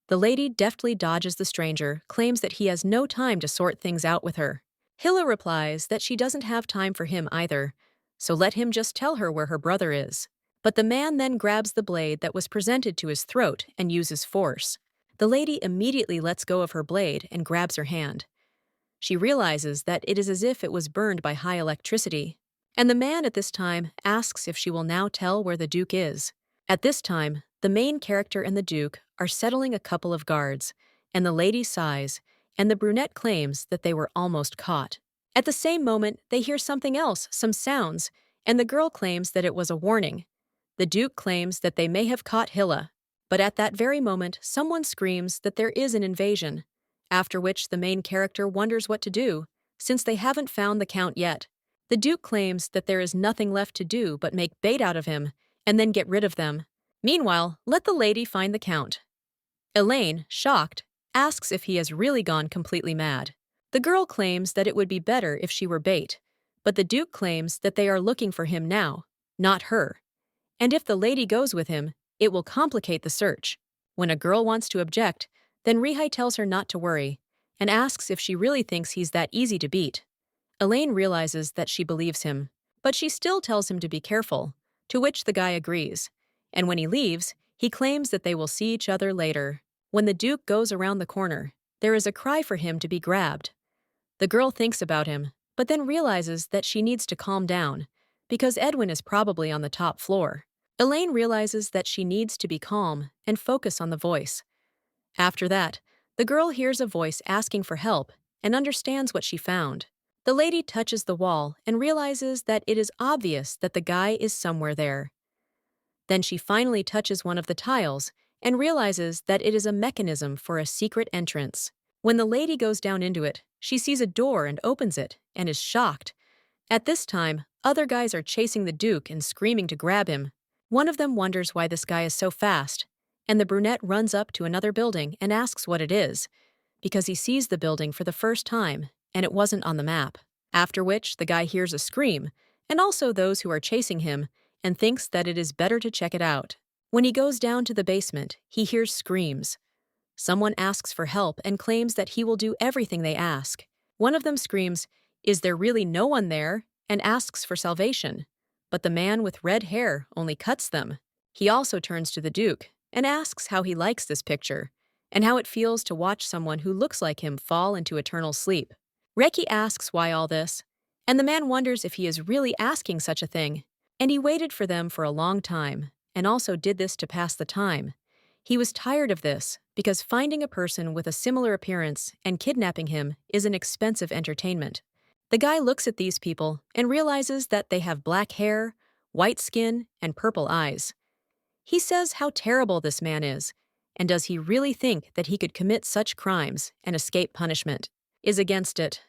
The lady deftly dodges the stranger, claims that he has no time to sort things out with her. Hilla replies that she doesn't have time for him either, so let him just tell her where her brother is. But the man then grabs the blade that was presented to his throat and uses force. The lady immediately lets go of her blade and grabs her hand. She realizes that it is as if it was burned by high electricity. And the man at this time asks if she will now tell where the Duke is. At this time, the main character and the Duke are settling a couple of guards, and the lady sighs, and the brunette claims that they were almost caught. At the same moment, they hear something else, some sounds, and the girl claims that it was a warning. The Duke claims that they may have caught Hilla, but at that very moment, someone screams that there is an invasion, after which the main character wonders what to do, since they haven't found the Count yet. The Duke claims that there is nothing left to do but make bait out of him, and then get rid of them. Meanwhile, let the lady find the Count. Elaine, shocked, asks if he has really gone completely mad. The girl claims that it would be better if she were bait, but the Duke claims that they are looking for him now, not her. And if the lady goes with him, it will complicate the search. When a girl wants to object, then Rihai tells her not to worry, and asks if she really thinks he's that easy to beat. Elaine realizes that she believes him, but she still tells him to be careful, to which the guy agrees. And when he leaves, he claims that they will see each other later. When the Duke goes around the corner, there is a cry for him to be grabbed. The girl thinks about him, but then realizes that she needs to calm down, because Edwin is probably on the top floor. Elaine realizes that she needs to be calm and focus on the voice. After that, the girl hears a voice asking for help and understands what she found. The lady touches the wall and realizes that it is obvious that the guy is somewhere there. Then she finally touches one of the tiles and realizes that it is a mechanism for a secret entrance. When the lady goes down into it, she sees a door and opens it and is shocked. At this time, other guys are chasing the Duke and screaming to grab him. One of them wonders why this guy is so fast, and the brunette runs up to another building and asks what it is, because he sees the building for the first time, and it wasn't on the map. After which, the guy hears a scream, and also those who are chasing him, and thinks that it is better to check it out. When he goes down to the basement, he hears screams. Someone asks for help and claims that he will do everything they ask. One of them screams, "Is there really no one there?" and asks for salvation. But the man with red hair only cuts them. He also turns to the Duke and asks how he likes this picture, and how it feels to watch someone who looks like him fall into eternal sleep. Reki asks why all this, and the man wonders if he is really asking such a thing. And he waited for them for a long time, and also did this to pass the time. He was tired of this, because finding a person with a similar appearance and kidnapping him is an expensive entertainment. The guy looks at these people and realizes that they have black hair, white skin, and purple eyes. He says how terrible this man is, and does he really think that he could commit such crimes and escape punishment? Is against it.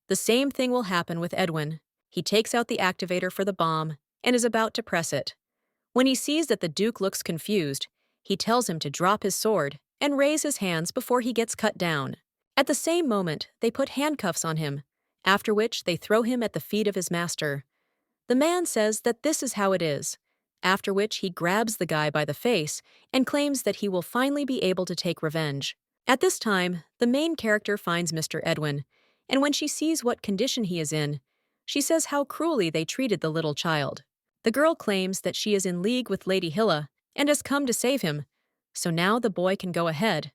The same thing will happen with Edwin. He takes out the activator for the bomb and is about to press it. When he sees that the Duke looks confused, he tells him to drop his sword and raise his hands before he gets cut down. At the same moment, they put handcuffs on him, after which they throw him at the feet of his master. The man says that this is how it is, after which he grabs the guy by the face and claims that he will finally be able to take revenge. At this time, the main character finds Mr. Edwin, and when she sees what condition he is in, she says how cruelly they treated the little child. The girl claims that she is in league with Lady Hilla and has come to save him, so now the boy can go ahead.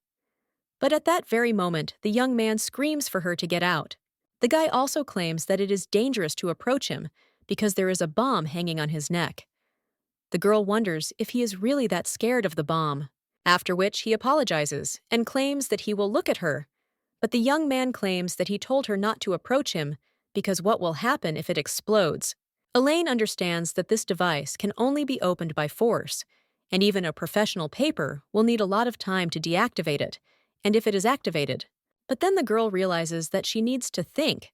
But at that very moment, the young man screams for her to get out. The guy also claims that it is dangerous to approach him because there is a bomb hanging on his neck. The girl wonders if he is really that scared of the bomb, after which he apologizes and claims that he will look at her. But the young man claims that he told her not to approach him because what will happen if it explodes? Elaine understands that this device can only be opened by force, and even a professional paper will need a lot of time to deactivate it, and if it is activated. But then the girl realizes that she needs to think.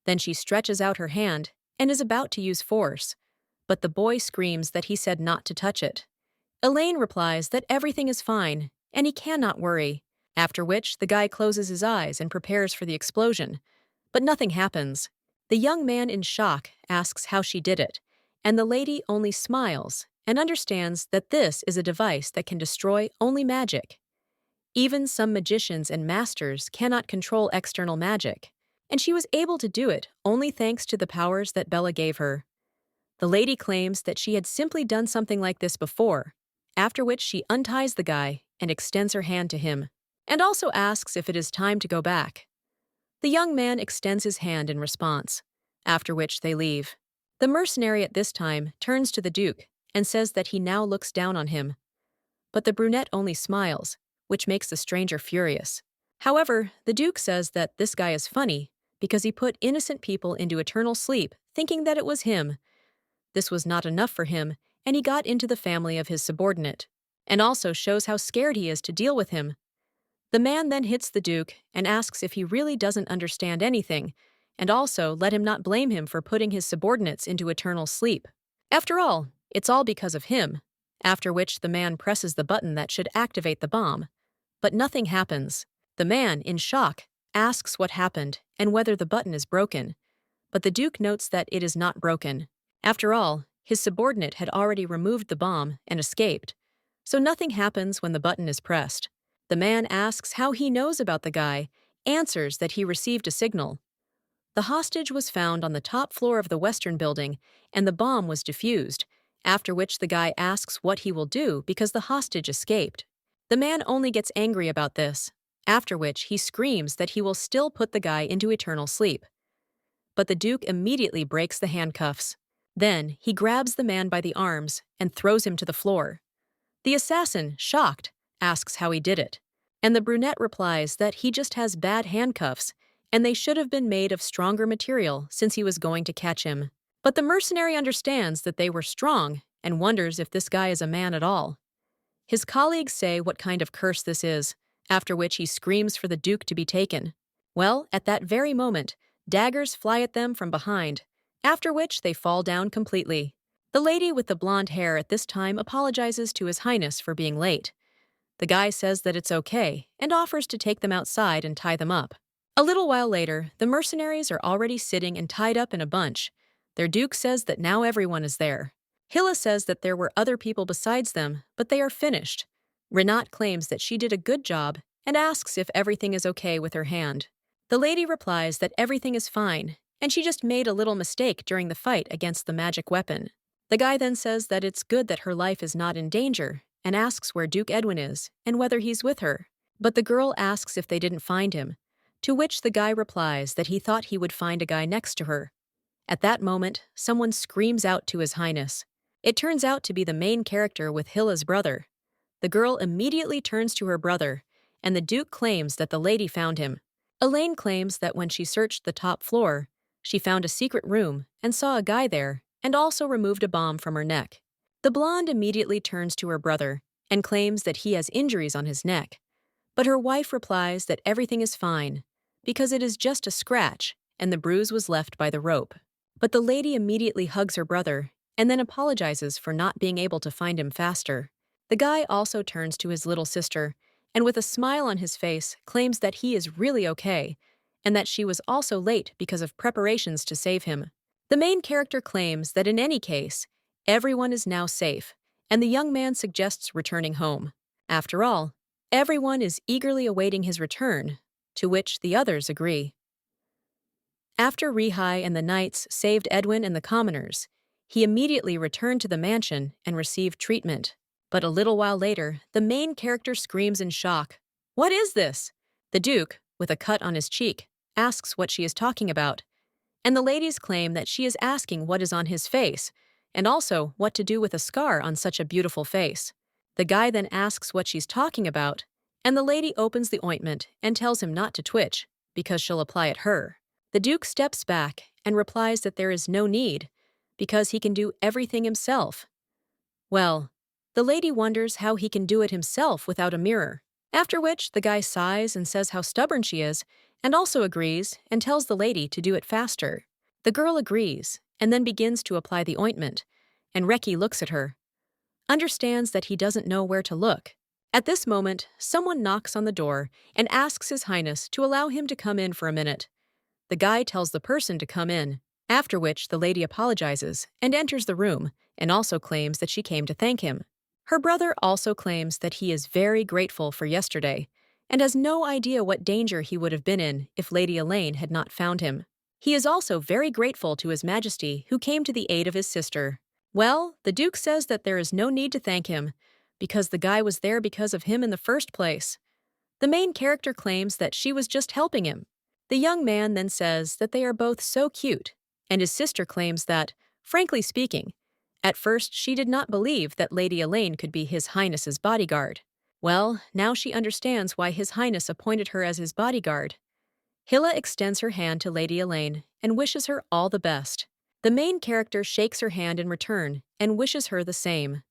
Then she stretches out her hand and is about to use force, but the boy screams that he said not to touch it. Elaine replies that everything is fine, and he cannot worry, after which the guy closes his eyes and prepares for the explosion. But nothing happens. The young man in shock asks how she did it, and the lady only smiles and understands that this is a device that can destroy only magic. Even some magicians and masters cannot control external magic, and she was able to do it only thanks to the powers that Bella gave her. The lady claims that she had simply done something like this before, after which she unties the guy and extends her hand to him, and also asks if it is time to go back. The young man extends his hand in response, after which they leave. The mercenary at this time turns to the Duke and says that he now looks down on him. But the brunette only smiles, which makes the stranger furious. However, the Duke says that this guy is funny because he put innocent people into eternal sleep thinking that it was him. This was not enough for him, and he got into the family of his subordinate, and also shows how scared he is to deal with him. The man then hits the Duke and asks if he really doesn't understand anything, and also let him not blame him for putting his subordinates into eternal sleep. After all, it's all because of him, after which the man presses the button that should activate the bomb. But nothing happens. The man, in shock, asks what happened and whether the button is broken, but the Duke notes that it is not broken. After all, his subordinate had already removed the bomb and escaped, so nothing happens when the button is pressed. The man asks how he knows about the guy, answers that he received a signal. The hostage was found on the top floor of the Western building, and the bomb was defused, after which the guy asks what he will do because the hostage escaped. The man only gets angry about this, after which he screams that he will still put the guy into eternal sleep. But the Duke immediately breaks the handcuffs. Then he grabs the man by the arms and throws him to the floor. The assassin, shocked, asks how he did it, and the brunette replies that he just has bad handcuffs and they should have been made of stronger material since he was going to catch him. But the mercenary understands that they were strong and wonders if this guy is a man at all. His colleagues say what kind of curse this is, after which he screams for the Duke to be taken. Well, at that very moment, daggers fly at them from behind, after which they fall down completely. The lady with the blonde hair at this time apologizes to His Highness for being late. The guy says that it's okay and offers to take them outside and tie them up. A little while later, the mercenaries are already sitting and tied up in a bunch. Their duke says that now everyone is there. Hilla says that there were other people besides them, but they are finished. Renat claims that she did a good job and asks if everything is okay with her hand. The lady replies that everything is fine, and she just made a little mistake during the fight against the magic weapon. The guy then says that it's good that her life is not in danger and asks where Duke Edwin is and whether he's with her. But the girl asks if they didn't find him, to which the guy replies that he thought he would find a guy next to her. At that moment, someone screams out to His Highness. It turns out to be the main character with Hilla's brother. The girl immediately turns to her brother, and the Duke claims that the lady found him. Elaine claims that when she searched the top floor, she found a secret room and saw a guy there and also removed a bomb from her neck. The blonde immediately turns to her brother and claims that he has injuries on his neck, but her wife replies that everything is fine because it is just a scratch and the bruise was left by the rope. But the lady immediately hugs her brother and then apologizes for not being able to find him faster. The guy also turns to his little sister and with a smile on his face claims that he is really okay and that she was also late because of preparations to save him. The main character claims that in any case, everyone is now safe, and the young man suggests returning home. After all, everyone is eagerly awaiting his return, to which the others agree. After Rihai and the knights saved Edwin and the commoners, he immediately returned to the mansion and received treatment. But a little while later, the main character screams in shock. "What is this?" The Duke, with a cut on his cheek, asks what she is talking about, and the ladies claim that she is asking what is on his face, and also what to do with a scar on such a beautiful face. The guy then asks what she's talking about, and the lady opens the ointment and tells him not to twitch, because she'll apply it her. The Duke steps back and replies that there is no need, because he can do everything himself. Well, the lady wonders how he can do it himself without a mirror, after which the guy sighs and says how stubborn she is, and also agrees and tells the lady to do it faster. The girl agrees and then begins to apply the ointment, and Reki looks at her, understands that he doesn't know where to look. At this moment, someone knocks on the door and asks His Highness to allow him to come in for a minute. The guy tells the person to come in, after which the lady apologizes and enters the room and also claims that she came to thank him. Her brother also claims that he is very grateful for yesterday and has no idea what danger he would have been in if Lady Elaine had not found him. He is also very grateful to His Majesty who came to the aid of his sister. Well, the Duke says that there is no need to thank him, because the guy was there because of him in the first place. The main character claims that she was just helping him. The young man then says that they are both so cute, and his sister claims that, frankly speaking, at first she did not believe that Lady Elaine could be His Highness's bodyguard. Well, now she understands why His Highness appointed her as his bodyguard. Hilla extends her hand to Lady Elaine and wishes her all the best. The main character shakes her hand in return and wishes her the same.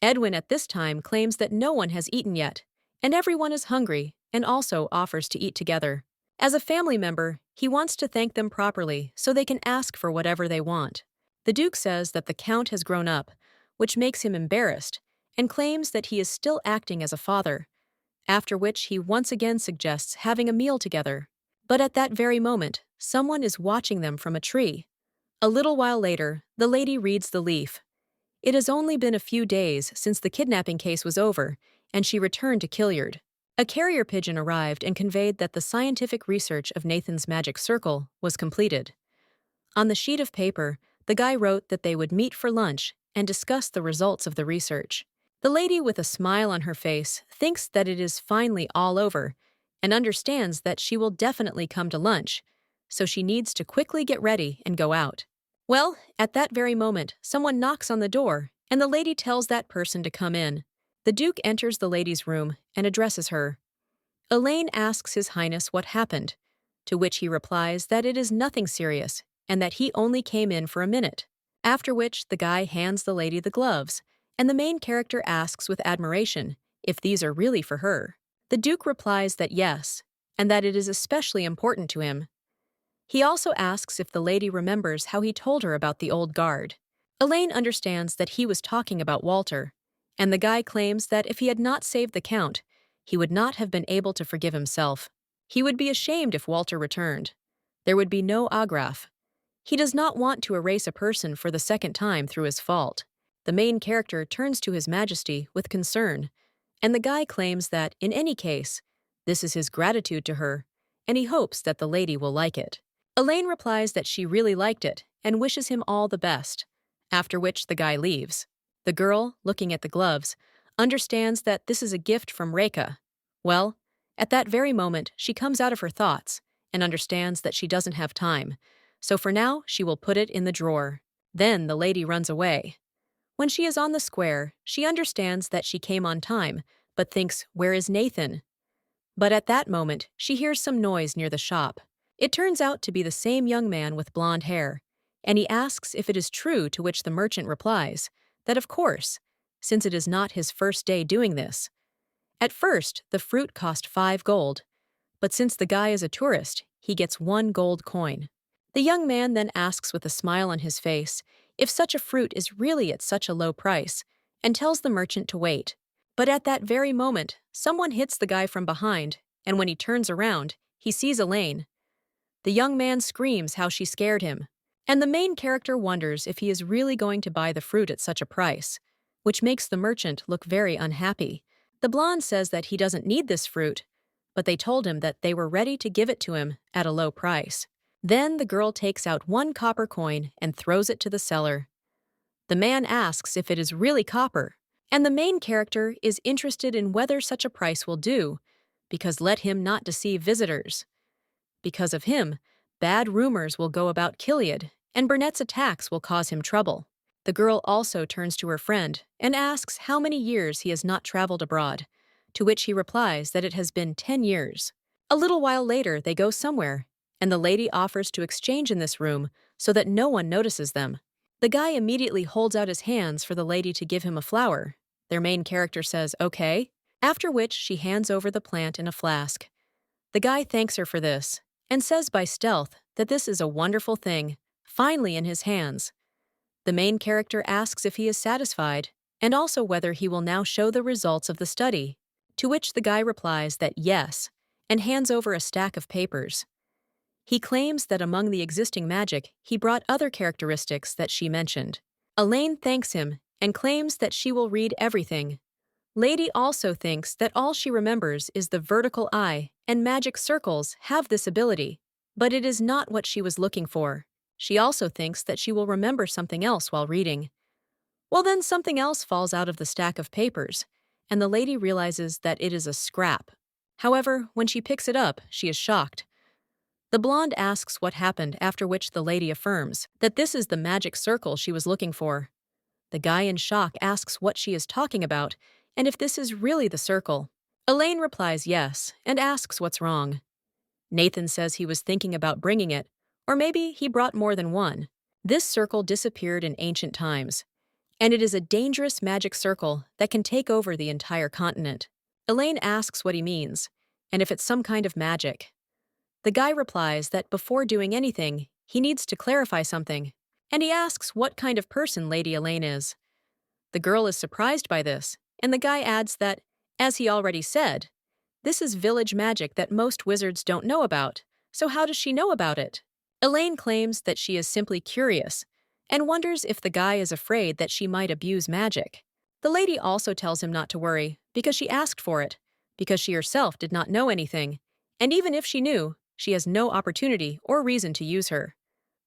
Edwin at this time claims that no one has eaten yet, and everyone is hungry and also offers to eat together. As a family member, he wants to thank them properly so they can ask for whatever they want. The Duke says that the Count has grown up, which makes him embarrassed, and claims that he is still acting as a father, after which he once again suggests having a meal together. But at that very moment, someone is watching them from a tree. A little while later, the lady reads the leaf. It has only been a few days since the kidnapping case was over, and she returned to Killiard. A carrier pigeon arrived and conveyed that the scientific research of Nathan's magic circle was completed. On the sheet of paper, the guy wrote that they would meet for lunch and discuss the results of the research. The lady with a smile on her face thinks that it is finally all over and understands that she will definitely come to lunch, so she needs to quickly get ready and go out. Well, at that very moment, someone knocks on the door, and the lady tells that person to come in. The Duke enters the lady's room and addresses her. Elaine asks His Highness what happened, to which he replies that it is nothing serious and that he only came in for a minute, after which the guy hands the lady the gloves, and the main character asks with admiration if these are really for her. The Duke replies that yes, and that it is especially important to him. He also asks if the lady remembers how he told her about the old guard. Elaine understands that he was talking about Walter, and the guy claims that if he had not saved the Count, he would not have been able to forgive himself. He would be ashamed if Walter returned. There would be no Agraf. He does not want to erase a person for the second time through his fault. The main character turns to His Majesty with concern, and the guy claims that, in any case, this is his gratitude to her, and he hopes that the lady will like it. Elaine replies that she really liked it and wishes him all the best, after which the guy leaves. The girl, looking at the gloves, understands that this is a gift from Reka. Well, at that very moment, she comes out of her thoughts and understands that she doesn't have time, so for now she will put it in the drawer. Then the lady runs away. When she is on the square, she understands that she came on time, but thinks, "Where is Nathan?" But at that moment, she hears some noise near the shop. It turns out to be the same young man with blonde hair, and he asks if it is true, to which the merchant replies that of course, since it is not his first day doing this. At first, the fruit cost 5 gold, but since the guy is a tourist, he gets 1 gold coin. The young man then asks with a smile on his face if such a fruit is really at such a low price, and tells the merchant to wait. But at that very moment, someone hits the guy from behind, and when he turns around, he sees Elaine. The young man screams how she scared him, and the main character wonders if he is really going to buy the fruit at such a price, which makes the merchant look very unhappy. The blonde says that he doesn't need this fruit, but they told him that they were ready to give it to him at a low price. Then the girl takes out 1 copper coin and throws it to the seller. The man asks if it is really copper, and the main character is interested in whether such a price will do, because let him not deceive visitors. Because of him, bad rumors will go about Kiliad, and Burnett's attacks will cause him trouble. The girl also turns to her friend and asks how many years he has not traveled abroad, to which he replies that it has been 10 years. A little while later, they go somewhere, and the lady offers to exchange in this room so that no one notices them. The guy immediately holds out his hands for the lady to give him a flower. Their main character says, "Okay," after which she hands over the plant in a flask. The guy thanks her for this, and says by stealth that this is a wonderful thing, finally in his hands. The main character asks if he is satisfied, and also whether he will now show the results of the study, to which the guy replies that yes, and hands over a stack of papers. He claims that among the existing magic, he brought other characteristics that she mentioned. Elaine thanks him and claims that she will read everything. Lady also thinks that all she remembers is the vertical eye, and magic circles have this ability, but it is not what she was looking for. She also thinks that she will remember something else while reading. Well, then something else falls out of the stack of papers, and the lady realizes that it is a scrap. However, when she picks it up, she is shocked. The blonde asks what happened, after which the lady affirms that this is the magic circle she was looking for. The guy in shock asks what she is talking about, and if this is really the circle. Elaine replies yes, and asks what's wrong. Nathan says he was thinking about bringing it, or maybe he brought more than one. This circle disappeared in ancient times, and it is a dangerous magic circle that can take over the entire continent. Elaine asks what he means, and if it's some kind of magic. The guy replies that before doing anything, he needs to clarify something, and he asks what kind of person Lady Elaine is. The girl is surprised by this, and the guy adds that, as he already said, this is village magic that most wizards don't know about, so how does she know about it? Elaine claims that she is simply curious, and wonders if the guy is afraid that she might abuse magic. The lady also tells him not to worry, because she asked for it, because she herself did not know anything, and even if she knew, she has no opportunity or reason to use her.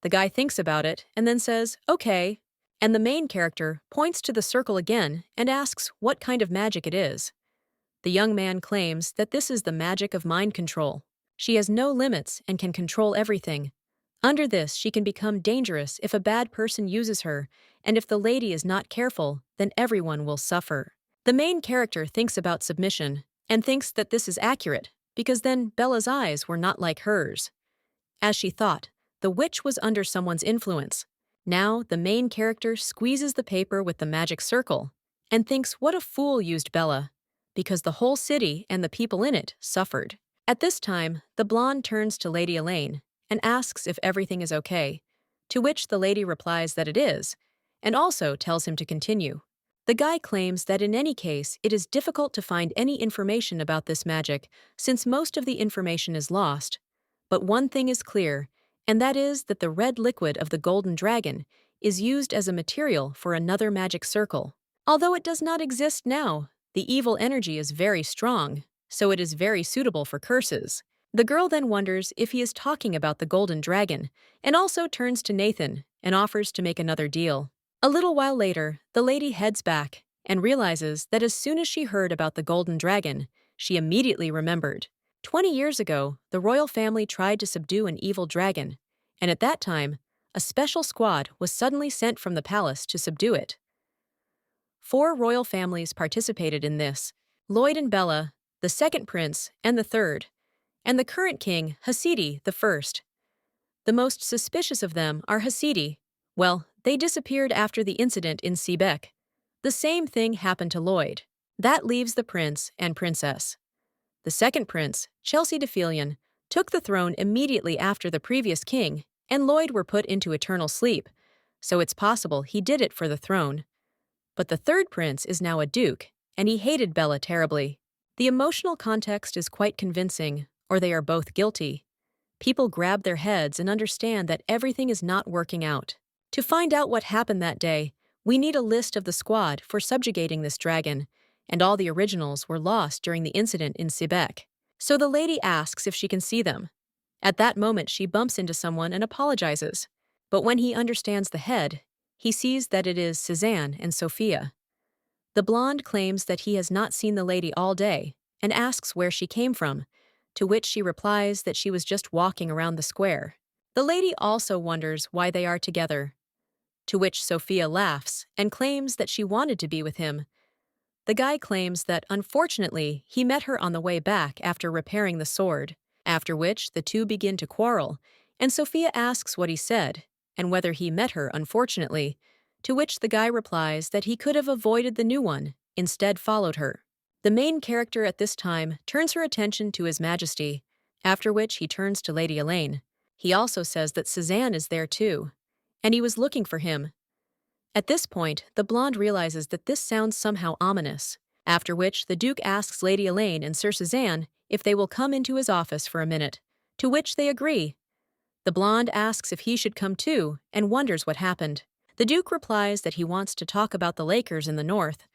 The guy thinks about it and then says, "Okay," and the main character points to the circle again and asks what kind of magic it is. The young man claims that this is the magic of mind control. She has no limits and can control everything. Under this, she can become dangerous if a bad person uses her, and if the lady is not careful, then everyone will suffer. The main character thinks about submission and thinks that this is accurate, because then Bella's eyes were not like hers. As she thought, the witch was under someone's influence. Now, the main character squeezes the paper with the magic circle and thinks what a fool used Bella, because the whole city and the people in it suffered. At this time, the blonde turns to Lady Elaine and asks if everything is okay, to which the lady replies that it is, and also tells him to continue. The guy claims that in any case, it is difficult to find any information about this magic since most of the information is lost. But one thing is clear, and that is that the red liquid of the golden dragon is used as a material for another magic circle. Although it does not exist now, the evil energy is very strong, so it is very suitable for curses. The girl then wonders if he is talking about the golden dragon, and also turns to Nathan and offers to make another deal. A little while later, the lady heads back and realizes that as soon as she heard about the golden dragon, she immediately remembered. 20 years ago, the royal family tried to subdue an evil dragon, and at that time, a special squad was suddenly sent from the palace to subdue it. 4 royal families participated in this: Lloyd and Bella, the second prince, and the third, and the current king, Hasidi, the first. The most suspicious of them are Hasidi. Well, they disappeared after the incident in Seebeck. The same thing happened to Lloyd. That leaves the prince and princess. The second prince, Chelsea Defilion, took the throne immediately after the previous king, and Lloyd were put into eternal sleep, so it's possible he did it for the throne. But the third prince is now a duke, and he hated Bella terribly. The emotional context is quite convincing, or they are both guilty. People grab their heads and understand that everything is not working out. To find out what happened that day, we need a list of the squad for subjugating this dragon, and all the originals were lost during the incident in Seebeck. So the lady asks if she can see them. At that moment, she bumps into someone and apologizes. But when he understands the head, he sees that it is Suzanne and Sophia. The blonde claims that he has not seen the lady all day and asks where she came from, to which she replies that she was just walking around the square. The lady also wonders why they are together, to which Sophia laughs and claims that she wanted to be with him. The guy claims that, unfortunately, he met her on the way back after repairing the sword, after which the two begin to quarrel, and Sophia asks what he said, and whether he met her unfortunately, to which the guy replies that he could have avoided the new one, instead followed her. The main character at this time turns her attention to His Majesty, after which he turns to Lady Elaine. He also says that Suzanne is there too, and he was looking for him. At this point, the blonde realizes that this sounds somehow ominous, after which the Duke asks Lady Elaine and Sir Suzanne if they will come into his office for a minute, to which they agree. The blonde asks if he should come too and wonders what happened. The Duke replies that he wants to talk about the Lakers in the north.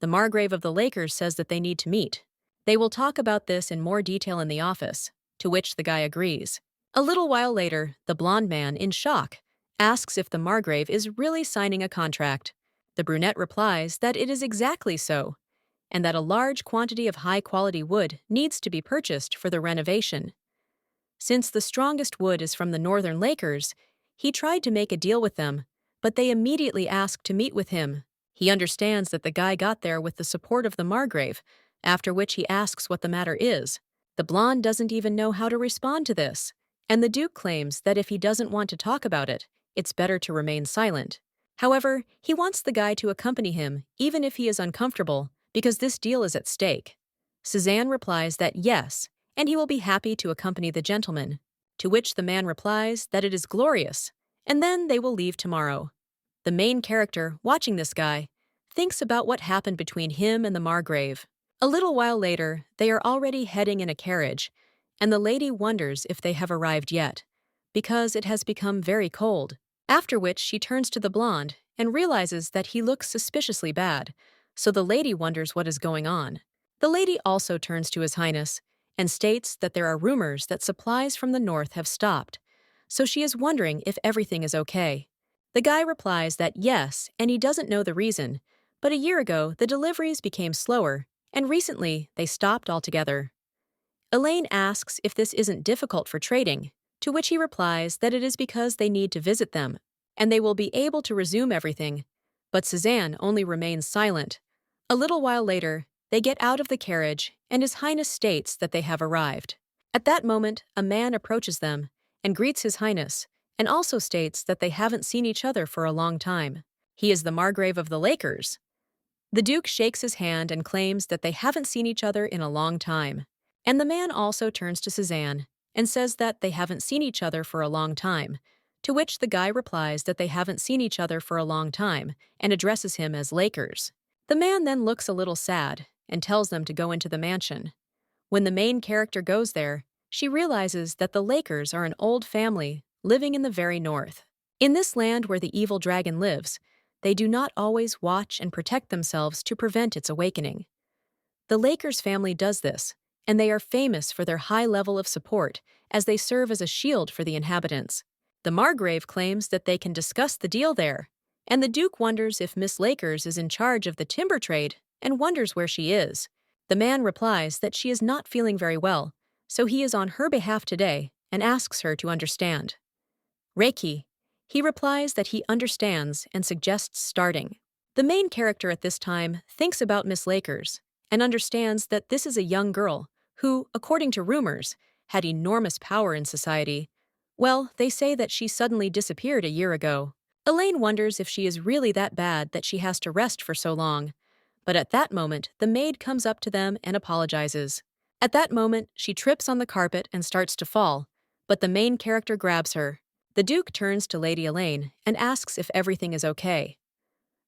The Margrave of the Lakers says that they need to meet. They will talk about this in more detail in the office, to which the guy agrees. A little while later, the blonde man, in shock, asks if the Margrave is really signing a contract. The brunette replies that it is exactly so, and that a large quantity of high-quality wood needs to be purchased for the renovation. Since the strongest wood is from the northern Lakers, he tried to make a deal with them, but they immediately asked to meet with him. He understands that the guy got there with the support of the Margrave, after which he asks what the matter is. The blonde doesn't even know how to respond to this, and the Duke claims that if he doesn't want to talk about it, it's better to remain silent. However, he wants the guy to accompany him, even if he is uncomfortable, because this deal is at stake. Suzanne replies that yes, and he will be happy to accompany the gentleman, to which the man replies that it is glorious, and then they will leave tomorrow. The main character, watching this guy, thinks about what happened between him and the Margrave. A little while later, they are already heading in a carriage, and the lady wonders if they have arrived yet, because it has become very cold. After which she turns to the blonde and realizes that he looks suspiciously bad, so the lady wonders what is going on. The lady also turns to His Highness and states that there are rumors that supplies from the north have stopped, so she is wondering if everything is okay. The guy replies that yes, and he doesn't know the reason, but a year ago the deliveries became slower, and recently they stopped altogether. Elaine asks if this isn't difficult for trading, to which he replies that it is because they need to visit them, and they will be able to resume everything, but Suzanne only remains silent. A little while later, they get out of the carriage, and His Highness states that they have arrived. At that moment, a man approaches them and greets His Highness, and also states that they haven't seen each other for a long time. He is the Margrave of the Lakers. The Duke shakes his hand and claims that they haven't seen each other in a long time. And the man also turns to Suzanne and says that they haven't seen each other for a long time, to which the guy replies that they haven't seen each other for a long time and addresses him as Lakers. The man then looks a little sad and tells them to go into the mansion. When the main character goes there, she realizes that the Lakers are an old family living in the very north. In this land where the evil dragon lives, they do not always watch and protect themselves to prevent its awakening. The Lakers family does this, and they are famous for their high level of support as they serve as a shield for the inhabitants. The Margrave claims that they can discuss the deal there, and the Duke wonders if Miss Lakers is in charge of the timber trade and wonders where she is. The man replies that she is not feeling very well, so he is on her behalf today and asks her to understand. Reiki. He replies that he understands and suggests starting. The main character at this time thinks about Miss Lakers and understands that this is a young girl who, according to rumors, had enormous power in society. Well, they say that she suddenly disappeared a year ago. Elaine wonders if she is really that bad that she has to rest for so long. But at that moment, the maid comes up to them and apologizes. At that moment, she trips on the carpet and starts to fall, but the main character grabs her. The Duke turns to Lady Elaine and asks if everything is okay.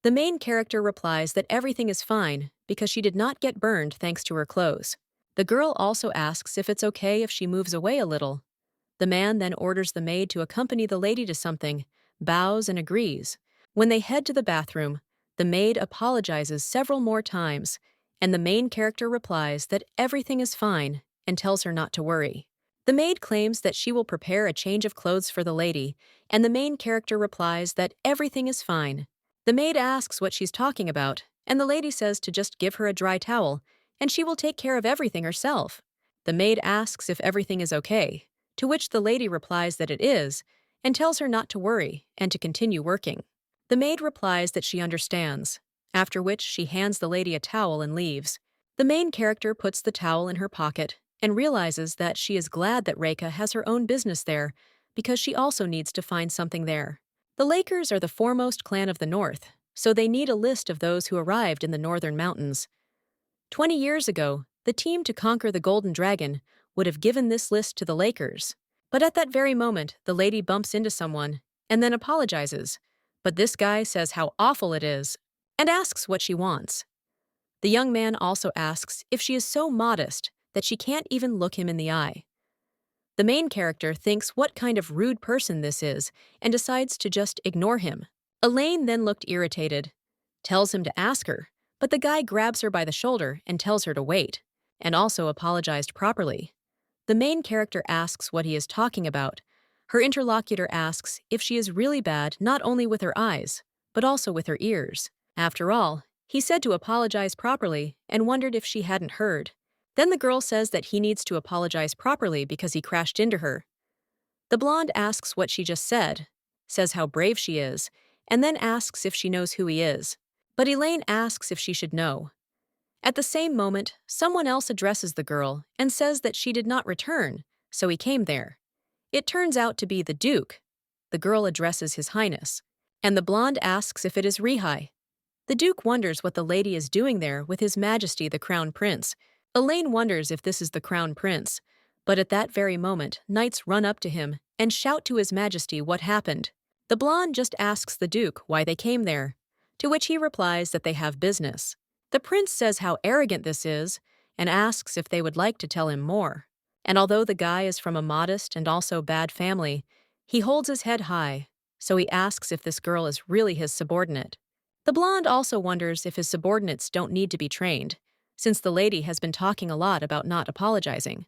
The main character replies that everything is fine because she did not get burned thanks to her clothes. The girl also asks if it's okay if she moves away a little. The man then orders the maid to accompany the lady to something, bows and agrees. When they head to the bathroom, the maid apologizes several more times, and the main character replies that everything is fine and tells her not to worry. The maid claims that she will prepare a change of clothes for the lady, and the main character replies that everything is fine. The maid asks what she's talking about, and the lady says to just give her a dry towel, and she will take care of everything herself. The maid asks if everything is okay, to which the lady replies that it is, and tells her not to worry and to continue working. The maid replies that she understands, after which she hands the lady a towel and leaves. The main character puts the towel in her pocket and realizes that she is glad that Reika has her own business there because she also needs to find something there. The Lakers are the foremost clan of the north, so they need a list of those who arrived in the northern mountains. 20 years ago, the team to conquer the Golden Dragon would have given this list to the Lakers. But at that very moment, the lady bumps into someone and then apologizes. But this guy says how awful it is and asks what she wants. The young man also asks if she is so modest that she can't even look him in the eye. The main character thinks what kind of rude person this is and decides to just ignore him. Elaine then looked irritated, tells him to ask her, but the guy grabs her by the shoulder and tells her to wait, and also apologized properly. The main character asks what he is talking about. Her interlocutor asks if she is really bad not only with her eyes, but also with her ears. After all, he said to apologize properly and wondered if she hadn't heard. Then the girl says that he needs to apologize properly because he crashed into her. The blonde asks what she just said, says how brave she is, and then asks if she knows who he is. But Elaine asks if she should know. At the same moment, someone else addresses the girl and says that she did not return, so he came there. It turns out to be the Duke. The girl addresses His Highness, and the blonde asks if it is Rihai. The Duke wonders what the lady is doing there with His Majesty the Crown Prince. Elaine wonders if this is the Crown Prince, but at that very moment, knights run up to him and shout to His Majesty what happened. The blonde just asks the Duke why they came there, to which he replies that they have business. The prince says how arrogant this is and asks if they would like to tell him more. And although the guy is from a modest and also bad family, he holds his head high, so he asks if this girl is really his subordinate. The blonde also wonders if his subordinates don't need to be trained, since the lady has been talking a lot about not apologizing.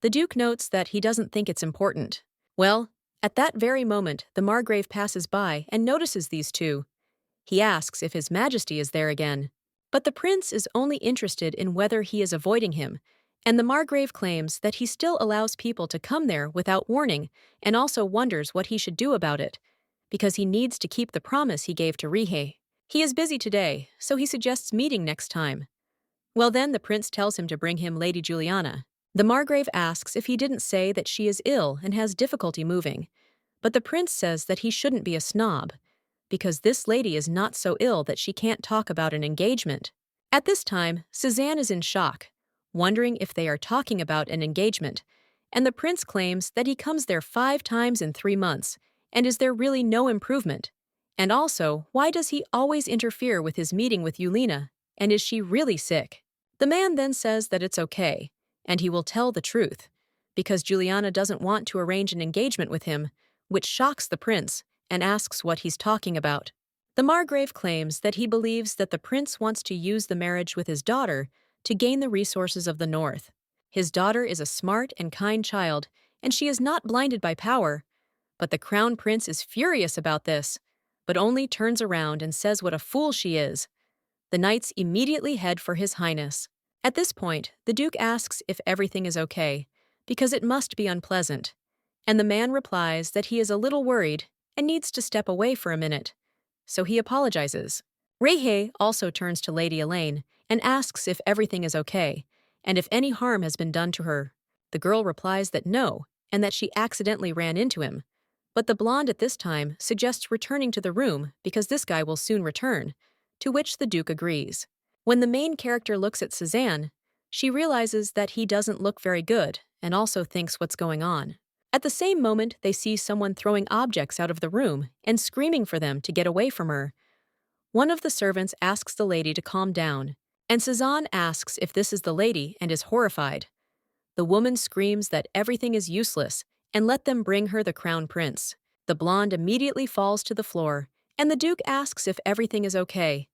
The Duke notes that he doesn't think it's important. Well, at that very moment, the Margrave passes by and notices these two. He asks if His Majesty is there again. But the prince is only interested in whether he is avoiding him, and the Margrave claims that he still allows people to come there without warning and also wonders what he should do about it, because he needs to keep the promise he gave to Rihei. He is busy today, so he suggests meeting next time. Well then, the prince tells him to bring him Lady Juliana. The Margrave asks if he didn't say that she is ill and has difficulty moving, but the prince says that he shouldn't be a snob, because this lady is not so ill that she can't talk about an engagement. At this time, Suzanne is in shock, wondering if they are talking about an engagement, and the prince claims that he comes there 5 times in 3 months, and is there really no improvement? And also, why does he always interfere with his meeting with Yulina, and is she really sick? The man then says that it's okay, and he will tell the truth, because Juliana doesn't want to arrange an engagement with him, which shocks the prince and asks what he's talking about. The Margrave claims that he believes that the prince wants to use the marriage with his daughter to gain the resources of the north. His daughter is a smart and kind child, and she is not blinded by power. But the crown prince is furious about this, but only turns around and says what a fool she is. The knights immediately head for His Highness. At this point, the Duke asks if everything is okay, because it must be unpleasant, and the man replies that he is a little worried and needs to step away for a minute. So he apologizes. Reihe also turns to Lady Elaine and asks if everything is okay, and if any harm has been done to her. The girl replies that no, and that she accidentally ran into him. But the blonde at this time suggests returning to the room because this guy will soon return, to which the Duke agrees. When the main character looks at Cézanne, she realizes that he doesn't look very good and also thinks what's going on. At the same moment, they see someone throwing objects out of the room and screaming for them to get away from her. One of the servants asks the lady to calm down, and Cézanne asks if this is the lady and is horrified. The woman screams that everything is useless and let them bring her the crown prince. The blonde immediately falls to the floor, and the Duke asks if everything is okay,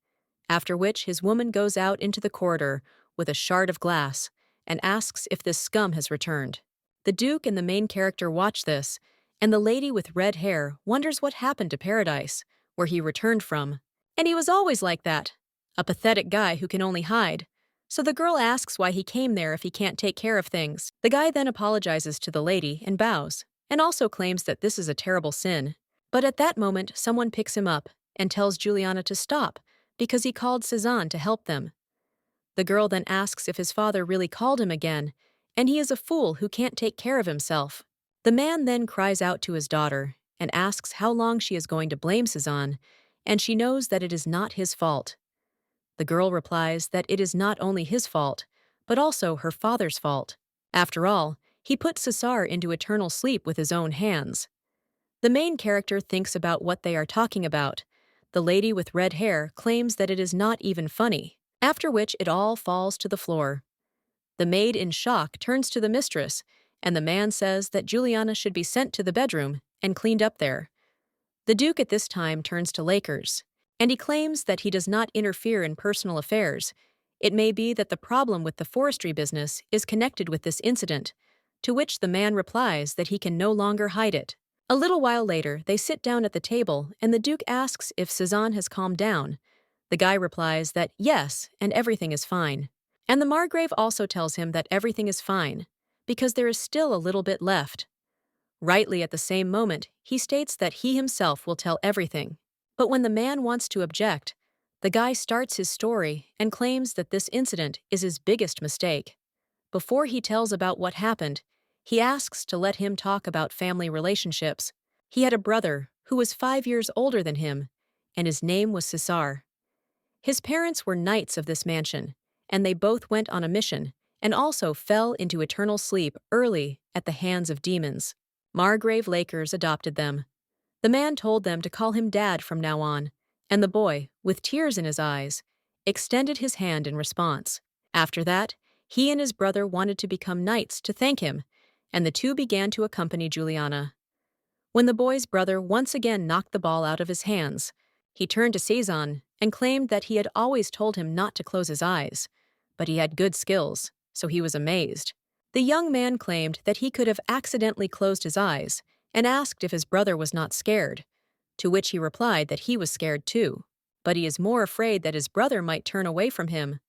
after which his woman goes out into the corridor with a shard of glass and asks if this scum has returned. The Duke and the main character watch this, and the lady with red hair wonders what happened to Paradise, where he returned from. And he was always like that, a pathetic guy who can only hide. So the girl asks why he came there if he can't take care of things. The guy then apologizes to the lady and bows, and also claims that this is a terrible sin. But at that moment, someone picks him up and tells Juliana to stop because he called Cézanne to help them. The girl then asks if his father really called him again, and he is a fool who can't take care of himself. The man then cries out to his daughter and asks how long she is going to blame Cézanne, and she knows that it is not his fault. The girl replies that it is not only his fault, but also her father's fault. After all, he put César into eternal sleep with his own hands. The main character thinks about what they are talking about. The lady with red hair claims that it is not even funny, after which it all falls to the floor. The maid in shock turns to the mistress, and the man says that Juliana should be sent to the bedroom and cleaned up there. The Duke at this time turns to Lakers, and he claims that he does not interfere in personal affairs. It may be that the problem with the forestry business is connected with this incident, to which the man replies that he can no longer hide it. A little while later, they sit down at the table, and the Duke asks if Cézanne has calmed down. The guy replies that yes, and everything is fine. And the Margrave also tells him that everything is fine, because there is still a little bit left. Rightly at the same moment, he states that he himself will tell everything. But when the man wants to object, the guy starts his story and claims that this incident is his biggest mistake. Before he tells about what happened, he asks to let him talk about family relationships. He had a brother who was 5 years older than him, and his name was César. His parents were knights of this mansion, and they both went on a mission and also fell into eternal sleep early at the hands of demons. Margrave Lakers adopted them. The man told them to call him Dad from now on, and the boy, with tears in his eyes, extended his hand in response. After that, he and his brother wanted to become knights to thank him, and the two began to accompany Juliana. When the boy's brother once again knocked the ball out of his hands, he turned to Cézanne and claimed that he had always told him not to close his eyes, but he had good skills, so he was amazed. The young man claimed that he could have accidentally closed his eyes and asked if his brother was not scared, to which he replied that he was scared too, but he is more afraid that his brother might turn away from him.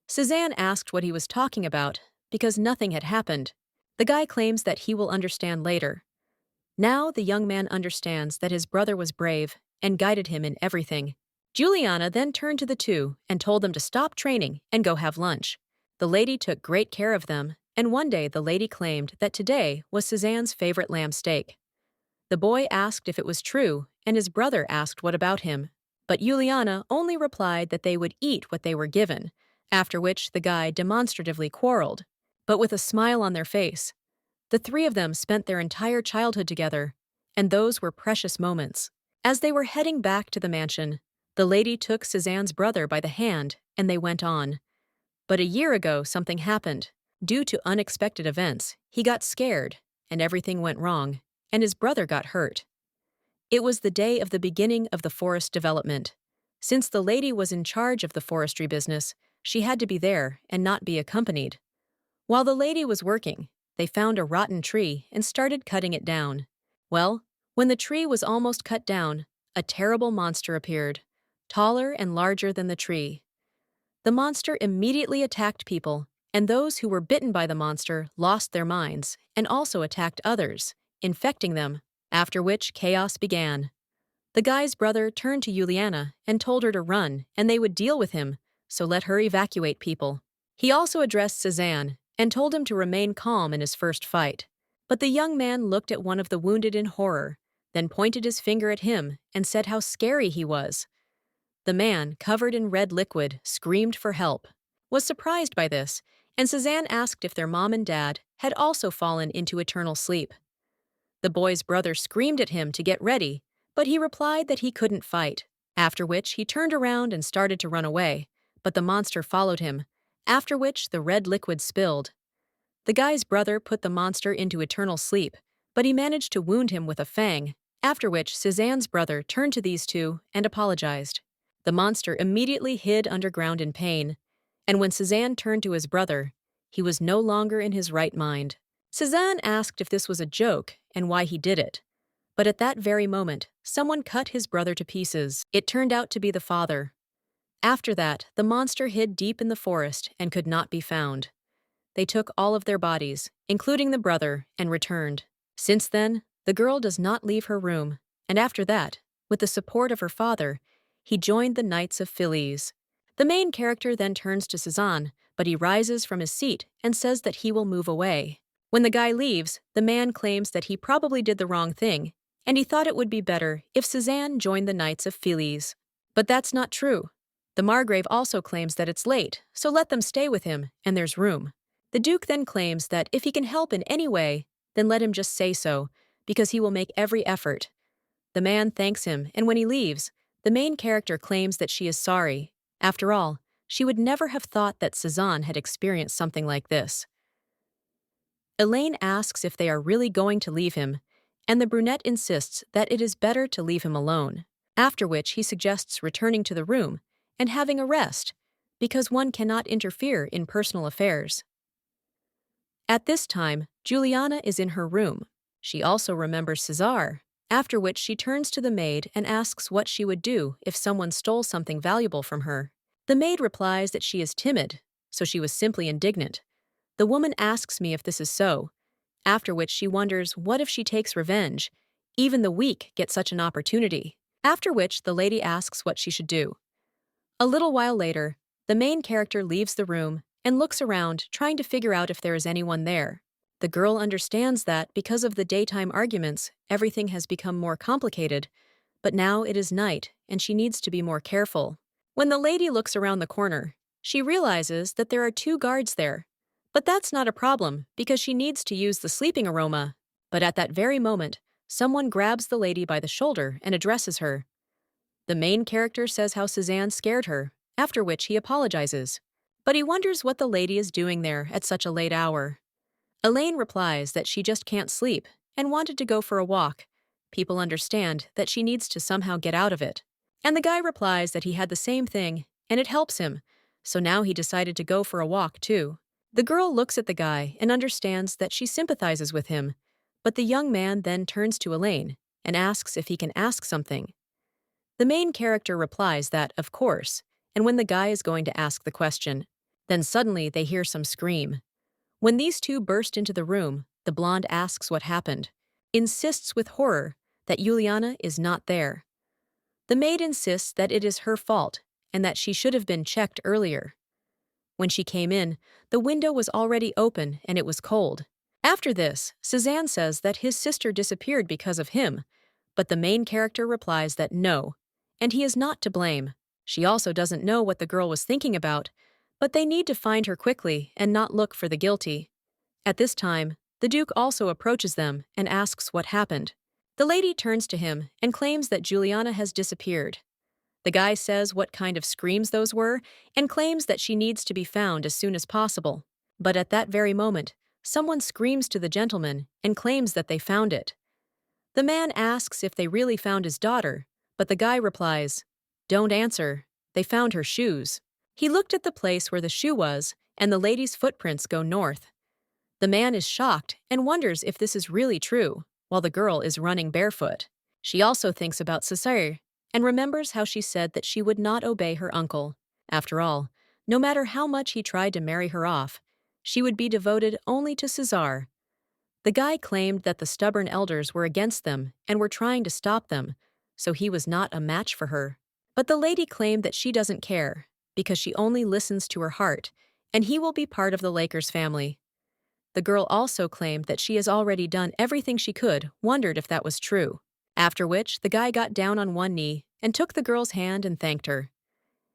Cézanne asked what he was talking about because nothing had happened. The guy claims that he will understand later. Now the young man understands that his brother was brave and guided him in everything. Juliana then turned to the two and told them to stop training and go have lunch. The lady took great care of them, and one day the lady claimed that today was Cézanne's favorite lamb steak. The boy asked if it was true, and his brother asked what about him. But Juliana only replied that they would eat what they were given, after which the guy demonstratively quarreled, but with a smile on their face. The three of them spent their entire childhood together, and those were precious moments. As they were heading back to the mansion, the lady took Cézanne's brother by the hand and they went on. But a year ago, something happened. Due to unexpected events, he got scared, and everything went wrong, and his brother got hurt. It was the day of the beginning of the forest development. Since the lady was in charge of the forestry business, she had to be there and not be accompanied. While the lady was working, they found a rotten tree and started cutting it down. Well, when the tree was almost cut down, a terrible monster appeared, taller and larger than the tree. The monster immediately attacked people, and those who were bitten by the monster lost their minds and also attacked others, infecting them, after which chaos began. The guy's brother turned to Juliana and told her to run and they would deal with him, so let her evacuate people. He also addressed Cézanne and told him to remain calm in his first fight. But the young man looked at one of the wounded in horror, then pointed his finger at him and said how scary he was. The man, covered in red liquid, screamed for help, was surprised by this, and Cézanne asked if their mom and dad had also fallen into eternal sleep. The boy's brother screamed at him to get ready, but he replied that he couldn't fight, after which he turned around and started to run away, but the monster followed him, after which the red liquid spilled. The guy's brother put the monster into eternal sleep, but he managed to wound him with a fang, after which Cézanne's brother turned to these two and apologized. The monster immediately hid underground in pain, and when Cézanne turned to his brother, he was no longer in his right mind. Cézanne asked if this was a joke and why he did it. But at that very moment, someone cut his brother to pieces. It turned out to be the father. After that, the monster hid deep in the forest and could not be found. They took all of their bodies, including the brother, and returned. Since then, the girl does not leave her room, and after that, with the support of her father, he joined the Knights of Phillies. The main character then turns to Cézanne, but he rises from his seat and says that he will move away. When the guy leaves, the man claims that he probably did the wrong thing, and he thought it would be better if Cézanne joined the Knights of Phillies. But that's not true. The Margrave also claims that it's late, so let them stay with him, and there's room. The Duke then claims that if he can help in any way, then let him just say so, because he will make every effort. The man thanks him, and when he leaves, the main character claims that she is sorry. After all, she would never have thought that Cézanne had experienced something like this. Elaine asks if they are really going to leave him, and the brunette insists that it is better to leave him alone, after which he suggests returning to the room and having a rest, because one cannot interfere in personal affairs. At this time, Juliana is in her room. She also remembers César, after which she turns to the maid and asks what she would do if someone stole something valuable from her. The maid replies that she is timid, so she was simply indignant. The woman asks me if this is so, after which she wonders what if she takes revenge. Even the weak get such an opportunity, after which the lady asks what she should do. A little while later, the main character leaves the room and looks around, trying to figure out if there is anyone there. The girl understands that because of the daytime arguments, everything has become more complicated, but now it is night and she needs to be more careful. When the lady looks around the corner, she realizes that there are 2 guards there. But that's not a problem because she needs to use the sleeping aroma. But at that very moment, someone grabs the lady by the shoulder and addresses her. The main character says how Cézanne scared her, after which he apologizes. But he wonders what the lady is doing there at such a late hour. Elaine replies that she just can't sleep and wanted to go for a walk. People understand that she needs to somehow get out of it. And the guy replies that he had the same thing, and it helps him, so now he decided to go for a walk too. The girl looks at the guy and understands that she sympathizes with him, but the young man then turns to Elaine and asks if he can ask something. The main character replies that, of course, and when the guy is going to ask the question, then suddenly they hear some scream. When these two burst into the room, the blonde asks what happened, insists with horror that Juliana is not there. The maid insists that it is her fault and that she should have been checked earlier. When she came in, the window was already open and it was cold. After this, Cézanne says that his sister disappeared because of him, but the main character replies that no, and he is not to blame. She also doesn't know what the girl was thinking about, but they need to find her quickly and not look for the guilty. At this time, The Duke also approaches them and asks what happened. The lady turns to him and claims that Juliana has disappeared. The guy says what kind of screams those were and claims that she needs to be found as soon as possible. But at that very moment, someone screams to the gentleman and claims that they found it. The man asks if they really found his daughter, but the guy replies, "Don't answer, they found her shoes." He looked at the place where the shoe was, and the lady's footprints go north. The man is shocked and wonders if this is really true, while the girl is running barefoot. She also thinks about César and remembers how she said that she would not obey her uncle. After all, no matter how much he tried to marry her off, she would be devoted only to César. The guy claimed that the stubborn elders were against them and were trying to stop them, so he was not a match for her. But the lady claimed that she doesn't care, because she only listens to her heart, and he will be part of the Lakers family. The girl also claimed that she has already done everything she could, wondered if that was true. After which, the guy got down on one knee and took the girl's hand and thanked her.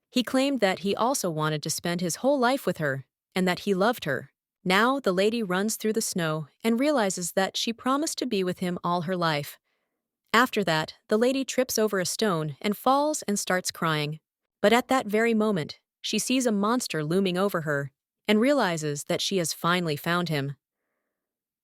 He claimed that he also wanted to spend his whole life with her, and that he loved her. Now the lady runs through the snow and realizes that she promised to be with him all her life. After that, the lady trips over a stone and falls and starts crying. But at that very moment, she sees a monster looming over her and realizes that she has finally found him.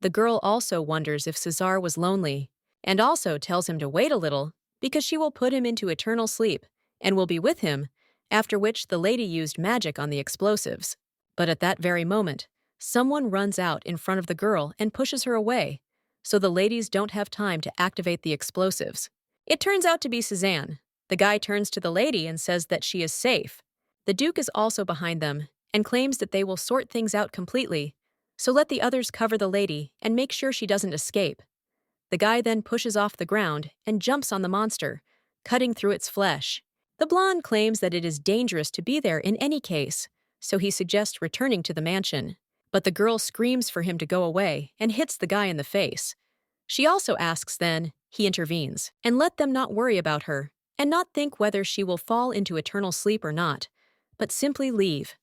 The girl also wonders if César was lonely, and also tells him to wait a little because she will put him into eternal sleep and will be with him, after which the lady used magic on the explosives. But at that very moment, someone runs out in front of the girl and pushes her away, so the ladies don't have time to activate the explosives. It turns out to be Suzanne. The guy turns to the lady and says that she is safe. The Duke is also behind them and claims that they will sort things out completely, so let the others cover the lady and make sure she doesn't escape. The guy then pushes off the ground and jumps on the monster, cutting through its flesh. The blonde claims that it is dangerous to be there in any case, so he suggests returning to the mansion. But the girl screams for him to go away and hits the guy in the face. She also asks then, he intervenes, and let them not worry about her, and not think whether she will fall into eternal sleep or not, but simply leave.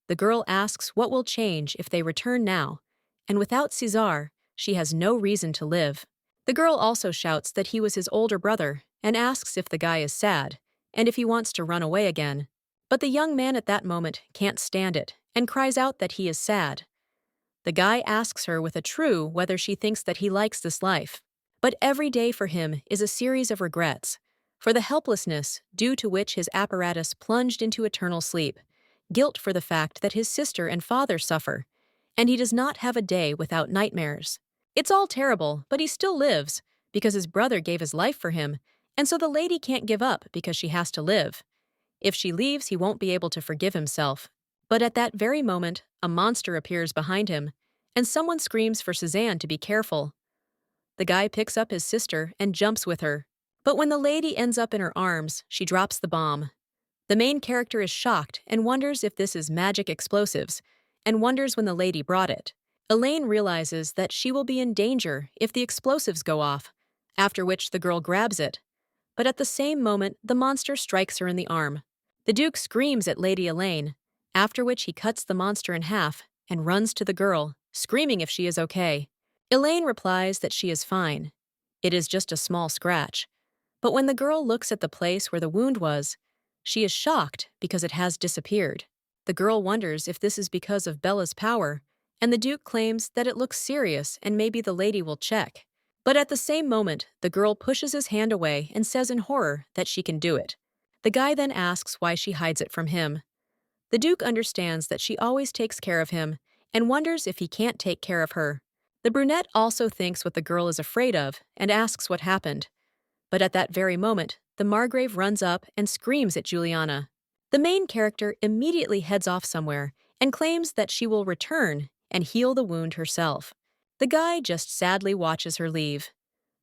The girl asks what will change if they return now, and without César, she has no reason to live. The girl also shouts that he was his older brother and asks if the guy is sad, and if he wants to run away again. But the young man at that moment can't stand it and cries out that he is sad. The guy asks her with a true whether she thinks that he likes this life. But every day for him is a series of regrets, for the helplessness due to which his apparatus plunged into eternal sleep, guilt for the fact that his sister and father suffer, and he does not have a day without nightmares. It's all terrible, but he still lives, because his brother gave his life for him, and so the lady can't give up because she has to live. If she leaves, he won't be able to forgive himself. But at that very moment, a monster appears behind him, and someone screams for Suzanne to be careful. The guy picks up his sister and jumps with her. But when the lady ends up in her arms, she drops the bomb. The main character is shocked and wonders if this is magic explosives, and wonders when the lady brought it. Elaine realizes that she will be in danger if the explosives go off, after which the girl grabs it. But at the same moment, the monster strikes her in the arm. The Duke screams at Lady Elaine, after which he cuts the monster in half and runs to the girl, screaming if she is okay. Elaine replies that she is fine. It is just a small scratch. But when the girl looks at the place where the wound was, she is shocked because it has disappeared. The girl wonders if this is because of Bella's power, and the Duke claims that it looks serious and maybe the lady will check. But at the same moment, the girl pushes his hand away and says in horror that she can do it. The guy then asks why she hides it from him. The Duke understands that she always takes care of him and wonders if he can't take care of her. The brunette also thinks what the girl is afraid of and asks what happened. But at that very moment, the Margrave runs up and screams at Juliana. The main character immediately heads off somewhere and claims that she will return and heal the wound herself. The guy just sadly watches her leave.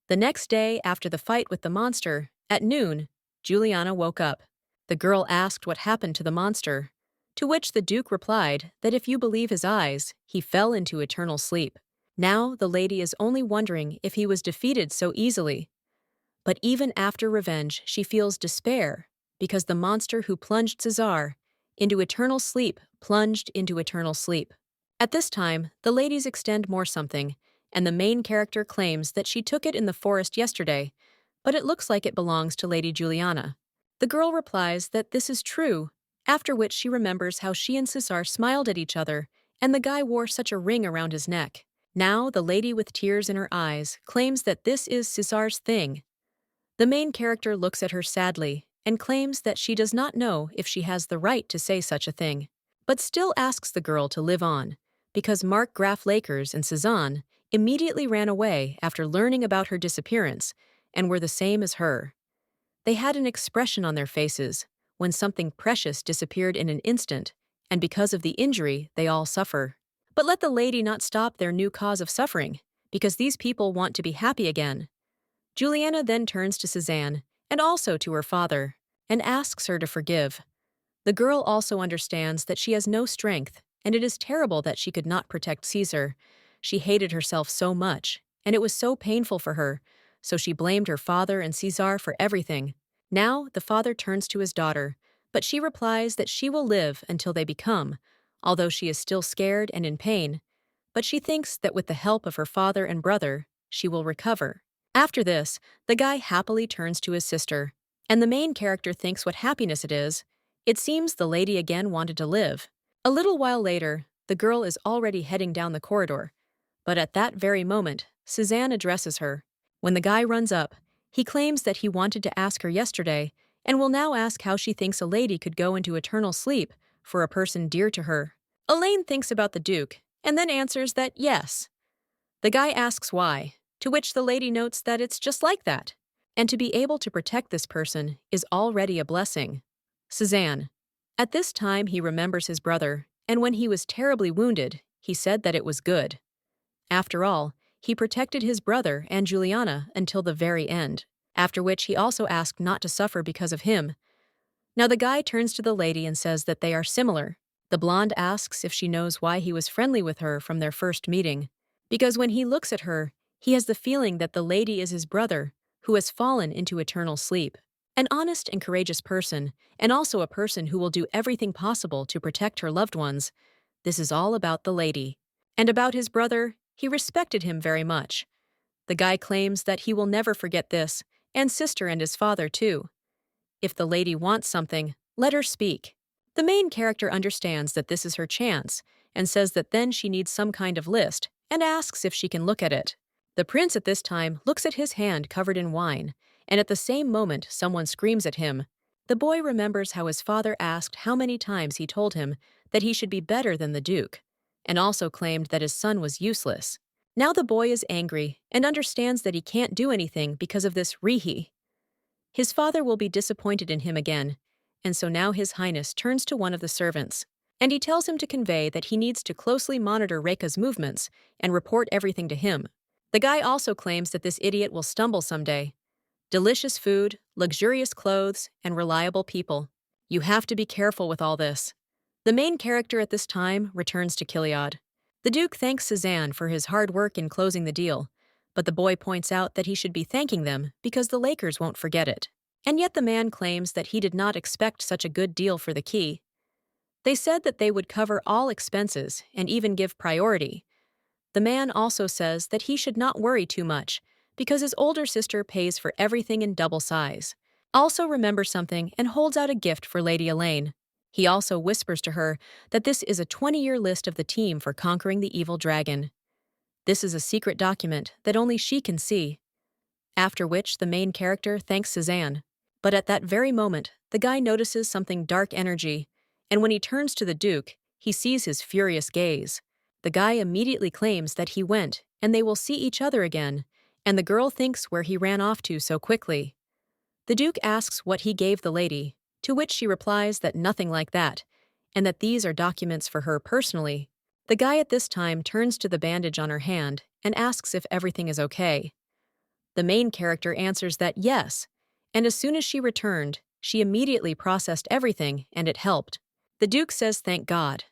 The next day, after the fight with the monster, at noon, Juliana woke up. The girl asked what happened to the monster, to which the Duke replied that if you believe his eyes, he fell into eternal sleep. Now the lady is only wondering if he was defeated so easily. But even after revenge, she feels despair, because the monster who plunged César into eternal sleep plunged into eternal sleep. At this time, the ladies extend more something and the main character claims that she took it in the forest yesterday, but it looks like it belongs to Lady Juliana. The girl replies that this is true, after which she remembers how she and Cesar smiled at each other, and the guy wore such a ring around his neck. Now, the lady with tears in her eyes claims that this is Cesar's thing. The main character looks at her sadly and claims that she does not know if she has the right to say such a thing, but still asks the girl to live on, because Mark Graf Lakers and Cezanne immediately ran away after learning about her disappearance and were the same as her. They had an expression on their faces when something precious disappeared in an instant, and because of the injury, they all suffer. But let the lady not stop their new cause of suffering, because these people want to be happy again. Juliana then turns to Cezanne, and also to her father, and asks her to forgive. The girl also understands that she has no strength, and it is terrible that she could not protect Caesar. She hated herself so much, and it was so painful for her, so she blamed her father and Caesar for everything. Now, the father turns to his daughter, but she replies that she will live until they become, although she is still scared and in pain. But she thinks that with the help of her father and brother, she will recover. After this, the guy happily turns to his sister, and the main character thinks what happiness it is. It seems the lady again wanted to live. A little while later, the girl is already heading down the corridor, but at that very moment, Cezanne addresses her. When the guy runs up, he claims that he wanted to ask her yesterday and will now ask how she thinks a lady could go into eternal sleep for a person dear to her. Elaine thinks about the Duke and then answers that yes. The guy asks why, to which the lady notes that it's just like that, and to be able to protect this person is already a blessing. Cezanne. At this time he remembers his brother, and when he was terribly wounded, he said that it was good. After all, he protected his brother and Juliana until the very end, after which he also asked not to suffer because of him. Now the guy turns to the lady and says that they are similar. The blonde asks if she knows why he was friendly with her from their first meeting, because when he looks at her, he has the feeling that the lady is his brother, who has fallen into eternal sleep. An honest and courageous person, and also a person who will do everything possible to protect her loved ones. This is all about the lady. And about his brother, he respected him very much. The guy claims that he will never forget this, and sister and his father too. If the lady wants something, let her speak. The main character understands that this is her chance, and says that then she needs some kind of list, and asks if she can look at it. The prince at this time looks at his hand covered in wine, and at the same moment someone screams at him. The boy remembers how his father asked how many times he told him that he should be better than the Duke, and also claimed that his son was useless. Now the boy is angry and understands that he can't do anything because of this Rihi. His father will be disappointed in him again, and so now His Highness turns to one of the servants, and he tells him to convey that he needs to closely monitor Reika's movements and report everything to him. The guy also claims that this idiot will stumble someday. Delicious food, luxurious clothes, and reliable people. You have to be careful with all this. The main character at this time returns to Kiliad. The Duke thanks Cezanne for his hard work in closing the deal, but the boy points out that he should be thanking them because the Lakers won't forget it. And yet the man claims that he did not expect such a good deal for the key. They said that they would cover all expenses and even give priority. The man also says that he should not worry too much because his older sister pays for everything in double size. Also remembers something and holds out a gift for Lady Elaine. He also whispers to her that this is a 20-year list of the team for conquering the evil dragon. This is a secret document that only she can see. After which the main character thanks Cezanne. But at that very moment, the guy notices something dark energy, and when he turns to the Duke, he sees his furious gaze. The guy immediately claims that he went, and they will see each other again, and the girl thinks where he ran off to so quickly. The Duke asks what he gave the lady, to which she replies that nothing like that, and that these are documents for her personally. The guy at this time turns to the bandage on her hand and asks if everything is okay. The main character answers that yes, and as soon as she returned, she immediately processed everything and it helped. The Duke says thank God,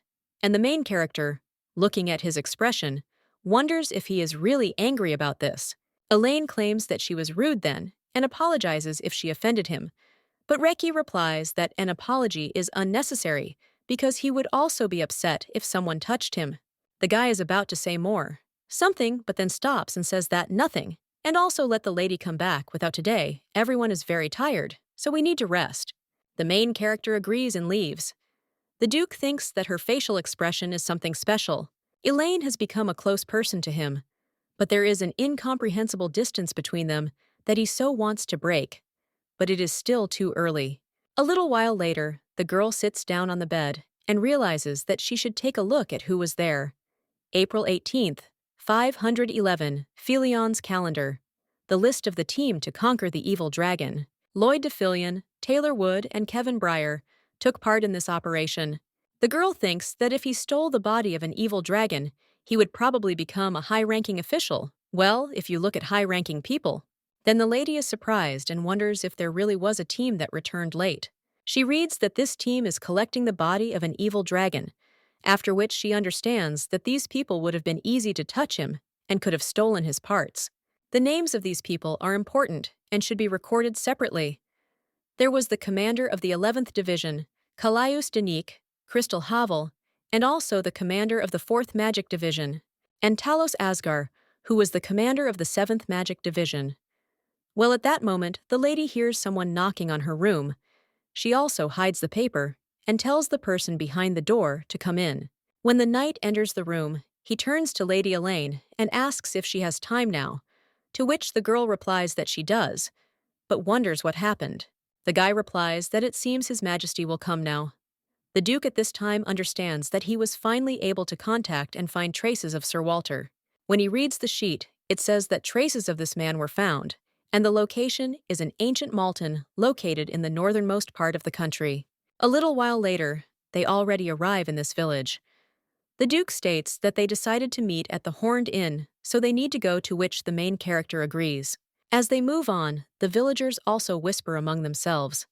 and the main character, looking at his expression, wonders if he is really angry about this. Elaine claims that she was rude then and apologizes if she offended him, but Reiki replies that an apology is unnecessary because he would also be upset if someone touched him. The guy is about to say more, something, but then stops and says that nothing. And also let the lady come back without today. Everyone is very tired, so we need to rest. The main character agrees and leaves. The Duke thinks that her facial expression is something special. Elaine has become a close person to him, but there is an incomprehensible distance between them that he so wants to break. But it is still too early. A little while later, the girl sits down on the bed and realizes that she should take a look at who was there. April 18th, 511, Filion's calendar. The list of the team to conquer the evil dragon. Lloyd DeFillion, Taylor Wood, and Kevin Breyer took part in this operation. The girl thinks that if he stole the body of an evil dragon, he would probably become a high-ranking official. Well, if you look at high-ranking people. Then the lady is surprised and wonders if there really was a team that returned late. She reads that this team is collecting the body of an evil dragon, after which she understands that these people would have been easy to touch him and could have stolen his parts. The names of these people are important and should be recorded separately. There was the commander of the 11th Division, Calaius Danique, Crystal Havel, and also the commander of the 4th Magic Division, and Talos Asgar, who was the commander of the 7th Magic Division. Well, at that moment, the lady hears someone knocking on her room. She also hides the paper and tells the person behind the door to come in. When the knight enters the room, he turns to Lady Elaine and asks if she has time now, to which the girl replies that she does, but wonders what happened. The guy replies that it seems His Majesty will come now. The Duke at this time understands that he was finally able to contact and find traces of Sir Walter. When he reads the sheet, it says that traces of this man were found, and the location is an ancient Malton located in the northernmost part of the country. A little while later, they already arrive in this village. The Duke states that they decided to meet at the Horned Inn, so they need to go, to which the main character agrees. As they move on, the villagers also whisper among themselves.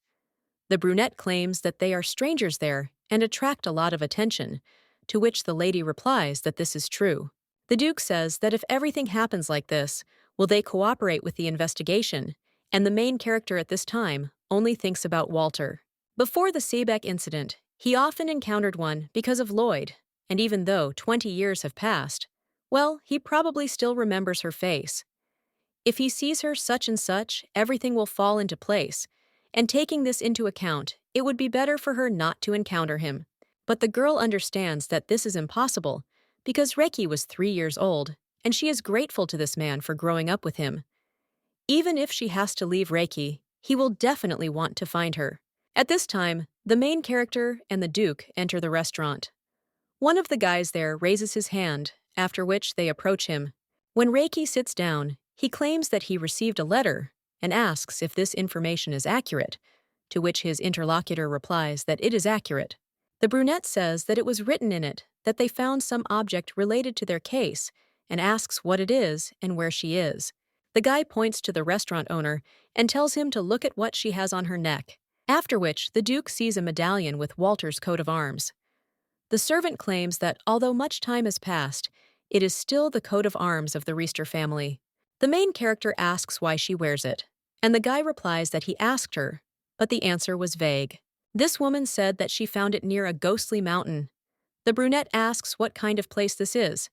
The brunette claims that they are strangers there and attract a lot of attention, to which the lady replies that this is true. The Duke says that if everything happens like this, will they cooperate with the investigation, and the main character at this time only thinks about Walter. Before the Seebeck incident, he often encountered one because of Lloyd, and even though 20 years have passed, well, he probably still remembers her face. If he sees her such and such, everything will fall into place, and taking this into account, it would be better for her not to encounter him. But the girl understands that this is impossible, because Reiki was 3 years old, and she is grateful to this man for growing up with him. Even if she has to leave Reiki, he will definitely want to find her. At this time, the main character and the Duke enter the restaurant. One of the guys there raises his hand, after which they approach him. When Reiki sits down, he claims that he received a letter and asks if this information is accurate, to which his interlocutor replies that it is accurate. The brunette says that it was written in it that they found some object related to their case and asks what it is and where she is. The guy points to the restaurant owner and tells him to look at what she has on her neck, after which the Duke sees a medallion with Walter's coat of arms. The servant claims that although much time has passed, it is still the coat of arms of the Reister family. The main character asks why she wears it, and the guy replies that he asked her, but the answer was vague. This woman said that she found it near a ghostly mountain. The brunette asks what kind of place this is.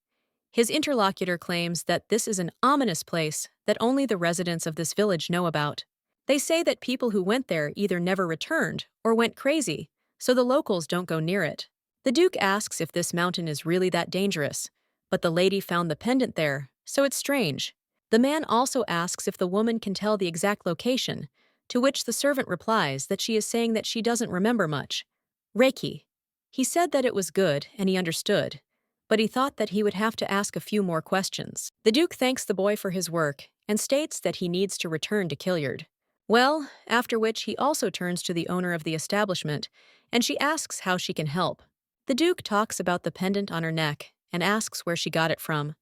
His interlocutor claims that this is an ominous place that only the residents of this village know about. They say that people who went there either never returned or went crazy, so the locals don't go near it. The Duke asks if this mountain is really that dangerous, but the lady found the pendant there, so it's strange. The man also asks if the woman can tell the exact location, to which the servant replies that she is saying that she doesn't remember much. Reiki. He said that it was good and he understood, but he thought that he would have to ask a few more questions. The Duke thanks the boy for his work and states that he needs to return to Killiard. Well, after which he also turns to the owner of the establishment, and she asks how she can help. The Duke talks about the pendant on her neck and asks where she got it from.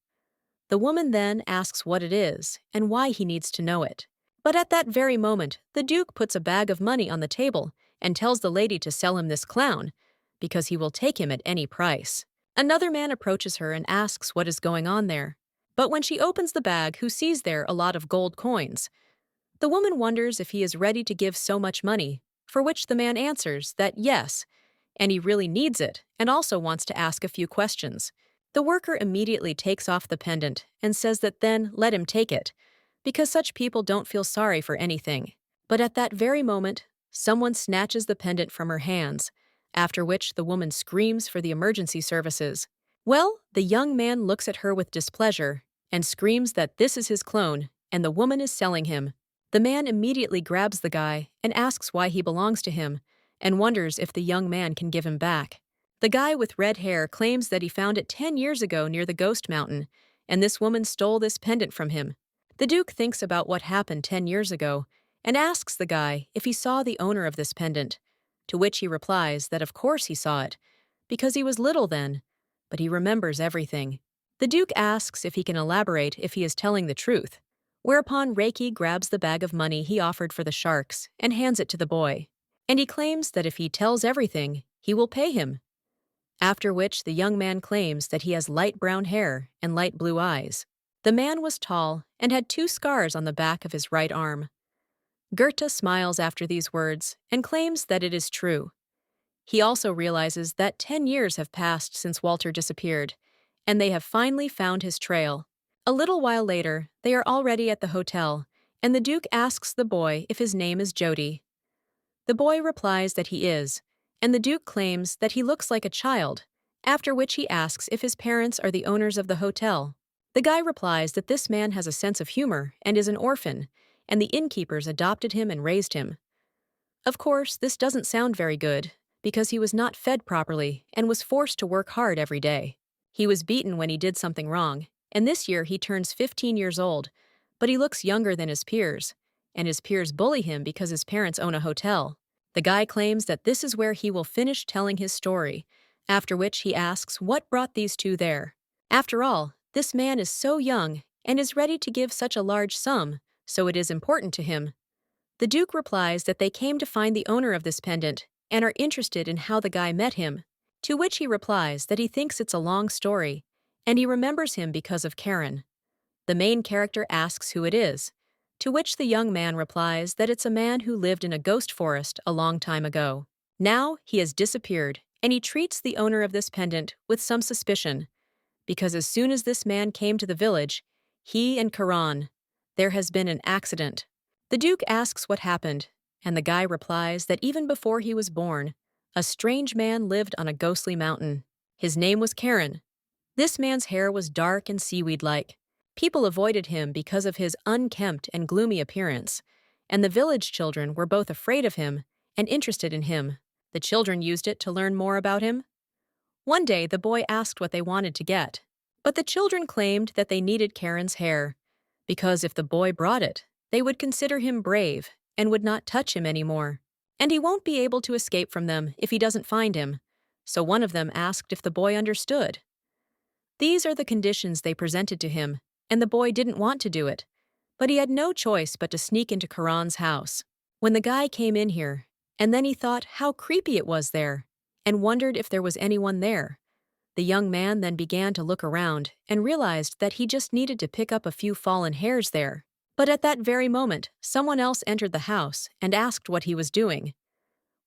The woman then asks what it is and why he needs to know it. But at that very moment, the Duke puts a bag of money on the table and tells the lady to sell him this clown, because he will take him at any price. Another man approaches her and asks what is going on there. But when she opens the bag, who sees there a lot of gold coins. The woman wonders if he is ready to give so much money, for which the man answers that yes, and he really needs it and also wants to ask a few questions. The worker immediately takes off the pendant and says that then let him take it, because such people don't feel sorry for anything. But at that very moment, someone snatches the pendant from her hands, after which the woman screams for the emergency services. Well, the young man looks at her with displeasure and screams that this is his clone and the woman is selling him. The man immediately grabs the guy and asks why he belongs to him and wonders if the young man can give him back. The guy with red hair claims that he found it 10 years ago near the Ghost Mountain, and this woman stole this pendant from him. The Duke thinks about what happened 10 years ago and asks the guy if he saw the owner of this pendant, to which he replies that of course he saw it, because he was little then, but he remembers everything. The Duke asks if he can elaborate if he is telling the truth, whereupon Reiki grabs the bag of money he offered for the sharks and hands it to the boy, and he claims that if he tells everything, he will pay him. After which the young man claims that he has light brown hair and light blue eyes. The man was tall and had 2 scars on the back of his right arm. Goethe smiles after these words and claims that it is true. He also realizes that 10 years have passed since Walter disappeared, and they have finally found his trail. A little while later, they are already at the hotel, and the Duke asks the boy if his name is Jody. The boy replies that he is, and the Duke claims that he looks like a child, after which he asks if his parents are the owners of the hotel. The guy replies that this man has a sense of humor and is an orphan, and the innkeepers adopted him and raised him. Of course, this doesn't sound very good, because he was not fed properly and was forced to work hard every day. He was beaten when he did something wrong, and this year he turns 15 years old, but he looks younger than his peers, and his peers bully him because his parents own a hotel. The guy claims that this is where he will finish telling his story, after which he asks what brought these two there. After all, this man is so young and is ready to give such a large sum, so it is important to him. The Duke replies that they came to find the owner of this pendant and are interested in how the guy met him, to which he replies that he thinks it's a long story, and he remembers him because of Karen. The main character asks who it is, to which the young man replies that it's a man who lived in a ghost forest a long time ago. Now he has disappeared, and he treats the owner of this pendant with some suspicion, because as soon as this man came to the village, he and Karan, there has been an accident. The Duke asks what happened, and the guy replies that even before he was born, a strange man lived on a ghostly mountain. His name was Karen. This man's hair was dark and seaweed-like. People avoided him because of his unkempt and gloomy appearance, and the village children were both afraid of him and interested in him. The children used it to learn more about him. One day, the boy asked what they wanted to get, but the children claimed that they needed Karen's hair, because if the boy brought it, they would consider him brave and would not touch him anymore, and he won't be able to escape from them if he doesn't find him. So one of them asked if the boy understood. These are the conditions they presented to him, and the boy didn't want to do it, but he had no choice but to sneak into Karan's house. When the guy came in here, and then he thought how creepy it was there, and wondered if there was anyone there. The young man then began to look around and realized that he just needed to pick up a few fallen hairs there. But at that very moment, someone else entered the house and asked what he was doing.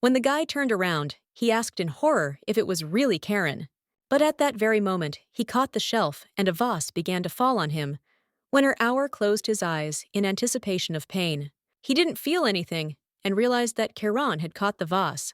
When the guy turned around, he asked in horror if it was really Karen. But at that very moment, he caught the shelf and a vase began to fall on him. When her hour closed his eyes in anticipation of pain, he didn't feel anything and realized that Karan had caught the vase.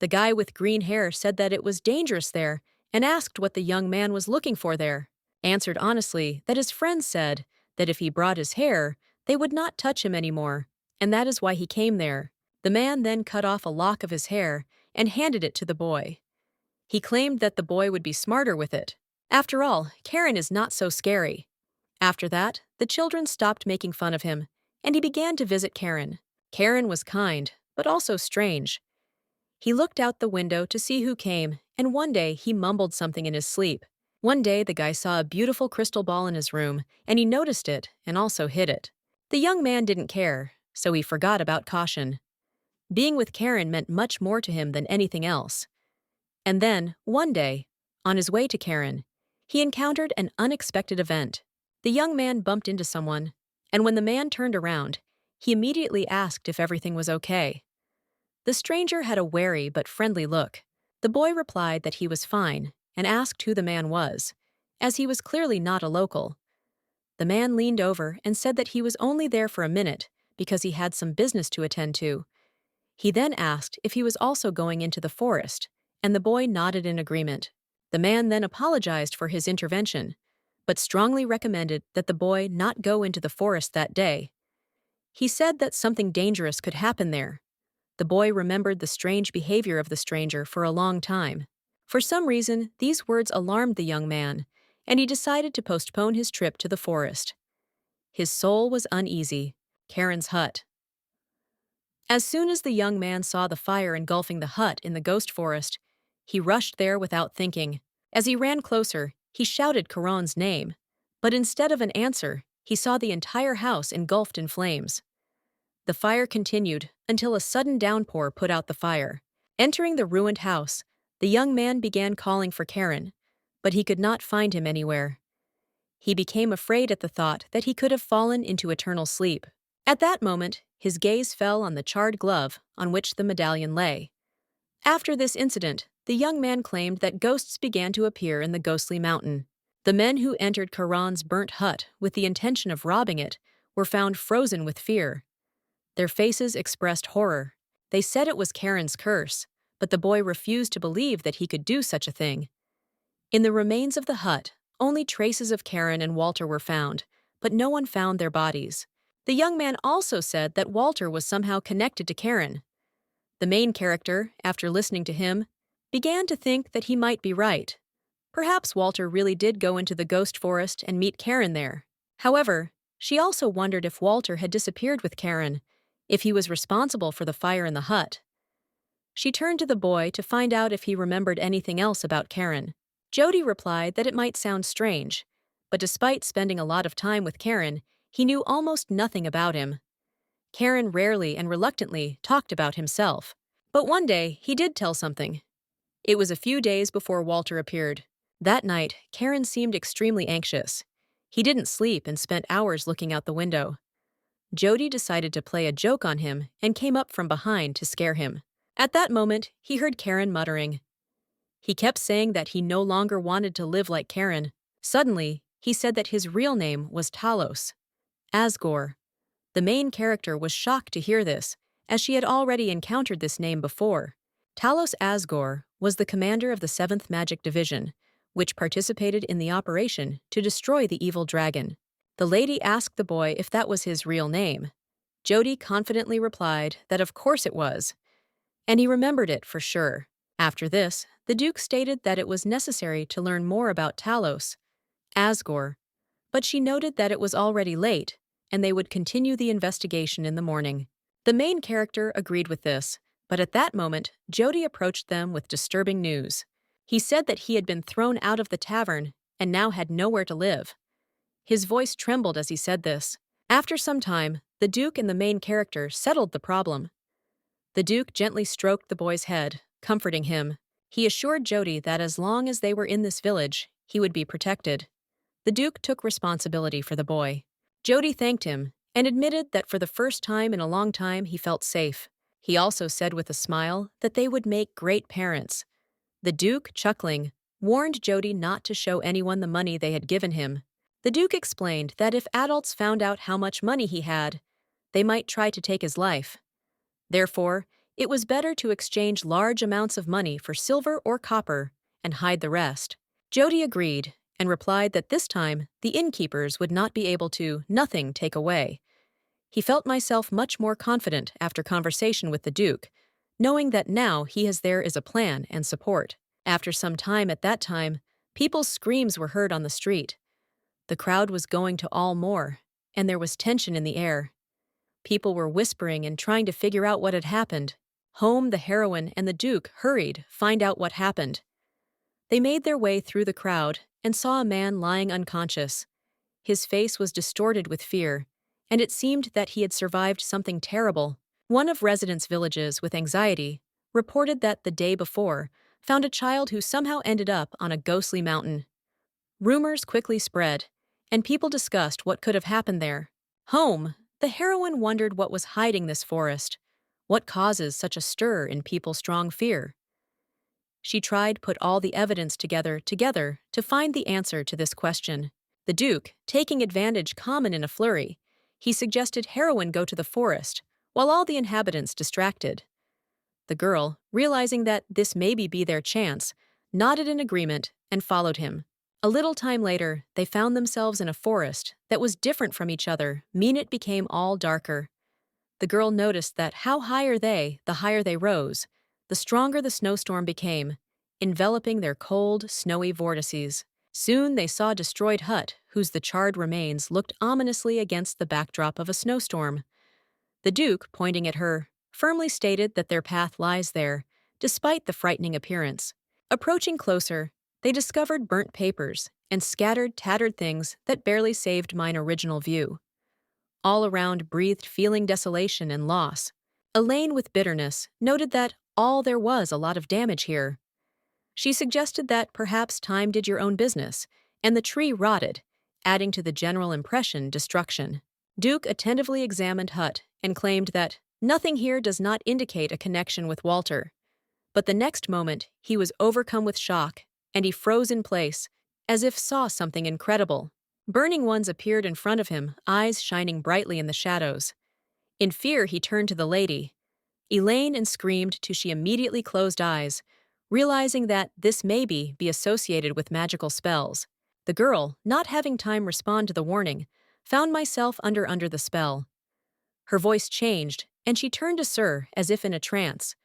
The guy with green hair said that it was dangerous there and asked what the young man was looking for there. Answered honestly that his friends said that if he brought his hair, they would not touch him anymore, and that is why he came there. The man then cut off a lock of his hair and handed it to the boy. He claimed that the boy would be smarter with it. After all, Karen is not so scary. After that, the children stopped making fun of him, and he began to visit Karen. Karen was kind, but also strange. He looked out the window to see who came, and one day he mumbled something in his sleep. One day the guy saw a beautiful crystal ball in his room, and he noticed it and also hid it. The young man didn't care, so he forgot about caution. Being with Karen meant much more to him than anything else. And then, one day, on his way to Karen, he encountered an unexpected event. The young man bumped into someone, and when the man turned around, he immediately asked if everything was okay. The stranger had a wary but friendly look. The boy replied that he was fine, and asked who the man was, as he was clearly not a local. The man leaned over and said that he was only there for a minute because he had some business to attend to. He then asked if he was also going into the forest, and the boy nodded in agreement. The man then apologized for his intervention, but strongly recommended that the boy not go into the forest that day. He said that something dangerous could happen there. The boy remembered the strange behavior of the stranger for a long time. For some reason, these words alarmed the young man, and he decided to postpone his trip to the forest. His soul was uneasy. Karen's hut. As soon as the young man saw the fire engulfing the hut in the ghost forest, he rushed there without thinking. As he ran closer, he shouted Karan's name, but instead of an answer, he saw the entire house engulfed in flames. The fire continued until a sudden downpour put out the fire. Entering the ruined house, the young man began calling for Karen, but he could not find him anywhere. He became afraid at the thought that he could have fallen into eternal sleep. At that moment, his gaze fell on the charred glove on which the medallion lay. After this incident, the young man claimed that ghosts began to appear in the ghostly mountain. The men who entered Karan's burnt hut with the intention of robbing it were found frozen with fear. Their faces expressed horror. They said it was Karen's curse, but the boy refused to believe that he could do such a thing. In the remains of the hut, only traces of Karen and Walter were found, but no one found their bodies. The young man also said that Walter was somehow connected to Karen. The main character, after listening to him, began to think that he might be right. Perhaps Walter really did go into the ghost forest and meet Karen there. However, she also wondered if Walter had disappeared with Karen, if he was responsible for the fire in the hut. She turned to the boy to find out if he remembered anything else about Karen. Jody replied that it might sound strange, but despite spending a lot of time with Karen, he knew almost nothing about him. Karen rarely and reluctantly talked about himself. But one day, he did tell something. It was a few days before Walter appeared. That night, Karen seemed extremely anxious. He didn't sleep and spent hours looking out the window. Jody decided to play a joke on him and came up from behind to scare him. At that moment, he heard Karen muttering. He kept saying that he no longer wanted to live like Karen. Suddenly, he said that his real name was Talos. Asgore. The main character was shocked to hear this, as she had already encountered this name before. Talos Asgore was the commander of the 7th Magic Division, which participated in the operation to destroy the evil dragon. The lady asked the boy if that was his real name. Jody confidently replied that of course it was, and he remembered it for sure. After this, the Duke stated that it was necessary to learn more about Talos Asgore, but she noted that it was already late, and they would continue the investigation in the morning. The main character agreed with this, but at that moment, Jody approached them with disturbing news. He said that he had been thrown out of the tavern and now had nowhere to live. His voice trembled as he said this. After some time, the Duke and the main character settled the problem. The Duke gently stroked the boy's head, comforting him. He assured Jody that as long as they were in this village, he would be protected. The Duke took responsibility for the boy. Jody thanked him and admitted that for the first time in a long time he felt safe. He also said with a smile that they would make great parents. The Duke, chuckling, warned Jody not to show anyone the money they had given him. The Duke explained that if adults found out how much money he had, they might try to take his life. Therefore, it was better to exchange large amounts of money for silver or copper and hide the rest. Jody agreed and replied that this time the innkeepers would not be able to nothing take away. He felt myself much more confident after conversation with the Duke, knowing that now he has there is a plan and support. After some time at that time, people's screams were heard on the street. The crowd was going to all more, and there was tension in the air. People were whispering and trying to figure out what had happened. Home, the heroine, and the Duke hurried find out what happened. They made their way through the crowd and saw a man lying unconscious. His face was distorted with fear, and it seemed that he had survived something terrible. One of residents' villages with anxiety reported that the day before found a child who somehow ended up on a ghostly mountain. Rumors quickly spread, and people discussed what could have happened there. Home, the heroine wondered what was hiding this forest. What causes such a stir in people's strong fear? She tried put all the evidence together to find the answer to this question. The Duke, taking advantage common in a flurry, he suggested heroine go to the forest, while all the inhabitants distracted. The girl, realizing that this maybe be their chance, nodded in agreement and followed him. A little time later, they found themselves in a forest that was different from each other, mean it became all darker. The girl noticed that the higher they rose, the stronger the snowstorm became, enveloping their cold, snowy vortices. Soon they saw a destroyed hut whose the charred remains looked ominously against the backdrop of a snowstorm. The Duke, pointing at her, firmly stated that their path lies there, despite the frightening appearance. Approaching closer, they discovered burnt papers and scattered, tattered things that barely saved mine original view. All around breathed feeling desolation and loss. Elaine, with bitterness, noted that all there was a lot of damage here. She suggested that perhaps time did your own business, and the tree rotted, adding to the general impression destruction. Duke attentively examined hut and claimed that nothing here does not indicate a connection with Walter. But the next moment, he was overcome with shock, and he froze in place, as if saw something incredible. Burning ones appeared in front of him, eyes shining brightly in the shadows. In fear, he turned to the lady, Elaine, and screamed till she immediately closed eyes, realizing that this may be associated with magical spells. The girl, not having time respond to the warning, found myself under the spell. Her voice changed, and she turned to Sir as if in a trance.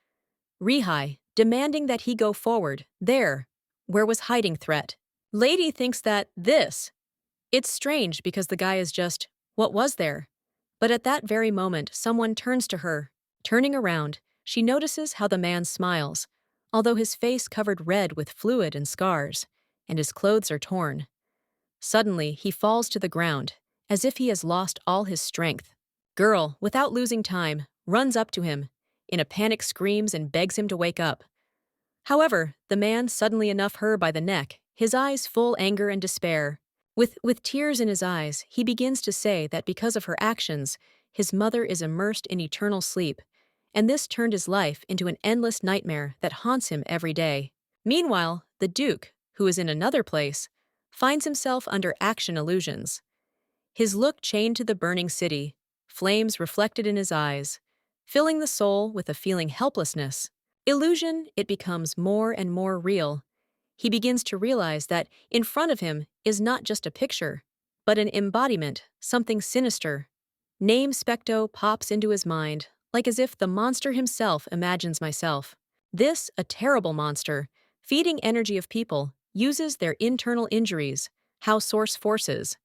Rehai, demanding that he go forward, where was hiding threat. Lady thinks that it's strange because the guy is just, what was there? But at that very moment, someone turns to her. Turning around, she notices how the man smiles, although his face covered red with fluid and scars, and his clothes are torn. Suddenly, he falls to the ground, as if he has lost all his strength. Girl, without losing time, runs up to him, in a panic screams and begs him to wake up. However, the man suddenly enough her by the neck, his eyes full anger and despair. With tears in his eyes, he begins to say that because of her actions, his mother is immersed in eternal sleep, and this turned his life into an endless nightmare that haunts him every day. Meanwhile, the Duke, who is in another place, finds himself under action illusions. His look chained to the burning city, flames reflected in his eyes, filling the soul with a feeling helplessness. Illusion, it becomes more and more real. He begins to realize that in front of him is not just a picture, but an embodiment, something sinister. Name Specto pops into his mind, like as if the monster himself imagines myself. This, a terrible monster, feeding energy of people, uses their internal injuries, how source forces.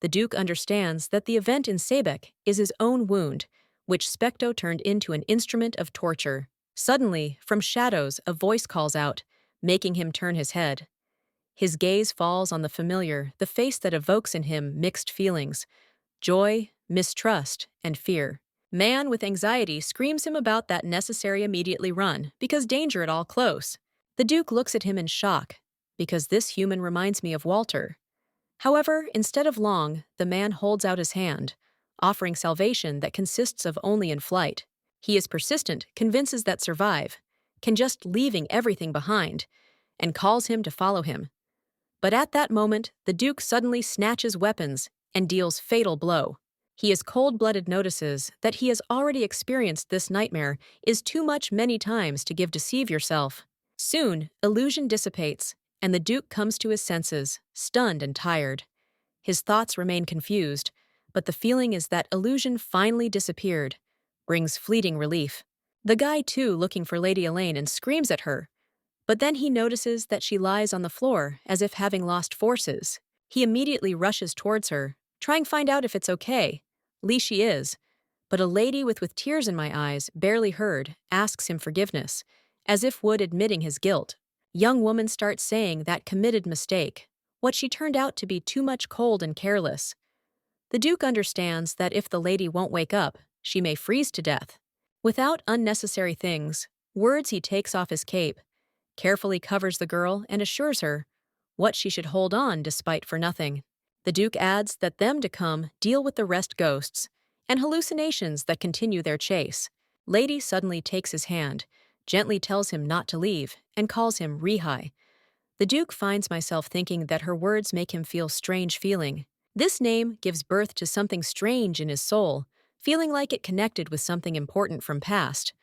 The Duke understands that the event in Sebek is his own wound, which Specto turned into an instrument of torture. Suddenly, from shadows, a voice calls out, making him turn his head. His gaze falls on the familiar, the face that evokes in him mixed feelings, joy, mistrust, and fear. Man with anxiety screams him about that necessary immediately run, because danger at all close. The Duke looks at him in shock, because this human reminds me of Walter. However, instead of long, the man holds out his hand, offering salvation that consists of only in flight. He is persistent, convinces that survive, can just leaving everything behind, and calls him to follow him. But at that moment, the Duke suddenly snatches weapons and deals fatal blow. He is cold-blooded, notices that he has already experienced this nightmare is too much many times to deceive yourself. Soon, illusion dissipates, and the Duke comes to his senses, stunned and tired. His thoughts remain confused, but the feeling is that illusion finally disappeared, brings fleeting relief. The guy, too, looking for Lady Elaine and screams at her, but then he notices that she lies on the floor as if having lost forces. He immediately rushes towards her, trying to find out if it's okay. Lee she is, but a lady with tears in my eyes, barely heard, asks him forgiveness, as if would admitting his guilt. Young woman starts saying that committed mistake, what she turned out to be too much cold and careless. The Duke understands that if the lady won't wake up, she may freeze to death. Without unnecessary things, words he takes off his cape, carefully covers the girl and assures her what she should hold on despite for nothing. The Duke adds that them to come deal with the rest ghosts and hallucinations that continue their chase. Lady suddenly takes his hand, gently tells him not to leave, and calls him Rihai. The Duke finds myself thinking that her words make him feel strange feeling. This name gives birth to something strange in his soul, feeling like it connected with something important from past,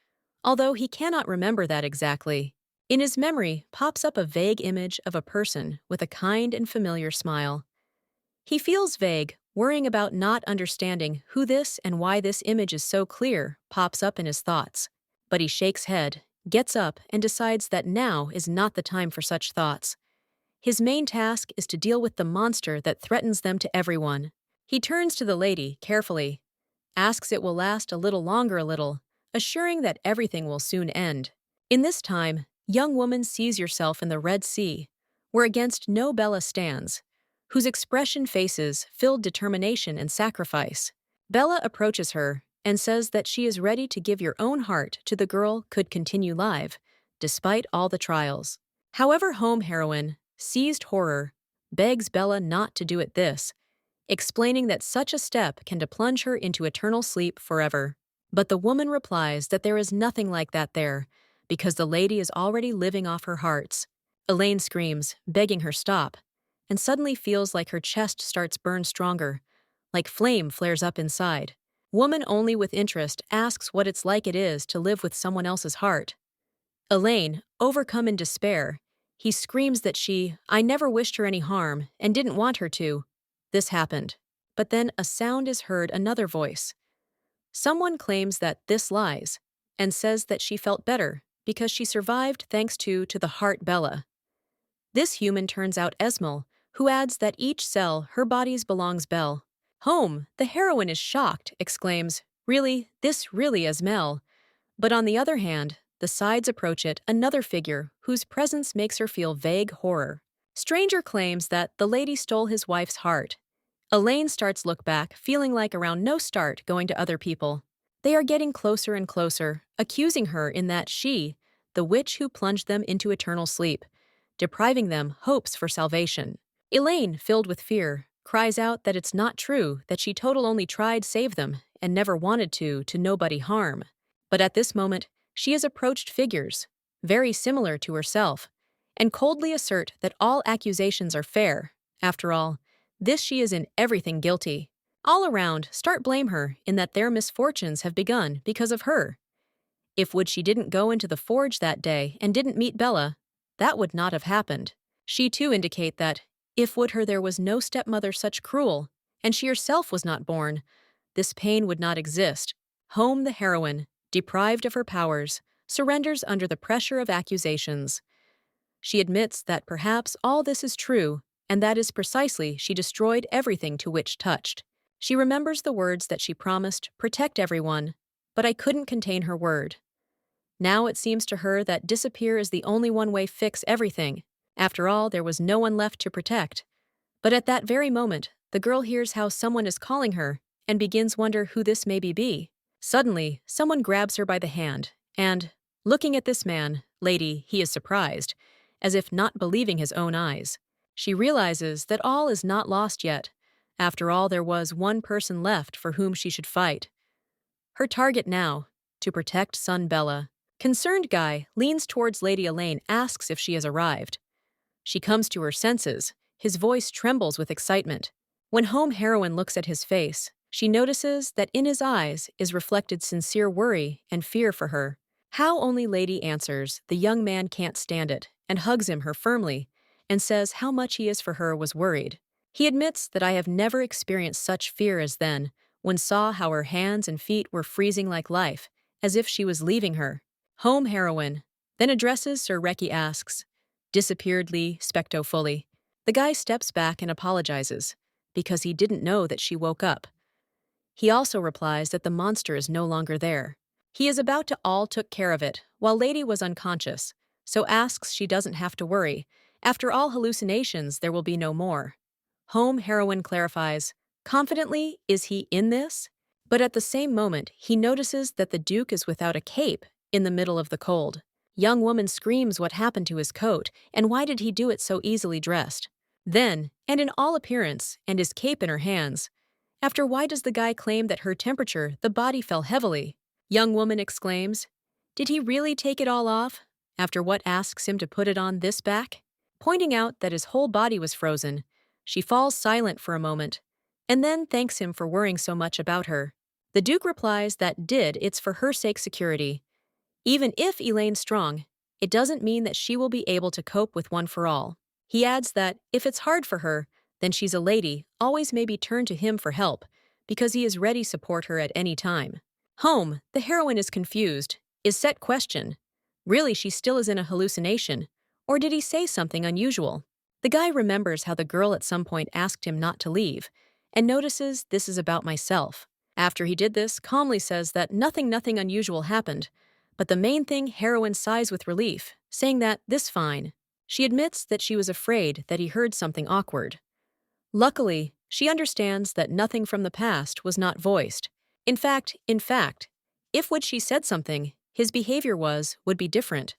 although he cannot remember that exactly. In his memory pops up a vague image of a person with a kind and familiar smile. He feels vague, worrying about not understanding who this and why this image is so clear pops up in his thoughts. But he shakes head, gets up, and decides that now is not the time for such thoughts. His main task is to deal with the monster that threatens them to everyone. He turns to the lady carefully, asks it will last a little, assuring that everything will soon end. In this time, young woman sees yourself in the Red Sea, where against no Bella stands, whose expression faces filled determination and sacrifice. Bella approaches her and says that she is ready to give your own heart to the girl could continue live, despite all the trials. However, home heroine, seized horror, begs Bella not to do it this, explaining that such a step can plunge her into eternal sleep forever. But the woman replies that there is nothing like that there, because the lady is already living off her hearts. Elaine screams, begging her stop, and suddenly feels like her chest starts burn stronger, like flame flares up inside. Woman only with interest asks what it's like it is to live with someone else's heart. Elaine, overcome in despair, he screams that I never wished her any harm and didn't want her to. This happened. But then a sound is heard, another voice. Someone claims that this lies, and says that she felt better because she survived thanks to the heart Bella. This human turns out Esmel, who adds that each cell her body's belongs Belle. Home, the heroine is shocked, exclaims, "Really, this really is Mel." But on the other hand, the sides approach it, another figure whose presence makes her feel vague horror. Stranger claims that the lady stole his wife's heart. Elaine starts look back, feeling like around no start going to other people. They are getting closer and closer, accusing her in that she, the witch who plunged them into eternal sleep, depriving them hopes for salvation. Elaine, filled with fear, cries out that it's not true, that she total only tried save them and never wanted to nobody harm. But at this moment, she has approached figures, very similar to herself, and coldly assert that all accusations are fair. After all, this she is in everything guilty. All around start blame her in that their misfortunes have begun because of her. If she didn't go into the forge that day and didn't meet Bella, that would not have happened. She too indicate that if there was no stepmother such cruel, and she herself was not born, this pain would not exist. Home, the heroine, deprived of her powers, surrenders under the pressure of accusations. She admits that perhaps all this is true, and that is precisely she destroyed everything to which touched. She remembers the words that she promised, protect everyone, but I couldn't contain her word. Now it seems to her that disappear is the only one way fix everything. After all, there was no one left to protect. But at that very moment, the girl hears how someone is calling her and begins wonder who this may be. Suddenly, someone grabs her by the hand and, looking at this man, lady, he is surprised, as if not believing his own eyes. She realizes that all is not lost yet. After all, there was one person left for whom she should fight. Her target now, to protect son Bella. Concerned Guy leans towards Lady Elaine, asks if she has arrived. She comes to her senses. His voice trembles with excitement. When home heroine looks at his face, she notices that in his eyes is reflected sincere worry and fear for her. How only Lady answers, the young man can't stand it, and hugs her firmly, and says how much he is for her was worried. He admits that I have never experienced such fear as then, when saw how her hands and feet were freezing like life, as if she was leaving her. Home heroine, then addresses Sir Reki, asks, disappearedly, specto fully. The guy steps back and apologizes, because he didn't know that she woke up. He also replies that the monster is no longer there. He is about to all took care of it, while Lady was unconscious, so asks she doesn't have to worry. After all hallucinations, there will be no more. Home heroine clarifies, confidently, is he in this? But at the same moment, he notices that the Duke is without a cape in the middle of the cold. Young woman screams what happened to his coat, and why did he do it so easily dressed? Then, and in all appearance, and his cape in her hands. After why does the guy claim that her temperature, the body fell heavily? Young woman exclaims, Did he really take it all off? After what asks him to put it on this back? Pointing out that his whole body was frozen, she falls silent for a moment, and then thanks him for worrying so much about her. The Duke replies that it's for her sake security. Even if Elaine's strong, it doesn't mean that she will be able to cope with One for All. He adds that if it's hard for her, then she's a lady, always maybe turn to him for help, because he is ready to support her at any time. Home, the heroine is confused, is set question. Really, she still is in a hallucination, or did he say something unusual? The guy remembers how the girl at some point asked him not to leave, and notices this is about myself. After he did this, calmly says that nothing unusual happened, but the main thing, heroine sighs with relief, saying that this fine. She admits that she was afraid that he heard something awkward. Luckily, she understands that nothing from the past was not voiced. In fact, if what she said something, his behavior would be different.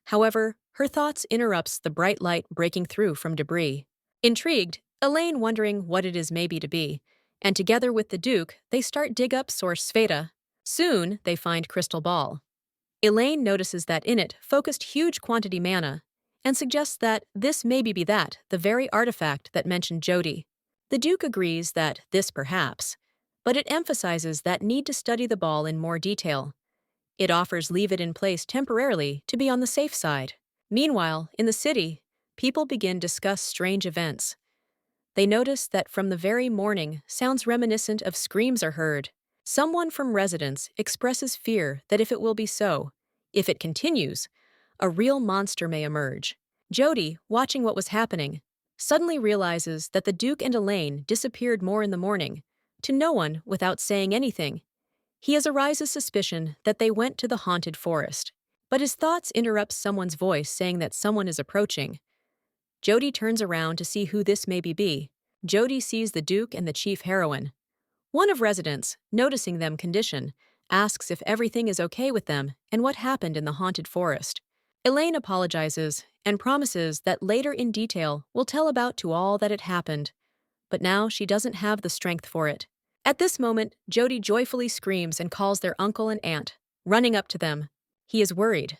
However, her thoughts interrupts the bright light breaking through from debris. Intrigued, Elaine wondering what it is maybe to be, and together with the Duke, they start dig up Source Spheda. Soon, they find Crystal Ball. Elaine notices that in it focused huge quantity mana, and suggests that this maybe be the very artifact that mentioned Jody. The Duke agrees that this perhaps, but it emphasizes that need to study the ball in more detail. It offers leave it in place temporarily to be on the safe side. Meanwhile, in the city, people begin discuss strange events. They notice that from the very morning, sounds reminiscent of screams are heard. Someone from residence expresses fear that if it will be so, if it continues, a real monster may emerge. Jody, watching what was happening, suddenly realizes that the Duke and Elaine disappeared more in the morning, to no one without saying anything. He has arises suspicion that they went to the haunted forest, but his thoughts interrupt someone's voice saying that someone is approaching. Jody turns around to see who this may be. Jody sees the Duke and the chief heroine. One of residents, noticing them condition, asks if everything is okay with them and what happened in the haunted forest. Elaine apologizes and promises that later in detail will tell about to all that had happened, but now she doesn't have the strength for it. At this moment, Jody joyfully screams and calls their uncle and aunt, running up to them. He is worried,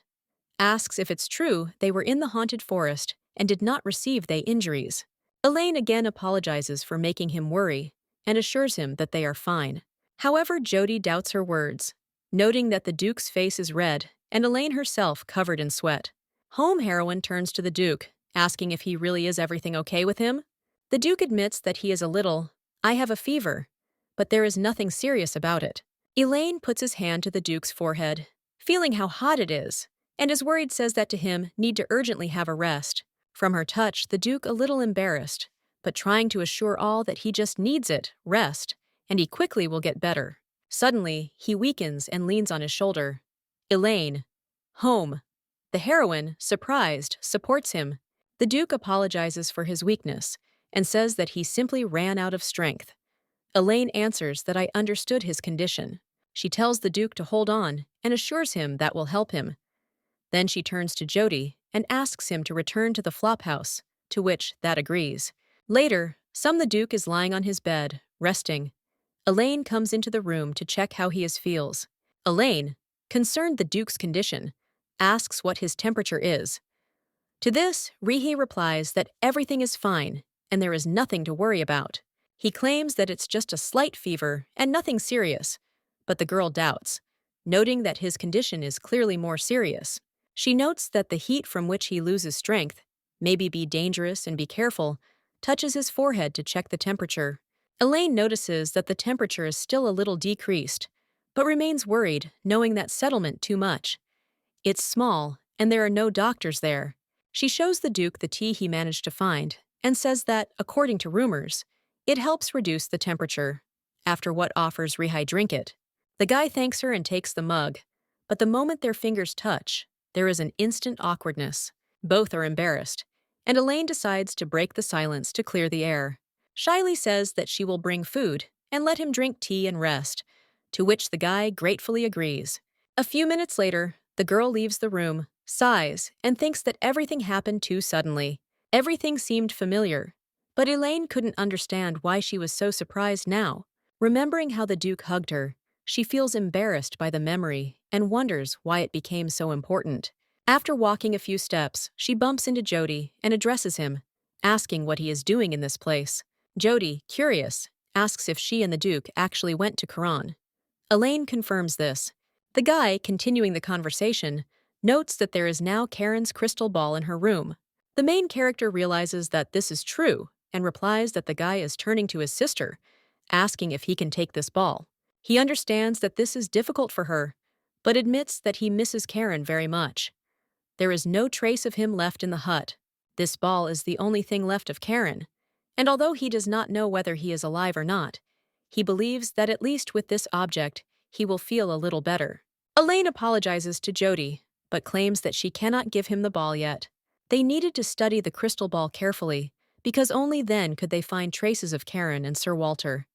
asks if it's true they were in the haunted forest and did not receive they injuries. Elaine again apologizes for making him worry and assures him that they are fine. However, Jody doubts her words, noting that the Duke's face is red and Elaine herself covered in sweat. Home heroine turns to the Duke, asking if he really is everything okay with him. The Duke admits that he is a little, I have a fever, but there is nothing serious about it. Elaine puts his hand to the Duke's forehead, feeling how hot it is, and is worried says that to him need to urgently have a rest. From her touch, the Duke a little embarrassed, but trying to assure all that he just needs it, rest, and he quickly will get better. Suddenly, he weakens and leans on his shoulder. Elaine, home. The heroine, surprised, supports him. The Duke apologizes for his weakness and says that he simply ran out of strength. Elaine answers that I understood his condition. She tells the Duke to hold on and assures him that will help him. Then she turns to Jody and asks him to return to the flophouse, to which that agrees. Later, the Duke is lying on his bed, resting. Elaine comes into the room to check how he feels. Elaine, concerned the Duke's condition, asks what his temperature is. To this, Rihi replies that everything is fine and there is nothing to worry about. He claims that it's just a slight fever and nothing serious, but the girl doubts, noting that his condition is clearly more serious. She notes that the heat from which he loses strength, maybe be dangerous and be careful, touches his forehead to check the temperature. Elaine notices that the temperature is still a little decreased, but remains worried, knowing that settlement too much. It's small, and there are no doctors there. She shows the Duke the tea he managed to find, and says that, according to rumors, it helps reduce the temperature. After what offers Rihi drink it. The guy thanks her and takes the mug, but the moment their fingers touch, there is an instant awkwardness. Both are embarrassed, and Elaine decides to break the silence to clear the air. Shyly says that she will bring food and let him drink tea and rest, to which the guy gratefully agrees. A few minutes later, the girl leaves the room, sighs, and thinks that everything happened too suddenly. Everything seemed familiar, but Elaine couldn't understand why she was so surprised now. Remembering how the Duke hugged her, she feels embarrassed by the memory and wonders why it became so important. After walking a few steps, she bumps into Jody and addresses him, asking what he is doing in this place. Jody, curious, asks if she and the Duke actually went to Quran. Elaine confirms this. The guy, continuing the conversation, notes that there is now Karen's crystal ball in her room. The main character realizes that this is true and replies that the guy is turning to his sister, asking if he can take this ball. He understands that this is difficult for her, but admits that he misses Karen very much. There is no trace of him left in the hut. This ball is the only thing left of Karen, and although he does not know whether he is alive or not, he believes that at least with this object, he will feel a little better. Elaine apologizes to Jody, but claims that she cannot give him the ball yet. They needed to study the crystal ball carefully, because only then could they find traces of Karen and Sir Walter.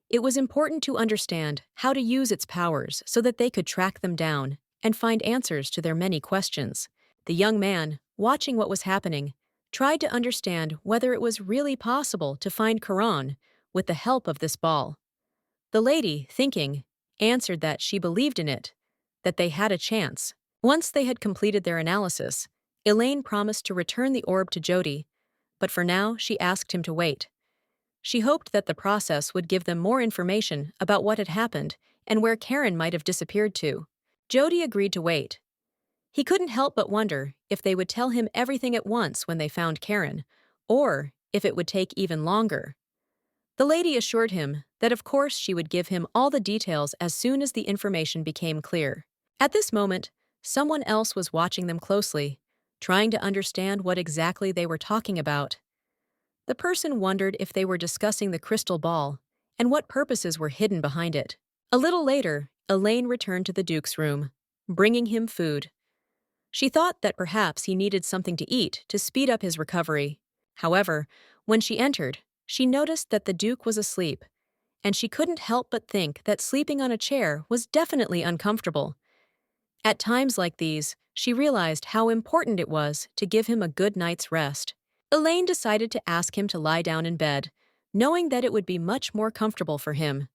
It was important to understand how to use its powers so that they could track them down and find answers to their many questions. The young man, watching what was happening, tried to understand whether it was really possible to find Quran with the help of this ball. The lady, thinking, answered that she believed in it, that they had a chance. Once they had completed their analysis, Elaine promised to return the orb to Jody, but for now she asked him to wait. She hoped that the process would give them more information about what had happened and where Karen might have disappeared to. Jody agreed to wait. He couldn't help but wonder if they would tell him everything at once when they found Karen, or if it would take even longer. The lady assured him that of course she would give him all the details as soon as the information became clear. At this moment, someone else was watching them closely, trying to understand what exactly they were talking about. The person wondered if they were discussing the crystal ball and what purposes were hidden behind it. A little later, Elaine returned to the Duke's room, bringing him food. She thought that perhaps he needed something to eat to speed up his recovery. However, when she entered, she noticed that the Duke was asleep, and she couldn't help but think that sleeping on a chair was definitely uncomfortable. At times like these, she realized how important it was to give him a good night's rest. Elaine decided to ask him to lie down in bed, knowing that it would be much more comfortable for him.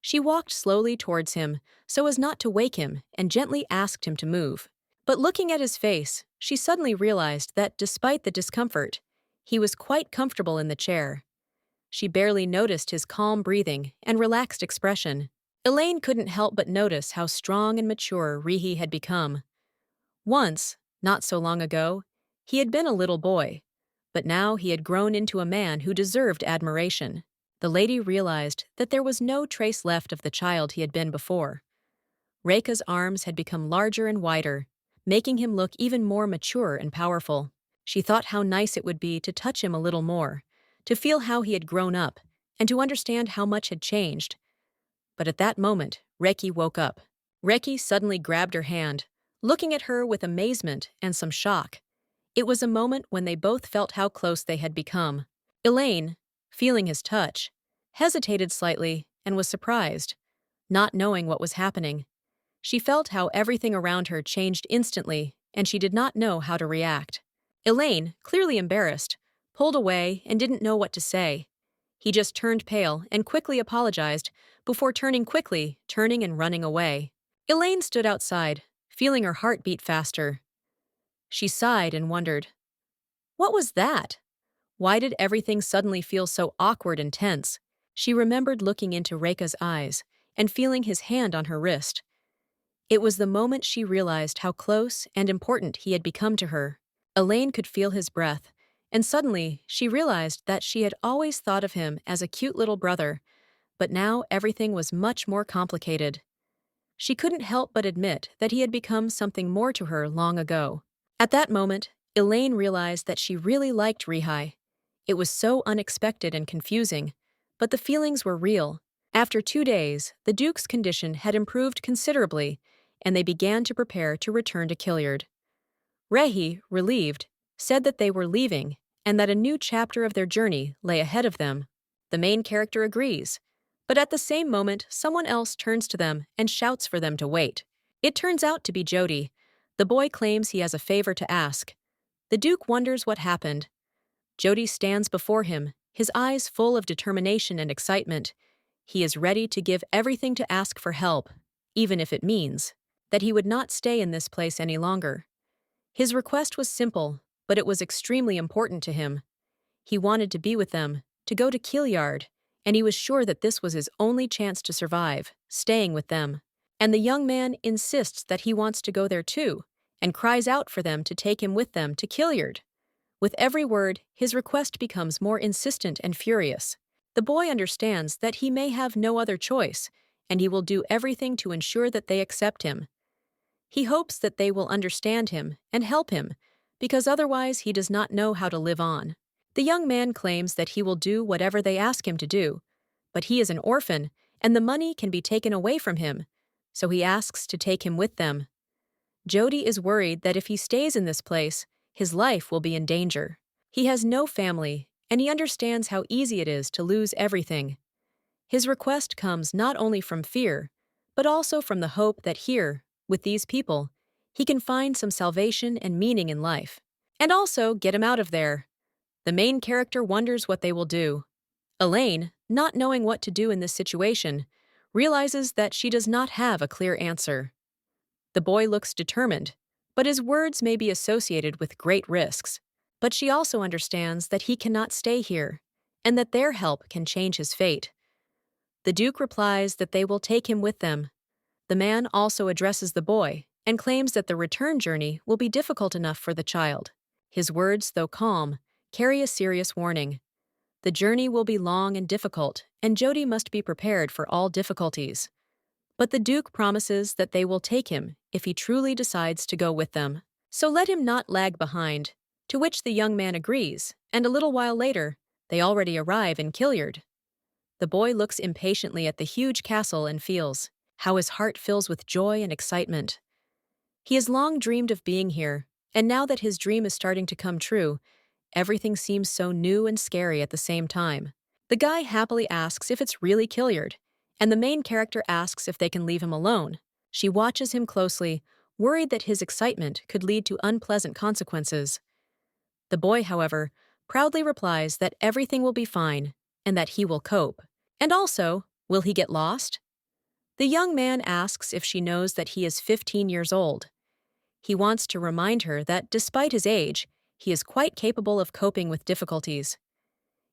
She walked slowly towards him so as not to wake him and gently asked him to move. But looking at his face, she suddenly realized that despite the discomfort, he was quite comfortable in the chair. She barely noticed his calm breathing and relaxed expression. Elaine couldn't help but notice how strong and mature Rihi had become. Once, not so long ago, he had been a little boy, but now he had grown into a man who deserved admiration. The lady realized that there was no trace left of the child he had been before. Rekha's arms had become larger and wider, making him look even more mature and powerful. She thought how nice it would be to touch him a little more, to feel how he had grown up, and to understand how much had changed. But at that moment, Reki woke up. Reki suddenly grabbed her hand, looking at her with amazement and some shock. It was a moment when they both felt how close they had become. Elaine, feeling his touch, hesitated slightly and was surprised, not knowing what was happening. She felt how everything around her changed instantly, and she did not know how to react. Elaine, clearly embarrassed, pulled away and didn't know what to say. He just turned pale and quickly apologized before turning and running away. Elaine stood outside, feeling her heart beat faster. She sighed and wondered, what was that? Why did everything suddenly feel so awkward and tense? She remembered looking into Rekha's eyes and feeling his hand on her wrist. It was the moment she realized how close and important he had become to her. Elaine could feel his breath, and suddenly she realized that she had always thought of him as a cute little brother, but now everything was much more complicated. She couldn't help but admit that he had become something more to her long ago. At that moment, Elaine realized that she really liked Rihai. It was so unexpected and confusing, but the feelings were real. After 2 days, the Duke's condition had improved considerably, and they began to prepare to return to Killiard. Rehi, relieved, said that they were leaving and that a new chapter of their journey lay ahead of them. The main character agrees, but at the same moment, someone else turns to them and shouts for them to wait. It turns out to be Jody. The boy claims he has a favor to ask. The Duke wonders what happened. Jody stands before him, his eyes full of determination and excitement. He is ready to give everything to ask for help, even if it means that he would not stay in this place any longer. His request was simple, but it was extremely important to him. He wanted to be with them, to go to Kiliard, and he was sure that this was his only chance to survive, staying with them. And the young man insists that he wants to go there too, and cries out for them to take him with them to Kiliard. With every word, his request becomes more insistent and furious. The boy understands that he may have no other choice, and he will do everything to ensure that they accept him. He hopes that they will understand him and help him, because otherwise he does not know how to live on. The young man claims that he will do whatever they ask him to do, but he is an orphan, and the money can be taken away from him, so he asks to take him with them. Jody is worried that if he stays in this place, his life will be in danger. He has no family, and he understands how easy it is to lose everything. His request comes not only from fear, but also from the hope that here, with these people, he can find some salvation and meaning in life. And also get him out of there. The main character wonders what they will do. Elaine, not knowing what to do in this situation, realizes that she does not have a clear answer. The boy looks determined, but his words may be associated with great risks. But she also understands that he cannot stay here, and that their help can change his fate. The Duke replies that they will take him with them. The man also addresses the boy and claims that the return journey will be difficult enough for the child. His words, though calm, carry a serious warning. The journey will be long and difficult, and Jody must be prepared for all difficulties. But the Duke promises that they will take him if he truly decides to go with them. So let him not lag behind, to which the young man agrees, and a little while later, they already arrive in Kiliard. The boy looks impatiently at the huge castle and feels how his heart fills with joy and excitement. He has long dreamed of being here, and now that his dream is starting to come true, everything seems so new and scary at the same time. The guy happily asks if it's really Kiliard, and the main character asks if they can leave him alone. She watches him closely, worried that his excitement could lead to unpleasant consequences. The boy, however, proudly replies that everything will be fine and that he will cope. And also, will he get lost? The young man asks if she knows that he is 15 years old. He wants to remind her that despite his age, he is quite capable of coping with difficulties.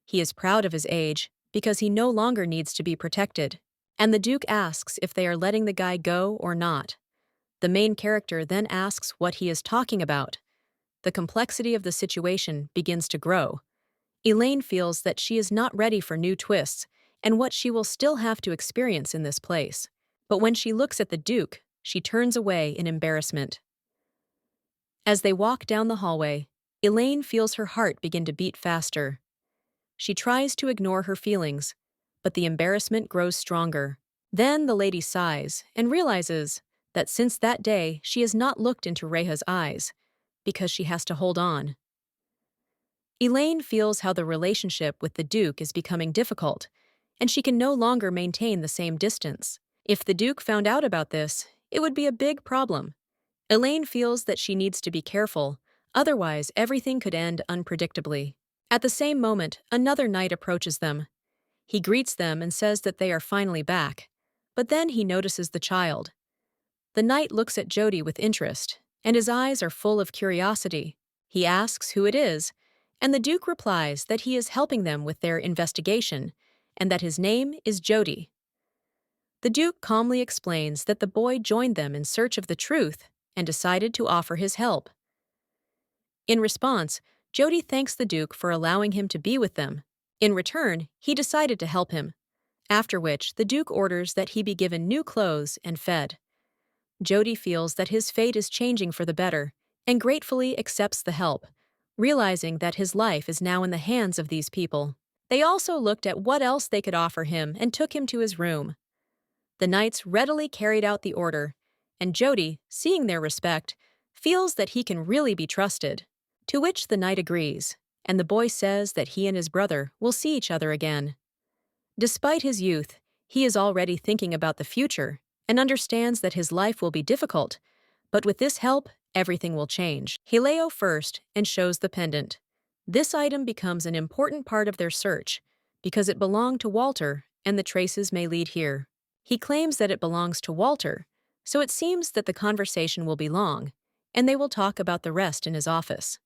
He is proud of his age because he no longer needs to be protected. And the Duke asks if they are letting the guy go or not. The main character then asks what he is talking about. The complexity of the situation begins to grow. Elaine feels that she is not ready for new twists and what she will still have to experience in this place. But when she looks at the Duke, she turns away in embarrassment. As they walk down the hallway, Elaine feels her heart begin to beat faster. She tries to ignore her feelings, but the embarrassment grows stronger. Then the lady sighs and realizes that since that day she has not looked into Reha's eyes, because she has to hold on. Elaine feels how the relationship with the Duke is becoming difficult, and she can no longer maintain the same distance. If the Duke found out about this, it would be a big problem. Elaine feels that she needs to be careful, otherwise everything could end unpredictably. At the same moment, another knight approaches them. He greets them and says that they are finally back, but then he notices the child. The knight looks at Jody with interest, and his eyes are full of curiosity. He asks who it is, and the Duke replies that he is helping them with their investigation, and that his name is Jody. The Duke calmly explains that the boy joined them in search of the truth and decided to offer his help. In response, Jody thanks the Duke for allowing him to be with them. In return, he decided to help him, after which the Duke orders that he be given new clothes and fed. Jody feels that his fate is changing for the better and gratefully accepts the help, realizing that his life is now in the hands of these people. They also looked at what else they could offer him and took him to his room. The knights readily carried out the order, and Jody, seeing their respect, feels that he can really be trusted, to which the knight agrees, and the boy says that he and his brother will see each other again. Despite his youth, he is already thinking about the future and understands that his life will be difficult, but with this help, everything will change. Hileo first and shows the pendant. This item becomes an important part of their search because it belonged to Walter and the traces may lead here. He claims that it belongs to Walter, so it seems that the conversation will be long, and they will talk about the rest in his office.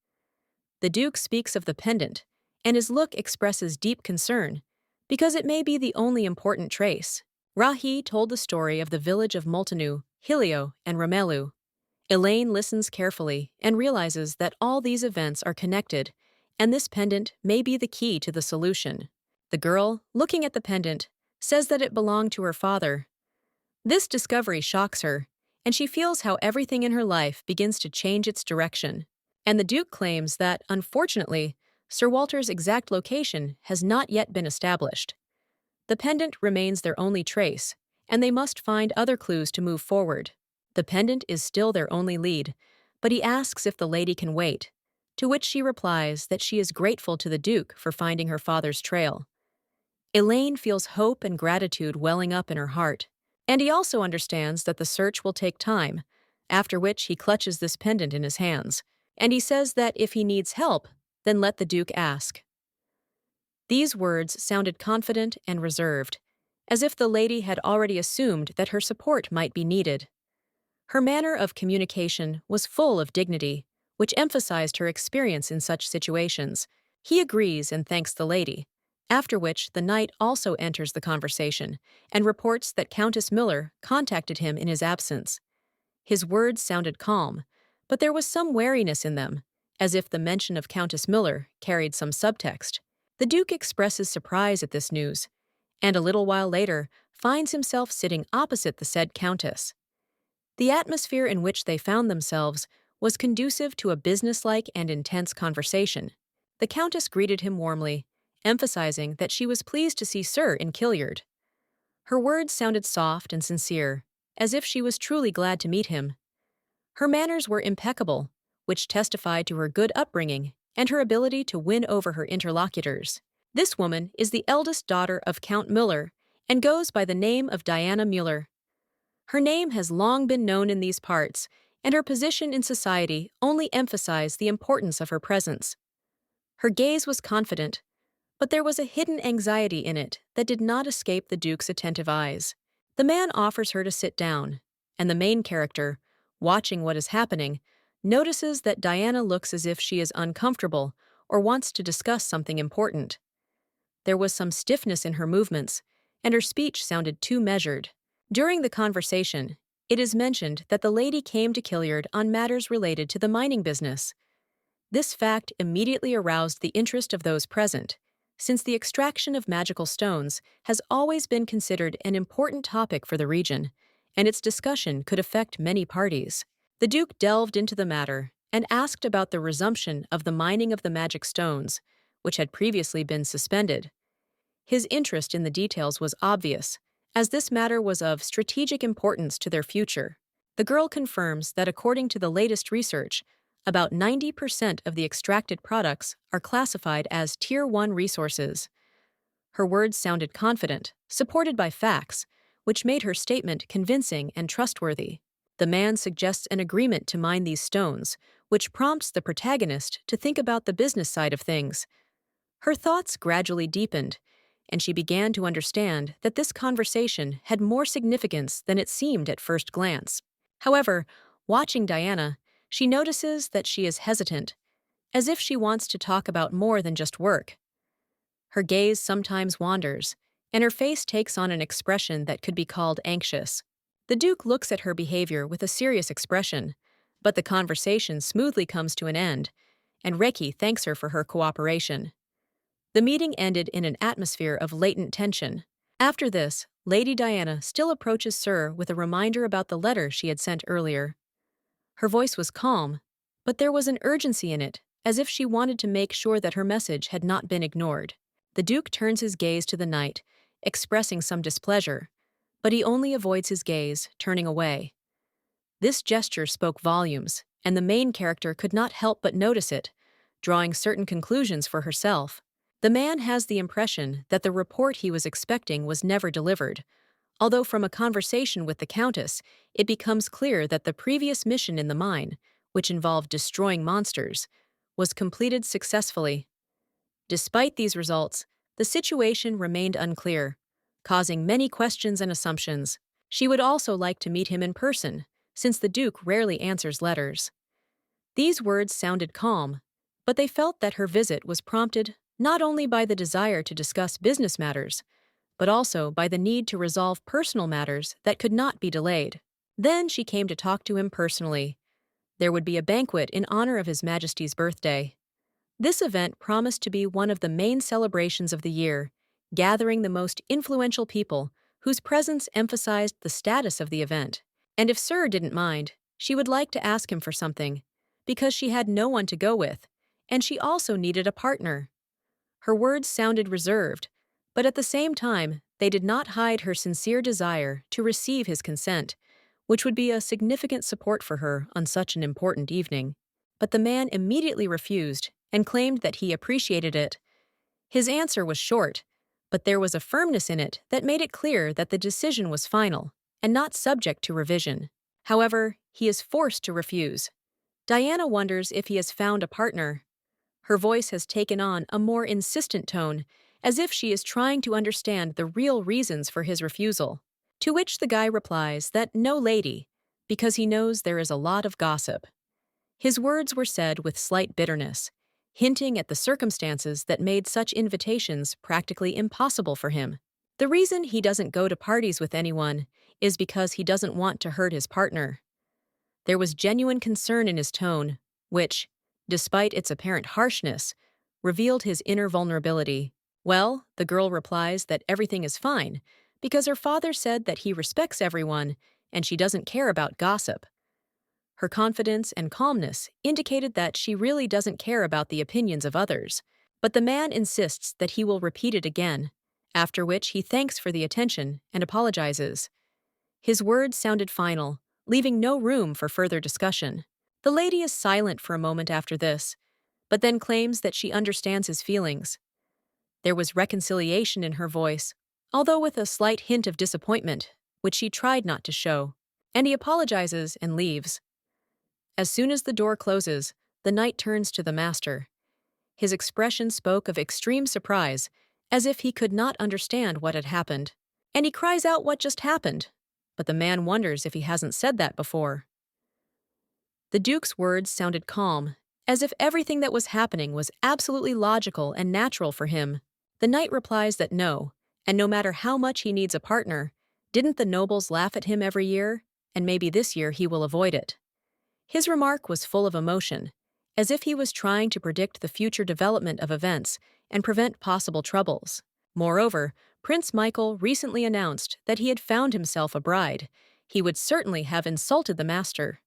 The Duke speaks of the pendant, and his look expresses deep concern, because it may be the only important trace. Rahi told the story of the village of Multanu, Hilio, and Ramelu. Elaine listens carefully and realizes that all these events are connected, and this pendant may be the key to the solution. The girl, looking at the pendant, says that it belonged to her father. This discovery shocks her, and she feels how everything in her life begins to change its direction. And the Duke claims that, unfortunately, Sir Walter's exact location has not yet been established. The pendant remains their only trace, and they must find other clues to move forward. The pendant is still their only lead, but he asks if the lady can wait, to which she replies that she is grateful to the Duke for finding her father's trail. Elaine feels hope and gratitude welling up in her heart, and he also understands that the search will take time, after which he clutches this pendant in his hands, and he says that if he needs help, then let the Duke ask. These words sounded confident and reserved, as if the lady had already assumed that her support might be needed. Her manner of communication was full of dignity, which emphasized her experience in such situations. He agrees and thanks the lady, after which the knight also enters the conversation and reports that Countess Miller contacted him in his absence. His words sounded calm, but there was some wariness in them, as if the mention of Countess Miller carried some subtext. The Duke expresses surprise at this news, and a little while later finds himself sitting opposite the said countess. The atmosphere in which they found themselves was conducive to a businesslike and intense conversation. The countess greeted him warmly, emphasizing that she was pleased to see Sir in Killyard. Her words sounded soft and sincere, as if she was truly glad to meet him. Her manners were impeccable, which testified to her good upbringing and her ability to win over her interlocutors. This woman is the eldest daughter of Count Müller and goes by the name of Diana Müller. Her name has long been known in these parts, and her position in society only emphasized the importance of her presence. Her gaze was confident, but there was a hidden anxiety in it that did not escape the Duke's attentive eyes. The man offers her to sit down, and the main character, watching what is happening, notices that Diana looks as if she is uncomfortable or wants to discuss something important. There was some stiffness in her movements, and her speech sounded too measured. During the conversation, it is mentioned that the lady came to Killyard on matters related to the mining business. This fact immediately aroused the interest of those present, since the extraction of magical stones has always been considered an important topic for the region, and its discussion could affect many parties. The Duke delved into the matter and asked about the resumption of the mining of the magic stones, which had previously been suspended. His interest in the details was obvious, as this matter was of strategic importance to their future. The girl confirms that according to the latest research, about 90% of the extracted products are classified as Tier 1 resources. Her words sounded confident, supported by facts, which made her statement convincing and trustworthy. The man suggests an agreement to mine these stones, which prompts the protagonist to think about the business side of things. Her thoughts gradually deepened, and she began to understand that this conversation had more significance than it seemed at first glance. However, watching Diana, she notices that she is hesitant, as if she wants to talk about more than just work. Her gaze sometimes wanders, and her face takes on an expression that could be called anxious. The Duke looks at her behavior with a serious expression, but the conversation smoothly comes to an end, and Reiki thanks her for her cooperation. The meeting ended in an atmosphere of latent tension. After this, Lady Diana still approaches Sir with a reminder about the letter she had sent earlier. Her voice was calm, but there was an urgency in it, as if she wanted to make sure that her message had not been ignored. The Duke turns his gaze to the knight, expressing some displeasure, but he only avoids his gaze, turning away. This gesture spoke volumes, and the main character could not help but notice it, drawing certain conclusions for herself. The man has the impression that the report he was expecting was never delivered, although from a conversation with the Countess, it becomes clear that the previous mission in the mine, which involved destroying monsters, was completed successfully. Despite these results, the situation remained unclear. causing many questions and assumptions. She would also like to meet him in person, since the Duke rarely answers letters. These words sounded calm, but they felt that her visit was prompted not only by the desire to discuss business matters, but also by the need to resolve personal matters that could not be delayed. Then she came to talk to him personally. There would be a banquet in honor of His Majesty's birthday. This event promised to be one of the main celebrations of the year, gathering the most influential people whose presence emphasized the status of the event. And if Sir didn't mind, she would like to ask him for something, because she had no one to go with, and she also needed a partner. Her words sounded reserved, but at the same time, they did not hide her sincere desire to receive his consent, which would be a significant support for her on such an important evening. But the man immediately refused and claimed that he appreciated it. His answer was short, but there was a firmness in it that made it clear that the decision was final and not subject to revision. However, he is forced to refuse. Diana wonders if he has found a partner. Her voice has taken on a more insistent tone, as if she is trying to understand the real reasons for his refusal. To which the guy replies that no lady, because he knows there is a lot of gossip. His words were said with slight bitterness, hinting at the circumstances that made such invitations practically impossible for him. The reason he doesn't go to parties with anyone is because he doesn't want to hurt his partner. There was genuine concern in his tone, which, despite its apparent harshness, revealed his inner vulnerability. Well, the girl replies that everything is fine, because her father said that he respects everyone and she doesn't care about gossip. Her confidence and calmness indicated that she really doesn't care about the opinions of others, but the man insists that he will repeat it again, after which he thanks for the attention and apologizes. His words sounded final, leaving no room for further discussion. The lady is silent for a moment after this, but then claims that she understands his feelings. There was reconciliation in her voice, although with a slight hint of disappointment, which she tried not to show, and he apologizes and leaves. As soon as the door closes, the knight turns to the master. His expression spoke of extreme surprise, as if he could not understand what had happened. And he cries out what just happened, but the man wonders if he hasn't said that before. The Duke's words sounded calm, as if everything that was happening was absolutely logical and natural for him. The knight replies that no, and no matter how much he needs a partner, didn't the nobles laugh at him every year, and maybe this year he will avoid it. His remark was full of emotion, as if he was trying to predict the future development of events and prevent possible troubles. Moreover, Prince Michael recently announced that he had found himself a bride. He would certainly have insulted the master.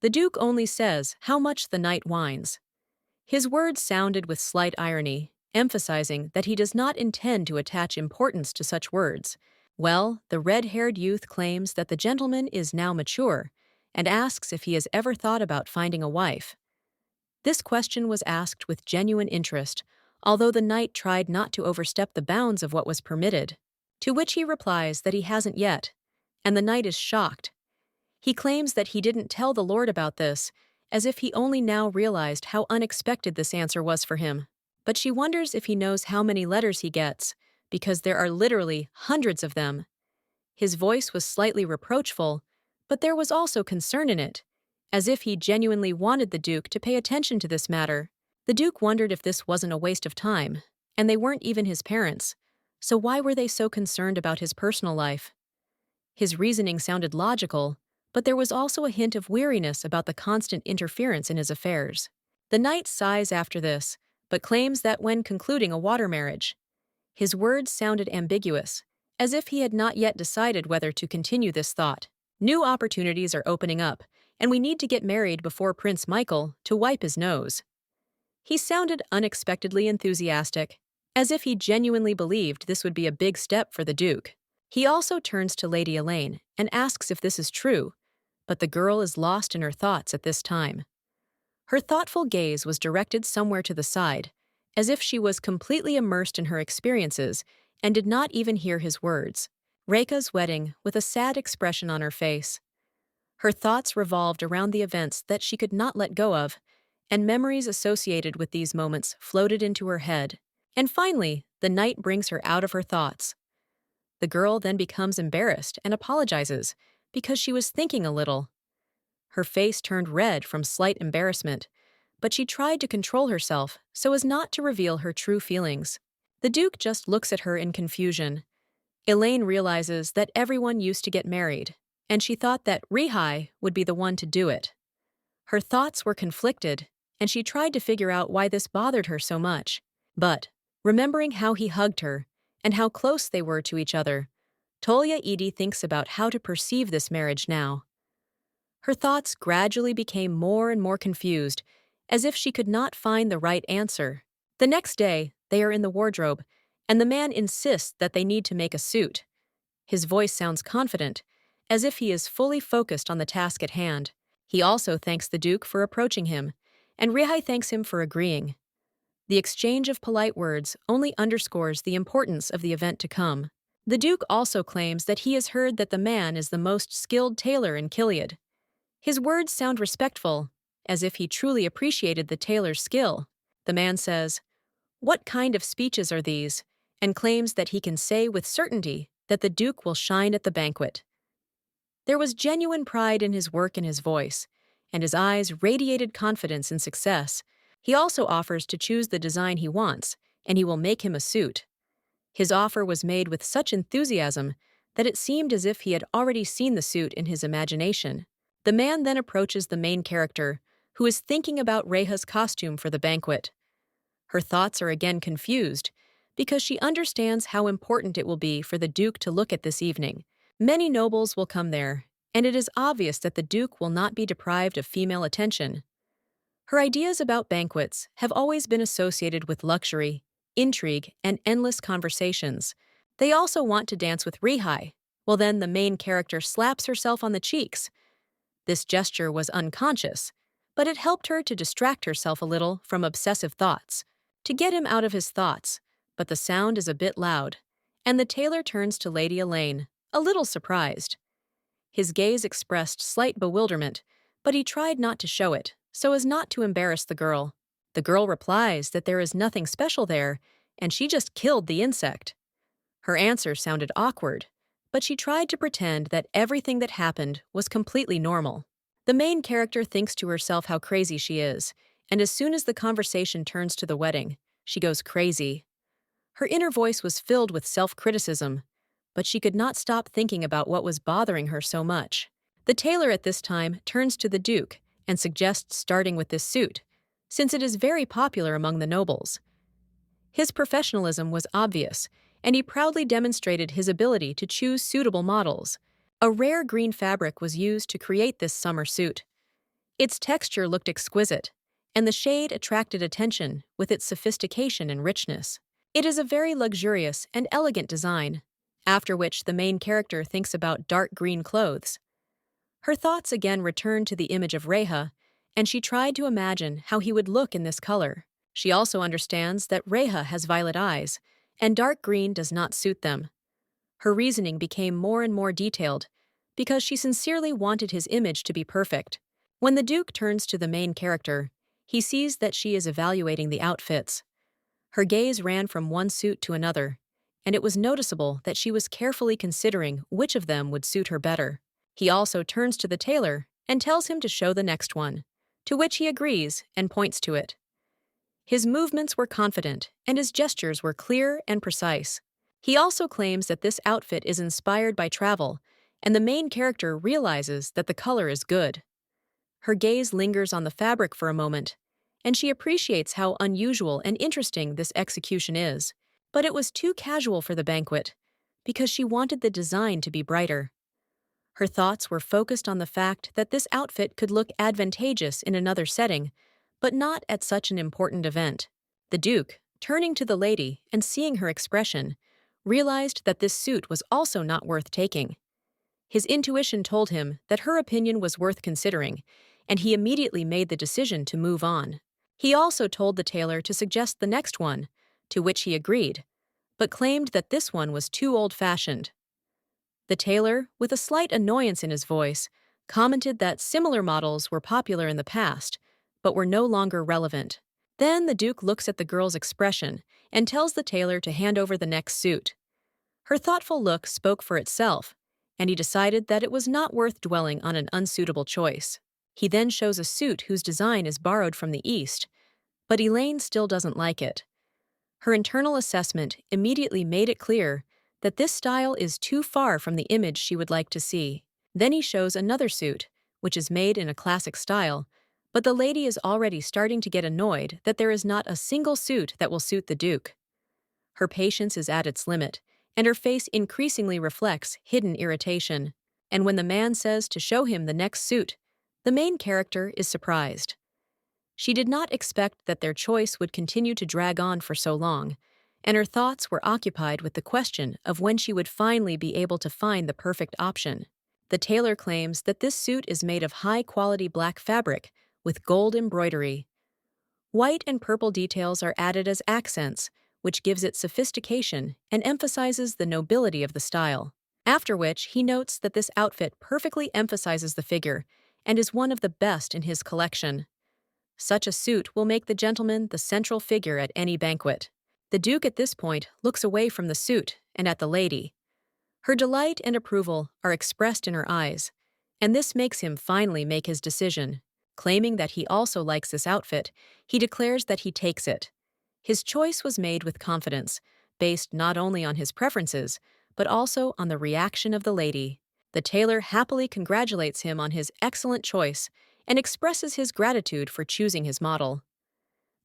The Duke only says how much the knight whines. His words sounded with slight irony, emphasizing that he does not intend to attach importance to such words. Well, the red-haired youth claims that the gentleman is now mature, and asks if he has ever thought about finding a wife. This question was asked with genuine interest, although the knight tried not to overstep the bounds of what was permitted, to which he replies that he hasn't yet, and the knight is shocked. He claims that he didn't tell the Lord about this, as if he only now realized how unexpected this answer was for him. But she wonders if he knows how many letters he gets, because there are literally hundreds of them. His voice was slightly reproachful, but there was also concern in it, as if he genuinely wanted the Duke to pay attention to this matter. The Duke wondered if this wasn't a waste of time, and they weren't even his parents, so why were they so concerned about his personal life? His reasoning sounded logical, but there was also a hint of weariness about the constant interference in his affairs. The knight sighs after this, but claims that when concluding a water marriage, his words sounded ambiguous, as if he had not yet decided whether to continue this thought. New opportunities are opening up, and we need to get married before Prince Michael to wipe his nose. He sounded unexpectedly enthusiastic, as if he genuinely believed this would be a big step for the Duke. He also turns to Lady Elaine and asks if this is true, but the girl is lost in her thoughts at this time. Her thoughtful gaze was directed somewhere to the side, as if she was completely immersed in her experiences and did not even hear his words. Rekha's wedding with a sad expression on her face. Her thoughts revolved around the events that she could not let go of, and memories associated with these moments floated into her head. And finally, the knight brings her out of her thoughts. The girl then becomes embarrassed and apologizes because she was thinking a little. Her face turned red from slight embarrassment, but she tried to control herself so as not to reveal her true feelings. The Duke just looks at her in confusion. Elaine realizes that everyone used to get married, and she thought that Rihai would be the one to do it. Her thoughts were conflicted, and she tried to figure out why this bothered her so much. But, remembering how he hugged her and how close they were to each other, Tolia Edie thinks about how to perceive this marriage now. Her thoughts gradually became more and more confused, as if she could not find the right answer. The next day, they are in the wardrobe, and the man insists that they need to make a suit. His voice sounds confident, as if he is fully focused on the task at hand. He also thanks the Duke for approaching him, and Rihai thanks him for agreeing. The exchange of polite words only underscores the importance of the event to come. The Duke also claims that he has heard that the man is the most skilled tailor in Gilead. His words sound respectful, as if he truly appreciated the tailor's skill. The man says, "What kind of speeches are these?" and claims that he can say with certainty that the Duke will shine at the banquet. There was genuine pride in his work and his voice, and his eyes radiated confidence in success. He also offers to choose the design he wants, and he will make him a suit. His offer was made with such enthusiasm that it seemed as if he had already seen the suit in his imagination. The man then approaches the main character, who is thinking about Reha's costume for the banquet. Her thoughts are again confused, because she understands how important it will be for the Duke to look at this evening. Many nobles will come there, and it is obvious that the Duke will not be deprived of female attention. Her ideas about banquets have always been associated with luxury, intrigue, and endless conversations. They also want to dance with Rihai. Well, then the main character slaps herself on the cheeks. This gesture was unconscious, but it helped her to distract herself a little from obsessive thoughts, to get him out of his thoughts, but the sound is a bit loud, and the tailor turns to Lady Elaine, a little surprised. His gaze expressed slight bewilderment, but he tried not to show it, so as not to embarrass the girl. The girl replies that there is nothing special there, and she just killed the insect. Her answer sounded awkward, but she tried to pretend that everything that happened was completely normal. The main character thinks to herself how crazy she is, and as soon as the conversation turns to the wedding, she goes crazy. Her inner voice was filled with self-criticism, but she could not stop thinking about what was bothering her so much. The tailor at this time turns to the Duke and suggests starting with this suit, since it is very popular among the nobles. His professionalism was obvious, and he proudly demonstrated his ability to choose suitable models. A rare green fabric was used to create this summer suit. Its texture looked exquisite, and the shade attracted attention with its sophistication and richness. It is a very luxurious and elegant design, after which the main character thinks about dark green clothes. Her thoughts again returned to the image of Reha, and she tried to imagine how he would look in this color. She also understands that Reha has violet eyes, and dark green does not suit them. Her reasoning became more and more detailed, because she sincerely wanted his image to be perfect. When the Duke turns to the main character, he sees that she is evaluating the outfits. Her gaze ran from one suit to another, and it was noticeable that she was carefully considering which of them would suit her better. He also turns to the tailor and tells him to show the next one, to which he agrees and points to it. His movements were confident, and his gestures were clear and precise. He also claims that this outfit is inspired by travel, and the main character realizes that the color is good. Her gaze lingers on the fabric for a moment, and she appreciates how unusual and interesting this execution is. But it was too casual for the banquet, because she wanted the design to be brighter. Her thoughts were focused on the fact that this outfit could look advantageous in another setting, but not at such an important event. The Duke, turning to the lady and seeing her expression, realized that this suit was also not worth taking. His intuition told him that her opinion was worth considering, and he immediately made the decision to move on. He also told the tailor to suggest the next one, to which he agreed, but claimed that this one was too old-fashioned. The tailor, with a slight annoyance in his voice, commented that similar models were popular in the past, but were no longer relevant. Then the Duke looks at the girl's expression and tells the tailor to hand over the next suit. Her thoughtful look spoke for itself, and he decided that it was not worth dwelling on an unsuitable choice. He then shows a suit whose design is borrowed from the East, but Elaine still doesn't like it. Her internal assessment immediately made it clear that this style is too far from the image she would like to see. Then he shows another suit, which is made in a classic style, but the lady is already starting to get annoyed that there is not a single suit that will suit the Duke. Her patience is at its limit, and her face increasingly reflects hidden irritation. And when the man says to show him the next suit, the main character is surprised. She did not expect that their choice would continue to drag on for so long, and her thoughts were occupied with the question of when she would finally be able to find the perfect option. The tailor claims that this suit is made of high-quality black fabric with gold embroidery. White and purple details are added as accents, which gives it sophistication and emphasizes the nobility of the style. After which, he notes that this outfit perfectly emphasizes the figure and is one of the best in his collection. Such a suit will make the gentleman the central figure at any banquet. The Duke at this point looks away from the suit and at the lady. Her delight and approval are expressed in her eyes, and this makes him finally make his decision. Claiming that he also likes this outfit, he declares that he takes it. His choice was made with confidence, based not only on his preferences, but also on the reaction of the lady. The tailor happily congratulates him on his excellent choice and expresses his gratitude for choosing his model.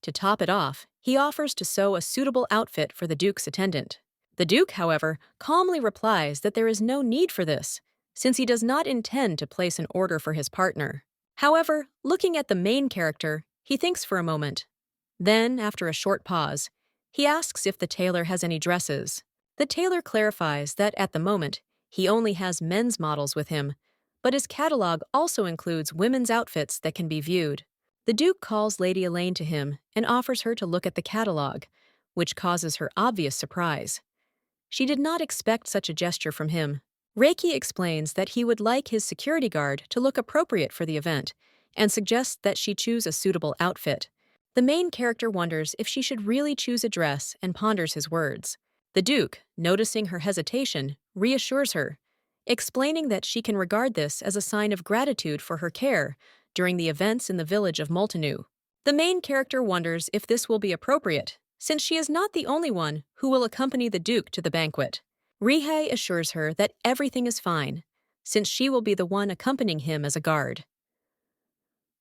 To top it off, he offers to sew a suitable outfit for the Duke's attendant. The Duke, however, calmly replies that there is no need for this, since he does not intend to place an order for his partner. However, looking at the main character, he thinks for a moment. Then, after a short pause, he asks if the tailor has any dresses. The tailor clarifies that at the moment, he only has men's models with him, but his catalog also includes women's outfits that can be viewed. The Duke calls Lady Elaine to him and offers her to look at the catalog, which causes her obvious surprise. She did not expect such a gesture from him. Reiki explains that he would like his security guard to look appropriate for the event and suggests that she choose a suitable outfit. The main character wonders if she should really choose a dress and ponders his words. The Duke, noticing her hesitation, reassures her, explaining that she can regard this as a sign of gratitude for her care during the events in the village of Moltenau. The main character wonders if this will be appropriate, since she is not the only one who will accompany the Duke to the banquet. Rihei assures her that everything is fine, since she will be the one accompanying him as a guard.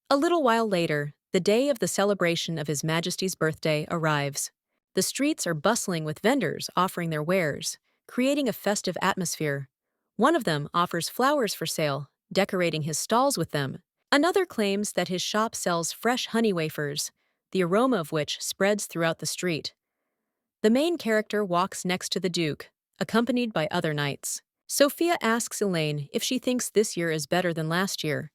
A little while later, the day of the celebration of His Majesty's birthday arrives. The streets are bustling with vendors offering their wares, creating a festive atmosphere. One of them offers flowers for sale, decorating his stalls with them. Another claims that his shop sells fresh honey wafers, the aroma of which spreads throughout the street. The main character walks next to the Duke, accompanied by other knights. Sophia asks Elaine if she thinks this year is better than last year.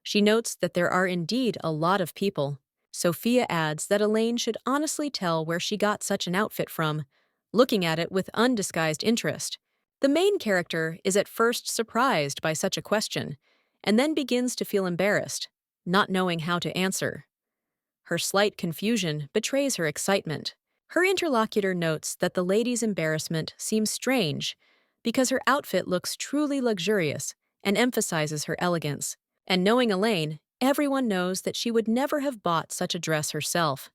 She notes that there are indeed a lot of people. Sophia adds that Elaine should honestly tell where she got such an outfit from, looking at it with undisguised interest. The main character is at first surprised by such a question, and then begins to feel embarrassed, not knowing how to answer. Her slight confusion betrays her excitement. Her interlocutor notes that the lady's embarrassment seems strange because her outfit looks truly luxurious and emphasizes her elegance. And knowing Elaine, everyone knows that she would never have bought such a dress herself.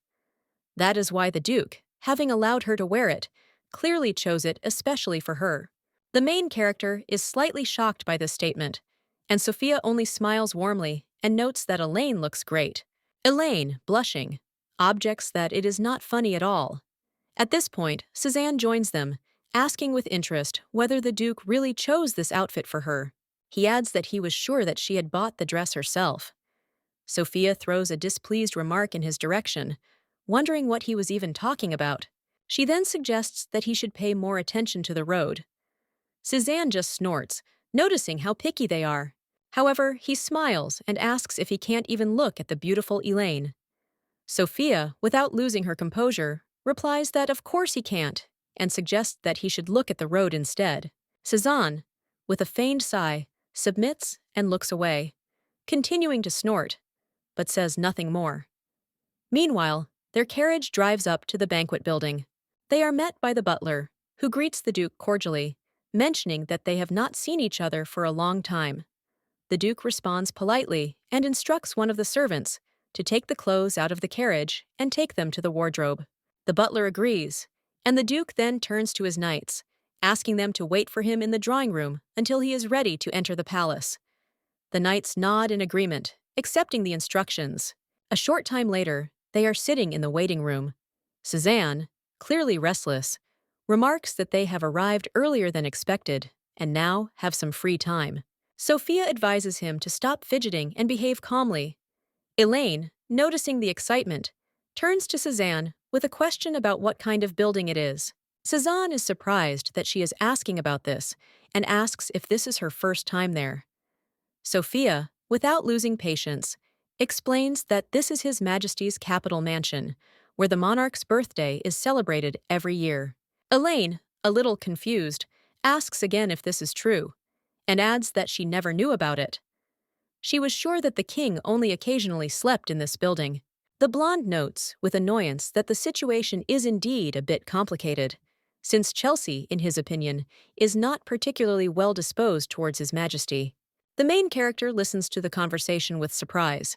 That is why the Duke, having allowed her to wear it, clearly chose it especially for her. The main character is slightly shocked by this statement, and Sophia only smiles warmly and notes that Elaine looks great. Elaine, blushing, objects that it is not funny at all. At this point, Suzanne joins them, asking with interest whether the Duke really chose this outfit for her. He adds that he was sure that she had bought the dress herself. Sophia throws a displeased remark in his direction, wondering what he was even talking about. She then suggests that he should pay more attention to the road. Suzanne just snorts, noticing how picky they are. However, he smiles and asks if he can't even look at the beautiful Elaine. Sophia, without losing her composure, replies that of course he can't, and suggests that he should look at the road instead. Suzanne, with a feigned sigh, submits and looks away, continuing to snort, but says nothing more. Meanwhile, their carriage drives up to the banquet building. They are met by the butler, who greets the Duke cordially, mentioning that they have not seen each other for a long time. The Duke responds politely and instructs one of the servants to take the clothes out of the carriage and take them to the wardrobe. The butler agrees, and the Duke then turns to his knights, asking them to wait for him in the drawing room until he is ready to enter the palace. The knights nod in agreement, accepting the instructions. A short time later, they are sitting in the waiting room. Suzanne, clearly restless, remarks that they have arrived earlier than expected and now have some free time. Sophia advises him to stop fidgeting and behave calmly. Elaine, noticing the excitement, turns to Suzanne with a question about what kind of building it is. Suzanne is surprised that she is asking about this and asks if this is her first time there. Sophia, without losing patience, explains that this is His Majesty's capital mansion, where the monarch's birthday is celebrated every year. Elaine, a little confused, asks again if this is true, and adds that she never knew about it. She was sure that the king only occasionally slept in this building. The blonde notes, with annoyance, that the situation is indeed a bit complicated, since Chelsea, in his opinion, is not particularly well disposed towards His Majesty. The main character listens to the conversation with surprise,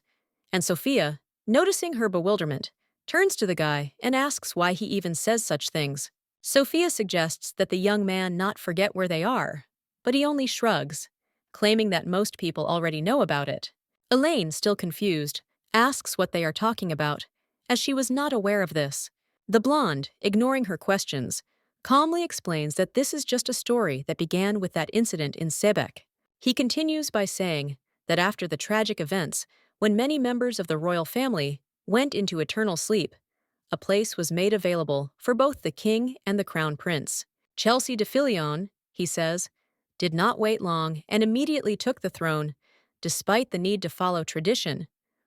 and Sophia, noticing her bewilderment, turns to the guy and asks why he even says such things. Sophia suggests that the young man not forget where they are, but he only shrugs, claiming that most people already know about it. Elaine, still confused, asks what they are talking about, as she was not aware of this. The blonde, ignoring her questions, calmly explains that this is just a story that began with that incident in Sebek. He continues by saying that after the tragic events, when many members of the royal family went into eternal sleep, a place was made available for both the king and the crown prince. Chelsea de Filion, he says, did not wait long and immediately took the throne, despite the need to follow tradition,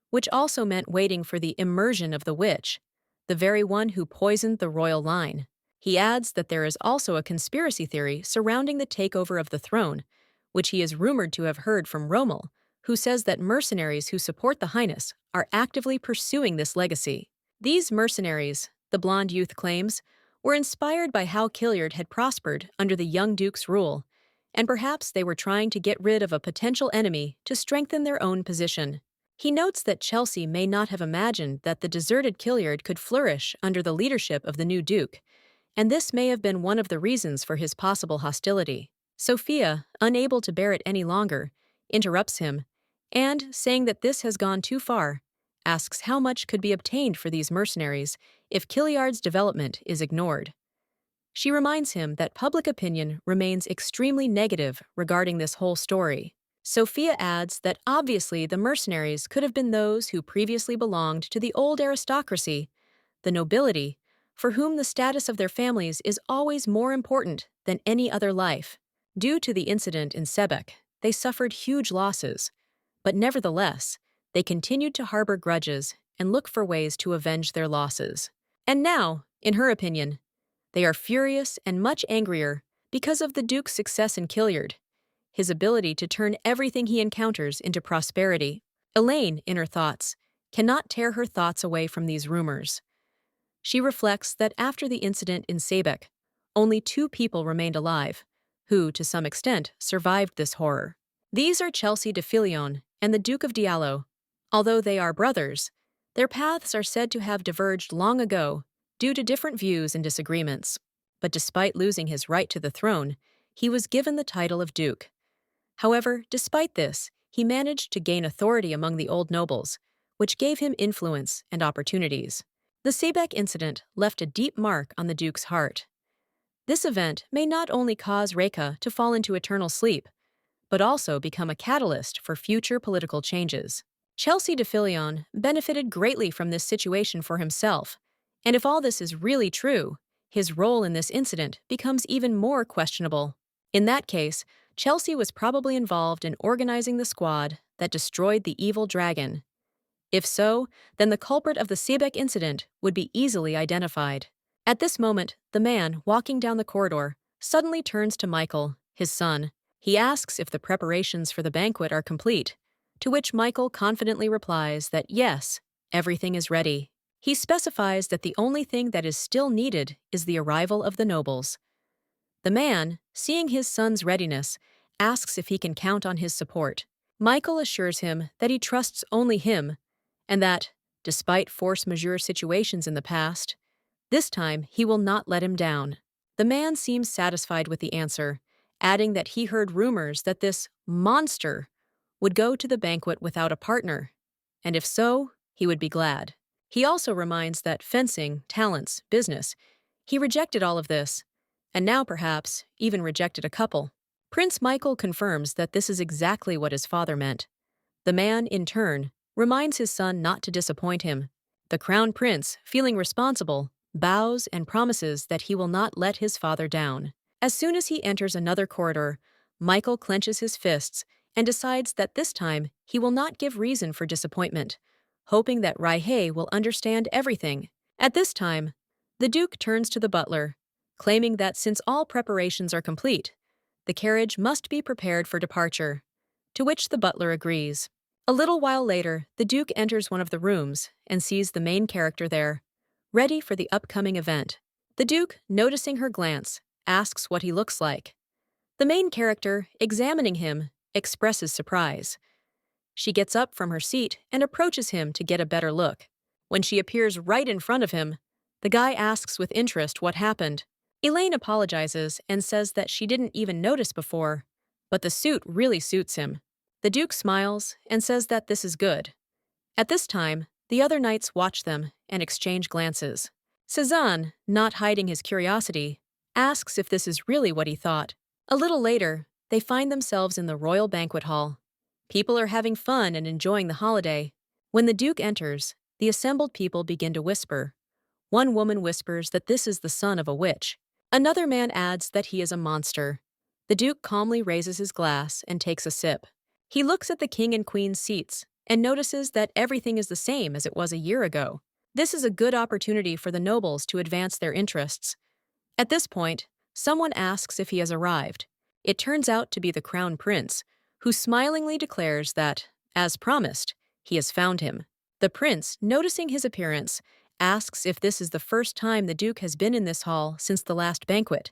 which also meant waiting for the immersion of the witch, the very one who poisoned the royal line. He adds that there is also a conspiracy theory surrounding the takeover of the throne, which he is rumored to have heard from Rommel, who says that mercenaries who support the Highness are actively pursuing this legacy. These mercenaries, the blonde youth claims, were inspired by how Killiard had prospered under the young Duke's rule, and perhaps they were trying to get rid of a potential enemy to strengthen their own position. He notes that Chelsea may not have imagined that the deserted Killiard could flourish under the leadership of the new Duke, and this may have been one of the reasons for his possible hostility. Sophia, unable to bear it any longer, interrupts him, and, saying that this has gone too far, asks how much could be obtained for these mercenaries if Killiard's development is ignored. She reminds him that public opinion remains extremely negative regarding this whole story. Sophia adds that obviously the mercenaries could have been those who previously belonged to the old aristocracy, the nobility, for whom the status of their families is always more important than any other life. Due to the incident in Sebek, they suffered huge losses, but nevertheless, they continued to harbor grudges and look for ways to avenge their losses. And now, in her opinion, they are furious and much angrier because of the Duke's success in Killiard, his ability to turn everything he encounters into prosperity. Elaine, in her thoughts, cannot tear her thoughts away from these rumors. She reflects that after the incident in Sebek, only 2 people remained alive, who, to some extent, survived this horror. These are Chelsea de Filion and the Duke of Diallo. Although they are brothers, their paths are said to have diverged long ago due to different views and disagreements. But despite losing his right to the throne, he was given the title of Duke. However, despite this, he managed to gain authority among the old nobles, which gave him influence and opportunities. The Sebek incident left a deep mark on the Duke's heart. This event may not only cause Reka to fall into eternal sleep, but also become a catalyst for future political changes. Chelsea de Filion benefited greatly from this situation for himself, and if all this is really true, his role in this incident becomes even more questionable. In that case, Chelsea was probably involved in organizing the squad that destroyed the evil dragon. If so, then the culprit of the Sebek incident would be easily identified. At this moment, the man walking down the corridor suddenly turns to Michael, his son. He asks if the preparations for the banquet are complete, to which Michael confidently replies that yes, everything is ready. He specifies that the only thing that is still needed is the arrival of the nobles. The man, seeing his son's readiness, asks if he can count on his support. Michael assures him that he trusts only him and that, despite force majeure situations in the past, this time he will not let him down. The man seems satisfied with the answer, adding that he heard rumors that this monster would go to the banquet without a partner, and if so, he would be glad. He also reminds that fencing, talents, business, he rejected all of this, and now perhaps even rejected a couple. Prince Michael confirms that this is exactly what his father meant. The man, in turn, reminds his son not to disappoint him. The crown prince, feeling responsible, bows and promises that he will not let his father down. As soon as he enters another corridor, Michael clenches his fists and decides that this time he will not give reason for disappointment, hoping that Raihei will understand everything. At this time, the Duke turns to the butler, claiming that since all preparations are complete, the carriage must be prepared for departure, to which the butler agrees. A little while later, the Duke enters one of the rooms and sees the main character there, ready for the upcoming event. The Duke, noticing her glance, asks what he looks like. The main character, examining him, expresses surprise. She gets up from her seat and approaches him to get a better look. When she appears right in front of him, the guy asks with interest what happened. Elaine apologizes and says that she didn't even notice before, but the suit really suits him. The Duke smiles and says that this is good. At this time, the other knights watch them and exchange glances. Cezanne, not hiding his curiosity, asks if this is really what he thought. A little later, they find themselves in the royal banquet hall. People are having fun and enjoying the holiday. When the Duke enters, the assembled people begin to whisper. One woman whispers that this is the son of a witch. Another man adds that he is a monster. The Duke calmly raises his glass and takes a sip. He looks at the king and queen's seats and notices that everything is the same as it was a year ago. This is a good opportunity for the nobles to advance their interests. At this point, someone asks if he has arrived. It turns out to be the crown prince, who smilingly declares that, as promised, he has found him. The prince, noticing his appearance, asks if this is the first time the Duke has been in this hall since the last banquet,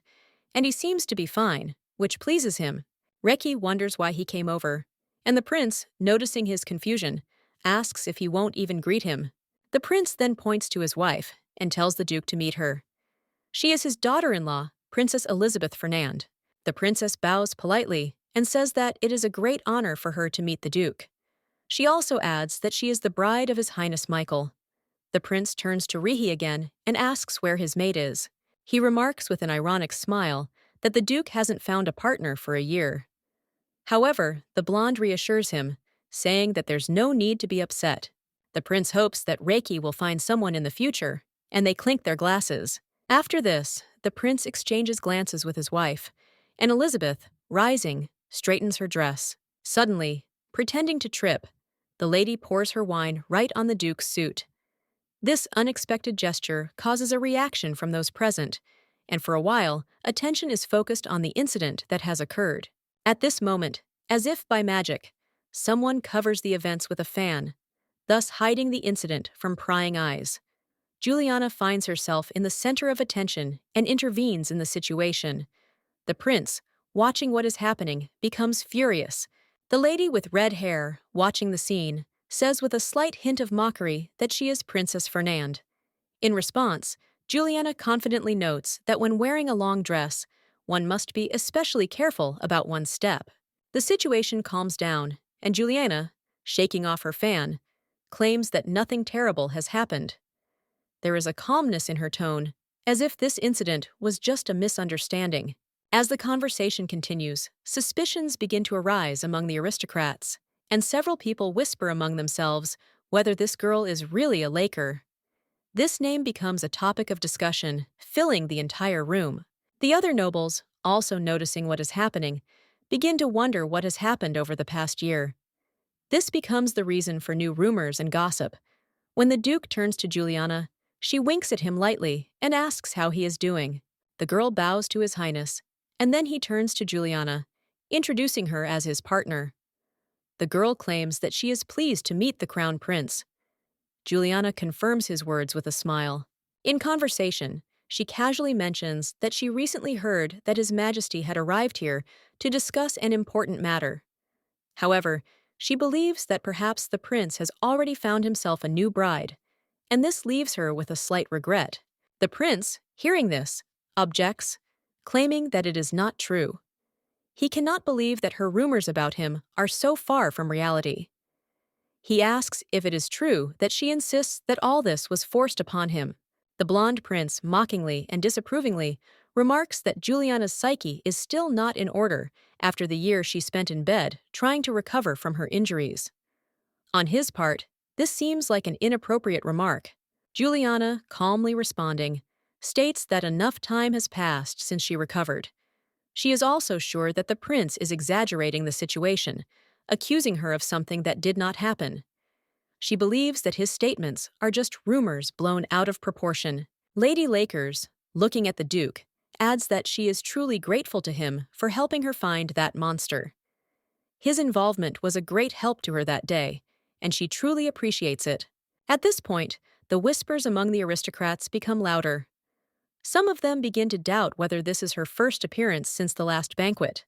and he seems to be fine, which pleases him. Reki wonders why he came over, and the prince, noticing his confusion, asks if he won't even greet him. The prince then points to his wife and tells the Duke to meet her. She is his daughter-in-law, Princess Elizabeth Fernand. The princess bows politely and says that it is a great honor for her to meet the Duke. She also adds that she is the bride of His Highness Michael. The prince turns to Rihi again and asks where his mate is. He remarks with an ironic smile that the Duke hasn't found a partner for a year. However, the blonde reassures him, saying that there's no need to be upset. The prince hopes that Reiki will find someone in the future, and they clink their glasses. After this, the prince exchanges glances with his wife, and Elizabeth, rising, straightens her dress. Suddenly, pretending to trip, the lady pours her wine right on the Duke's suit. This unexpected gesture causes a reaction from those present, and for a while, attention is focused on the incident that has occurred. At this moment, as if by magic, someone covers the events with a fan, thus hiding the incident from prying eyes. Juliana finds herself in the center of attention and intervenes in the situation. The prince, watching what is happening, becomes furious. The lady with red hair, watching the scene, says with a slight hint of mockery that she is Princess Fernand. In response, Juliana confidently notes that when wearing a long dress, one must be especially careful about one's step. The situation calms down, and Juliana, shaking off her fan, claims that nothing terrible has happened. There is a calmness in her tone, as if this incident was just a misunderstanding. As the conversation continues, suspicions begin to arise among the aristocrats, and several people whisper among themselves whether this girl is really a Laker. This name becomes a topic of discussion, filling the entire room. The other nobles, also noticing what is happening, begin to wonder what has happened over the past year. This becomes the reason for new rumors and gossip. When the Duke turns to Juliana, she winks at him lightly and asks how he is doing. The girl bows to His Highness, and then he turns to Juliana, introducing her as his partner. The girl claims that she is pleased to meet the crown prince. Juliana confirms his words with a smile. In conversation, she casually mentions that she recently heard that His Majesty had arrived here to discuss an important matter. However, she believes that perhaps the prince has already found himself a new bride, and this leaves her with a slight regret. The prince, hearing this, objects, claiming that it is not true. He cannot believe that her rumors about him are so far from reality. He asks if it is true that she insists that all this was forced upon him. The blonde prince, mockingly and disapprovingly, remarks that Juliana's psyche is still not in order after the year she spent in bed trying to recover from her injuries. On his part, this seems like an inappropriate remark. Juliana, calmly responding, states that enough time has passed since she recovered. She is also sure that the prince is exaggerating the situation, accusing her of something that did not happen. She believes that his statements are just rumors blown out of proportion. Lady Lakers, looking at the Duke, adds that she is truly grateful to him for helping her find that monster. His involvement was a great help to her that day, and she truly appreciates it. At this point, the whispers among the aristocrats become louder. Some of them begin to doubt whether this is her first appearance since the last banquet.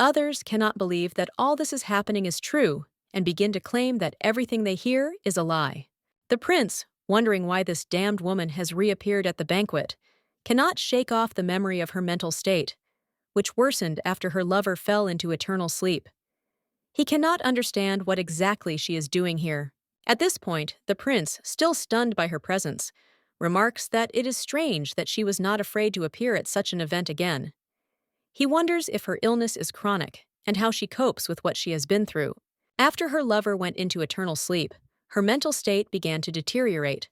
Others cannot believe that all this is happening is true and begin to claim that everything they hear is a lie. The prince, wondering why this damned woman has reappeared at the banquet, cannot shake off the memory of her mental state, which worsened after her lover fell into eternal sleep. He cannot understand what exactly she is doing here. At this point, the prince, still stunned by her presence, remarks that it is strange that she was not afraid to appear at such an event again. He wonders if her illness is chronic and how she copes with what she has been through. After her lover went into eternal sleep, her mental state began to deteriorate.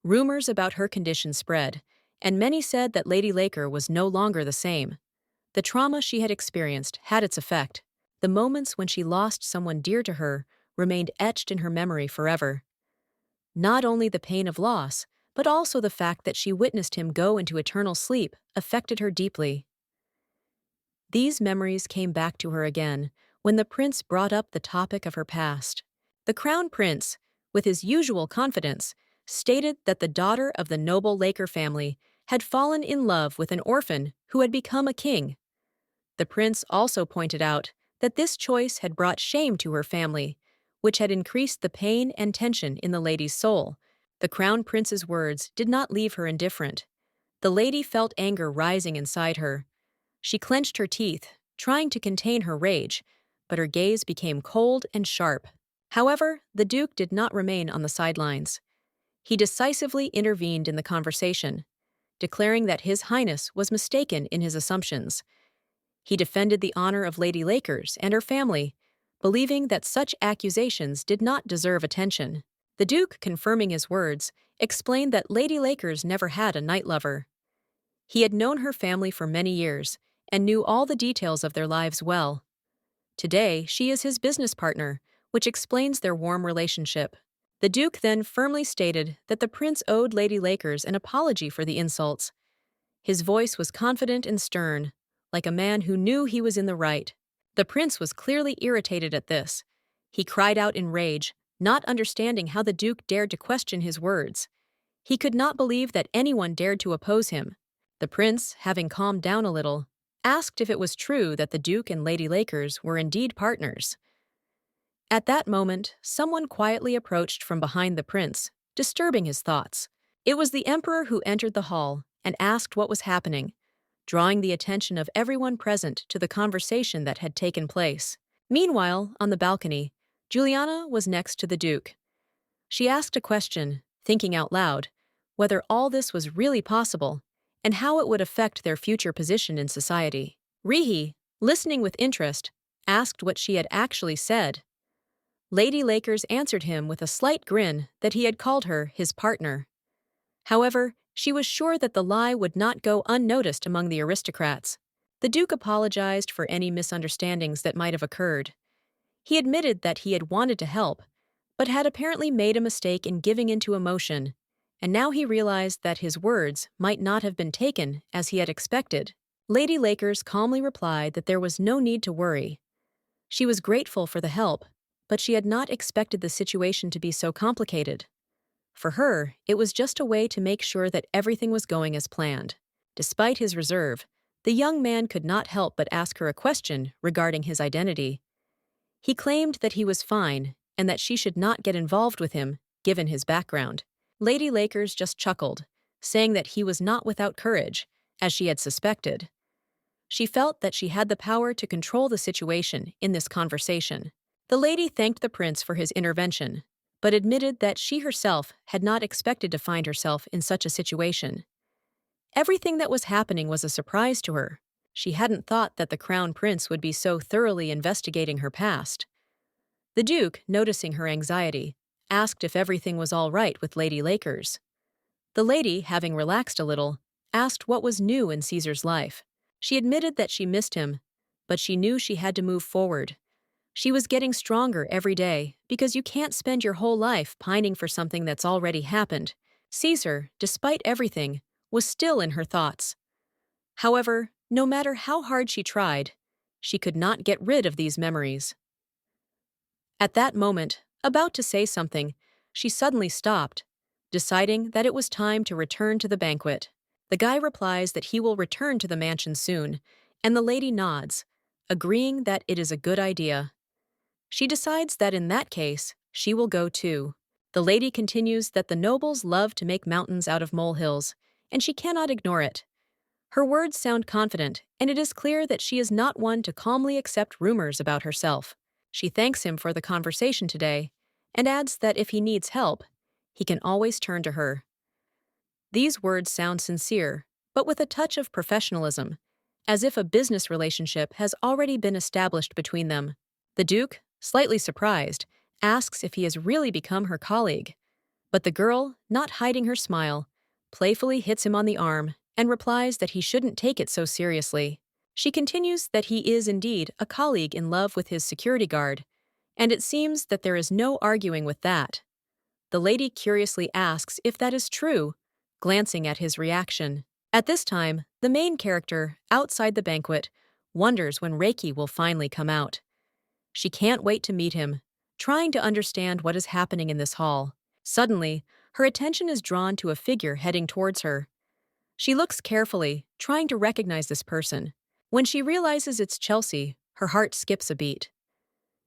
Rumors about her condition spread, and many said that Lady Laker was no longer the same. The trauma she had experienced had its effect. The moments when she lost someone dear to her remained etched in her memory forever. Not only the pain of loss, but also the fact that she witnessed him go into eternal sleep affected her deeply. These memories came back to her again when the prince brought up the topic of her past. The crown prince, with his usual confidence, stated that the daughter of the noble Laker family had fallen in love with an orphan who had become a king. The prince also pointed out that this choice had brought shame to her family, which had increased the pain and tension in the lady's soul. The crown prince's words did not leave her indifferent. The lady felt anger rising inside her. She clenched her teeth, trying to contain her rage, but her gaze became cold and sharp. However, the Duke did not remain on the sidelines. He decisively intervened in the conversation, declaring that His Highness was mistaken in his assumptions. He defended the honor of Lady Lakers and her family, believing that such accusations did not deserve attention. The Duke, confirming his words, explained that Lady Lakers never had a night lover. He had known her family for many years and knew all the details of their lives well. Today, she is his business partner, which explains their warm relationship. The Duke then firmly stated that the prince owed Lady Lakers an apology for the insults. His voice was confident and stern, like a man who knew he was in the right. The prince was clearly irritated at this. He cried out in rage, not understanding how the Duke dared to question his words. He could not believe that anyone dared to oppose him. The prince, having calmed down a little, asked if it was true that the Duke and Lady Lakers were indeed partners. At that moment, someone quietly approached from behind the prince, disturbing his thoughts. It was the emperor who entered the hall and asked what was happening, drawing the attention of everyone present to the conversation that had taken place. Meanwhile, on the balcony, Juliana was next to the Duke. She asked a question, thinking out loud, whether all this was really possible and how it would affect their future position in society. Rihi, listening with interest, asked what she had actually said. Lady Lakers answered him with a slight grin that he had called her his partner. However, she was sure that the lie would not go unnoticed among the aristocrats. The Duke apologized for any misunderstandings that might have occurred. He admitted that he had wanted to help, but had apparently made a mistake in giving into emotion, and now he realized that his words might not have been taken as he had expected. Lady Lakers calmly replied that there was no need to worry. She was grateful for the help, but she had not expected the situation to be so complicated. For her, it was just a way to make sure that everything was going as planned. Despite his reserve, the young man could not help but ask her a question regarding his identity. He claimed that he was fine and that she should not get involved with him, given his background. Lady Lakers just chuckled, saying that he was not without courage, as she had suspected. She felt that she had the power to control the situation in this conversation. The lady thanked the prince for his intervention, but admitted that she herself had not expected to find herself in such a situation. Everything that was happening was a surprise to her. She hadn't thought that the crown prince would be so thoroughly investigating her past. The duke, noticing her anxiety, asked if everything was all right with Lady Lakers. The lady, having relaxed a little, asked what was new in Caesar's life. She admitted that she missed him, but she knew she had to move forward. She was getting stronger every day because you can't spend your whole life pining for something that's already happened. Caesar, despite everything, was still in her thoughts. However, no matter how hard she tried, she could not get rid of these memories. At that moment, about to say something, she suddenly stopped, deciding that it was time to return to the banquet. The guy replies that he will return to the mansion soon, and the lady nods, agreeing that it is a good idea. She decides that in that case, she will go too. The lady continues that the nobles love to make mountains out of molehills, and she cannot ignore it. Her words sound confident, and it is clear that she is not one to calmly accept rumors about herself. She thanks him for the conversation today, and adds that if he needs help, he can always turn to her. These words sound sincere, but with a touch of professionalism, as if a business relationship has already been established between them. The duke, slightly surprised, asks if he has really become her colleague. But the girl, not hiding her smile, playfully hits him on the arm and replies that he shouldn't take it so seriously. She continues that he is indeed a colleague in love with his security guard, and it seems that there is no arguing with that. The lady curiously asks if that is true, glancing at his reaction. At this time, the main character, outside the banquet, wonders when Reiki will finally come out. She can't wait to meet him, trying to understand what is happening in this hall. Suddenly, her attention is drawn to a figure heading towards her. She looks carefully, trying to recognize this person. When she realizes it's Chelsea, her heart skips a beat.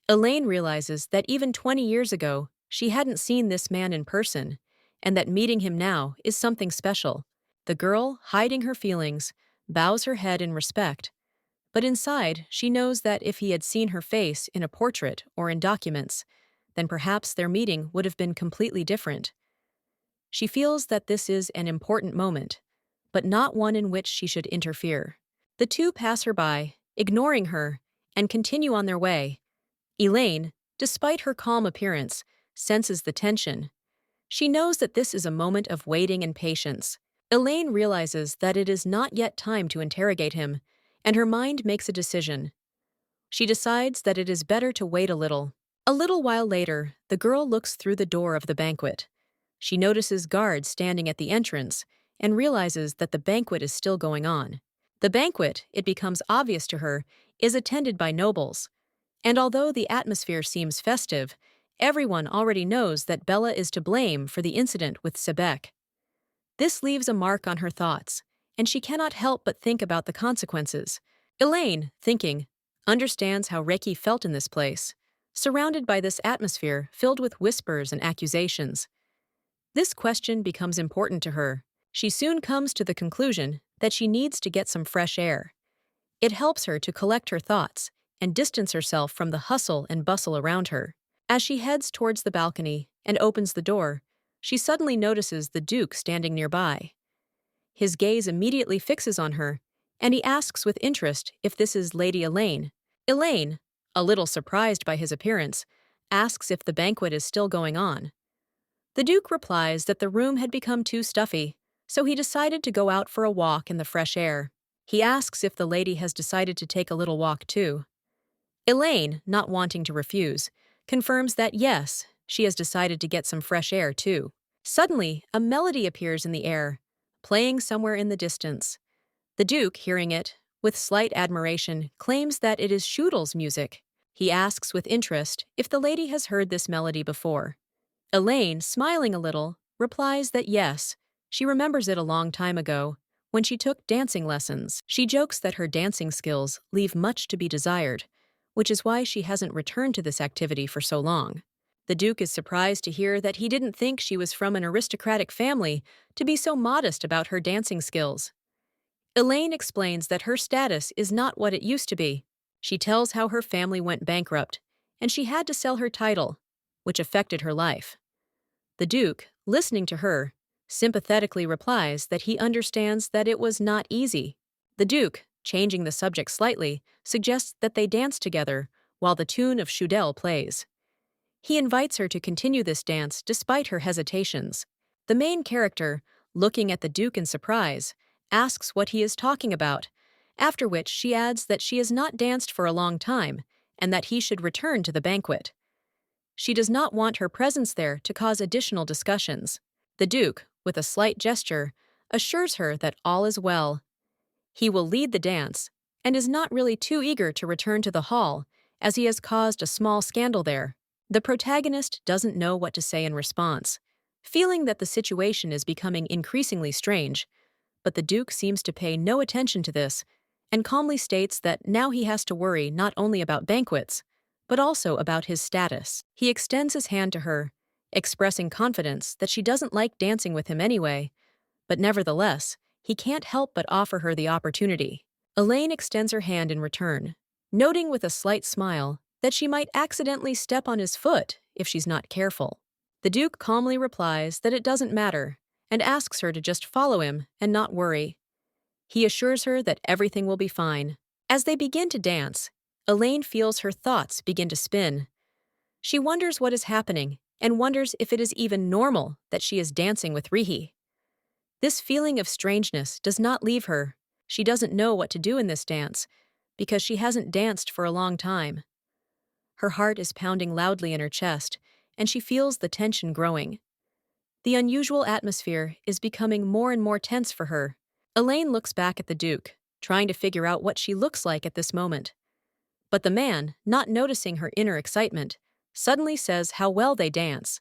Elaine realizes that even 20 years ago, she hadn't seen this man in person, and that meeting him now is something special. The girl, hiding her feelings, bows her head in respect. But inside, she knows that if he had seen her face in a portrait or in documents, then perhaps their meeting would have been completely different. She feels that this is an important moment, but not one in which she should interfere. The two pass her by, ignoring her, and continue on their way. Elaine, despite her calm appearance, senses the tension. She knows that this is a moment of waiting and patience. Elaine realizes that it is not yet time to interrogate him, and her mind makes a decision. She decides that it is better to wait a little. A little while later, the girl looks through the door of the banquet. She notices guards standing at the entrance and realizes that the banquet is still going on. The banquet, it becomes obvious to her, is attended by nobles. And although the atmosphere seems festive, everyone already knows that Bella is to blame for the incident with Sebek. This leaves a mark on her thoughts, and she cannot help but think about the consequences. Elaine, thinking, understands how Reiki felt in this place, surrounded by this atmosphere filled with whispers and accusations. This question becomes important to her. She soon comes to the conclusion that she needs to get some fresh air. It helps her to collect her thoughts and distance herself from the hustle and bustle around her. As she heads towards the balcony and opens the door, she suddenly notices the Duke standing nearby. His gaze immediately fixes on her, and he asks with interest if this is Lady Elaine. Elaine, a little surprised by his appearance, asks if the banquet is still going on. The Duke replies that the room had become too stuffy, so he decided to go out for a walk in the fresh air. He asks if the lady has decided to take a little walk too. Elaine, not wanting to refuse, confirms that yes, she has decided to get some fresh air too. Suddenly, a melody appears in the air, playing somewhere in the distance. The Duke, hearing it, with slight admiration, claims that it is Schudel's music. He asks with interest if the lady has heard this melody before. Elaine, smiling a little, replies that yes, she remembers it a long time ago, when she took dancing lessons. She jokes that her dancing skills leave much to be desired, which is why she hasn't returned to this activity for so long. The Duke is surprised to hear that he didn't think she was from an aristocratic family to be so modest about her dancing skills. Elaine explains that her status is not what it used to be. She tells how her family went bankrupt, and she had to sell her title, which affected her life. The Duke, listening to her, sympathetically replies that he understands that it was not easy. The Duke, changing the subject slightly, suggests that they dance together while the tune of Shudel plays. He invites her to continue this dance despite her hesitations. The main character, looking at the Duke in surprise, asks what he is talking about, after which she adds that she has not danced for a long time and that he should return to the banquet. She does not want her presence there to cause additional discussions. The Duke, with a slight gesture, assures her that all is well. He will lead the dance, and is not really too eager to return to the hall, as he has caused a small scandal there. The protagonist doesn't know what to say in response, feeling that the situation is becoming increasingly strange, but the Duke seems to pay no attention to this, and calmly states that now he has to worry not only about banquets, but also about his status. He extends his hand to her, expressing confidence that she doesn't like dancing with him anyway, but nevertheless, he can't help but offer her the opportunity. Elaine extends her hand in return, noting with a slight smile that she might accidentally step on his foot if she's not careful. The Duke calmly replies that it doesn't matter, and asks her to just follow him and not worry. He assures her that everything will be fine. As they begin to dance, Elaine feels her thoughts begin to spin. She wonders what is happening and wonders if it is even normal that she is dancing with Rihi. This feeling of strangeness does not leave her. She doesn't know what to do in this dance because she hasn't danced for a long time. Her heart is pounding loudly in her chest, and she feels the tension growing. The unusual atmosphere is becoming more and more tense for her. Elaine looks back at the Duke, trying to figure out what she looks like at this moment. But the man, not noticing her inner excitement, suddenly says how well they dance.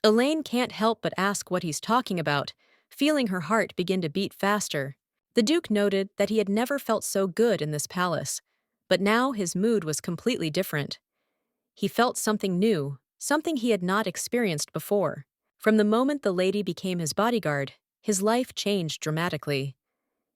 Elaine can't help but ask what he's talking about, feeling her heart begin to beat faster. The Duke noted that he had never felt so good in this palace, but now his mood was completely different. He felt something new, something he had not experienced before. From the moment the lady became his bodyguard, his life changed dramatically.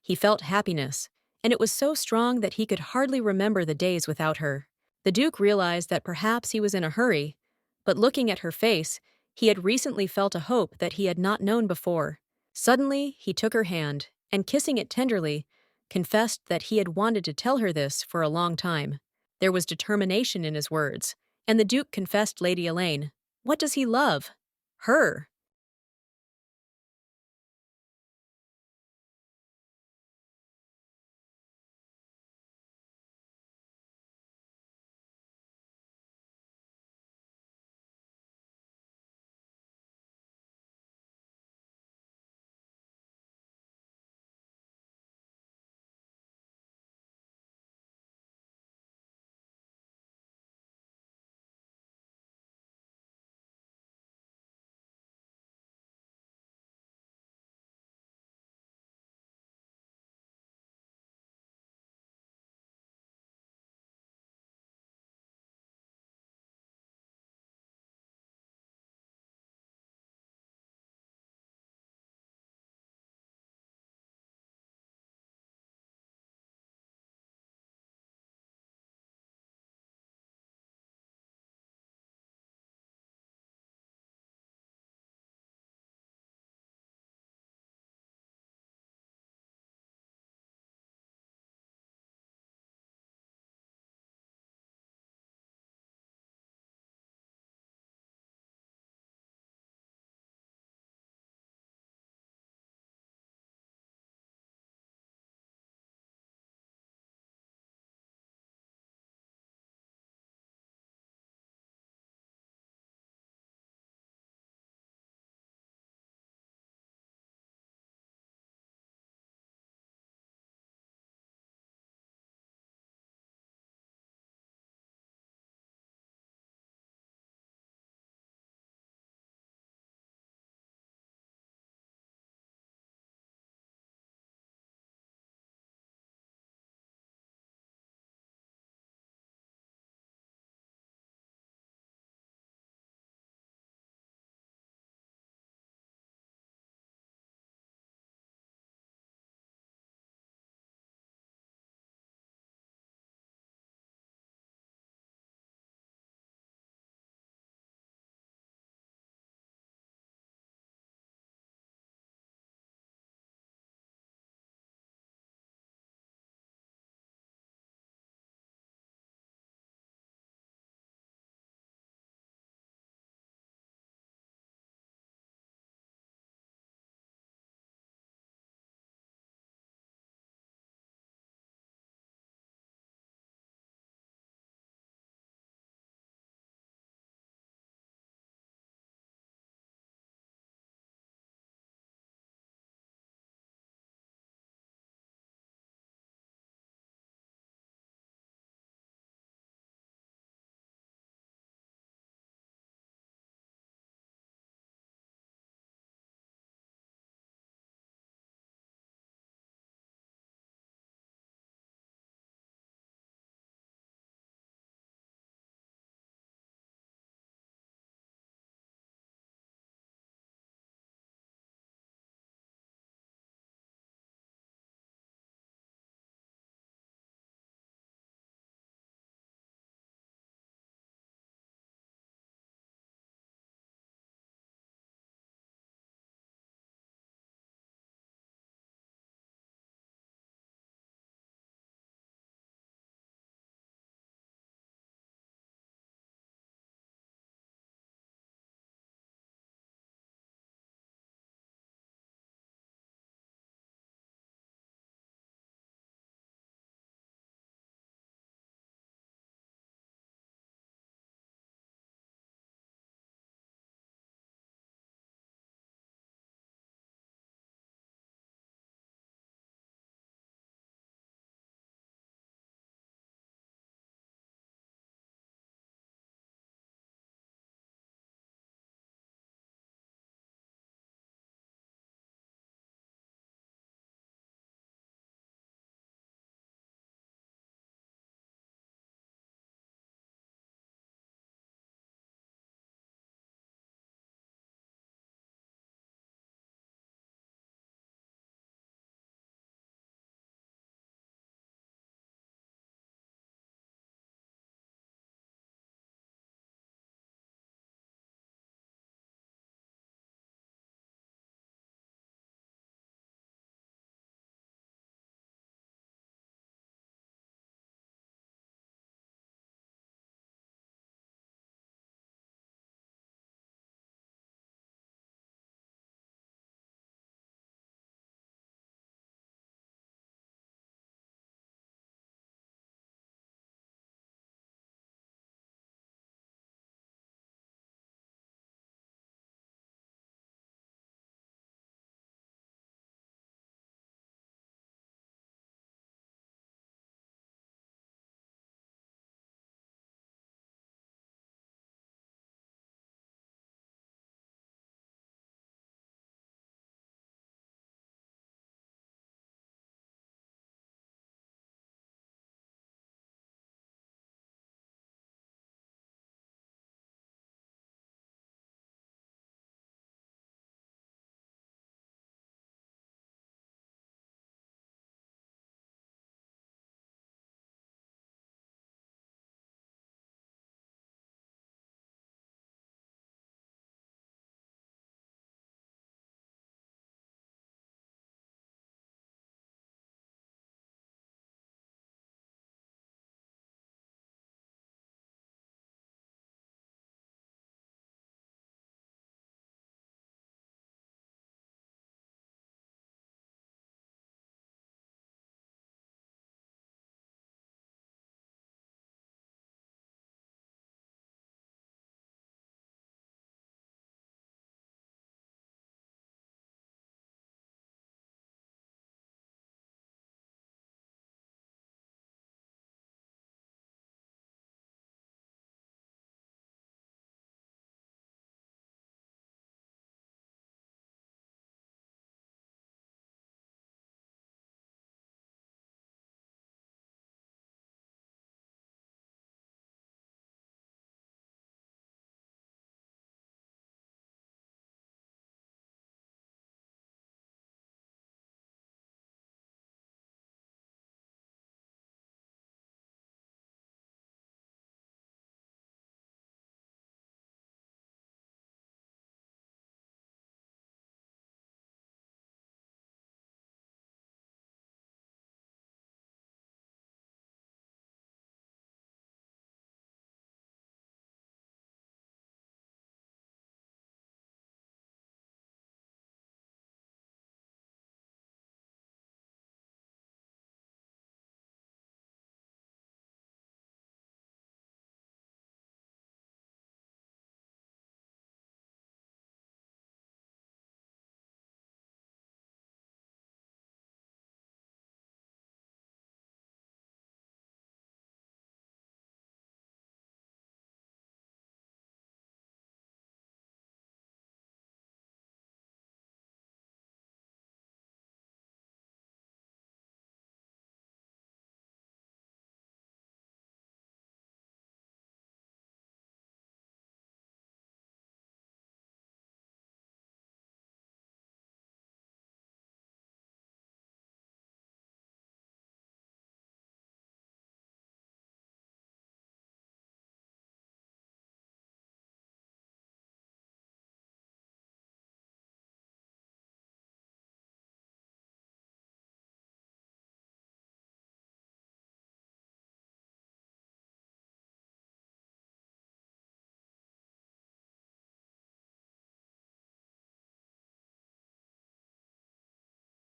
He felt happiness, and it was so strong that he could hardly remember the days without her. The Duke realized that perhaps he was in a hurry, but looking at her face, he had recently felt a hope that he had not known before. Suddenly, he took her hand, and kissing it tenderly, confessed that he had wanted to tell her this for a long time. There was determination in his words, and the Duke confessed Lady Elaine. What does he love? Her.